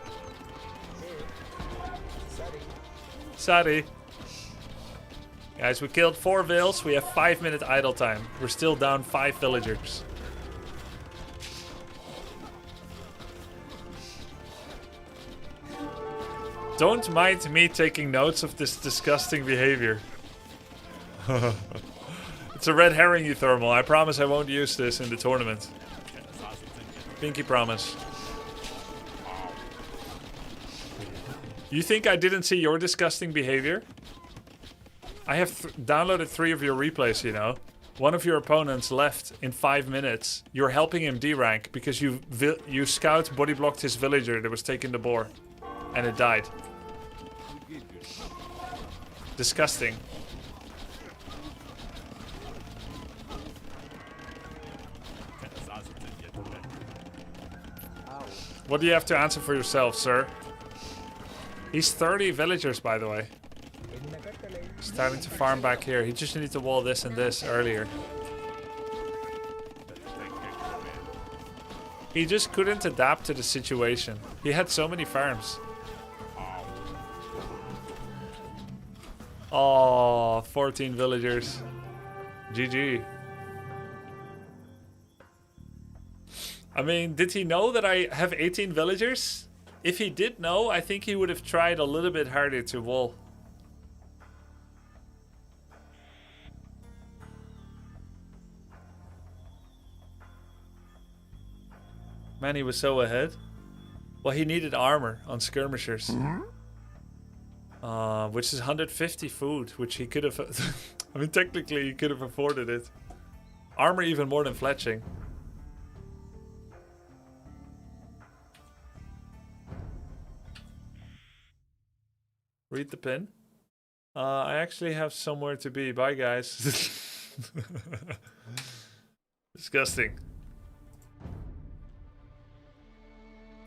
Sorry. Guys, we killed 4 vills. We have 5-minute idle time. We're still down 5 villagers. Don't mind me taking notes of this disgusting behavior. It's a red herring, you thermal. I promise I won't use this in the tournament. Pinky promise. You think I didn't see your disgusting behavior? I have downloaded 3 of your replays, you know. One of your opponents left in 5 minutes. You're helping him D-rank because you scout body blocked his villager that was taking the boar. And it died. Disgusting. What do you have to answer for yourself, sir? He's 30 villagers, by the way. Starting to farm back here. He just needs to wall this and this earlier. He just couldn't adapt to the situation. He had so many farms. Oh, 14 villagers. GG. I mean, did he know that I have 18 villagers? If he did know, I think he would have tried a little bit harder to wall. Man, he was so ahead. Well, he needed armor on skirmishers. Which is 150 food, which he could have... I mean, technically, he could have afforded it. Armor even more than fletching. Read the pin. I actually have somewhere to be. Bye, guys. Disgusting.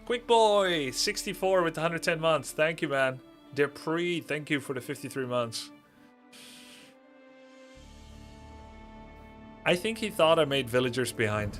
Quick boy, 64 with 110 months. Thank you, man. Depre, thank you for the 53 months. I think he thought I made villagers behind.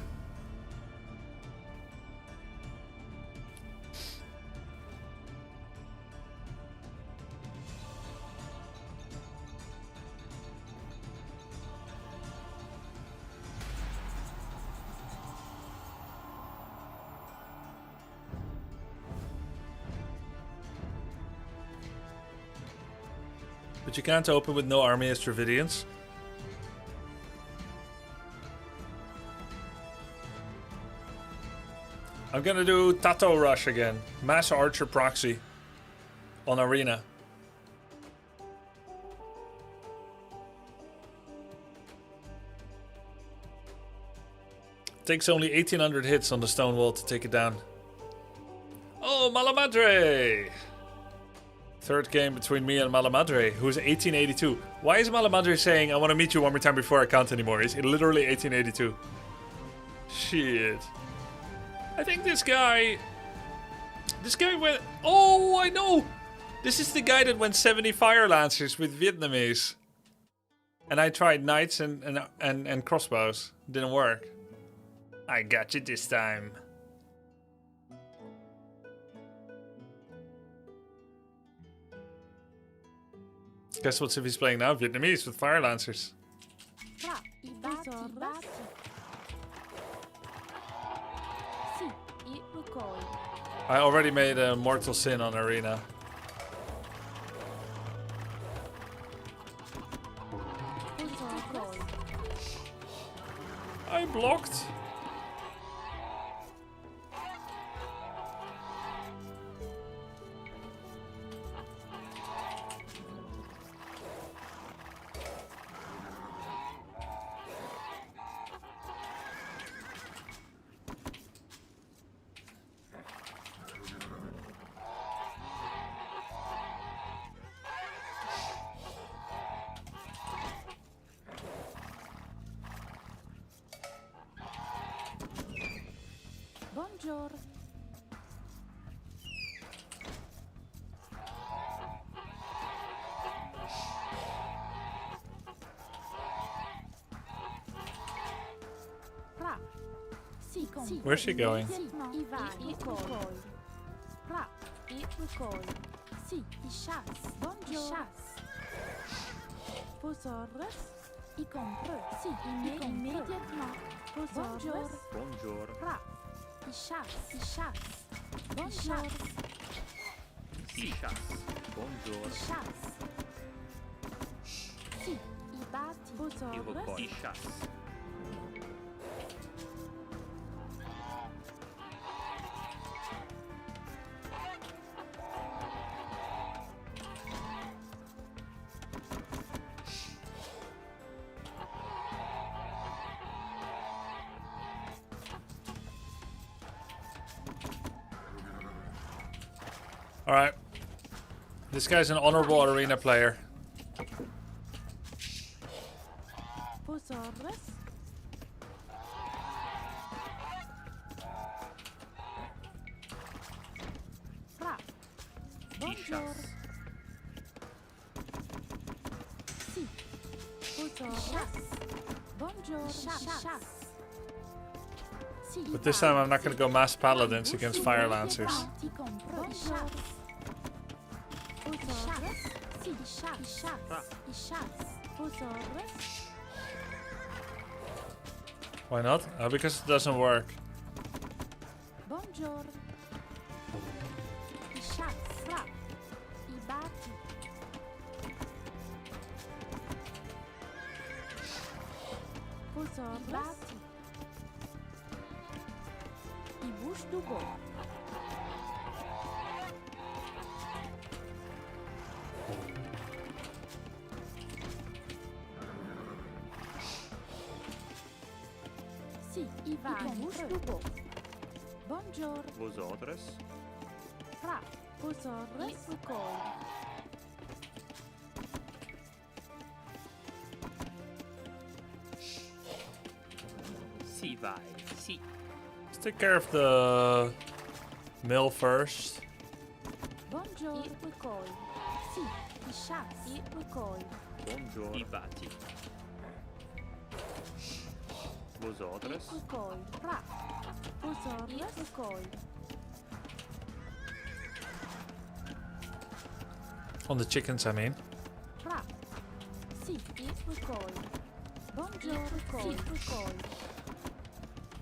But you can't open with no army as Dravidians. I'm gonna do Tato Rush again. Mass Archer Proxy. On Arena. Takes only 1800 hits on the stone wall to take it down. Oh, Malamadre! Third game between me and Malamadre, who's 1882. Why is Malamadre saying, I want to meet you one more time before I count anymore? He's literally 1882. Shit. I think this guy went... Oh, I know! This is the guy that went 70 Fire Lancers with Vietnamese. And I tried knights and crossbows. Didn't work. I got you this time. Guess what if he's playing now? Vietnamese with Fire Lancers. I already made a Mortal Sin on Arena. I blocked. Bonjour. Where's she going? Bonjour. Il chasse. Bonjour. Si chasse. Bonjour. Il chasse. Si, il batti. Il recueille. Il chasse. Alright. This guy's an honorable arena player. But this time I'm not going to go mass paladins against fire lancers. Why not? Because it doesn't work. Bonjour. Il chasse. Il batti. Il batti. Il bouge du beau. Si, il va. Il bouge du beau. Bonjour. Vos ordres. Fra. Vos ordres. Il recueille. Si vai. Si. Let's take care of the mill first. Bonjour. Il recueille. Si, il chasse. Il recueille. Bonjour. I batti. Vos ordres. Il recueille. Fra. Vos ordres. Il recueille. On the chickens, I mean. Fra. Si, il recueille. Bonjour. Il recueille.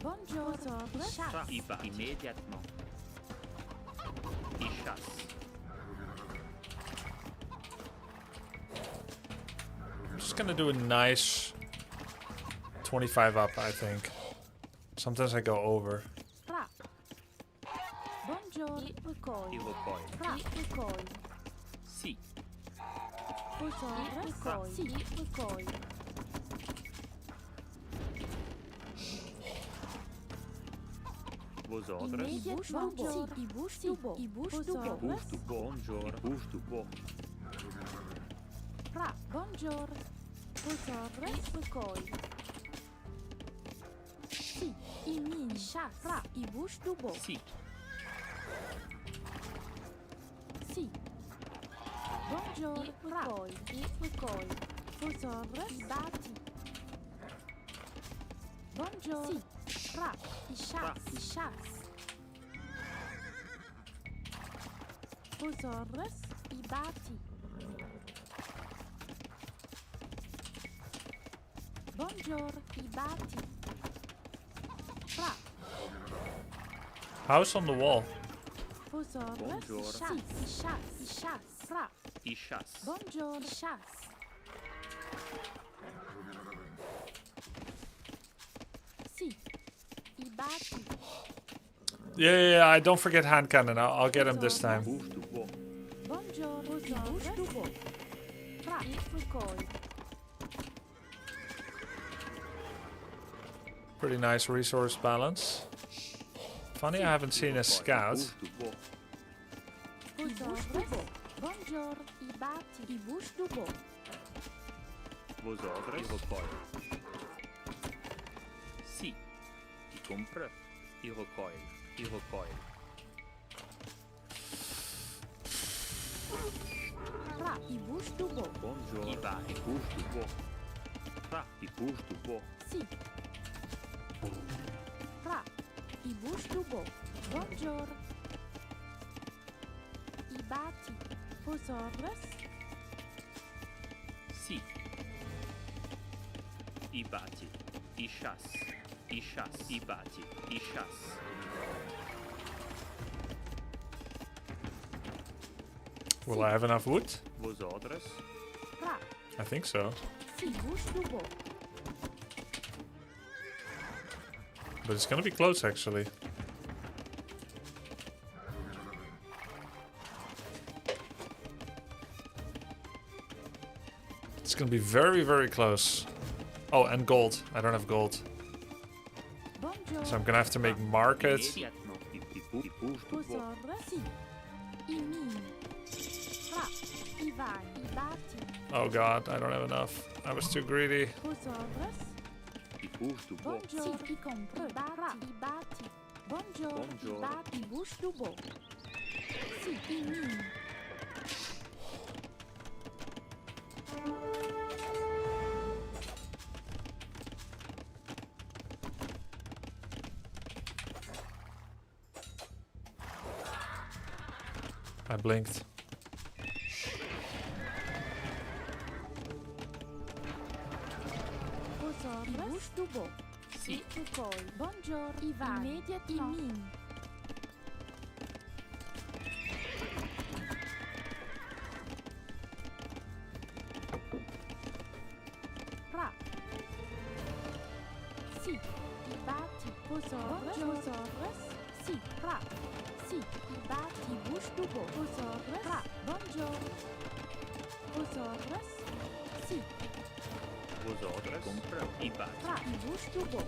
Bonjour. Il chasse. Il va immédiatement. Il chasse. just gonna do a nice 25 up, I think. Sometimes I go over. Fra. Buongiorno. Recoil. Il recoil. Fra. Recoil. Sì. Recoil. Sì. Recoil. Vos ordres. Buongiorno. I bouche du beau. I bouche du beau. Bouche du bonjour. Bouche du beau. Fra. Buongiorno. Vos ordres. Recoil. Sì. I min. Chasse. Fra. I bouche du beau. Sì. Sì. Buongiorno. Recoil. I recoil. Vos ordres. I batti. Buongiorno. Sì. Fra. I chasse. I chasse. Vos ordres. I batti. Buongiorno. I batti. Fra. House on the wall. Vos ordres. Buongiorno. I chasse. I chasse. I chasse. Fra. I chasse. Buongiorno. I chasse. Sì. I batti. Yeah, I don't forget hand cannon. I'll get him this time. Bouche du beau. Buongiorno. I bouche du beau. Fra. I recoil. Pretty nice resource balance. Funny I haven't seen a scout. Bouche du beau. Vos ordres. Buongiorno. I batti. I bouche du beau. Vos ordres. Il recoil. Sì. I compre. Il recoil. Il recoil. Fra. I bouche du beau. Bonjour. I vai. Bouche du beau. Fra. I bouche du beau. Sì. Fra. I bouche du beau. Buongiorno. I batti. Vos ordres. Sì. I batti. I chasse. I chasse. I batti. I chasse. Will I have enough wood? Vos ordres. Fra. I think so. Sì. Bouche du beau. But it's gonna be close actually. It's gonna be very, very close. Oh, and gold. I don't have gold. Buongiorno. So I'm gonna have to make market. Immédiatement. I bouche du Vos beau. ordres. Sì. I min. Fra. I vai. I batti. Oh god, I don't have enough. I was too greedy. Vos ordres. I bouche du beau. Buongiorno. Sì. I compre. Batti. I batti. Buongiorno. Buongiorno. I batti. I bouche du beau. Sì. I min. I blinked. Vos ordres. I bouche du beau. Sì. I recoil. Buongiorno. I vai. Immediatement. I min. Fra. Sì. I batti. Vos ordres. Vos ordres. Sì. Fra. Sì. I batti. I bouche du beau. Vos ordres. Fra. Buongiorno. Vos ordres. Sì. Vos ordres. Compre. I batti. Fra. I bouche du beau.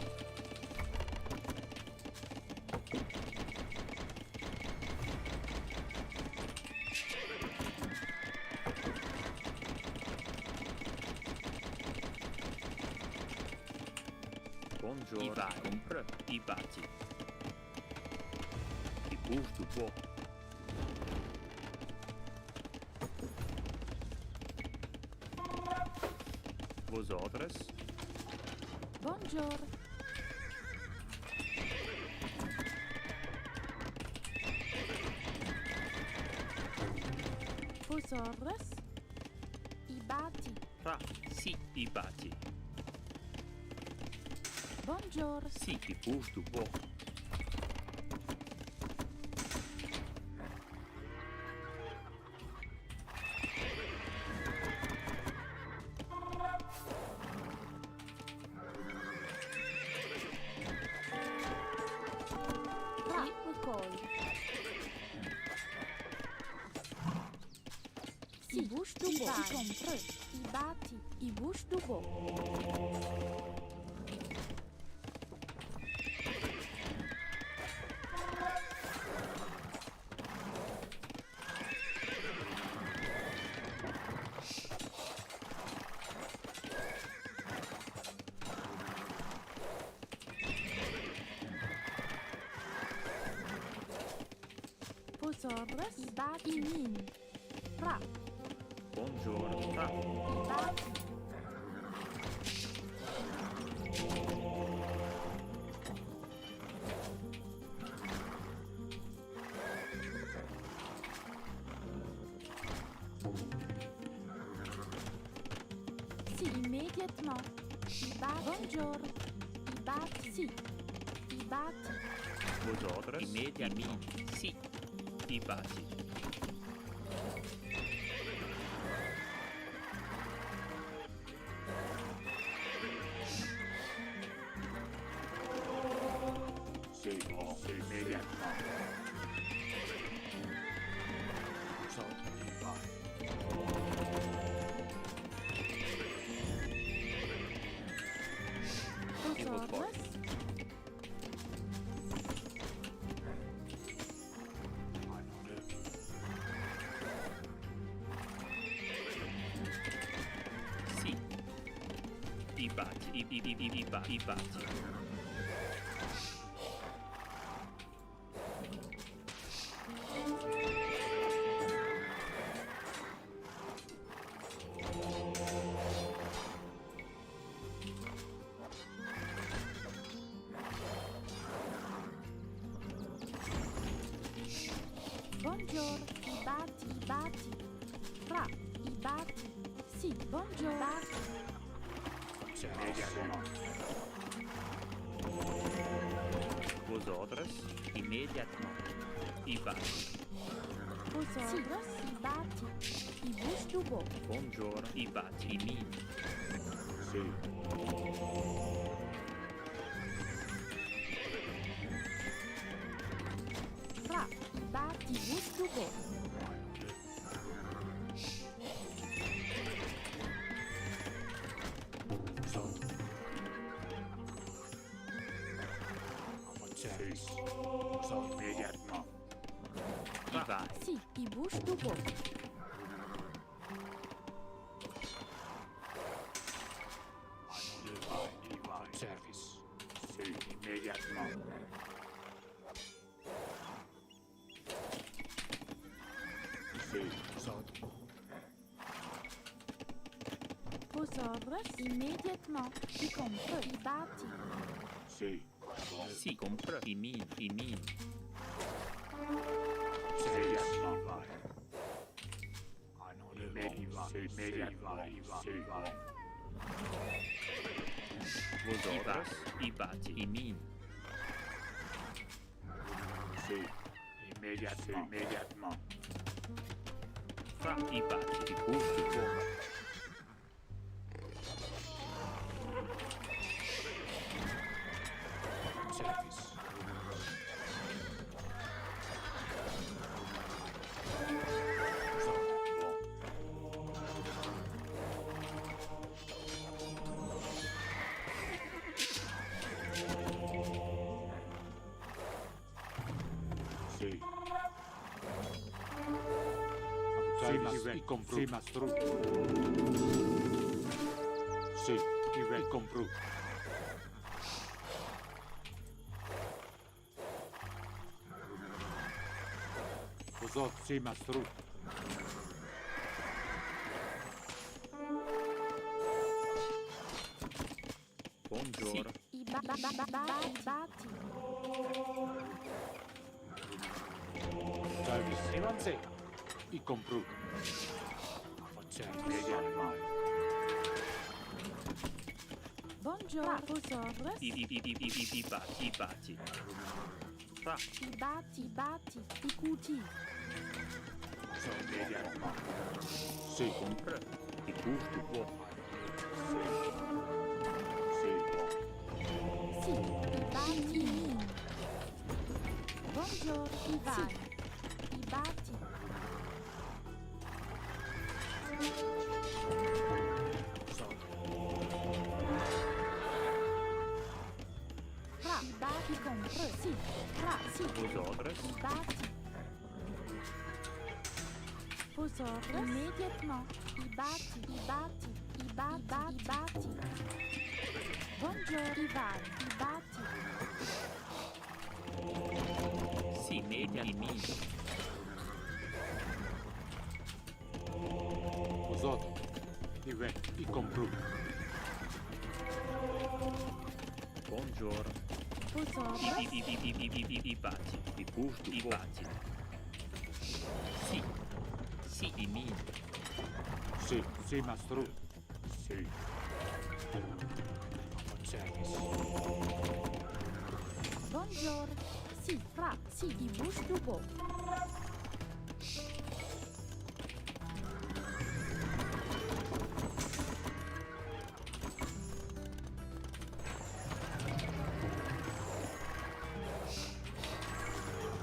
Buongiorno. I vai. Compre. I batti. I bouche du beau. Vos ordres. Buongiorno. Vos ordres. I batti. Fra. Sì. I batti. Buongiorno. Sì. I bouche du beau. i bouche du beau, i compreux, i bâti, i bouche du beau. Posobras, i bâti, i mine. Fra, Buongiorno. Fra. i bâti. Si, immédiatement. I bâti. Buongiorno. I bâti. Si. I bâti. Vosotros. Immediatamente. Sì. I basi. Posobras. Sì. I basi. I basi. Buongiorno, i batti, i batti. Fra, i batti. Sì, buongiorno. Vosotros. Immediatamente. I basi. Vosotros, i batti. I bouche du beau. Buongiorno. I basi. I mini. Fra, i batti, i bouche du beau. I basi. Sì, i bouche du beau. Vosotros, immédiatement. I compreux, i batti. Sì, compra. I mini. I mini. Vosotros. I basi. I mini. Fra. I basi. I busti. Buongiorno. I batti. Buongiorno, vosotros. I basi. Fra. I batti, i cuti. Sì, compra. I busti. Sì, i batti. Buongiorno, i vari. I batti. Ra, i batti compre, sì. Ra, sì. Vosotros. I batti. Vosotros. Immédiatement. I batti, i batti, i batti, i batti. Buongiorno, Ivan. I batti. Sì, media di mille. Vosotros. I compru. Buongiorno. Vosotros. I batti. I busto. I batti. Sì. Sì, di mille. Sì, mastro. Sì. Buongiorno. Sì, fra, sì, i bouche du beau.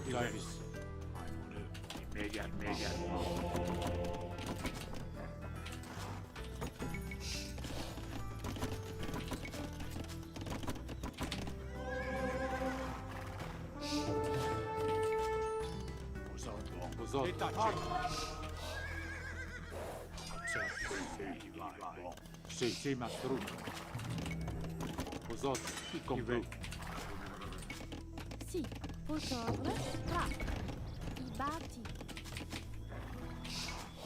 Davis. Media. Sì, mastro. Vosotros. I compru. Sì, vosotros. Fra. I batti.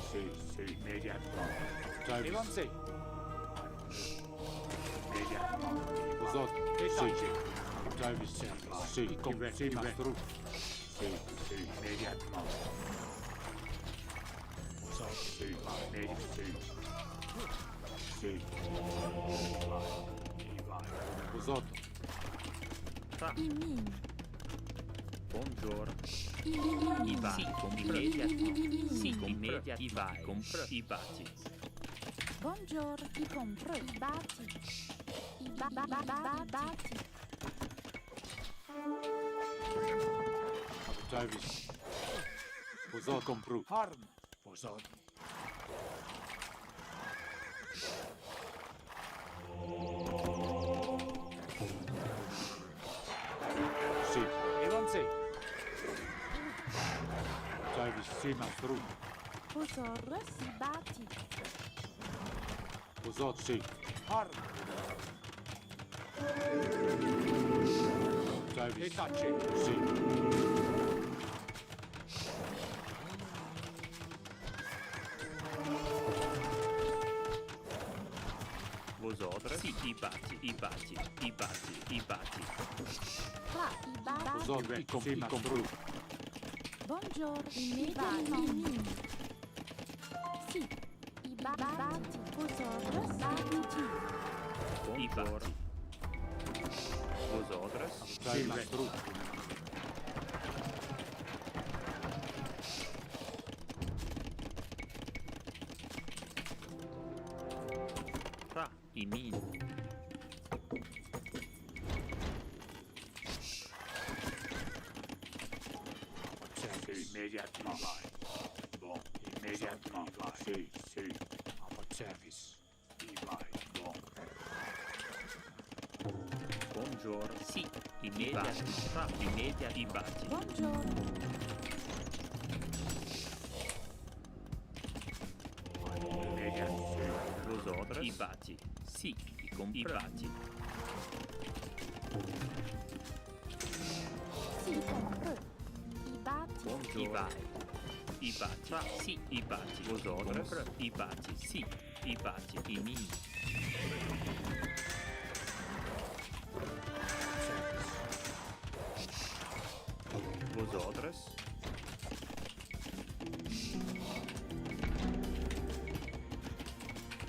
Sì, media. Davis. Media. Vosotros. Sì. Davis. Sì, sì, mastro. Sì, media. Sì, media. Sì. Vosotros. I min. Buongiorno. I I vai. Sì, immediatamente. Sì, I immediatamente. I vai. Compra. I batti. Buongiorno, i compre, i batti. I batti. Davis. Vosotros compru. Harm. Vosotros. Sì. Evanze. Davis, sì, mastro. Vosotros, i batti. Vosotros, sì. Harm. Davis. Sì. Vosotros. Sì, i batti. Fra, i batti. Vosotros, i compru. Buongiorno, i batti. Sì, i batti. Vosotros, batti. I batti. Vosotros. Sì, mastro. Fra. I min. Immediatamente. Bom. Immediatamente. Sì. Service. Bom. Buongiorno. Sì, immediati. Fra. Immediati. I batti. Buongiorno. Vosotros. I batti. Sì, i batti. Sì, compre. I batti. Buongiorno. I vai. I batti. Fra. Sì, i batti. Vosotros. I batti. Sì, i batti. I min. Vosotros.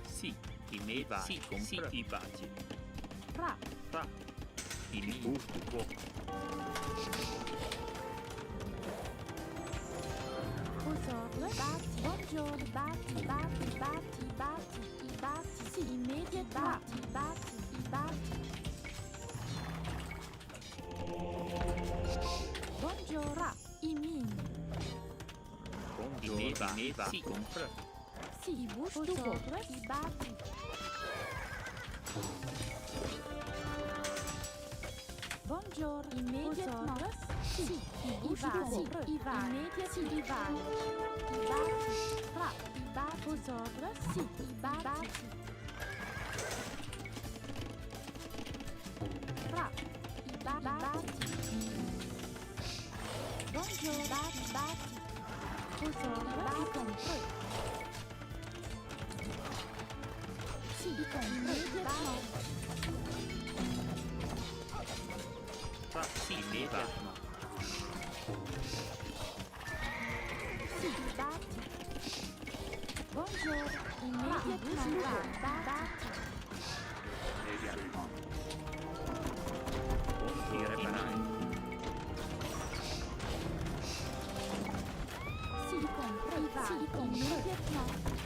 Sì, i me vai. Sì, compra. I batti. Fra. Fra. I min. Vosotros, batti. Buongiorno, batti. I batti. Sì, immediat batti. I batti. Buongiorno, i min. Buongiorno. I me va. Sì, compra. Si, bouge tout progress. I batti. Buongiorno. Immediatamente. Si, i bouge tout progress. I va. Immediatamente. I va. I batti. Fra. I batti. Osogres. Si, i batti. Fra. I batti. Buongiorno. Batti, batti. Osogres. I compre. Si, i compre. Batti. Sì, immediatamente. Si, i batti. Buongiorno. Immediatamente. Batti. Immediatamente. Punti reparati. Si, compre. I va. Si, immediatamente.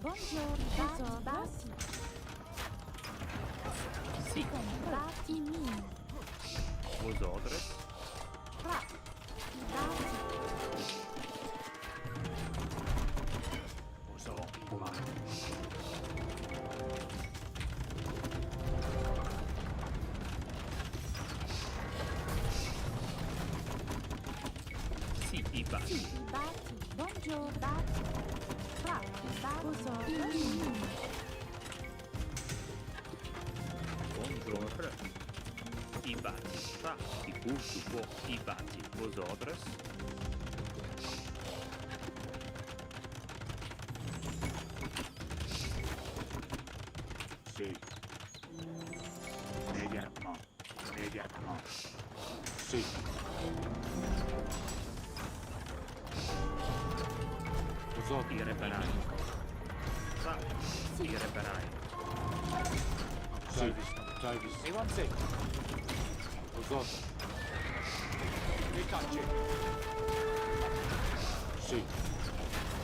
Buongiorno. Bassi. Sì, Batti min. vosotros. Fra. I batti. Sì, i batti. Si, i batti. Buongiorno. Batti. Fra. I batti. I min. Buongiorno. I batti. Fra, i busti, i batti. Vosotros. Sì. Immediatamente. Immediatamente. Sì. I reparai. Fra, i reparai. Service. Evan sei. Vosotros. Ricacce. Sì.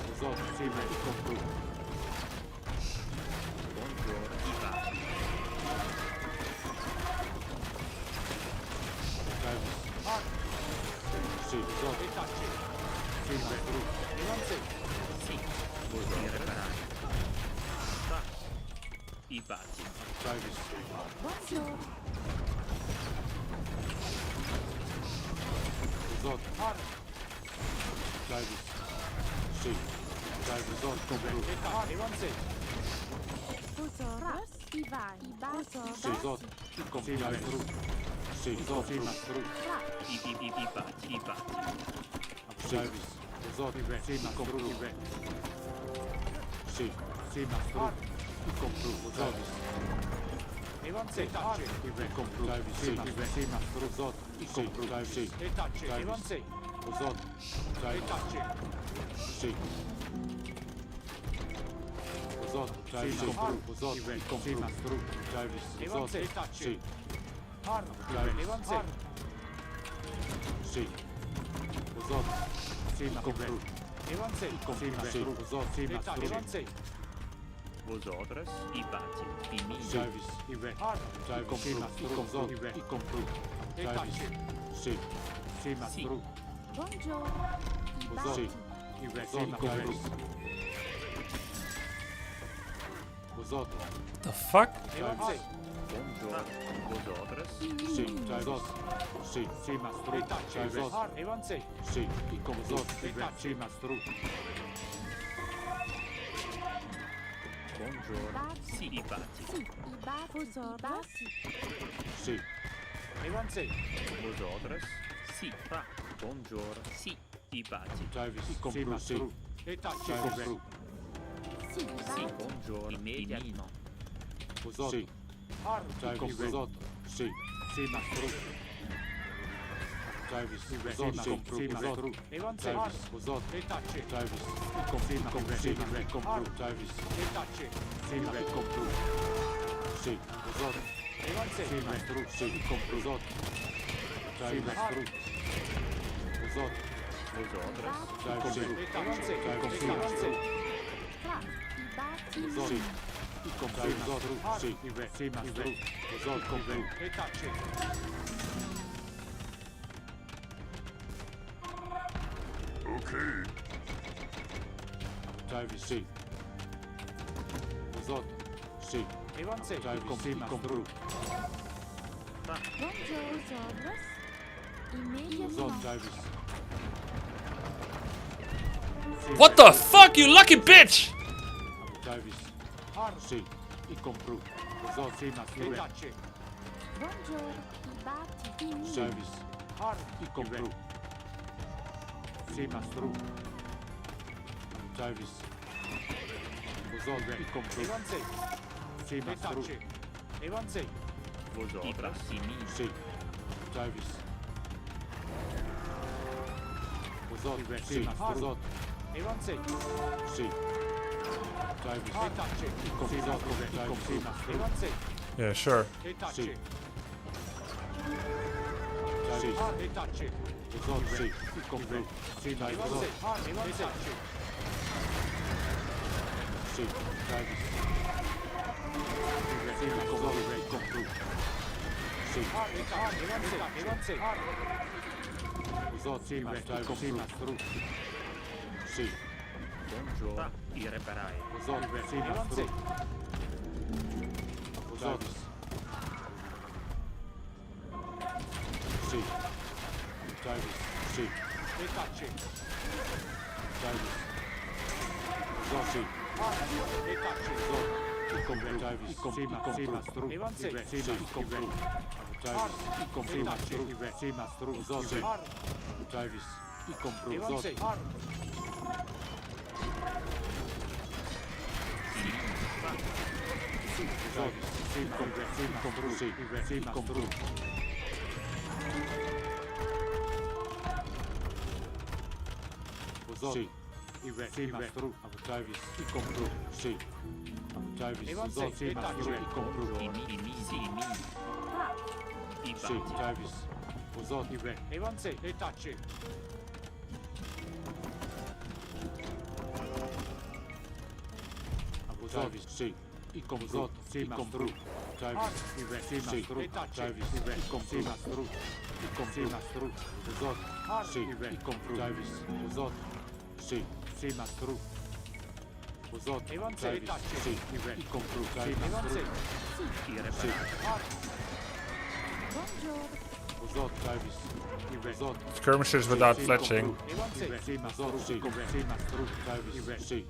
Vosotros. Sì, ma ti compro. Buongiorno, i batti. Service. Sì, vosotros. Ricacce. Sì, ma tu. Evan sei. Sì, i reparai. Fra, i batti. Service. Buongiorno. Vosotros. Service. Sì. Service. Vosotros. Compro. Evan sei. Vosotros. I vai. I batti. Sì, vosotros. Sì, ma tu. Sì, vosotros. Sì, ma tu. Fra. I batti, i batti. Service. Vosotros. Sì, ma compro. Sì. Sì, ma tu. Compro. Vosotros. Evan sei. Compro. Sì, ma tu. Vosotros. Compro. Sì. Evan sei. Vosotros. Sì. Vosotros. Sì, compro. Vosotros. Compro. Service. Vosotros. Sì. Evan sei. Sì. Vosotros. Sì, ma compro. Evan sei. Compro. Sì, vosotros. Sì, ma Evan sei. Vosotros, i batti. I miei. Service. Compro. Vosotros. Compro. Service. Sì. Sì, ma Sì. tu. Buongiorno. I Vosotros. batti. Sì, ma compro. Vosotros. The fuck? Evan sei. Buongiorno, vosotros. Sì, vosotros. Sì, ma tu. Vosotros. Evan sei. Sì, vosotros. Sì, ma tu. Buongiorno, sì, i batti. Sì, i batti. Vosotros. Sì. Evan sei. Vosotros, sì, fra. Buongiorno, sì, i batti. Service. Sì, ma tu. Compro. Sì, i Sì, batti. buongiorno, immediatamente. Vosotros. Sì. Service. Vosotros. Sì. Sì, ma tu. Service. Vosotros. Sì, ma tu. Evan sei. Vosotros. Service. Sì, ma compro. Service. Sì, ma compro. Sì, vosotros. Evan sei. Sì, ma tu. Sì, compro. Vosotros. Sì, ma tu. Vosotros. Vosotros, Service. Evan sei. Compro. Fra. I batti. Vosotros. Sì, compro. Vosotros. Sì, sì, ma tu. Vosotros. Compro. Okay. Davis, sì. Vosot, sì. Davis, compru. Buongiorno, Zobras. Vosot, Immediatamente. Davis. What the fuck, you lucky bitch! Davis, sì. I compru. Vosot, sì, mastru. Buongiorno, i batti. Davis, i compru. Sì, mastru. Davis. Vosot, i compru. Sì, mastru. Vosotras, Imin. Sì. Davis. Vosot, sì, Vosot. Sì. Davis. I compru. Davis. Yeah, sure. Sì. Davis. Vosot, sì. I compru. Sì, Davis. Vosot. Sì. Davis. Sì, i compru. Sì. Vosot, sì, Davis. Sì. Buongiorno, i reparai. Vosot, sì, mastru. Vosot. Sì. Davis, sì. Davis. Vosot, sì. Vosot. I compru. Davis, sì, mastru. Sì, i compru. Davis, i compru. Sì, mastru. Vosot, sì. Davis, i compru. Vosot. Davis, sì, i compru. Sì, i compru. Vosot, sì. Sì, mastru. Davis, i compru. Sì. Davis, vosot, sì, mastru. I compru. Imin. I Sì, batti. Davis. Vosot, Davis, sì. I compru. Sì, mastru. Davis, sì, mastru. Davis, i compru. Mastru. I compru. Mastru. Vosot, sì. I compru. Davis, vosot, sì. Sì, mastru. Vosot, Davis, sì. I compru. Sì, mastru. I Sì. reparai. Buongiorno. Vosot, Davis. Vosot. Skirmishes without fletching. Sì, mastru. Sì, mastru. Davis, sì.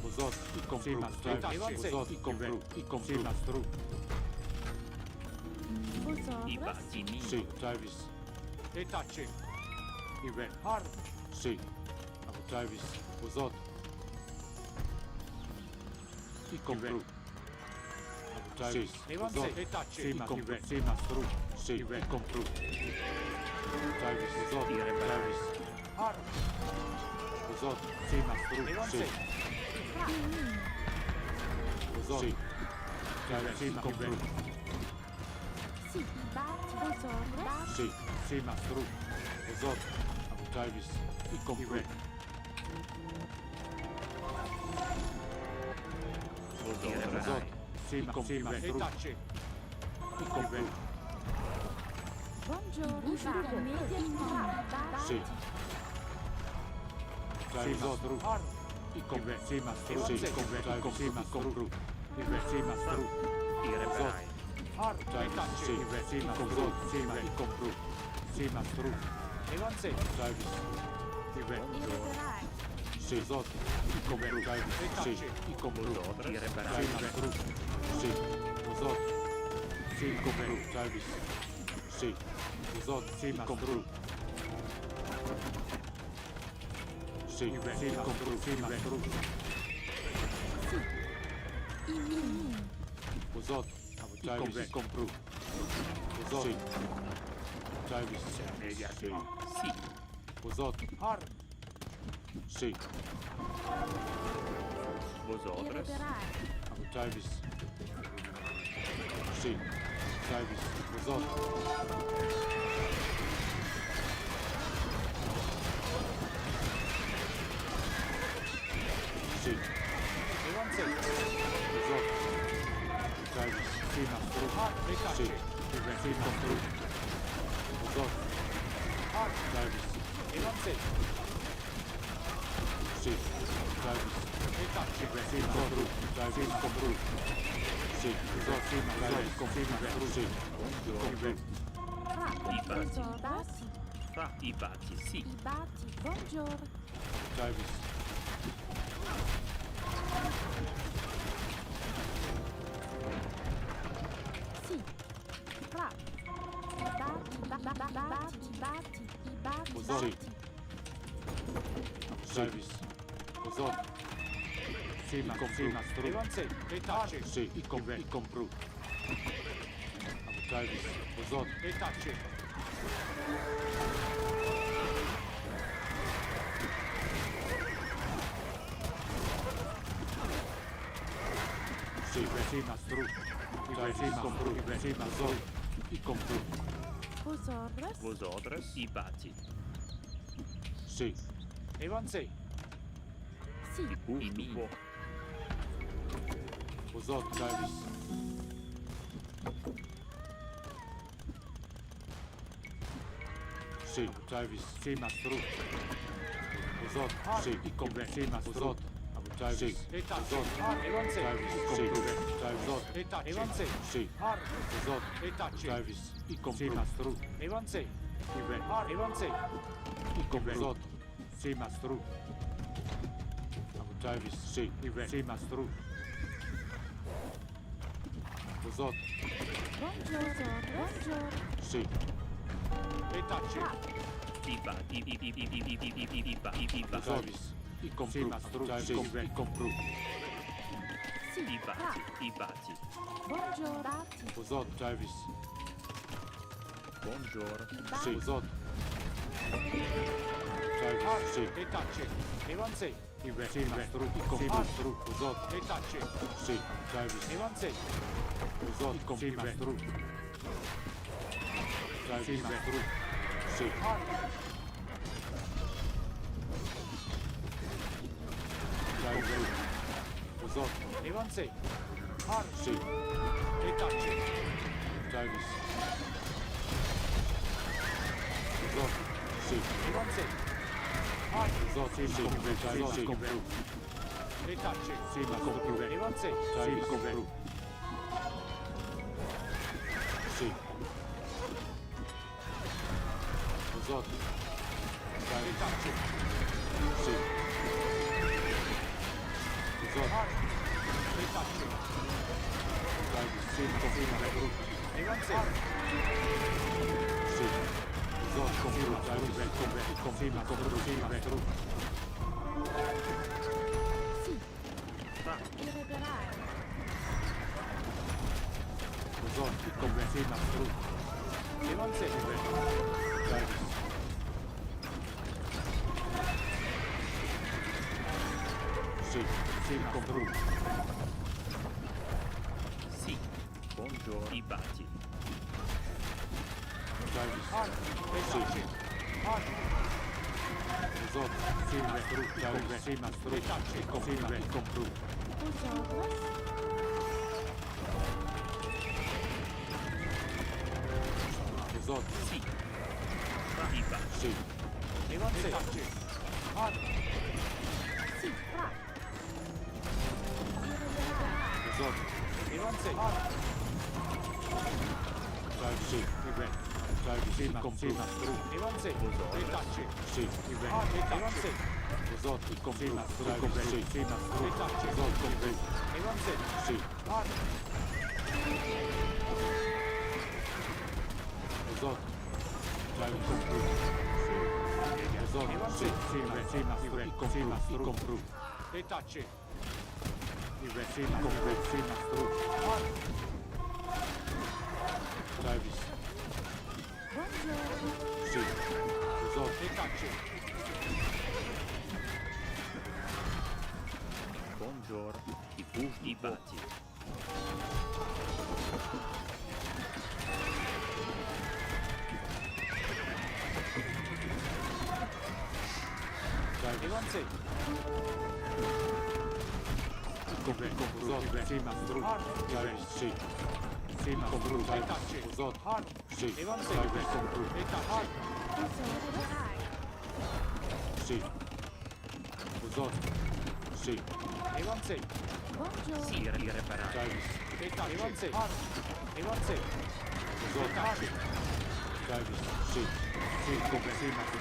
Vosot, i compru. Davis, vosot, i compru. I compru. Mastru. I Vosotras. batti, Imin. Sì, Davis. Sì. Davis, vosot. I compru. Davis, vosot. Sì, i compru. Sì, mastru. Sì, i compru. Davis, vosot. Davis. Vosot. Sì, mastru. Sì. Vosot. Sì. Davis, i compru. Sì, i batti. Vosotras. Sì. Sì, mastru. Vosot. Davis, i compru. Vosot. Sì, mastru. I compru. Buongiorno, i batti. Immediatamente. Sì. Davis, mastru. I compru. Sì, mastru. Sì, i compru. Davis, i compru. Sì, mastru. I reparai. Davis, sì. Sì, mastru. Sì, i compru. Sì, mastru. Davis. Irreparai. Sì, vosot. I compru. Davis, sì. I compru. I reparai. Sì, mastru. Sì. Vosot. Sì, i compru. Davis. Sì. Vosot. Sì, mastru. Sì, i compru. Sì, mastru. Imin. Vosot. Davis, i compru. Vosot. Sì. Davis. Sì. Sì. Vosot. Sì. Vosotras. Irreparai. Davis. Sì. Davis. Vosot. Sì. Vosot. Davis. Sì, mastru. Sì. Sì, compru. Vosot. Davis. Cima, compru. Cima, compru. Sì, usot, cima, dai, confirma, compru, sì. Compru. Fra i batti, sì. I batti, buongiorno. Davis. Sì. Fra. I batti, Usot. Davis. Usot. Cima, confirma, stru. Sì, i compru. Davis. Usot. Sì, cima, stru. Cima, compru. Cima, usot. I compru. Vosotros i batti. Sì. Sì. I min. Usot, Davis. Sì, Davis. Cima, stru. Usot. Sì, i compru. Cima, usot. Davis. Usot. Davis. Sì. Davis. Usot. Sì. Usot. Davis. I compru. Cima, stru. I compru. Usot. Cima, stru. Davis. Sì. Cima, stru. Usot. Buongiorno. Sì. I batti. Davis. I compru. Davis. I compru. Sì. I batti. Buongiorno. Usot, Davis. Buongiorno. Sì. Usot. Davis. Sì. Cima, stru. I compru. Stru. Usot. Sì. Davis. Usot. Cima, stru. Davis. Stru. Sì. Davis. Usot. Sì. Davis. Usot. Sì. Usot. Sì. Davis. Compru. Cima, compru. Davis. Compru. Sì. Usot. Davis. Sì. Usot. Davis. Cima, compru. Sì. Usot. Compru. Davis. Cima, compru. Cima, compru. Sì. Irreparare. Usot. Compru. Cima, stru. Davis. Sì. Cima, compru. Sì. Buongiorno. I batti. Davis. Sì. Usot. Cima, stru. Davis. Cima, stru. Cima, compru. Usot. Sì. Fra i batti. Sì. Sì. Fra. Usot. Davis. Sì. Davis. Cima, compru. Cima, stru. Sì. Usot. Compru. Davis. Sì. Cima, stru. Usot. Compru. Sì. Usot. Davis. Compru. Usot. Sì. Cima, stru. Cima, stru. Compru. Cima, compru. Cima, stru. Davis. Buongiorno. Sì. Usot. Buongiorno. I batti. Davis. Usot. Cima, stru. Davis. Sì. Cima, compru. Davis. Usot. Sì. Davis. Compru. Sì. Usot. Sì. Evansei. Buongiorno. Sì, irreparabile. Travis. Evansei. Evansei. Travis. Sì. Sì, come sì, ma sì.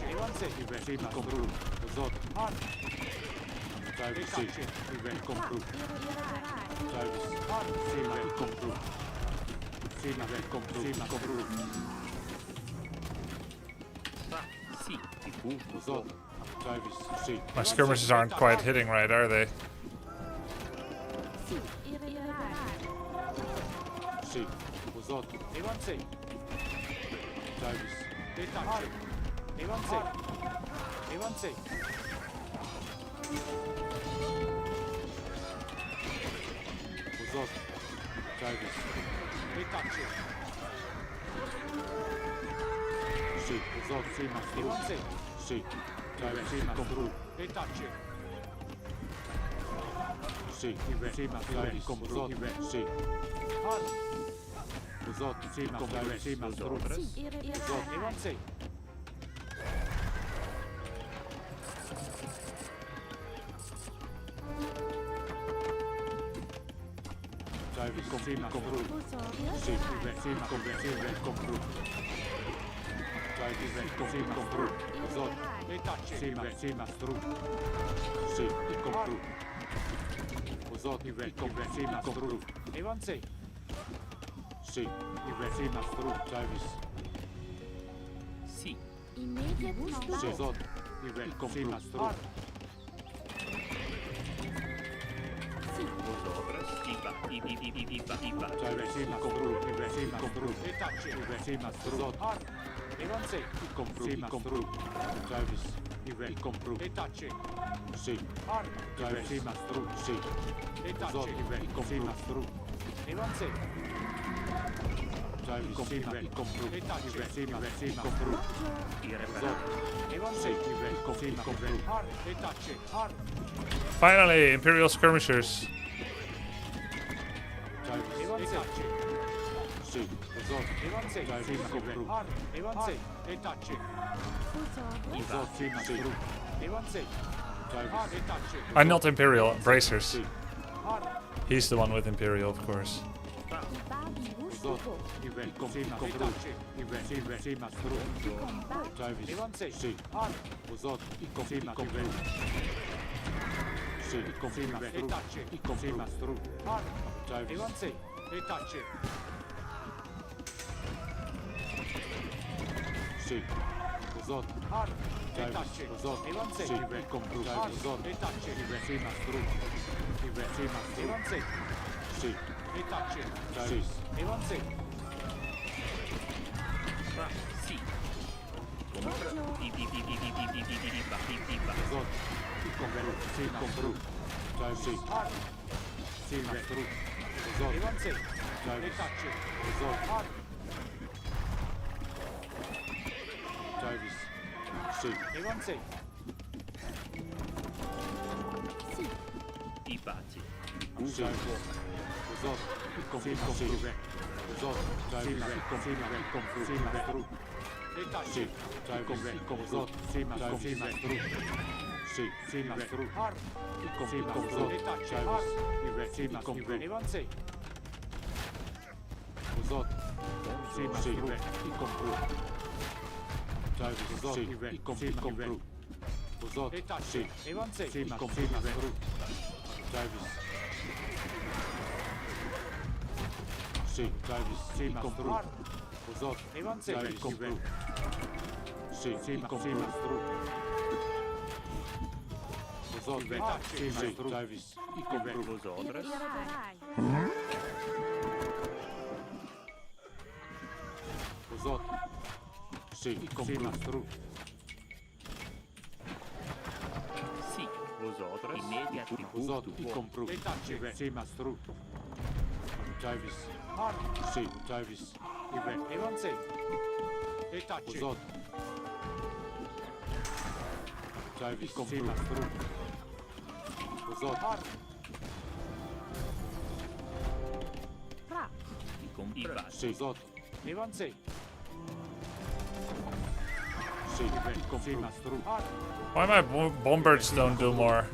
Evansei. Sì, ma compru. Travis. Sì. Compru. Travis. Sì, ma compru. Sì, ma compru. Sì, ma compru. Sì, di gusto. Travis. Sì. My skirmishes aren't quite hitting right, are they? Sì, irreparabile. Sì. Usotto. Evansei. Travis. Detacci. Evansei. Evansei. Usotto. Travis. Detacci. Sì. Usotto. Sì, ma Evansei. Sì. Travis. Sì, ma compru. Detacci. Sì. Sì, ma Travis. Compru. Sì. Usotto. Sì, ma Travis. Sì, ma compru. Sì, Usotto. irreparabile. Evansei. Travis. Sì, ma compru. Buongiorno. Sì, sì, ma compru. Compru. Travis. Sì, ma compru. Usotto. Detacci. Sì, ma stru. Sì, compru. Usotto. Sì, ma stru. Evansei. Sì, sì, ma stru. Travis. Sì, Immediatement. Sì, usotto. Sì, ma stru. vosotros, iba. Travis. Sì, ma compru. Sì, ma stru. Detacci. Sì, ma stru. Usotto. Evansei. Compru. Sì, ma stru. Travis. Compru. Detacci. Sì. Travis. Sì, ma stru. Sì. Detacci. Sì, ma stru. Evansei. Travis. Sì, ma compru. Detacci. Sì, ma compru. Irreparabile. Evansei. Sì, ma compru. Detacci. Finally, Imperial skirmishers. Travis. Detacci. Sì. Usotto. Evansei. Sì, ma compru. Evansei. Detacci. Buongiorno. Usotto. Sì, ma stru. Evansei. Travis. Detacci. I'm not Imperial, bracers. Sì. He's the one with Imperial, of course. Badi Usotto. gusto. Sì, ma compru. Sì, ma stru. Travis. Evansei. Sì. Usotto. Sì, ma compru. Sì, sì, ma stru. Sì, ma stru. Travis. Evansei. Detacci. Sì. Usotto. Travis. Usotto. Evansei. Sì, compru. Usotto. Detacci. Sì, ma stru. Sì, ma stru. Evansei. Sì. Detacci. Travis. Evansei. Sì. Buongiorno. Iba. Usotto. Compru. Sì, compru. Travis. Sì. Sì, ma stru. Usotto. Evansei. Travis. Detacci. Usotto. Travis. Sì. Evansei. Sì, Ibati. Sì. Usotto. Sì, ma sì. Usotto. Travis. Sì, ma compru. Sì, ma stru. Detacci. Travis. Usotto. Sì, ma stru. Sì, sì, ma stru. Sì, ma stru. Detacci. Sì, ma compru. Evansei. Usotto. Sì, ma stru. Compru. Travis. Usotto. Sì, ma compru. Usotto. Detacci. Evansei. Sì, ma stru. Travis. Sì, Travis. Sì, ma stru. Usotto. Evansei. Compru. Sì, sì, ma stru. Usotto. Sì, ma stru. Travis. Compru. Vosotros, irreparabile. Usotto. Sì, ma stru. sì. Vosotros, immediati. Usotto. Compru. Detacci. Sì, ma stru. Travis. Sì, Travis. Evansei. Detacci. Usotto. Travis. Sì, ma stru. Usotto. Fra. Ibati. Sì. Usotto. Evansei. Sì, ma stru. Why my bombards don't do more?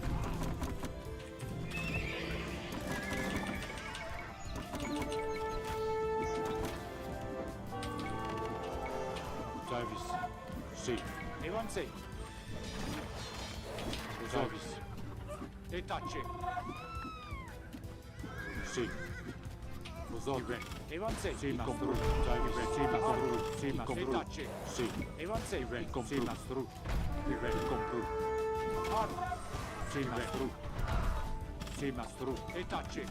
Sì. Avanti. Service. E touch. Sì. Usate. Avanti. Sì, ma compro. Service. Sì, ma compro. Sì, ma compro. Sì. Avanti. Compro. Sì, ma stru. Compro. Sì, ma stru. Sì, ma stru. E touch.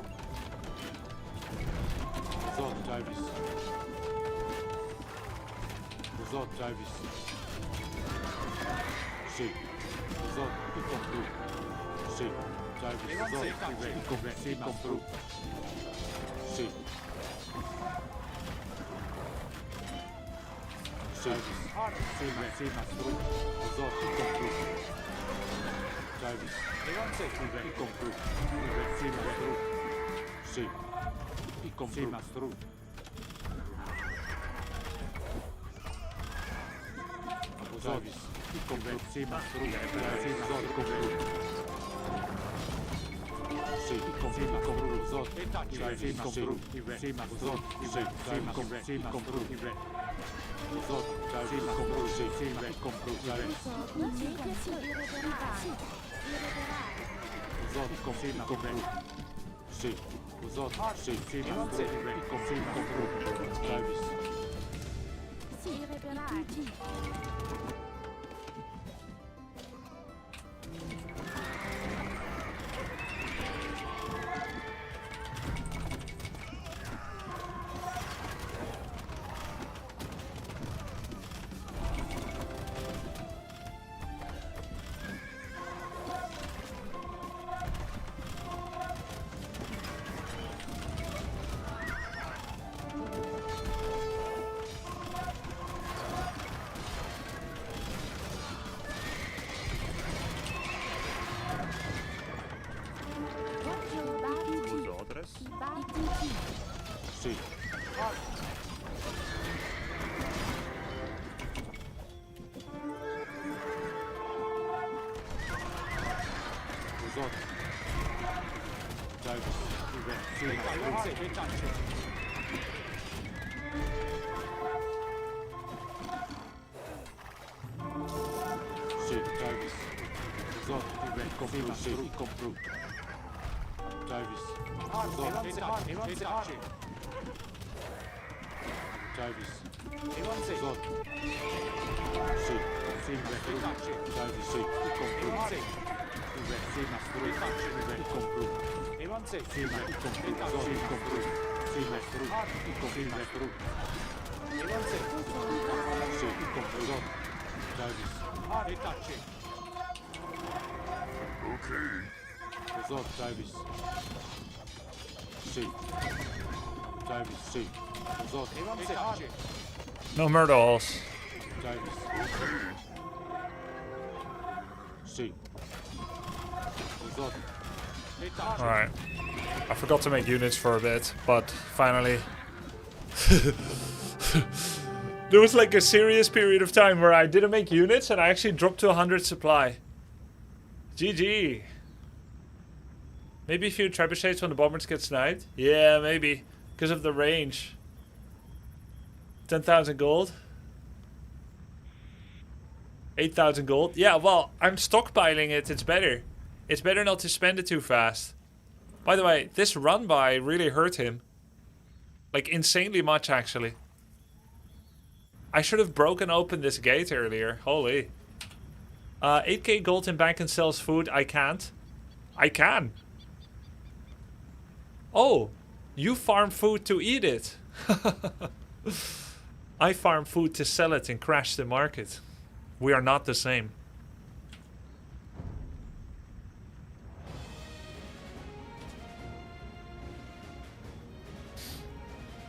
Usate. Service. Usate. Service. Sì. Usate. Compro. Sì. Service. Usate. Compro. Sì, ma stru. Sì. Service. Sì, ma stru. Usate. Compro. Service. Compro. Sì, ma stru. Sì. Compro. Sì, ma stru. Service. Compro. Sì, ma stru. Sì, ma compro. Sì, sì, ma compro. Sì, ma compro. Sì, ma compro. Sì, ma compro. Sì, ma compro. Sì, ma compro. Sì, ma compro. Sì, ma compro. Sì. Sì, sì, ma compro. Sì, ma compro. Service. Vosotros. Sì. Usate. Service. Sì, ma stru. Sì, service. Usate. Compro. Sì, compro. Service. Usate. Service. Usate. Sì. Sì, ma stru. Service. Sì, compro. Sì, ma stru. Compro. Sì, ma compro. Sì, compro. Sì, ma stru. Sì, ma stru. Sì, compro. Service. Usate. Service. Sì. Service. Sì. Usate. No murders. Service. Sì. Usate. Alright. I forgot to make units for a bit, but finally. There was like a serious period of time where I didn't make units and I actually dropped to 100 supply. GG. Maybe a few trebuchets when the bombers get sniped? Yeah, maybe. Because of the range. 10,000 gold. 8,000 gold. Yeah, well, I'm stockpiling it. It's better. It's better not to spend it too fast. By the way, this run by really hurt him. Like, insanely much, actually. I should have broken open this gate earlier. Holy. 8k gold in bank and sells food. I can't. I can. Oh, you farm food to eat it. I farm food to sell it and crash the market. We are not the same.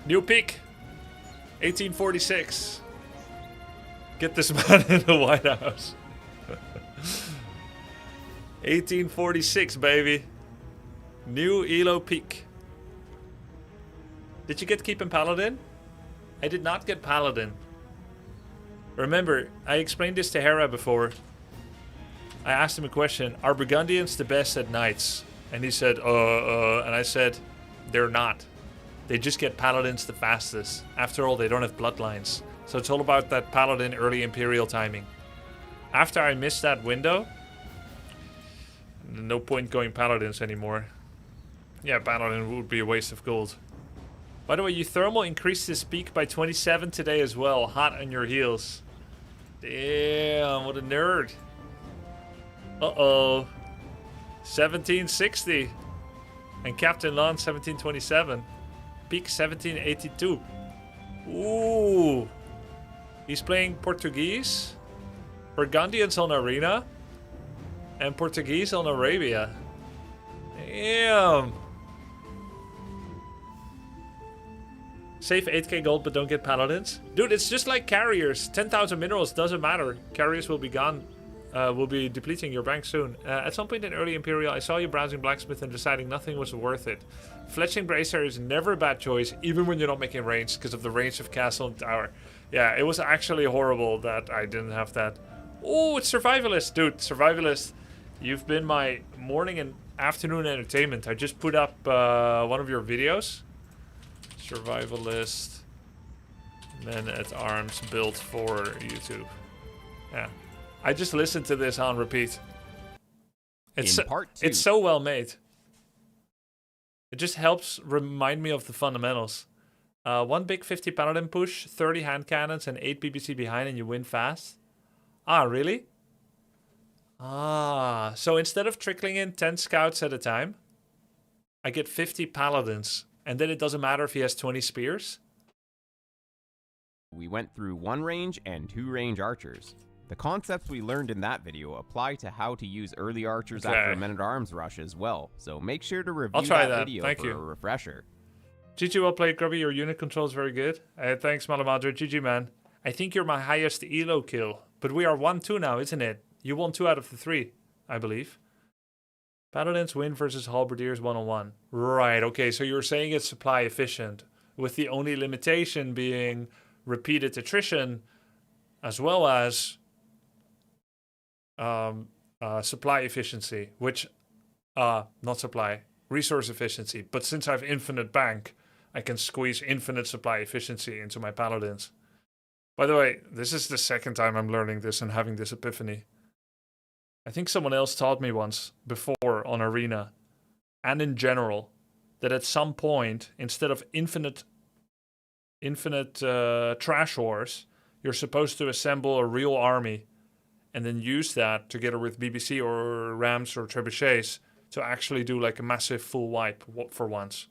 New peak. 1846. Get this man in the White House. 1846, baby. New Elo peak. Did you get Keep and Paladin? I did not get Paladin. Remember, I explained this to Hera before. I asked him a question. Are Burgundians the best at knights? And he said, and I said, they're not. They just get Paladins the fastest. After all, they don't have bloodlines. So it's all about that Paladin early Imperial timing. After I missed that window, no point going Paladins anymore. Yeah, Paladin would be a waste of gold. By the way, Euthermal increased his peak by 27 today as well. Hot on your heels. Damn, what a nerd. Uh-oh. 1760. And Captain Lon 1727. Peak 1782. Ooh. He's playing Portuguese. Burgundians on Arena. And Portuguese on Arabia. Damn. Save 8k gold but don't get paladins. Dude, it's just like carriers. 10,000 minerals doesn't matter. Carriers will be gone. Will be depleting your bank soon. At some point in early Imperial, I saw you browsing Blacksmith and deciding nothing was worth it. Fletching Bracer is never a bad choice, even when you're not making range, because of the range of Castle and Tower. Yeah, it was actually horrible that I didn't have that. Oh, it's Survivalist. Dude, Survivalist. You've been my morning and afternoon entertainment. I just put up one of your videos. Survivalist. Men at Arms built for YouTube. Yeah. I just listened to this on repeat. It's it's so well made. It just helps remind me of the fundamentals. One big 50 paladin push, 30 hand cannons, and 8 BBC behind, and you win fast. Ah, really? Ah, so instead of trickling in 10 scouts at a time, I get 50 paladins, and then it doesn't matter if he has 20 spears? We went through 1 range and 2 range archers. The concepts we learned in that video apply to how to use early archers after a men-at-arms rush as well, so make sure to review that video for a refresher. GG, well played, Grubby. Your unit control is very good. Thanks, Malamadre. GG, man. I think you're my highest elo kill, but we are 1-2 now, isn't it? You won 2 out of the 3, I believe. Paladins win versus Halberdiers 1-on-1. Right, okay, so you're saying it's supply efficient, with the only limitation being repeated attrition, as well as supply efficiency, which, not supply, resource efficiency. But since I have infinite bank, I can squeeze infinite supply efficiency into my paladins. By the way, this is the second time I'm learning this and having this epiphany. I think someone else taught me once before on Arena, and in general, that at some point, instead of infinite trash wars, you're supposed to assemble a real army and then use that together with BBC or Rams or Trebuchets to actually do like a massive full wipe for once.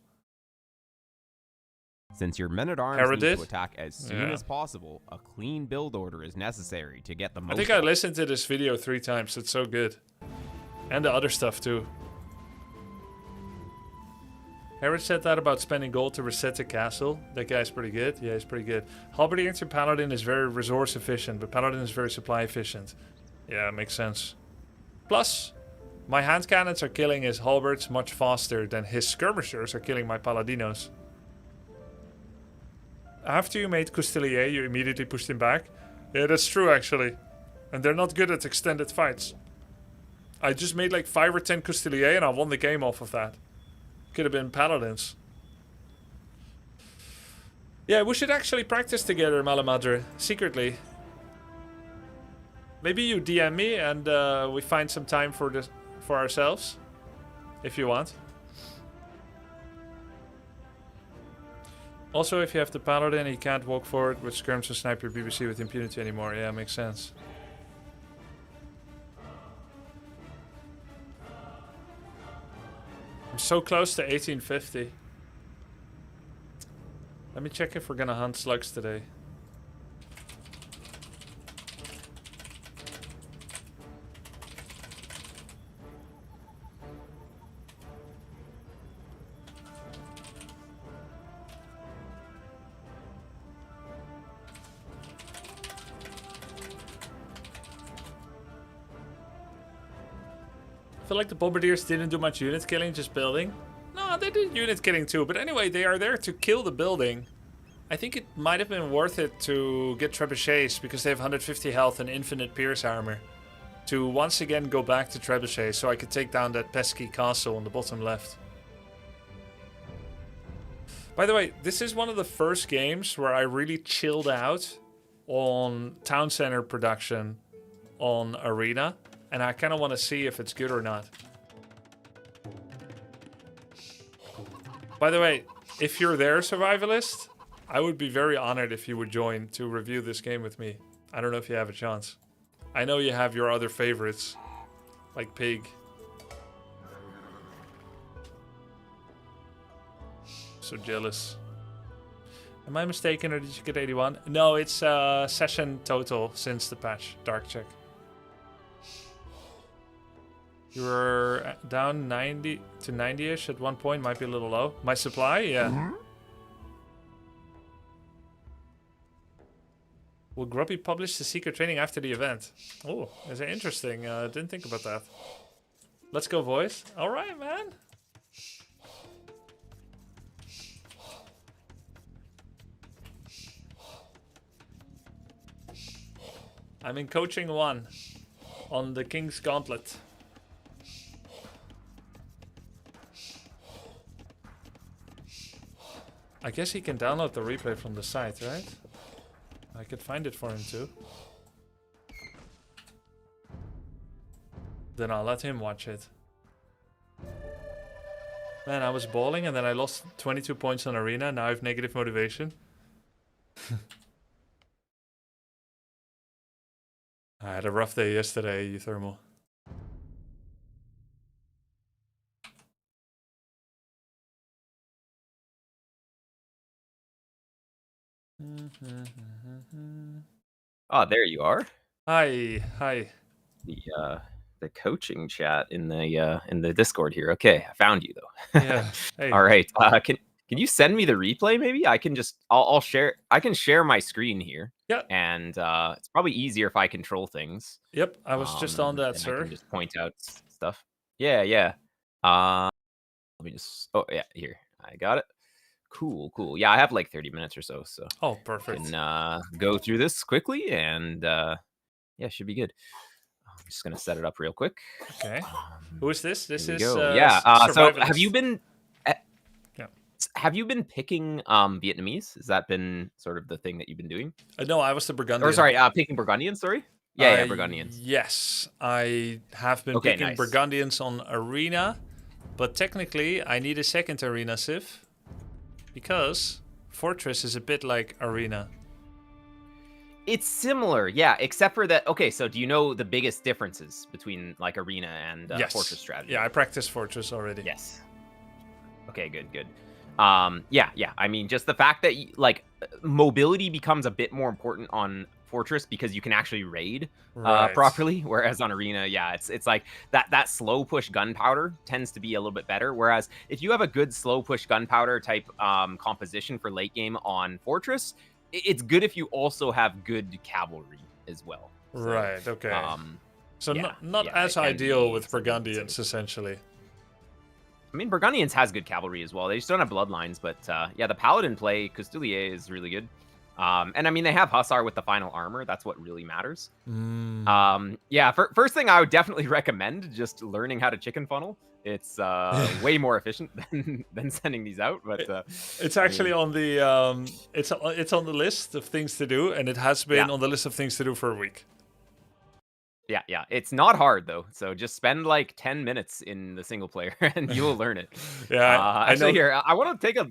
Since your men-at-arms need to attack as soon as possible, a clean build order is necessary to get the most. I think I listened to this video 3 times. It's so good. And the other stuff too. Herod said that about spending gold to reset the castle. That guy's pretty good. Yeah, he's pretty good. Halberdier into Paladin is very resource efficient, but Paladin is very supply efficient. Yeah, makes sense. Plus, my hand cannons are killing his halberds much faster than his skirmishers are killing my Paladinos. After you made Coustelier, you immediately pushed him back. Yeah, that's true actually. And they're not good at extended fights. I just made like 5 or 10 Coustelier and I won the game off of that. Could have been Paladins. Yeah, we should actually practice together, Malamadre. Secretly. Maybe you DM me and we find some time for ourselves. If you want. Also, if you have the Paladin, he can't walk forward with skirms and snipe your BBC with impunity anymore. Yeah, makes sense. I'm so close to 1850. Let me check if we're gonna hunt slugs today. I feel like the Bombardiers didn't do much unit killing, just building. No, they did unit killing too, but anyway, they are there to kill the building. I think it might have been worth it to get Trebuchets, because they have 150 health and infinite pierce armor. To once again go back to Trebuchets, so I could take down that pesky castle on the bottom left. By the way, this is one of the first games where I really chilled out on Town Center production on Arena, and I kind of want to see if it's good or not. By the way, if you're there, Survivalist, I would be very honored if you would join to review this game with me. I don't know if you have a chance. I know you have your other favorites, like Pig. So jealous. Am I mistaken, or did you get 81? No, it's session total since the patch. Dark check. You were down 90 to 90-ish at one point. Might be a little low. My supply? Yeah. Will Grubby publish the secret training after the event? Oh, is it interesting? Didn't think about that. Let's go, voice. All right, man. I'm in coaching 1 on the King's Gauntlet. I guess he can download the replay from the site, right? I could find it for him too. Then I'll let him watch it. Man, I was balling and then I lost 22 points on Arena. Now I have negative motivation. I had a rough day yesterday, Thermal. Oh, there you are. Hi. The coaching chat in the Discord here. Okay, I found you though. Yeah. Hey. All right. Can you send me the replay? Maybe I can I'll share. I can share my screen here. Yeah. And it's probably easier if I control things. Yep. I was just on that, sir. I can just point out stuff. Yeah. Let me just. Oh yeah, here I got it. Cool. Yeah, I have like 30 minutes or so. Oh, perfect. I can go through this quickly, and yeah, should be good. I'm just gonna set it up real quick. Okay. Who is this? This is yeah. So have you been? Yeah. Have you been picking Vietnamese? Has that been sort of the thing that you've been doing? No, I was the Burgundian. Or sorry, picking Burgundians. Sorry. Yeah, Burgundians. Yes, I have been picking Burgundians on Arena, but technically I need a second Arena Civ because Fortress is a bit like Arena. It's similar, yeah, except for that. Okay, so do you know the biggest differences between like Arena and Fortress strategy? Yeah, I practiced Fortress already. Yes. Okay, good. Yeah. I mean, just the fact that like mobility becomes a bit more important on Fortress because you can actually raid properly, whereas on Arena, yeah, it's like that slow push gunpowder tends to be a little bit better. Whereas if you have a good slow push gunpowder type composition for late game on Fortress, it's good if you also have good cavalry as well. So, right. Okay. So not as ideal with Burgundians, essentially. I mean, Burgundians has good cavalry as well. They just don't have bloodlines, but yeah, the Paladin play, Custelier, is really good. And I mean, they have Hussar with the final armor. That's what really matters. Yeah, first thing I would definitely recommend just learning how to chicken funnel. It's way more efficient than sending these out. But it's actually on the it's on the list of things to do, and it has been on the list of things to do for a week. Yeah. It's not hard though. So just spend like 10 minutes in the single player, and you will learn it. Yeah, actually, I know. Here, I want to take a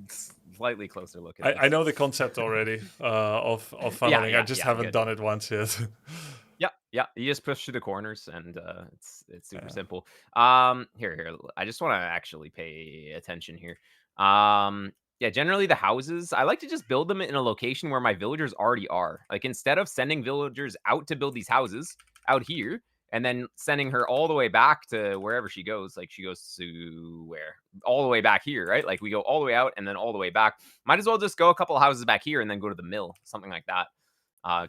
slightly closer look at it. I know the concept already of funneling. I just haven't done it once yet. Yeah. You just push through the corners, and it's super simple. Here. I just want to actually pay attention here. Yeah, generally the houses, I like to just build them in a location where my villagers already are. Like instead of sending villagers out to build these houses out here and then sending her all the way back to wherever she goes, like she goes to where? All the way back here, right? Like we go all the way out and then all the way back. Might as well just go a couple of houses back here and then go to the mill. Something like that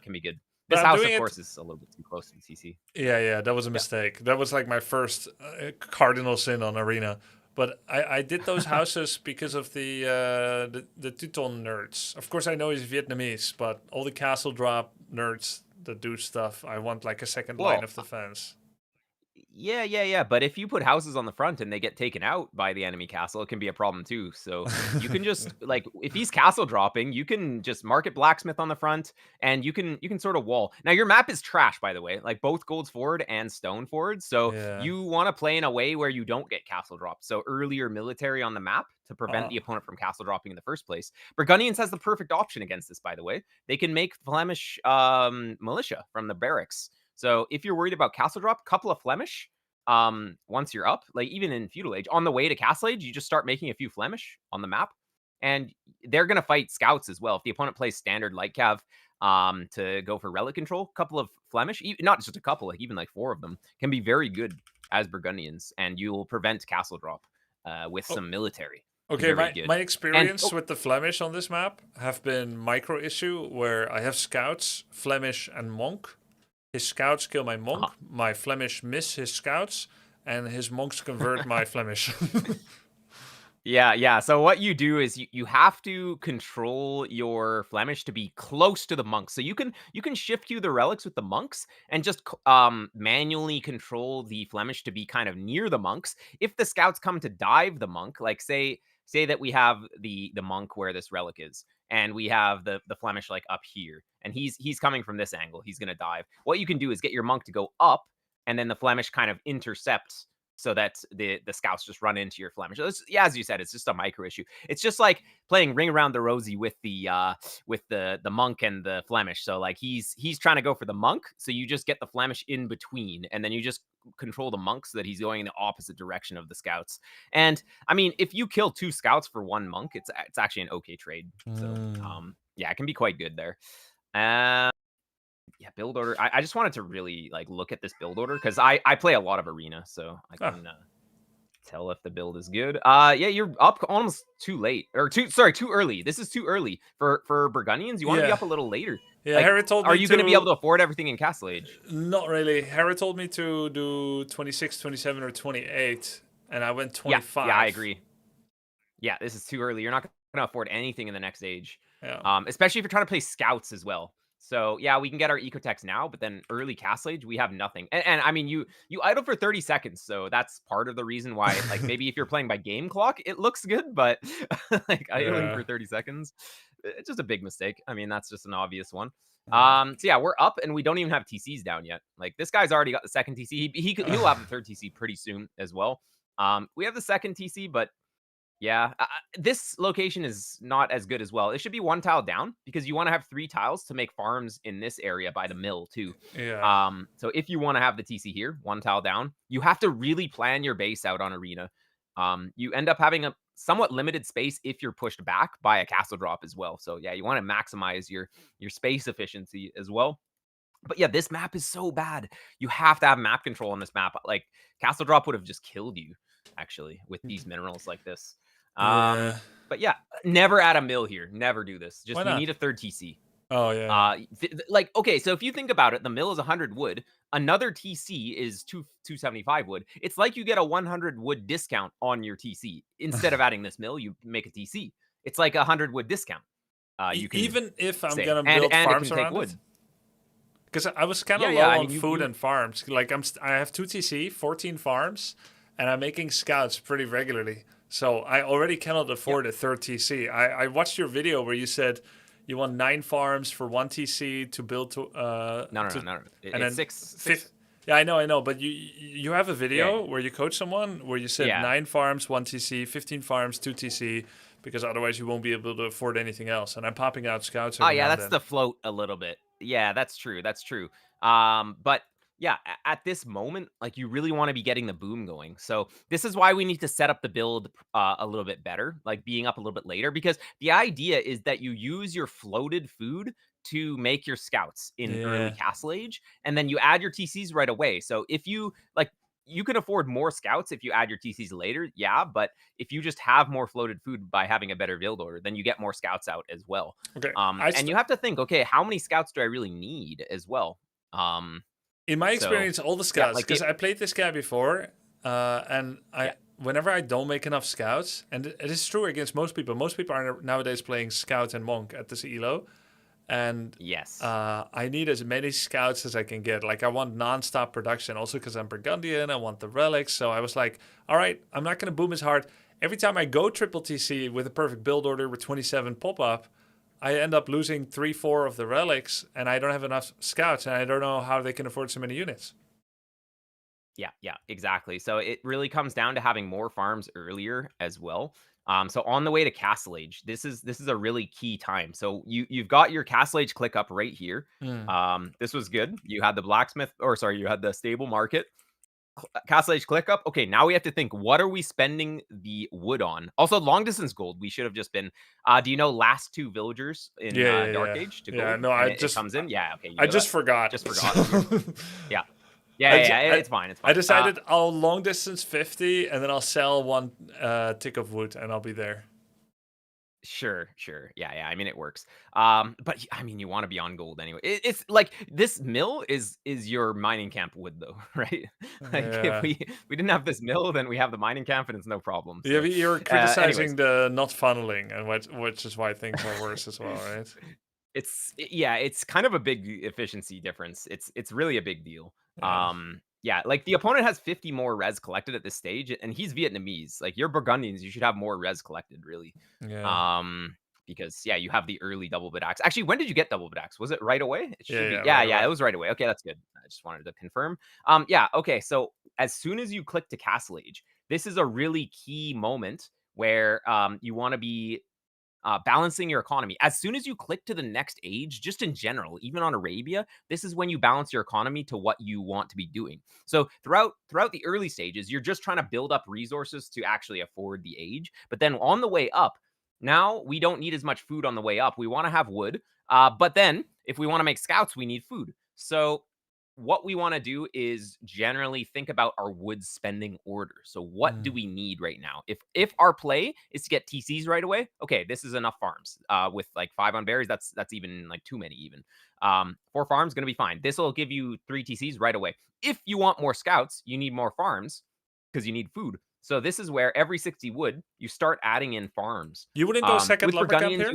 can be good. This house, of course, is a little bit too close to the CC. Yeah, that was a mistake. That was like my first cardinal sin on Arena. But I did those houses because of the Teuton nerds. Of course, I know he's Vietnamese, but all the castle drop nerds that do stuff, I want like a second line of defense. Yeah. But if you put houses on the front and they get taken out by the enemy castle, it can be a problem too. So you can just like if he's castle dropping, you can just market blacksmith on the front, and you can sort of wall. Now your map is trash, by the way, like both golds forward and stone forward. So Yeah. you want to play in a way where you don't get castle dropped. So earlier military on the map to prevent the opponent from castle dropping in the first place. Burgundians has the perfect option against this, by the way. They can make Flemish militia from the barracks. So if you're worried about castle drop, couple of Flemish, once you're up, like even in feudal age, on the way to castle age, you just start making a few Flemish on the map, and they're gonna fight scouts as well. If the opponent plays standard light cav, to go for relic control, couple of Flemish, not just a couple, like even like 4 of them, can be very good as Burgundians, and you'll prevent castle drop with some military. Okay, Very good. my experience And- with the Flemish on this map have been micro issue where I have scouts, Flemish and monk. His scouts kill my monk, my Flemish miss his scouts, and his monks convert my Flemish. Yeah. So what you do is you have to control your Flemish to be close to the monks. So you can shift queue the relics with the monks and just manually control the Flemish to be kind of near the monks. If the scouts come to dive the monk, like say that we have the monk where this relic is, and we have the Flemish like up here, and he's coming from this angle, he's gonna dive. What you can do is get your monk to go up, and then the Flemish kind of intercept so that the scouts just run into your Flemish. Yeah, as you said, it's just a micro issue. It's just like playing Ring Around the Rosie with the monk and the Flemish. So like he's trying to go for the monk, so you just get the Flemish in between, and then you just control the monk so that he's going in the opposite direction of the scouts. And I mean, if you kill 2 scouts for 1 monk, it's actually an okay trade. So yeah, it can be quite good there. Yeah, build order. I just wanted to really like look at this build order because I play a lot of arena, so I can tell if the build is good. Yeah, you're up almost too late, or too early. This is too early for Burgundians. You want to be up a little later. Yeah, like, Harry told me are you going to be able to afford everything in Castle Age? Not really. Harry told me to do 26, 27, or 28, and I went 25. Yeah, I agree. Yeah, this is too early. You're not going to afford anything in the next age. Yeah. Especially if you're trying to play scouts as well. So yeah, we can get our ecotex now, but then early Castle Age, we have nothing. And I mean, you idle for 30 seconds, so that's part of the reason why. Like maybe if you're playing by game clock, it looks good, but like idling for 30 seconds, it's just a big mistake. I mean, that's just an obvious one. So yeah, we're up, and we don't even have TCs down yet. Like this guy's already got the second TC. He'll have the third TC pretty soon as well. We have the second TC, but yeah, this location is not as good as well. It should be 1 tile down because you want to have 3 tiles to make farms in this area by the mill too. Yeah. So if you want to have the TC here, 1 tile down, you have to really plan your base out on arena. You end up having a somewhat limited space if you're pushed back by a castle drop as well. So yeah, you want to maximize your space efficiency as well. But yeah, this map is so bad. You have to have map control on this map. Like castle drop would have just killed you actually with these minerals like this. But yeah, never add a mill here. Never do this. Just you need a third TC. Oh yeah. Like okay, so if you think about it, the mill is 100 wood. Another TC is 275 wood. It's like you get a 100 wood discount on your TC. Instead of adding this mill, you make a TC. It's like a 100 wood discount. You can even if I'm save. gonna build and farms it can take around wood. it. Because I was kind of low on food and farms. Like I have 2 TC, 14 farms, and I'm making scouts pretty regularly. So I already cannot afford a third TC. I watched your video where you said you want 9 farms for 1 TC to build to. No. It's six. Yeah, I know. But you have a video where you coach someone where you said 9 farms, 1 TC, 15 farms, 2 TC, because otherwise you won't be able to afford anything else. And I'm popping out scouts. Oh yeah, that's the float a little bit. Yeah, that's true. But yeah, at this moment, like you really want to be getting the boom going. So this is why we need to set up the build a little bit better, like being up a little bit later, because the idea is that you use your floated food to make your scouts in early Castle Age, and then you add your TCs right away. So if you like, you can afford more scouts if you add your TCs later, but if you just have more floated food by having a better build order, then you get more scouts out as well. Okay. And you have to think, okay, how many scouts do I really need as well? In my experience, all the scouts, because I played this guy before, and whenever I don't make enough scouts, and it is true against most people are nowadays playing scout and monk at this elo, And Yes. I need as many scouts as I can get. Like, I want non-stop production, also because I'm Burgundian. I want the relics. So I was like, all right, I'm not going to boom as hard. Every time I go triple TC with a perfect build order with 27 pop-up, I end up losing 3-4 of the relics, and I don't have enough scouts, and I don't know how they can afford so many units. Yeah, exactly. So it really comes down to having more farms earlier as well. So on the way to Castle Age, this is a really key time. So you've got your Castle Age click up right here. This was good. You had the blacksmith, or sorry, you had the stable market. Castle Age click up. Okay, now we have to think, what are we spending the wood on? Also, long distance gold. We should have just been. Do you know last 2 villagers in Dark Age to gold? Yeah, no, and it comes in. Yeah, okay. I just forgot. Just forgot. Yeah, it's fine. It's fine. I decided I'll long distance 50, and then I'll sell 1 tick of wood, and I'll be there. Sure. Yeah. I mean, it works. But I mean, you want to be on gold anyway. It's like this mill is your mining camp wood, though, right? Like if we didn't have this mill, then we have the mining camp, and it's no problem. So, yeah, you're criticizing the not funneling, and which is why things are worse as well, right? It's kind of a big efficiency difference. It's really a big deal. Yeah. Like the opponent has 50 more res collected at this stage, and he's Vietnamese. Like you're Burgundians, you should have more res collected, really. Yeah. Because you have the early double bit axe. Actually, when did you get double bit axe? Was it right away? It should be. Right Yeah, away. it was right away. Okay, that's good. I just wanted to confirm. Okay. So as soon as you click to Castle Age, this is a really key moment where you want to be balancing your economy. As soon as you click to the next age, just in general, even on Arabia, this is when you balance your economy to what you want to be doing. So throughout the early stages, you're just trying to build up resources to actually afford the age. But then on the way up, now we don't need as much food on the way up. We want to have wood. But then if we want to make scouts, we need food. So what we want to do is generally think about our wood spending order. So what do we need right now? If our play is to get TCs right away, okay, this is enough farms. With like 5 on berries, that's even like too many even. 4 farms gonna be fine. This will give you 3 TCs right away. If you want more scouts, you need more farms because you need food. So this is where every 60 wood, you start adding in farms. You wouldn't go second lumber camp here?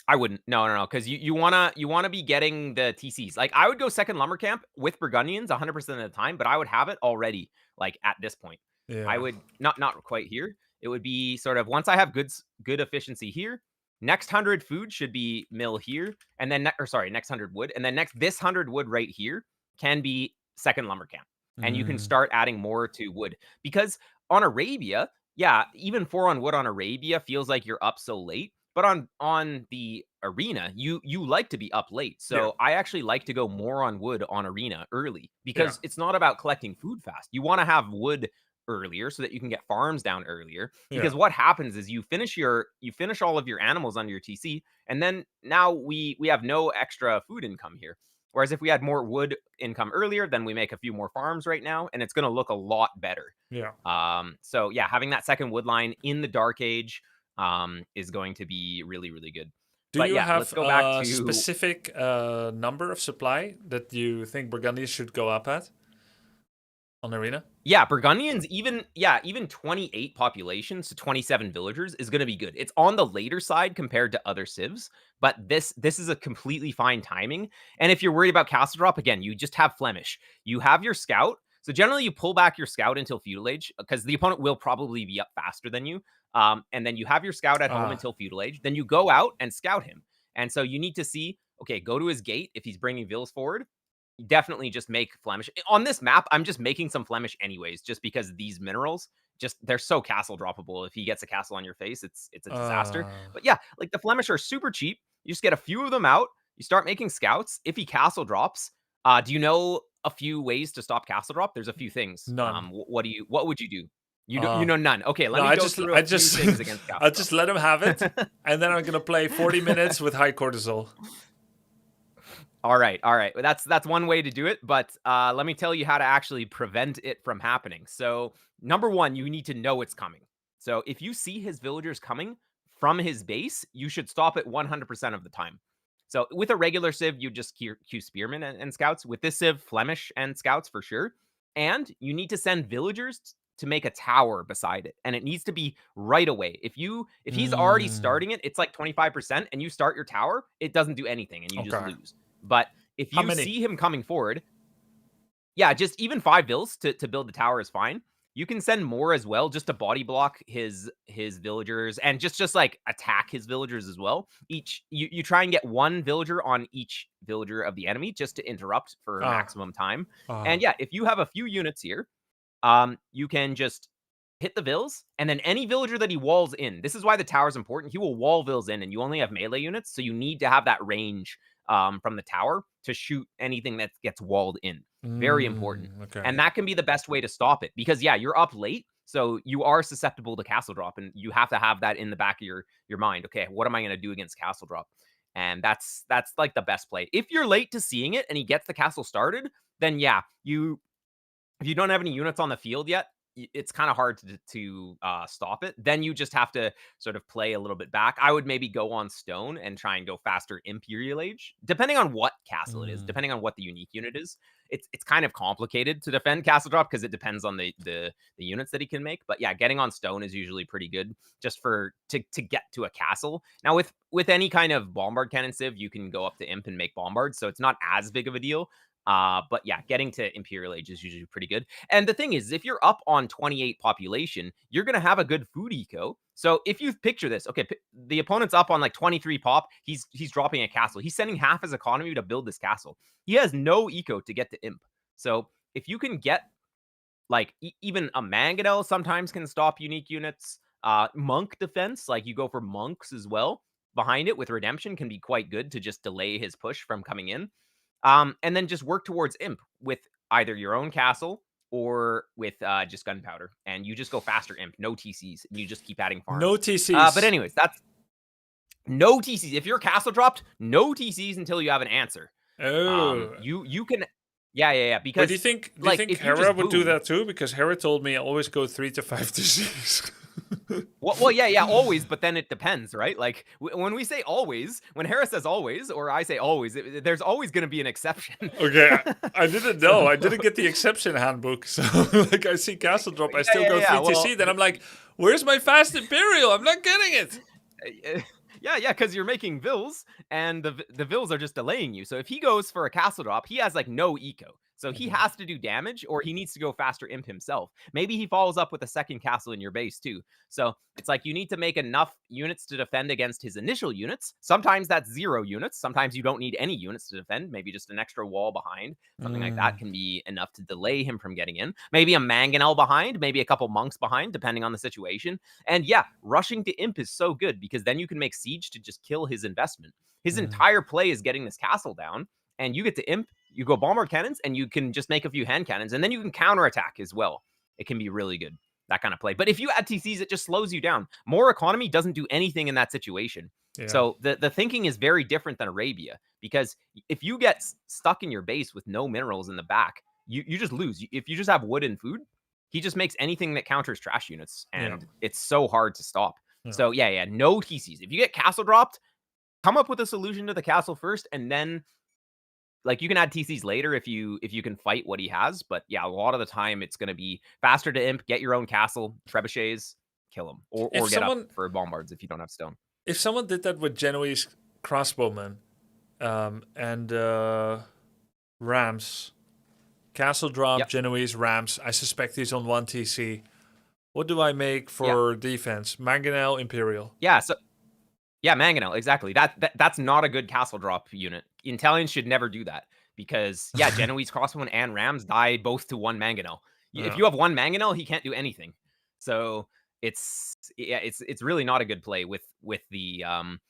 I wouldn't. No, because you wanna be getting the TCs. Like I would go second lumber camp with Burgundians 100% of the time, but I would have it already like at this point. Yeah. I would not quite here. It would be sort of once I have good efficiency here. Next 100 food should be mill here, and then next 100 wood, and then this 100 wood right here can be second lumber camp, and you can start adding more to wood because on Arabia, yeah, even 4 on wood on Arabia feels like you're up so late. But on the arena, you like to be up late. So I actually like to go more on wood on arena early because it's not about collecting food fast. You want to have wood earlier so that you can get farms down earlier. Because what happens is you finish all of your animals under your TC, and then now we have no extra food income here. Whereas if we had more wood income earlier, then we make a few more farms right now, and it's going to look a lot better. Yeah. So yeah, having that second wood line in the Dark Age is going to be really, really good. Do you have let's go back to specific number of supply that you think Burgundians should go up at on arena? Yeah, Burgundians even 28 populations to 27 villagers is going to be good. It's on the later side compared to other civs, but this is a completely fine timing. And if you're worried about castle drop, again, you just have Flemish. You have your scout. So generally you pull back your scout until feudal age because the opponent will probably be up faster than you. And then you have your scout at home until feudal age. Then you go out and scout him. And so you need to see, okay, go to his gate if he's bringing villas forward. Definitely just make Flemish. On this map, I'm just making some Flemish anyways, just because these minerals, they're so castle droppable. If he gets a castle on your face, it's a disaster. But yeah, like the Flemish are super cheap. You just get a few of them out. You start making scouts. If he castle drops, do you know a few ways to stop castle drop? There's a few things. None. What would you do? You know none. Okay, let me go through a few things against castle I'll just let him have it, and then I'm gonna play 40 minutes with high cortisol. All right. That's one way to do it, but let me tell you how to actually prevent it from happening. So, number 1, you need to know it's coming. So, if you see his villagers coming from his base, you should stop it 100% of the time. So, with a regular civ, you just queue spearmen and scouts. With this civ, Flemish and scouts for sure. And you need to send villagers to make a tower beside it, and it needs to be right away. If he's already starting it, it's like 25%, and you start your tower, it doesn't do anything, and you just lose. But if How you many? see him coming forward, yeah, just even 5 vills to build the tower is fine. You can send more as well, just to body block his villagers and just like attack his villagers as well. You try and get 1 villager on each villager of the enemy just to interrupt for maximum time. And yeah, if you have a few units here, you can just hit the vills, and then any villager that he walls in. This is why the tower is important. He will wall vills in, and you only have melee units, so you need to have that range from the tower to shoot anything that gets walled in. Very important. Okay. And that can be the best way to stop it, because yeah, you're up late, so you are susceptible to castle drop, and you have to have that in the back of your mind. Okay, what am I going to do against castle drop? And that's like the best play. If you're late to seeing it and he gets the castle started, then yeah, if you don't have any units on the field yet, it's kind of hard to stop it. Then you just have to sort of play a little bit back. I would maybe go on stone and try and go faster Imperial Age, depending on what castle it is, depending on what the unique unit is. It's kind of complicated to defend castle drop because it depends on the units that he can make. But yeah, getting on stone is usually pretty good just to get to a castle. Now with any kind of bombard cannon civ, you can go up to imp and make bombards, so it's not as big of a deal. But yeah, getting to Imperial Age is usually pretty good. And the thing is, if you're up on 28 population, you're going to have a good food eco. So if you picture this, okay, the opponent's up on like 23 pop, he's dropping a castle. He's sending half his economy to build this castle. He has no eco to get to imp. So if you can get like even a mangonel sometimes can stop unique units. Monk defense, like you go for monks as well. Behind it with redemption can be quite good to just delay his push from coming in. And then just work towards imp with either your own castle or with just gunpowder, and you just go faster imp, no TCs, and you just keep adding farms. No TCs. But anyways, that's no TCs. If your castle dropped, no TCs until you have an answer. Oh, you can, yeah. Because but do you think Hera would do that too? Because Hera told me I always go 3 to 5 TCs. Well, yeah, always, but then it depends, right? Like when we say always, when Hera says always, or I say always, there's always going to be an exception. Okay, I didn't know. I didn't get the exception handbook, so like I see castle drop, I still go 3 TC. Then I'm like, where's my fast Imperial? I'm not getting it. Yeah, because you're making vills, and the vills are just delaying you. So if he goes for a castle drop, he has like no eco. So he has to do damage, or he needs to go faster imp himself. Maybe he follows up with a second castle in your base too. So it's like you need to make enough units to defend against his initial units. Sometimes that's 0 units. Sometimes you don't need any units to defend. Maybe just an extra wall behind. Something like that can be enough to delay him from getting in. Maybe a mangonel behind, maybe a couple monks behind, depending on the situation. And yeah, rushing to imp is so good because then you can make siege to just kill his investment. His entire play is getting this castle down, and you get to imp, you go bombard cannons, and you can just make a few hand cannons, and then you can counterattack as well. It can be really good, that kind of play. But if you add TCs, it just slows you down. More economy doesn't do anything in that situation. Yeah. So the thinking is very different than Arabia, because if you get stuck in your base with no minerals in the back, you just lose. If you just have wood and food, he just makes anything that counters trash units, and it's so hard to stop. Yeah. So yeah, no TCs. If you get castle dropped, come up with a solution to the castle first, and then like you can add TCs later if you can fight what he has. But yeah, a lot of the time it's going to be faster to imp, get your own castle, trebuchets, kill him, or get up for bombards if you don't have stone. If someone did that with Genoese crossbowmen and rams, castle drop, Genoese rams, I suspect he's on 1 TC. What do I make for defense? Mangonel, Imperial. Yeah, so yeah, mangonel, exactly. That's not a good castle drop unit. Italians should never do that because Genoese crossbowmen and rams die both to 1 mangonel. If you have 1 mangonel, he can't do anything. So it's really not a good play with the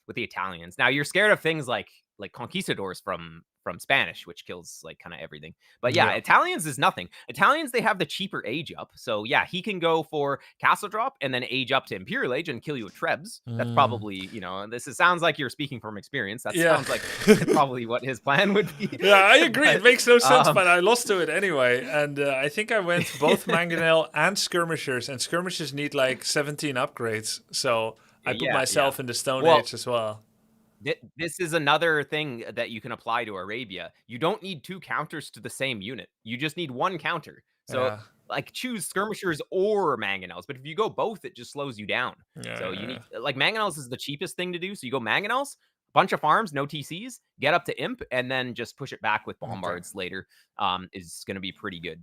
Italians. Now you're scared of things like conquistadors from Spanish, which kills like kind of everything. But yeah, Italians is nothing. Italians, they have the cheaper age up. So yeah, he can go for castle drop and then age up to Imperial Age and kill you with Trebs. That's probably, sounds like you're speaking from experience. That sounds like probably what his plan would be. Yeah, I agree. It makes no sense, but I lost to it anyway. And I think I went both Mangonel and Skirmishers, and Skirmishers need like 17 upgrades. So I put myself in the Stone Age as well. This is another thing that you can apply to Arabia. You don't need 2 counters to the same unit. You just need 1 counter. So like choose skirmishers or mangonels, but if you go both, it just slows you down. Yeah, So yeah, you yeah. need like mangonels is the cheapest thing to do. So you go mangonels, bunch of farms, no TCs, get up to imp, and then just push it back with bombards later. Is going to be pretty good.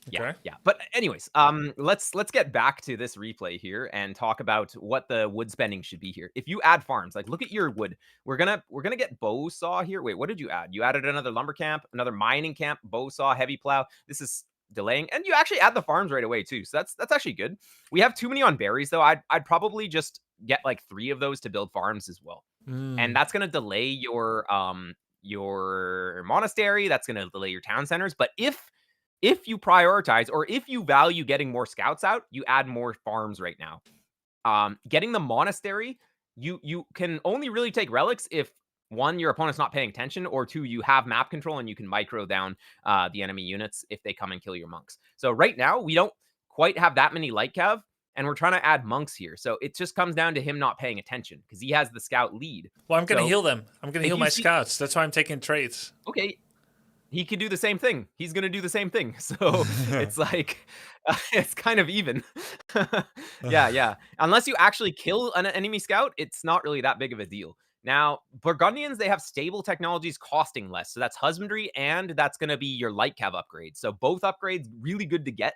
Yeah, Okay. yeah. But anyways, let's get back to this replay here and talk about what the wood spending should be here. If you add farms, like look at your wood. We're gonna get bow saw here. Wait, what did you add? You added another lumber camp, another mining camp, bow saw, heavy plow. This is delaying, and you actually add the farms right away too. So that's actually good. We have too many on berries though. I'd probably just get like 3 of those to build farms as well, and that's gonna delay your monastery. That's gonna delay your town centers. But if you prioritize or if you value getting more scouts out, you add more farms right now. Getting the monastery, you can only really take relics if 1, your opponent's not paying attention, or 2, you have map control and you can micro down the enemy units if they come and kill your monks. So right now, we don't quite have that many light cav, and we're trying to add monks here. So it just comes down to him not paying attention because he has the scout lead. Well, I'm gonna So heal them. I'm gonna if heal you my see- scouts. That's why I'm taking traits. Okay, he could do the same thing. He's going to do the same thing. So it's like, it's kind of even. Yeah. Unless you actually kill an enemy scout, it's not really that big of a deal. Now, Burgundians, they have stable technologies costing less. So that's husbandry, and that's going to be your light cav upgrade. So both upgrades, really good to get,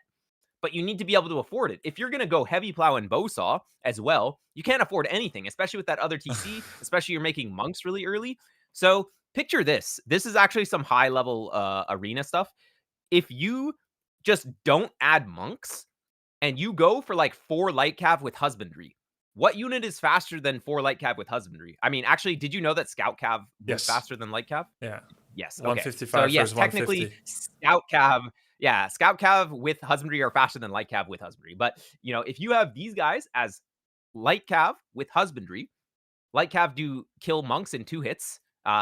but you need to be able to afford it. If you're going to go heavy plow and bow saw as well, you can't afford anything, especially with that other TC, especially you're making monks really early. So picture this. This is actually some high level arena stuff. If you just don't add monks and you go for like 4 light cav with husbandry, what unit is faster than 4 light cav with husbandry? I mean, actually, did you know that scout cav moves faster than light cav? Yeah. Yes. Okay. 155 So yes, versus technically 150. scout cav. Yeah, scout cav with husbandry are faster than light cav with husbandry. But if you have these guys as light cav with husbandry, light cav do kill monks in 2 hits,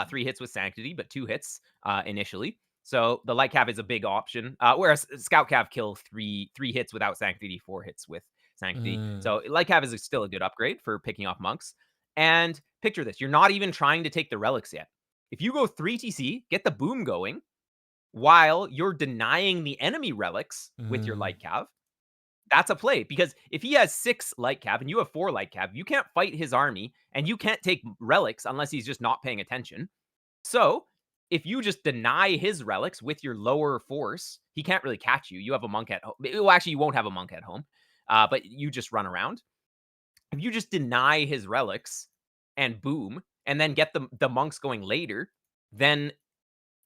3 hits with sanctity, but 2 hits initially. So the light cav is a big option. Whereas scout cav kill 3 hits without sanctity, 4 hits with sanctity. So light cav is still a good upgrade for picking off monks. And picture this: you're not even trying to take the relics yet. If you go 3 TC, get the boom going, while you're denying the enemy relics with your light cav, that's a play. Because if he has 6 light cav and you have 4 light cav, you can't fight his army and you can't take relics unless he's just not paying attention. So if you just deny his relics with your lower force, he can't really catch you. You have a monk at home. Well, actually, you won't have a monk at home, but you just run around. If you just deny his relics and boom, and then get the monks going later, then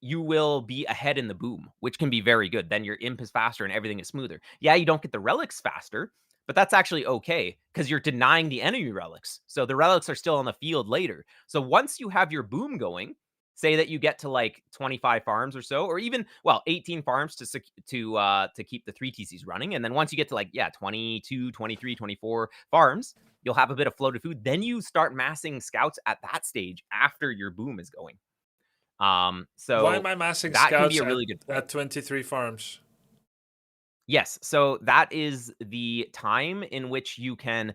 you will be ahead in the boom, which can be very good. Then your imp is faster and everything is smoother. Yeah, you don't get the relics faster, but that's actually okay because you're denying the enemy relics. So the relics are still on the field later. So once you have your boom going, say that you get to like 25 farms or so, or even 18 farms to keep the 3 TCs running, and then once you get to like 22, 23, 24 farms, you'll have a bit of floated food. Then you start massing scouts at that stage after your boom is going. So why am I massing that scouts can be a really good at 23 farms? Yes, so that is the time in which you can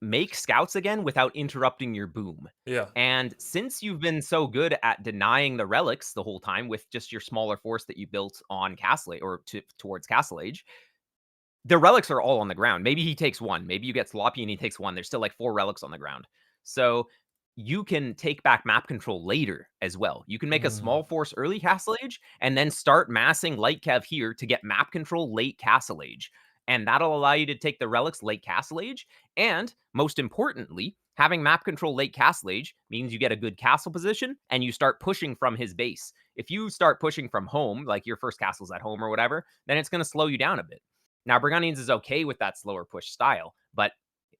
make scouts again without interrupting your boom. Yeah. And since you've been so good at denying the relics the whole time with just your smaller force that you built on Castle Age or towards Castle Age, the relics are all on the ground. Maybe he takes 1. Maybe you get sloppy and he takes 1. There's still like 4 relics on the ground. So you can take back map control later as well. You can make a small force early Castle Age and then start massing light cav here to get map control late Castle Age. And that'll allow you to take the relics late Castle Age. And most importantly, having map control late Castle Age means you get a good castle position and you start pushing from his base. If you start pushing from home, like your first castle's at home or whatever, then it's going to slow you down a bit. Now, Burgundians is okay with that slower push style, but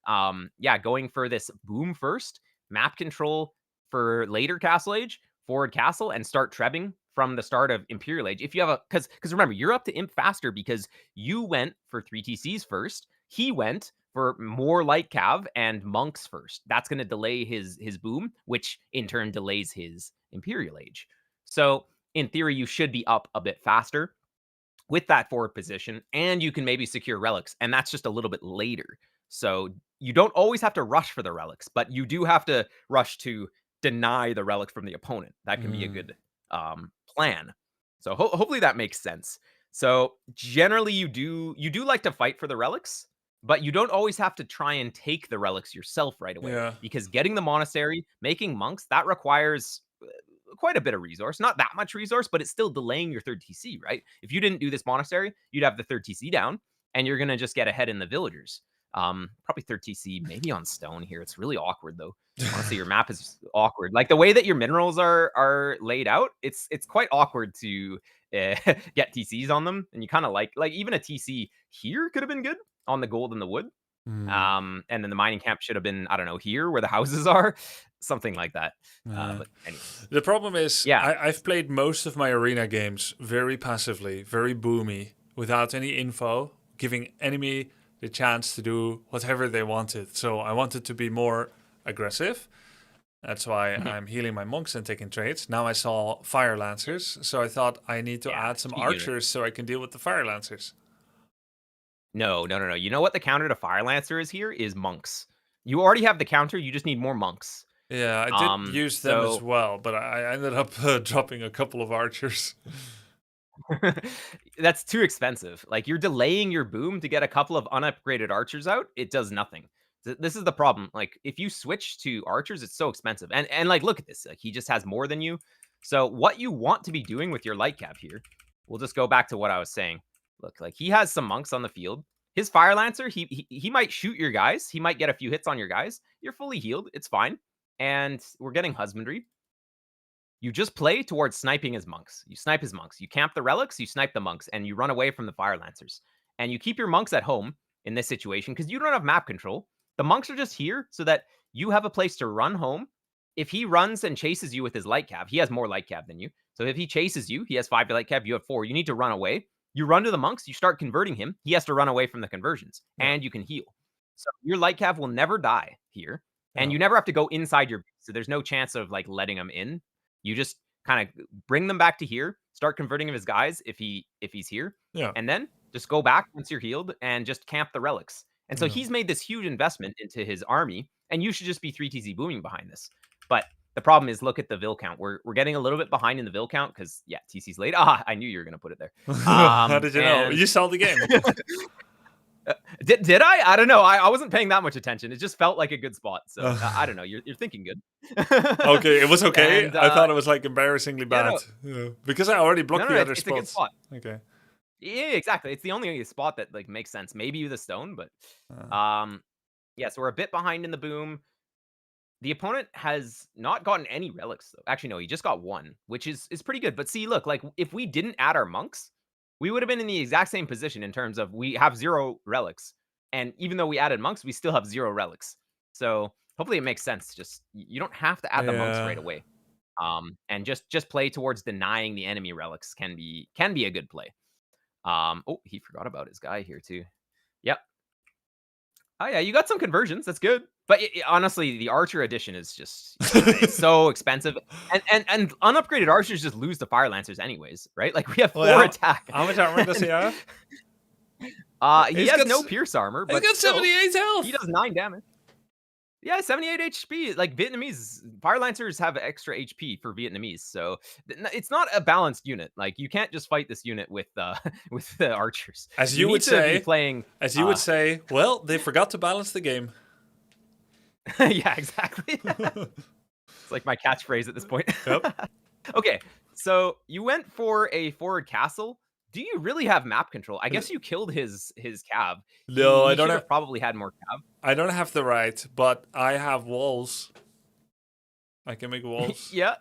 going for this boom first, map control for later Castle Age, forward castle, and start trebbing from the start of Imperial Age. If you have because remember, you're up to imp faster because you went for 3 TCs first. He went for more light cav and monks first. That's going to delay his boom, which in turn delays his Imperial Age. So in theory, you should be up a bit faster with that forward position, and you can maybe secure relics, and that's just a little bit later. So you don't always have to rush for the relics, but you do have to rush to deny the relic from the opponent. That can be a good plan. So hopefully that makes sense. So generally, you do like to fight for the relics, but you don't always have to try and take the relics yourself right away. Yeah. Because getting the monastery, making monks, that requires quite a bit of resource. Not that much resource, but it's still delaying your third TC, right? If you didn't do this monastery, you'd have the third TC down, and you're gonna just get ahead in the villagers. Probably third TC, maybe on stone here. It's really awkward though. Honestly, your map is awkward. Like the way that your minerals are laid out, it's quite awkward to get TCs on them, and you kind of like even a TC here could have been good on the gold and the wood. And then the mining camp should have been, I don't know, here where the houses are, something like that. But anyways. The problem is, Yeah. I've played most of my arena games very passively, very boomy, without any info, giving enemy the chance to do whatever they wanted. So I wanted to be more aggressive. That's why I'm healing my monks and taking trades. Now I saw fire lancers, so I thought I need to add some archers so I can deal with the fire lancers. No. You know what the counter to fire lancer is here? Is monks. You already have the counter. You just need more monks. Yeah, I did use them as well, but I ended up dropping a couple of archers. That's too expensive. Like, you're delaying your boom to get a couple of unupgraded archers out. It does nothing. This is the problem. Like, if you switch to archers, it's so expensive. And like, look at this. Like, he just has more than you. So what you want to be doing with your light cap here, we'll just go back to what I was saying. Look, like, he has some monks on the field. His fire lancer, he might shoot your guys. He might get a few hits on your guys. You're fully healed. It's fine. And we're getting husbandry. You just play towards sniping his monks. You snipe his monks. You camp the relics, you snipe the monks, and you run away from the fire lancers. And you keep your monks at home in this situation because you don't have map control. The monks are just here so that you have a place to run home. If he runs and chases you with his light cav, he has more light cav than you. So if he chases you, he has 5 light cav, you have 4. You need to run away. You run to the monks, you start converting him. He has to run away from the conversions, and you can heal. So your light cav will never die here, and you never have to go inside your base. So there's no chance of like letting him in. You just kind of bring them back to here, start converting his guys if he's here, and then just go back once you're healed and just camp the relics. And so he's made this huge investment into his army, and you should just be 3TZ booming behind this. But the problem is, look at the Vil count. We're getting a little bit behind in the Vil count because, TC's late. I knew you were going to put it there. How did you know? You saw the game. Did I? I don't know. I wasn't paying that much attention. It just felt like a good spot. So I don't know. You're thinking good. Okay, it was okay. And, I thought it was like embarrassingly bad because I already blocked the other it's spots. A good spot. Okay. Yeah, exactly. It's the only spot that like makes sense. Maybe with a stone, but yeah. So we're a bit behind in the boom. The opponent has not gotten any relics though. Actually, no, he just got 1, which is pretty good. But see, look, like if we didn't add our monks, we would have been in the exact same position in terms of we have 0 relics. And even though we added monks, we still have 0 relics. So hopefully it makes sense. Just you don't have to add the monks right away. And just play towards denying the enemy relics can be a good play. Oh, he forgot about his guy here too. Yep. Oh yeah, you got some conversions. That's good. But honestly, the archer edition is just it's so expensive, and unupgraded archers just lose to fire lancers anyways, right? Like we have 4 attack. How much armor does he have? He has no pierce armor, but he's got 78 health. He does 9 damage. Yeah, 78 HP. Like Vietnamese fire lancers have extra HP for Vietnamese, so it's not a balanced unit. Like you can't just fight this unit with the archers. As you would say, playing. As you would say, well, they forgot to balance the game. Yeah, exactly. It's like my catchphrase at this point. Yep. Okay, so you went for a forward castle. Do you really have map control? I guess you killed his cav. No, I don't have probably had more cav. I don't have the right, but I have walls. I can make walls. Yeah.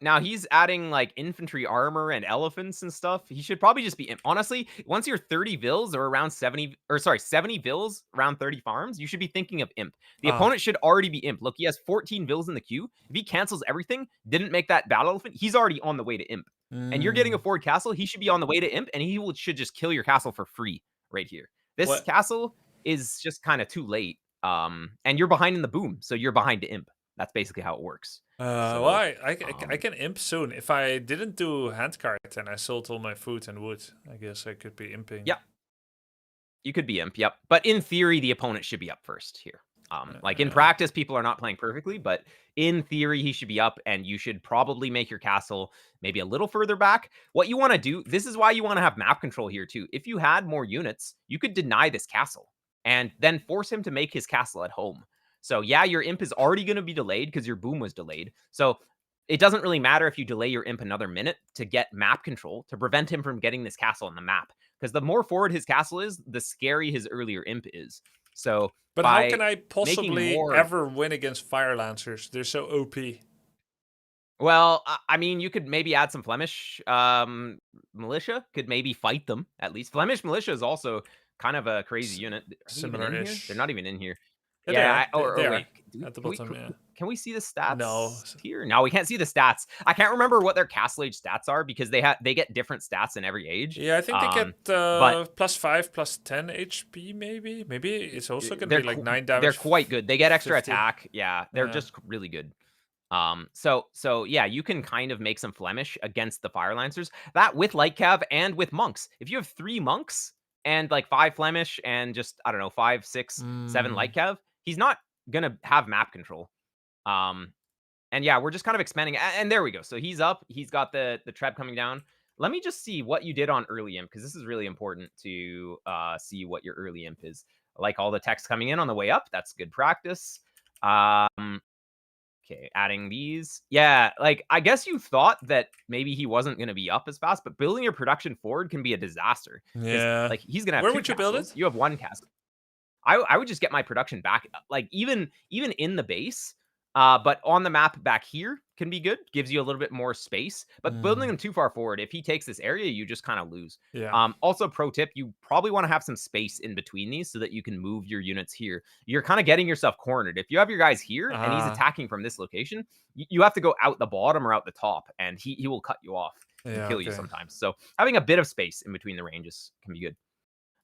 Now he's adding like infantry armor and elephants and stuff. He should probably just be imp. Honestly, once you're 30 vils or around 70 vils around 30 farms, you should be thinking of imp. The opponent should already be imp. Look, he has 14 vils in the queue. If he cancels everything, didn't make that battle elephant, he's already on the way to imp. And you're getting a forward castle, he should be on the way to imp, and he should just kill your castle for free right here. This castle is just kind of too late. And you're behind in the boom, so you're behind to imp. That's basically how it works. Why? I can imp soon. If I didn't do handcart and I sold all my food and wood, I guess I could be imping. Yeah. You could be imp, yep. But in theory, the opponent should be up first here. Like in practice, people are not playing perfectly, but in theory, he should be up, and you should probably make your castle maybe a little further back. What you want to do, this is why you want to have map control here too. If you had more units, you could deny this castle and then force him to make his castle at home. So yeah, your imp is already going to be delayed because your boom was delayed. So it doesn't really matter if you delay your imp another minute to get map control to prevent him from getting this castle on the map. Because the more forward his castle is, the scary his earlier imp is. So, but how can I possibly more... ever win against Fire Lancers? They're so OP. Well, I mean, you could maybe add some Flemish militia. Could maybe fight them at least. Flemish militia is also kind of a crazy unit. Similar-ish. They're not even in here. Yeah, wait. At the bottom, yeah. Can we see the stats? No. Here? No, we can't see the stats. I can't remember what their castle age stats are because they get different stats in every age. Yeah, I think they get +5, +10 HP, maybe. Maybe it's also going to be like 9 damage. They're quite good. They get extra 50. attack. Yeah, they're just really good. So yeah, you can kind of make some Flemish against the Fire Lancers. That with Light Cav and with monks. If you have 3 monks and like 5 Flemish and just, I don't know, 5, 6, 7 Light Cav, he's not gonna have map control. And yeah, we're just kind of expanding. And there we go. So he's up. He's got the trap coming down. Let me just see what you did on early imp, because this is really important to see what your early imp is. I like all the text coming in on the way up. That's good practice. Okay, adding these. Yeah, like, I guess you thought that maybe he wasn't going to be up as fast, but building your production forward can be a disaster. Yeah. Like, he's going to have Where 2 would you castles. build it? You have 1 castle. I would just get my production back, like, even in the base. But on the map back here can be good. Gives you a little bit more space. But building them too far forward, if he takes this area, you just kind of lose. Yeah. Also, pro tip, you probably want to have some space in between these so that you can move your units here. You're kind of getting yourself cornered. If you have your guys here and he's attacking from this location, you have to go out the bottom or out the top, and he will cut you off and kill you sometimes. So having a bit of space in between the ranges can be good.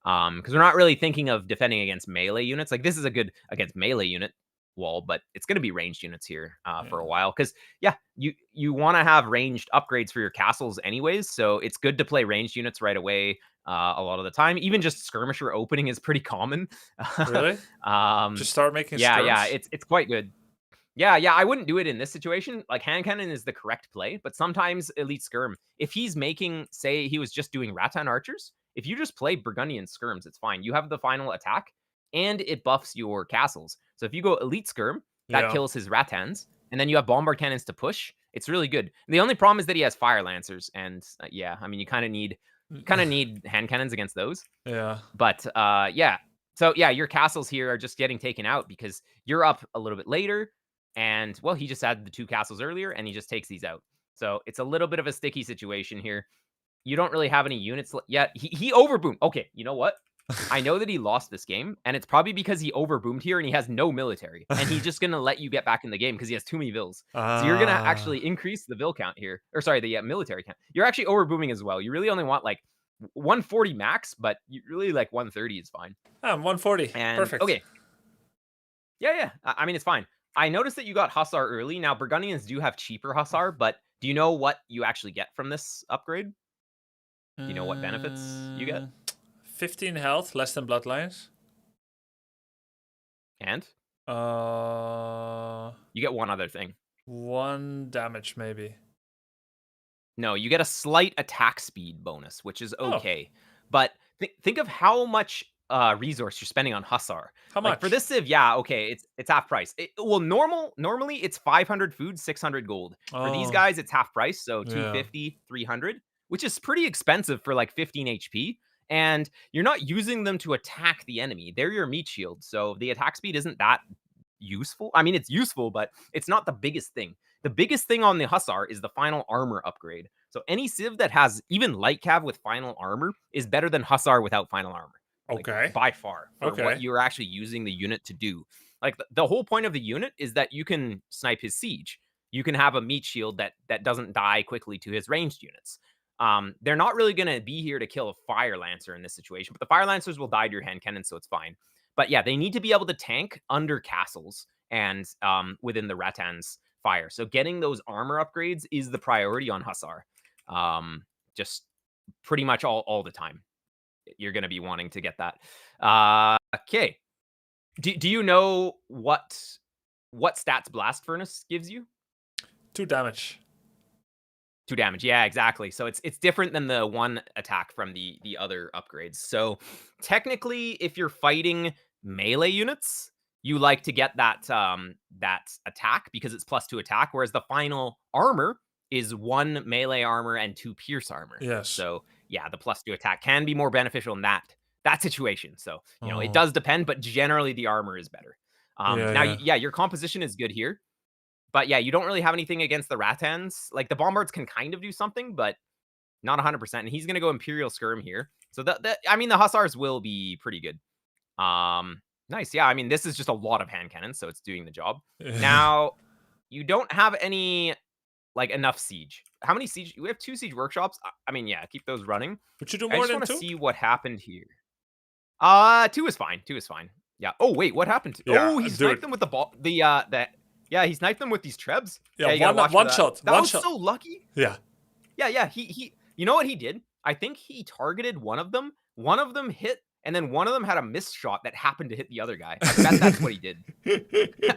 Because we're not really thinking of defending against melee units. Like, this is a good against melee unit wall, but it's going to be ranged units here for a while, because yeah, you want to have ranged upgrades for your castles anyways, so it's good to play ranged units right away a lot of the time. Even just skirmisher opening is pretty common. Really? Just start making yeah skirms? it's quite good. Yeah, I wouldn't do it in this situation. Like, hand cannon is the correct play, but sometimes elite skirm, if he's making, say he was just doing rattan archers, if you just play Burgundian skirms, it's fine. You have the final attack and it buffs your castles. So if you go elite skirm, that kills his rattans, and then you have bombard cannons to push. It's really good. And the only problem is that he has fire lancers, and yeah, I mean, you kind of need hand cannons against those. Yeah. But yeah. So yeah, your castles here are just getting taken out because you're up a little bit later, and well, he just had the 2 castles earlier, and he just takes these out. So it's a little bit of a sticky situation here. You don't really have any units yet. He overboomed. Okay, you know what? I know that he lost this game, and it's probably because he overboomed here and he has no military, and he's just going to let you get back in the game because he has too many vills. So you're going to actually increase the vill count here, or sorry, the military count. You're actually overbooming as well. You really only want like 140 max, but you really like 130 is fine. 140. Perfect. Okay. Yeah. I mean, it's fine. I noticed that you got Hussar early. Now, Burgundians do have cheaper Hussar, but do you know what you actually get from this upgrade? Do you know what benefits you get? 15 health, less than Bloodlines. And? You get one other thing. 1 damage, maybe. No, you get a slight attack speed bonus, which is okay. But think of how much resource you're spending on Hussar. How much? Like, for this civ, yeah, okay, it's half price. Normally it's 500 food, 600 gold. For these guys, it's half price, so 250, 300, which is pretty expensive for like 15 HP. And you're not using them to attack the enemy. They're your meat shield, so the attack speed isn't that useful. I mean, it's useful, but it's not the biggest thing. The biggest thing on the Hussar is the final armor upgrade. So any civ that has even light cav with final armor is better than Hussar without final armor. Okay. Like, by far. For what you're actually using the unit to do. Like, the whole point of the unit is that you can snipe his siege. You can have a meat shield that doesn't die quickly to his ranged units. They're not really going to be here to kill a Fire Lancer in this situation, but the Fire Lancers will die to your hand cannon, so it's fine. But yeah, they need to be able to tank under castles and within the Rattan's fire. So getting those armor upgrades is the priority on Hussar. Just pretty much all the time. You're going to be wanting to get that. Okay. Do you know what stats Blast Furnace gives you? 2 damage. 2 damage. Yeah, exactly. So it's different than the 1 attack from the other upgrades. So technically, if you're fighting melee units, you like to get that that attack because it's +2 attack, whereas the final armor is 1 melee armor and 2 pierce armor. Yes. So yeah, the +2 attack can be more beneficial in that situation. So you know, it Oh. does depend, but generally the armor is better. Now, yeah, your composition is good here. But yeah, you don't really have anything against the Rattans. Like, the Bombards can kind of do something, but not 100%. And he's going to go Imperial Skirm here. So, I mean, the Hussars will be pretty good. Nice. Yeah, I mean, this is just a lot of hand cannons, so it's doing the job. Now, you don't have any, like, enough siege. How many siege? We have 2 siege workshops. I mean, yeah, keep those running. Would you do I more just than want 2? to see what happened here. 2 is fine. 2 is fine. Yeah. Oh, wait, what happened? Yeah, Oh, he sniped them with the ball. Yeah, he sniped them with these trebs. Yeah, you gotta watch for one that. shot. That One was shot. so lucky. Yeah. Yeah. He. You know what he did? I think he targeted one of them. One of them hit, and then one of them had a missed shot that happened to hit the other guy. I bet that's what he did.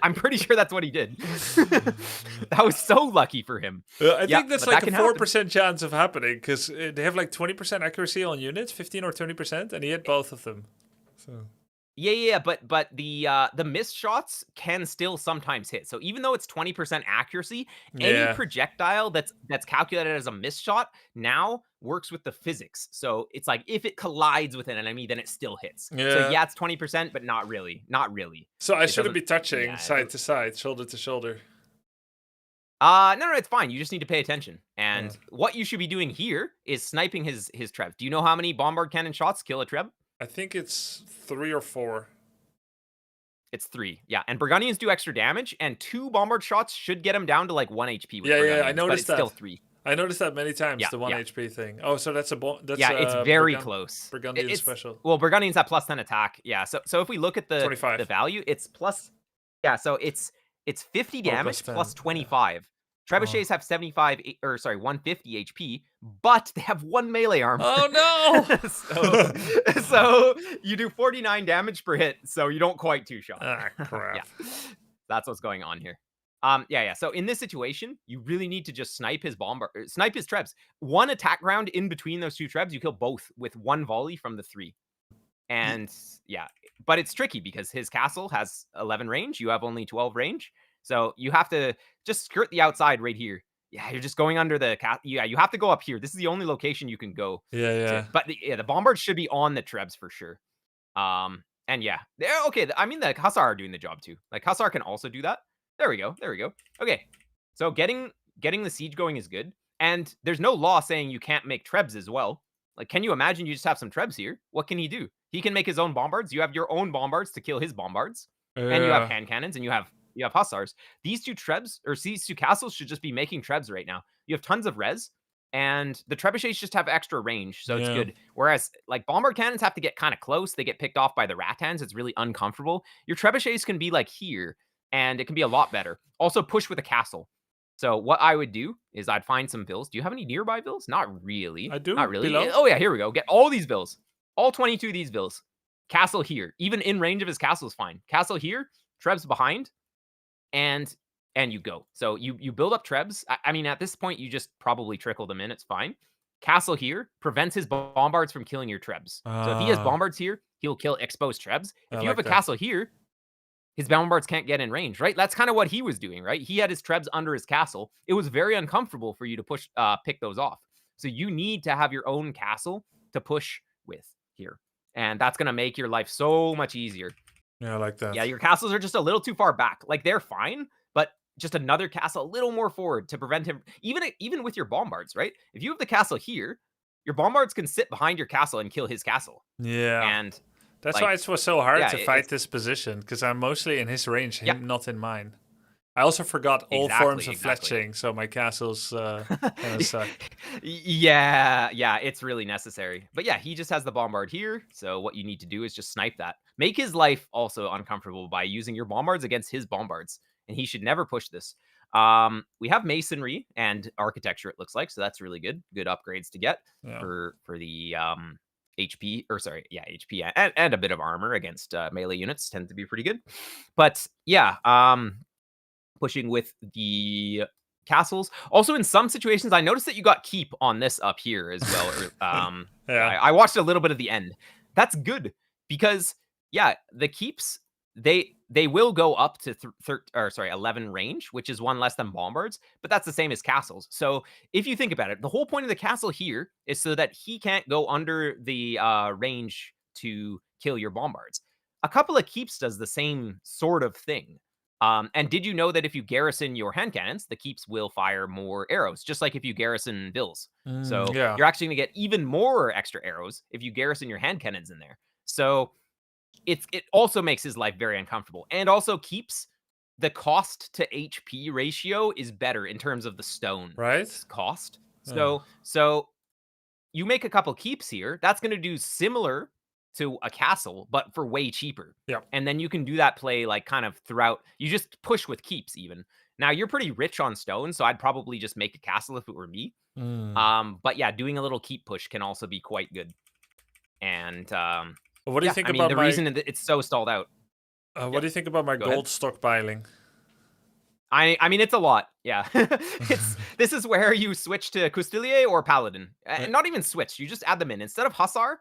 I'm pretty sure that's what he did. That was so lucky for him. I think that's like that a can 4% chance of happening because they have like 20% accuracy on units, 15 or 20%, and he hit both of them. So. Yeah, but the missed shots can still sometimes hit. So even though it's 20% accuracy, any projectile that's calculated as a missed shot now works with the physics. So it's like if it collides with an enemy, then it still hits. Yeah. So yeah, it's 20%, but not really. Not really. So I shouldn't be touching side to side, shoulder to shoulder. No, it's fine. You just need to pay attention. And what you should be doing here is sniping his Treb. Do you know how many bombard cannon shots kill a Treb? I think it's 3 or 4. It's 3, yeah. And Burgundians do extra damage, and 2 bombard shots should get him down to like 1 HP. With I noticed but it's that. Still 3. I noticed that many times. The 1 HP thing. Oh, so that's it's very close. Burgundian special. Well, Burgundians have +10 attack. Yeah. So if we look at the 25. The value, it's plus. Yeah. So it's 50 damage plus 25. Trebuchets have 150 HP, but they have 1 melee arm. Oh no! so you do 49 damage per hit, so you don't quite 2-shot. Ah, crap. Yeah. That's what's going on here. Yeah. So in this situation, you really need to just snipe his Trebs. 1 attack round in between those 2 Trebs, you kill both with 1 volley from the 3. And yeah, but it's tricky because his castle has 11 range. You have only 12 range. So you have to just skirt the outside right here. Yeah, you're just going under the Yeah, you have to go up here. This is the only location you can go. Yeah. But the bombards should be on the Trebs for sure. And yeah, they're okay. I mean, the Hussar are doing the job too. Like Hussar can also do that. There we go. Okay, so getting the siege going is good. And there's no law saying you can't make Trebs as well. Like, can you imagine you just have some Trebs here? What can he do? He can make his own bombards. You have your own bombards to kill his bombards. And you have hand cannons, and you have Hussars. These 2 Trebs, or these 2 castles should just be making Trebs right now. You have tons of res, and the Trebuchets just have extra range, so it's good. Whereas, like, bombard cannons have to get kind of close. They get picked off by the Rattans. It's really uncomfortable. Your Trebuchets can be, like, here, and it can be a lot better. Also, push with a castle. So what I would do is I'd find some vills. Do you have any nearby vills? Not really. I do. Not really. Below. Oh, yeah, here we go. Get all these vills. All 22 of these vills. Castle here. Even in range of his castle is fine. Castle here. Trebs behind. And you go. So you build up Trebs. I mean, at this point, you just probably trickle them in. It's fine. Castle here prevents his bombards from killing your Trebs. So if he has bombards here, he'll kill exposed Trebs. If you have a castle here, his bombards can't get in range, right? That's kind of what he was doing, right? He had his Trebs under his castle. It was very uncomfortable for you to pick those off. So you need to have your own castle to push with here. And that's going to make your life so much easier. Yeah, I like that. Yeah, your castles are just a little too far back. Like, they're fine, but just another castle a little more forward to prevent him. Even with your bombards, right? If you have the castle here, your bombards can sit behind your castle and kill his castle. Yeah. And that's why it was so hard to fight this position, because I'm mostly in his range, not in mine. I also forgot all forms of fletching, so my castles kind of suck. Yeah, it's really necessary. But yeah, he just has the bombard here, so what you need to do is just snipe that. Make his life also uncomfortable by using your bombards against his bombards, and he should never push this. We have masonry and architecture, it looks like, so that's really good. Good upgrades to get for the HP, or sorry, yeah, HP and a bit of armor against melee units tend to be pretty good. But yeah, pushing with the castles. Also, in some situations, I noticed that you got keep on this up here as well. Yeah. I watched a little bit of the end. That's good because yeah, the keeps they will go up to 11 range, which is one less than bombards, but that's the same as castles. So if you think about it, the whole point of the castle here is so that he can't go under the range to kill your bombards. A couple of keeps does the same sort of thing. And did you know that if you garrison your hand cannons, the keeps will fire more arrows, just like if you garrison bills. So yeah. you're actually going to get even more extra arrows if you garrison your hand cannons in there. So it also makes his life very uncomfortable, and also keeps the cost to HP ratio is better in terms of the stone cost. So you make a couple keeps here, that's going to do similar to a castle, but for way cheaper. Yep. And then you can do that play like kind of throughout. You just push with keeps even. Now you're pretty rich on stone, so I'd probably just make a castle if it were me. But yeah, doing a little keep push can also be quite good. And what do you think about the reason it's so stalled out? What do you think about my gold stockpiling? I mean, it's a lot. Yeah. This is where you switch to Custilier or Paladin. Not even switch. You just add them in. Instead of Hussar,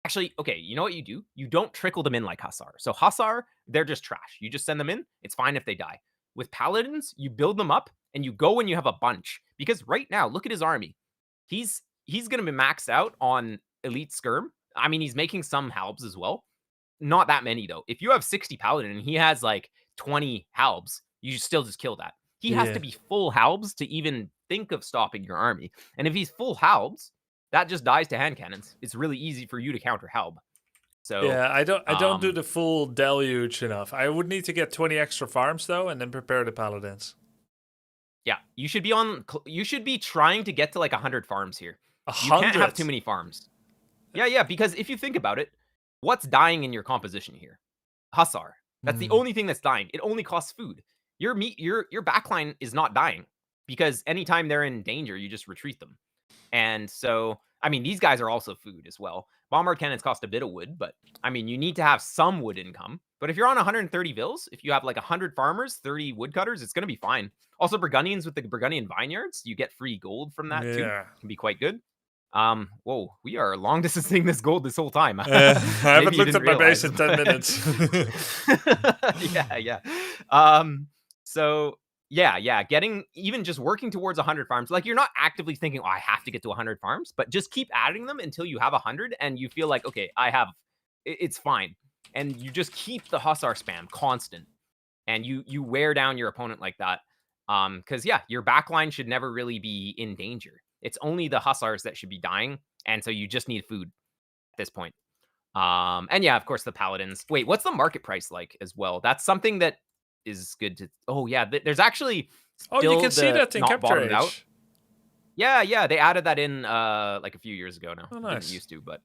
actually, okay, you know what you do? You don't trickle them in like Hussar. So Hussar, they're just trash. You just send them in. It's fine if they die. With Paladins, you build them up and you go when you have a bunch. Because right now, look at his army. He's going to be maxed out on Elite Skirm. I mean, he's making some halbs as well. Not that many, though. If you have 60 Paladin and he has like 20 halbs, you still just kill that. He has to be full halbs to even think of stopping your army. And if he's full halbs, that just dies to hand cannons. It's really easy for you to counter halb. So yeah, I don't do the full deluge enough. I would need to get 20 extra farms though, and then prepare the paladins. Yeah, you should be trying to get to like 100 farms here. 100? You can't have too many farms. Yeah, because if you think about it, what's dying in your composition here? Hussar. That's the only thing that's dying. It only costs food. Your backline is not dying because anytime they're in danger, you just retreat them. And so, I mean, these guys are also food as well. Bombard cannons cost a bit of wood, but I mean, you need to have some wood income. But if you're on 130 vills, if you have like 100 farmers, 30 woodcutters, it's going to be fine. Also, Burgundians with the Burgundian vineyards, you get free gold from that too. Can be quite good. Whoa, we are long distancing this gold this whole time. I haven't looked at my base in 10 minutes. yeah. So yeah, getting even just working towards 100 farms. Like you're not actively thinking, oh, I have to get to 100 farms, but just keep adding them until you have 100 and you feel like, okay, it's fine. And you just keep the Hussar spam constant and you wear down your opponent like that. Because yeah, your backline should never really be in danger. It's only the Hussars that should be dying, and so you just need food at this point. And yeah, of course, the Paladins. Wait, what's the market price like as well? That's something that is good to... Oh, yeah, there's actually... you can see that in Capture Age. Yeah, they added that in like a few years ago now. Oh, nice. Didn't used to, but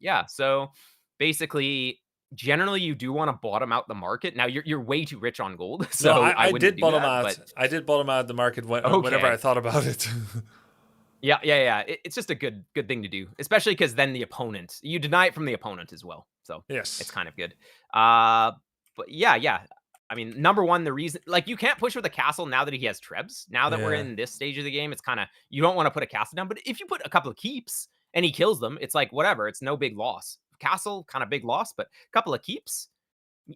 yeah, so basically... Generally, you do want to bottom out the market. Now, you're way too rich on gold, so no, I did bottom out. But... I did bottom out the market whenever I thought about it. Yeah. It's just a good thing to do, especially because then the opponent, you deny it from the opponent as well. So yes, it's kind of good. But yeah. I mean, number one, the reason, like, you can't push with a castle now that he has trebs. Now that we're in this stage of the game, it's kind of, you don't want to put a castle down. But if you put a couple of keeps and he kills them, it's like, whatever. It's no big loss. Castle, kind of big loss, but a couple of keeps.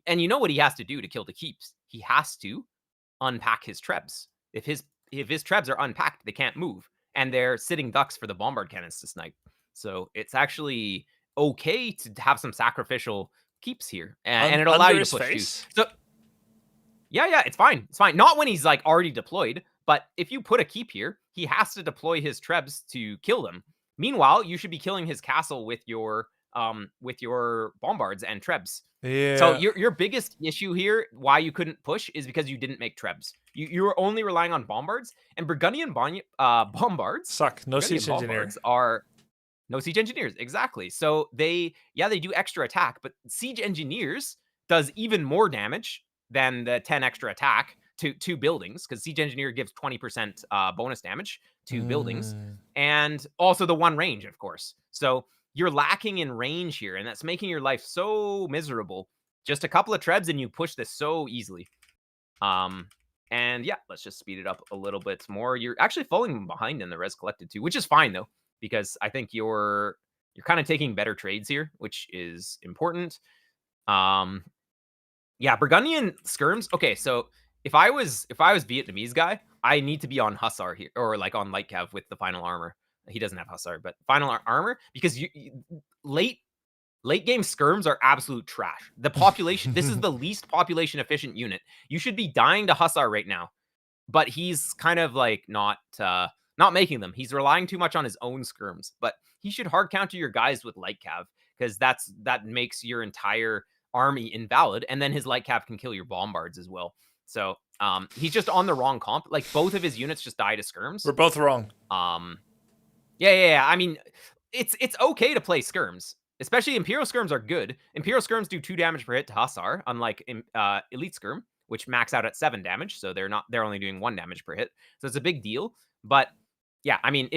And you know what he has to do to kill the keeps? He has to unpack his trebs. If his trebs are unpacked, they can't move. And they're sitting ducks for the bombard cannons to snipe. So it's actually okay to have some sacrificial keeps here. And it'll allow you to push too. So yeah, it's fine. It's fine. Not when he's like already deployed, but if you put a keep here, he has to deploy his trebs to kill them. Meanwhile, you should be killing his castle with your bombards and trebs. Yeah. So your biggest issue here, why you couldn't push, is because you didn't make trebs. You were only relying on bombards, and Burgundian bombards suck. No siege engineers are no siege engineers, exactly. So they do extra attack, but siege engineers does even more damage than the 10 extra attack to 2 buildings, because siege engineer gives 20% bonus damage to buildings, and also the 1 range, of course. So you're lacking in range here, and that's making your life so miserable. Just a couple of trebs and you push this so easily. And yeah, let's just speed it up a little bit more. You're actually falling behind in the res collected too, which is fine though, because I think you're kind of taking better trades here, which is important. Yeah, Burgundian skirms. Okay, so if I was Vietnamese guy, I need to be on Hussar here, or like on light cav with the final armor. He doesn't have Hussar, but final armor, because late game skirms are absolute trash. The population, this is the least population efficient unit. You should be dying to Hussar right now, but he's kind of like not making them. He's relying too much on his own skirms, but he should hard counter your guys with light cav, because that makes your entire army invalid, and then his light cav can kill your bombards as well. So he's just on the wrong comp. Like, both of his units just die to skirms. We're both wrong. Yeah. I mean, it's okay to play skirms. Especially Imperial skirms are good. Imperial skirms do 2 damage per hit to Hussar, unlike Elite skirm, which max out at 7 damage. So they're only doing 1 damage per hit. So it's a big deal. But yeah, I mean,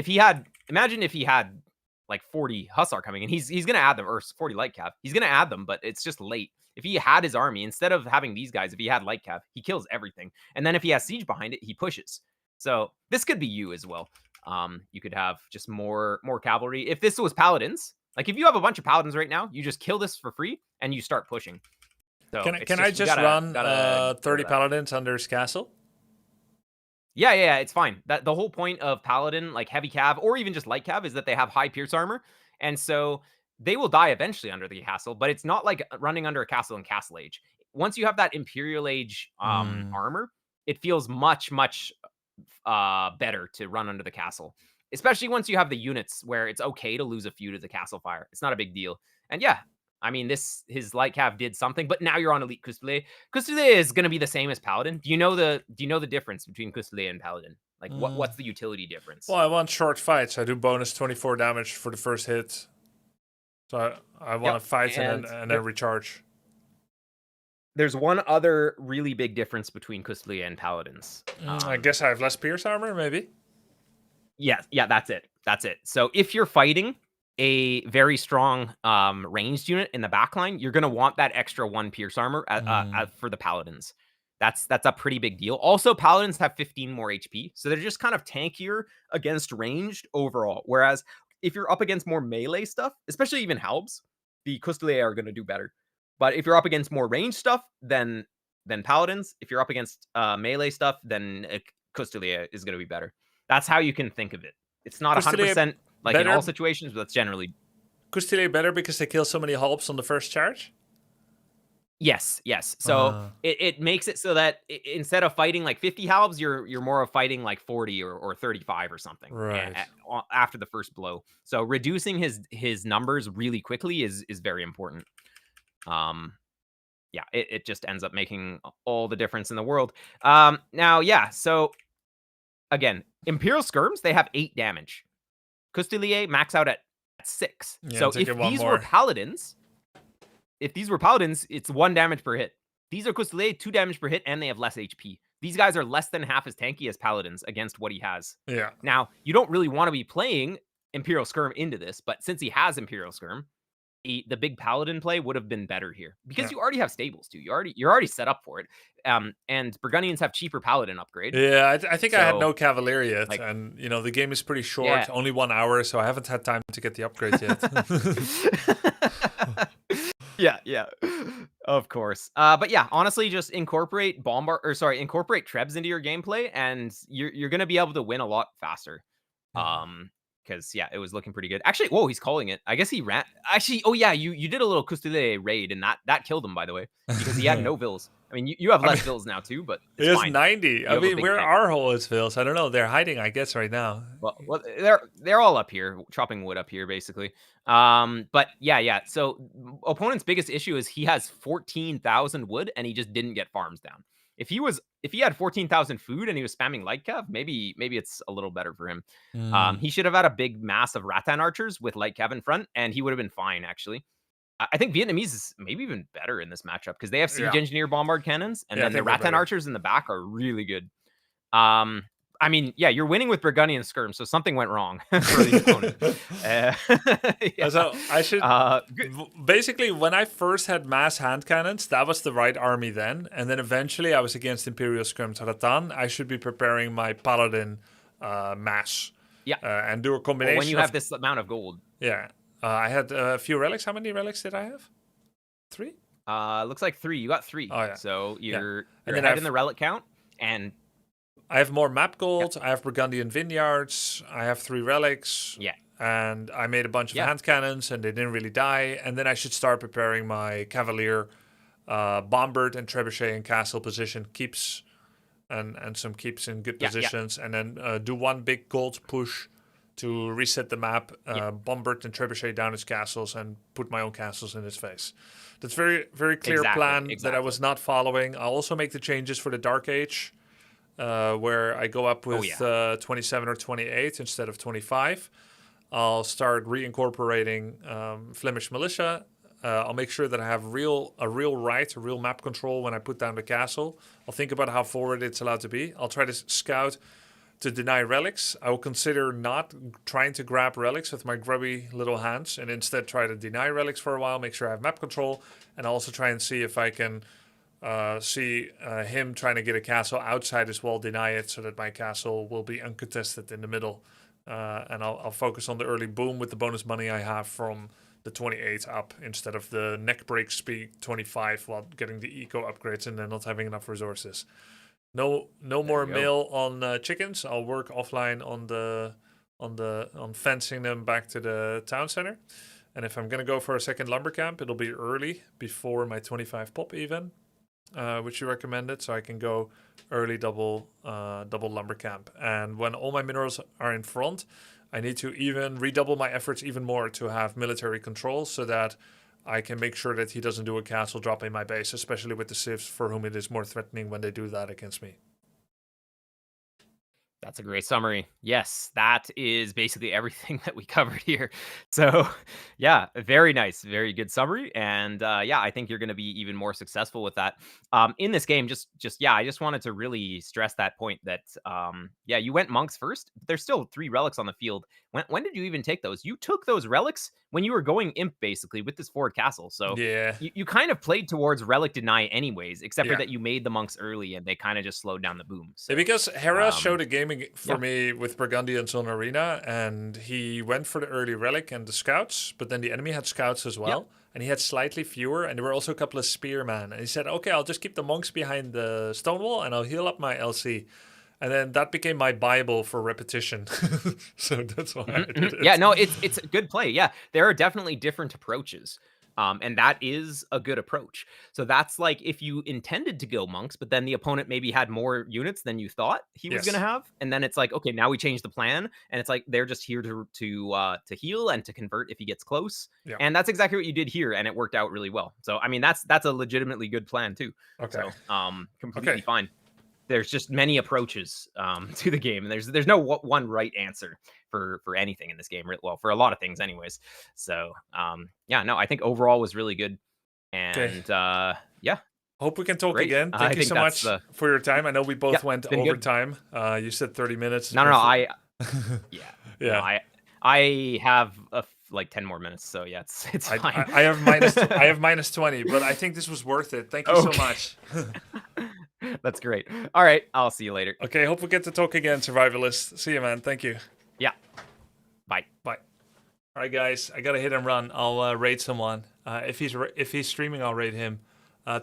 imagine if he had like 40 Hussar coming in, he's gonna add them, or 40 light cav. He's gonna add them, but it's just late. If he had his army, instead of having these guys, if he had light cav, he kills everything. And then if he has siege behind it, he pushes. So this could be you as well. You could have just more cavalry. If this was paladins, like if you have a bunch of paladins right now, you just kill this for free and you start pushing. So can I just run 30 paladins under his castle? Yeah, it's fine. That the whole point of paladin, like heavy cav or even just light cav, is that they have high pierce armor, and so they will die eventually under the castle. But it's not like running under a castle in Castle Age. Once you have that Imperial Age armor, it feels much better to run under the castle, especially once you have the units where it's okay to lose a few to the castle fire. It's not a big deal. And yeah, I mean, his light cav did something, but now you're on elite Custellet. Custellet is going to be the same as Paladin. Do you know the difference between Custellet and Paladin? Like, what's the utility difference? Well, I want short fights. I do bonus 24 damage for the first hit. So I want to fight and then recharge. There's one other really big difference between Custellet and Paladins. I guess I have less pierce armor, maybe? Yeah, that's it. So if you're fighting a very strong ranged unit in the backline, you're going to want that extra 1 pierce armor for the Paladins. That's a pretty big deal. Also, Paladins have 15 more HP, so they're just kind of tankier against ranged overall. Whereas if you're up against more melee stuff, especially even Halbs, the Custellet are going to do better. But if you're up against more ranged stuff, then Paladins. If you're up against melee stuff, then Custellet is going to be better. That's how you can think of it. It's not 100% like better in all situations, but that's generally... Custellet better because they kill so many Halbs on the first charge? Yes. So it makes it so that instead of fighting like 50 Halbs, you're more of fighting like 40 or 35 or something after the first blow. So reducing his numbers really quickly is very important. Yeah, it just ends up making all the difference in the world. Now, yeah, so again, Imperial skirms, they have 8 damage. Custellet max out at 6. Yeah, so if these were paladins, it's 1 damage per hit. These are Custellet, 2 damage per hit, and they have less HP. These guys are less than half as tanky as paladins against what he has. Yeah. Now, you don't really want to be playing Imperial skirm into this, but since he has Imperial skirm, the big paladin play would have been better here because you already have stables too. You're already set up for it. And Burgundians have cheaper paladin upgrade. Yeah, I think I had no cavalier yet, and the game is pretty short, only 1 hour, so I haven't had time to get the upgrade yet. Yeah, of course. But yeah, honestly, just incorporate trebs into your gameplay, and you're gonna be able to win a lot faster. Because yeah, it was looking pretty good. Actually, whoa, he's calling it. I guess he ran. Actually, oh yeah, you did a little Custellet raid, and that killed him, by the way, because he had no vills. I mean, you have less vills now too, but it's fine. 90. I mean, where are all his vills? I don't know. They're hiding, I guess, right now. Well, they're all up here, chopping wood up here, basically. But yeah. So opponent's biggest issue is he has 14,000 wood, and he just didn't get farms down. If he had 14,000 food and he was spamming light cav, maybe it's a little better for him. He should have had a big mass of Rattan archers with light cav in front, and he would have been fine, actually. I think Vietnamese is maybe even better in this matchup because they have siege engineer bombard cannons, and then the Rattan archers in the back are really good. I mean, yeah, you're winning with Burgundian Skirm, so something went wrong for the opponent. Yeah. So I should good. basically, when I first had mass hand cannons, that was the right army then, and then eventually I was against Imperial Skirm Taratan. I should be preparing my Paladin mass, Yeah. and do a combination. Well, when you have this amount of gold, yeah, I had a few relics. How many relics did I have? 3. looks like 3. You got 3. Oh, yeah. So you're And then ahead in the relic count, and I have more map gold. I have Burgundian Vineyards. I have 3 relics. yeah. And I made a bunch of Yeah. hand cannons, and they didn't really die. And then I should start preparing my Cavalier, Bombard, and Trebuchet in castle position keeps, and some keeps in good positions. And then do one big gold push to reset the map, Bombard and Trebuchet down his castles, and put my own castles in his face. That's very, very clear plan that I was not following. I'll also make the changes for the Dark Age, where I go up with 27 or 28 instead of 25. I'll start reincorporating Flemish militia. I'll make sure that I have a real map control when I put down the castle. I'll think about how forward it's allowed to be. I'll try to scout to deny relics. I will consider not trying to grab relics with my grubby little hands, and instead try to deny relics for a while, make sure I have map control, and I'll also try and see if I can see him trying to get a castle outside his wall, deny it, so that my castle will be uncontested in the middle. And I'll focus on the early boom with the bonus money I have from the 28 up, instead of the neck break speed 25 while getting the eco upgrades and then not having enough resources. No more mail on chickens. I'll work offline on fencing them back to the town center. And if I'm gonna go for a second lumber camp, it'll be early, before my 25 pop even, which you recommended, so I can go early double lumber camp. And when all my minerals are in front, I need to even redouble my efforts even more to have military control, so that I can make sure that he doesn't do a castle drop in my base, especially with the civs, for whom it is more threatening when they do that against me. That's a great summary. Yes, that is basically everything that we covered here. So, yeah, very nice, very good summary. And yeah, I think you're going to be even more successful with that in this game. I just wanted to really stress that point that yeah, you went monks first. But there's still 3 relics on the field. When did you even take those? You took those relics when you were going imp, basically, with this forward castle. So yeah, you kind of played towards relic deny anyways, except for that you made the monks early and they kind of just slowed down the boom. So, because Hera showed a game for me with Burgundians on Arena, and he went for the early relic and the scouts, but then the enemy had scouts as well, and he had slightly fewer, and there were also a couple of spearmen, and he said, okay, I'll just keep the monks behind the stone wall and I'll heal up my LC. And then that became my Bible for repetition. So that's why I did it. Yeah, no, it's a good play. Yeah, there are definitely different approaches. And that is a good approach. So that's like if you intended to go monks, but then the opponent maybe had more units than you thought he was going to have. And then it's like, okay, now we change the plan. And it's like they're just here to heal and to convert if he gets close. Yeah. And that's exactly what you did here. And it worked out really well. So, I mean, that's a legitimately good plan too. Okay. So, completely fine. There's just many approaches to the game, and there's no one right answer for anything in this game. Well, for a lot of things, anyways. So yeah, no, I think overall was really good, and yeah. Hope we can talk again. Thank you so much for your time. I know we both went over time. You said 30 minutes. No, I have like 10 more minutes, so yeah, it's fine. I have minus 20, but I think this was worth it. Thank you so much. That's great. All right, I'll see you later. Okay, hope we get to talk again, Survivalist. See you, man. Thank you. Yeah. Bye. All right, guys, I gotta hit and run. I'll raid someone. If he's streaming, I'll raid him.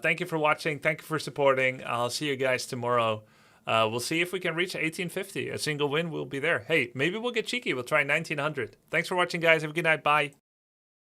Thank you for watching. Thank you for supporting. I'll see you guys tomorrow. We'll see if we can reach 1850. A single win, we'll be there. Hey, maybe we'll get cheeky. We'll try 1900. Thanks for watching, guys. Have a good night. Bye.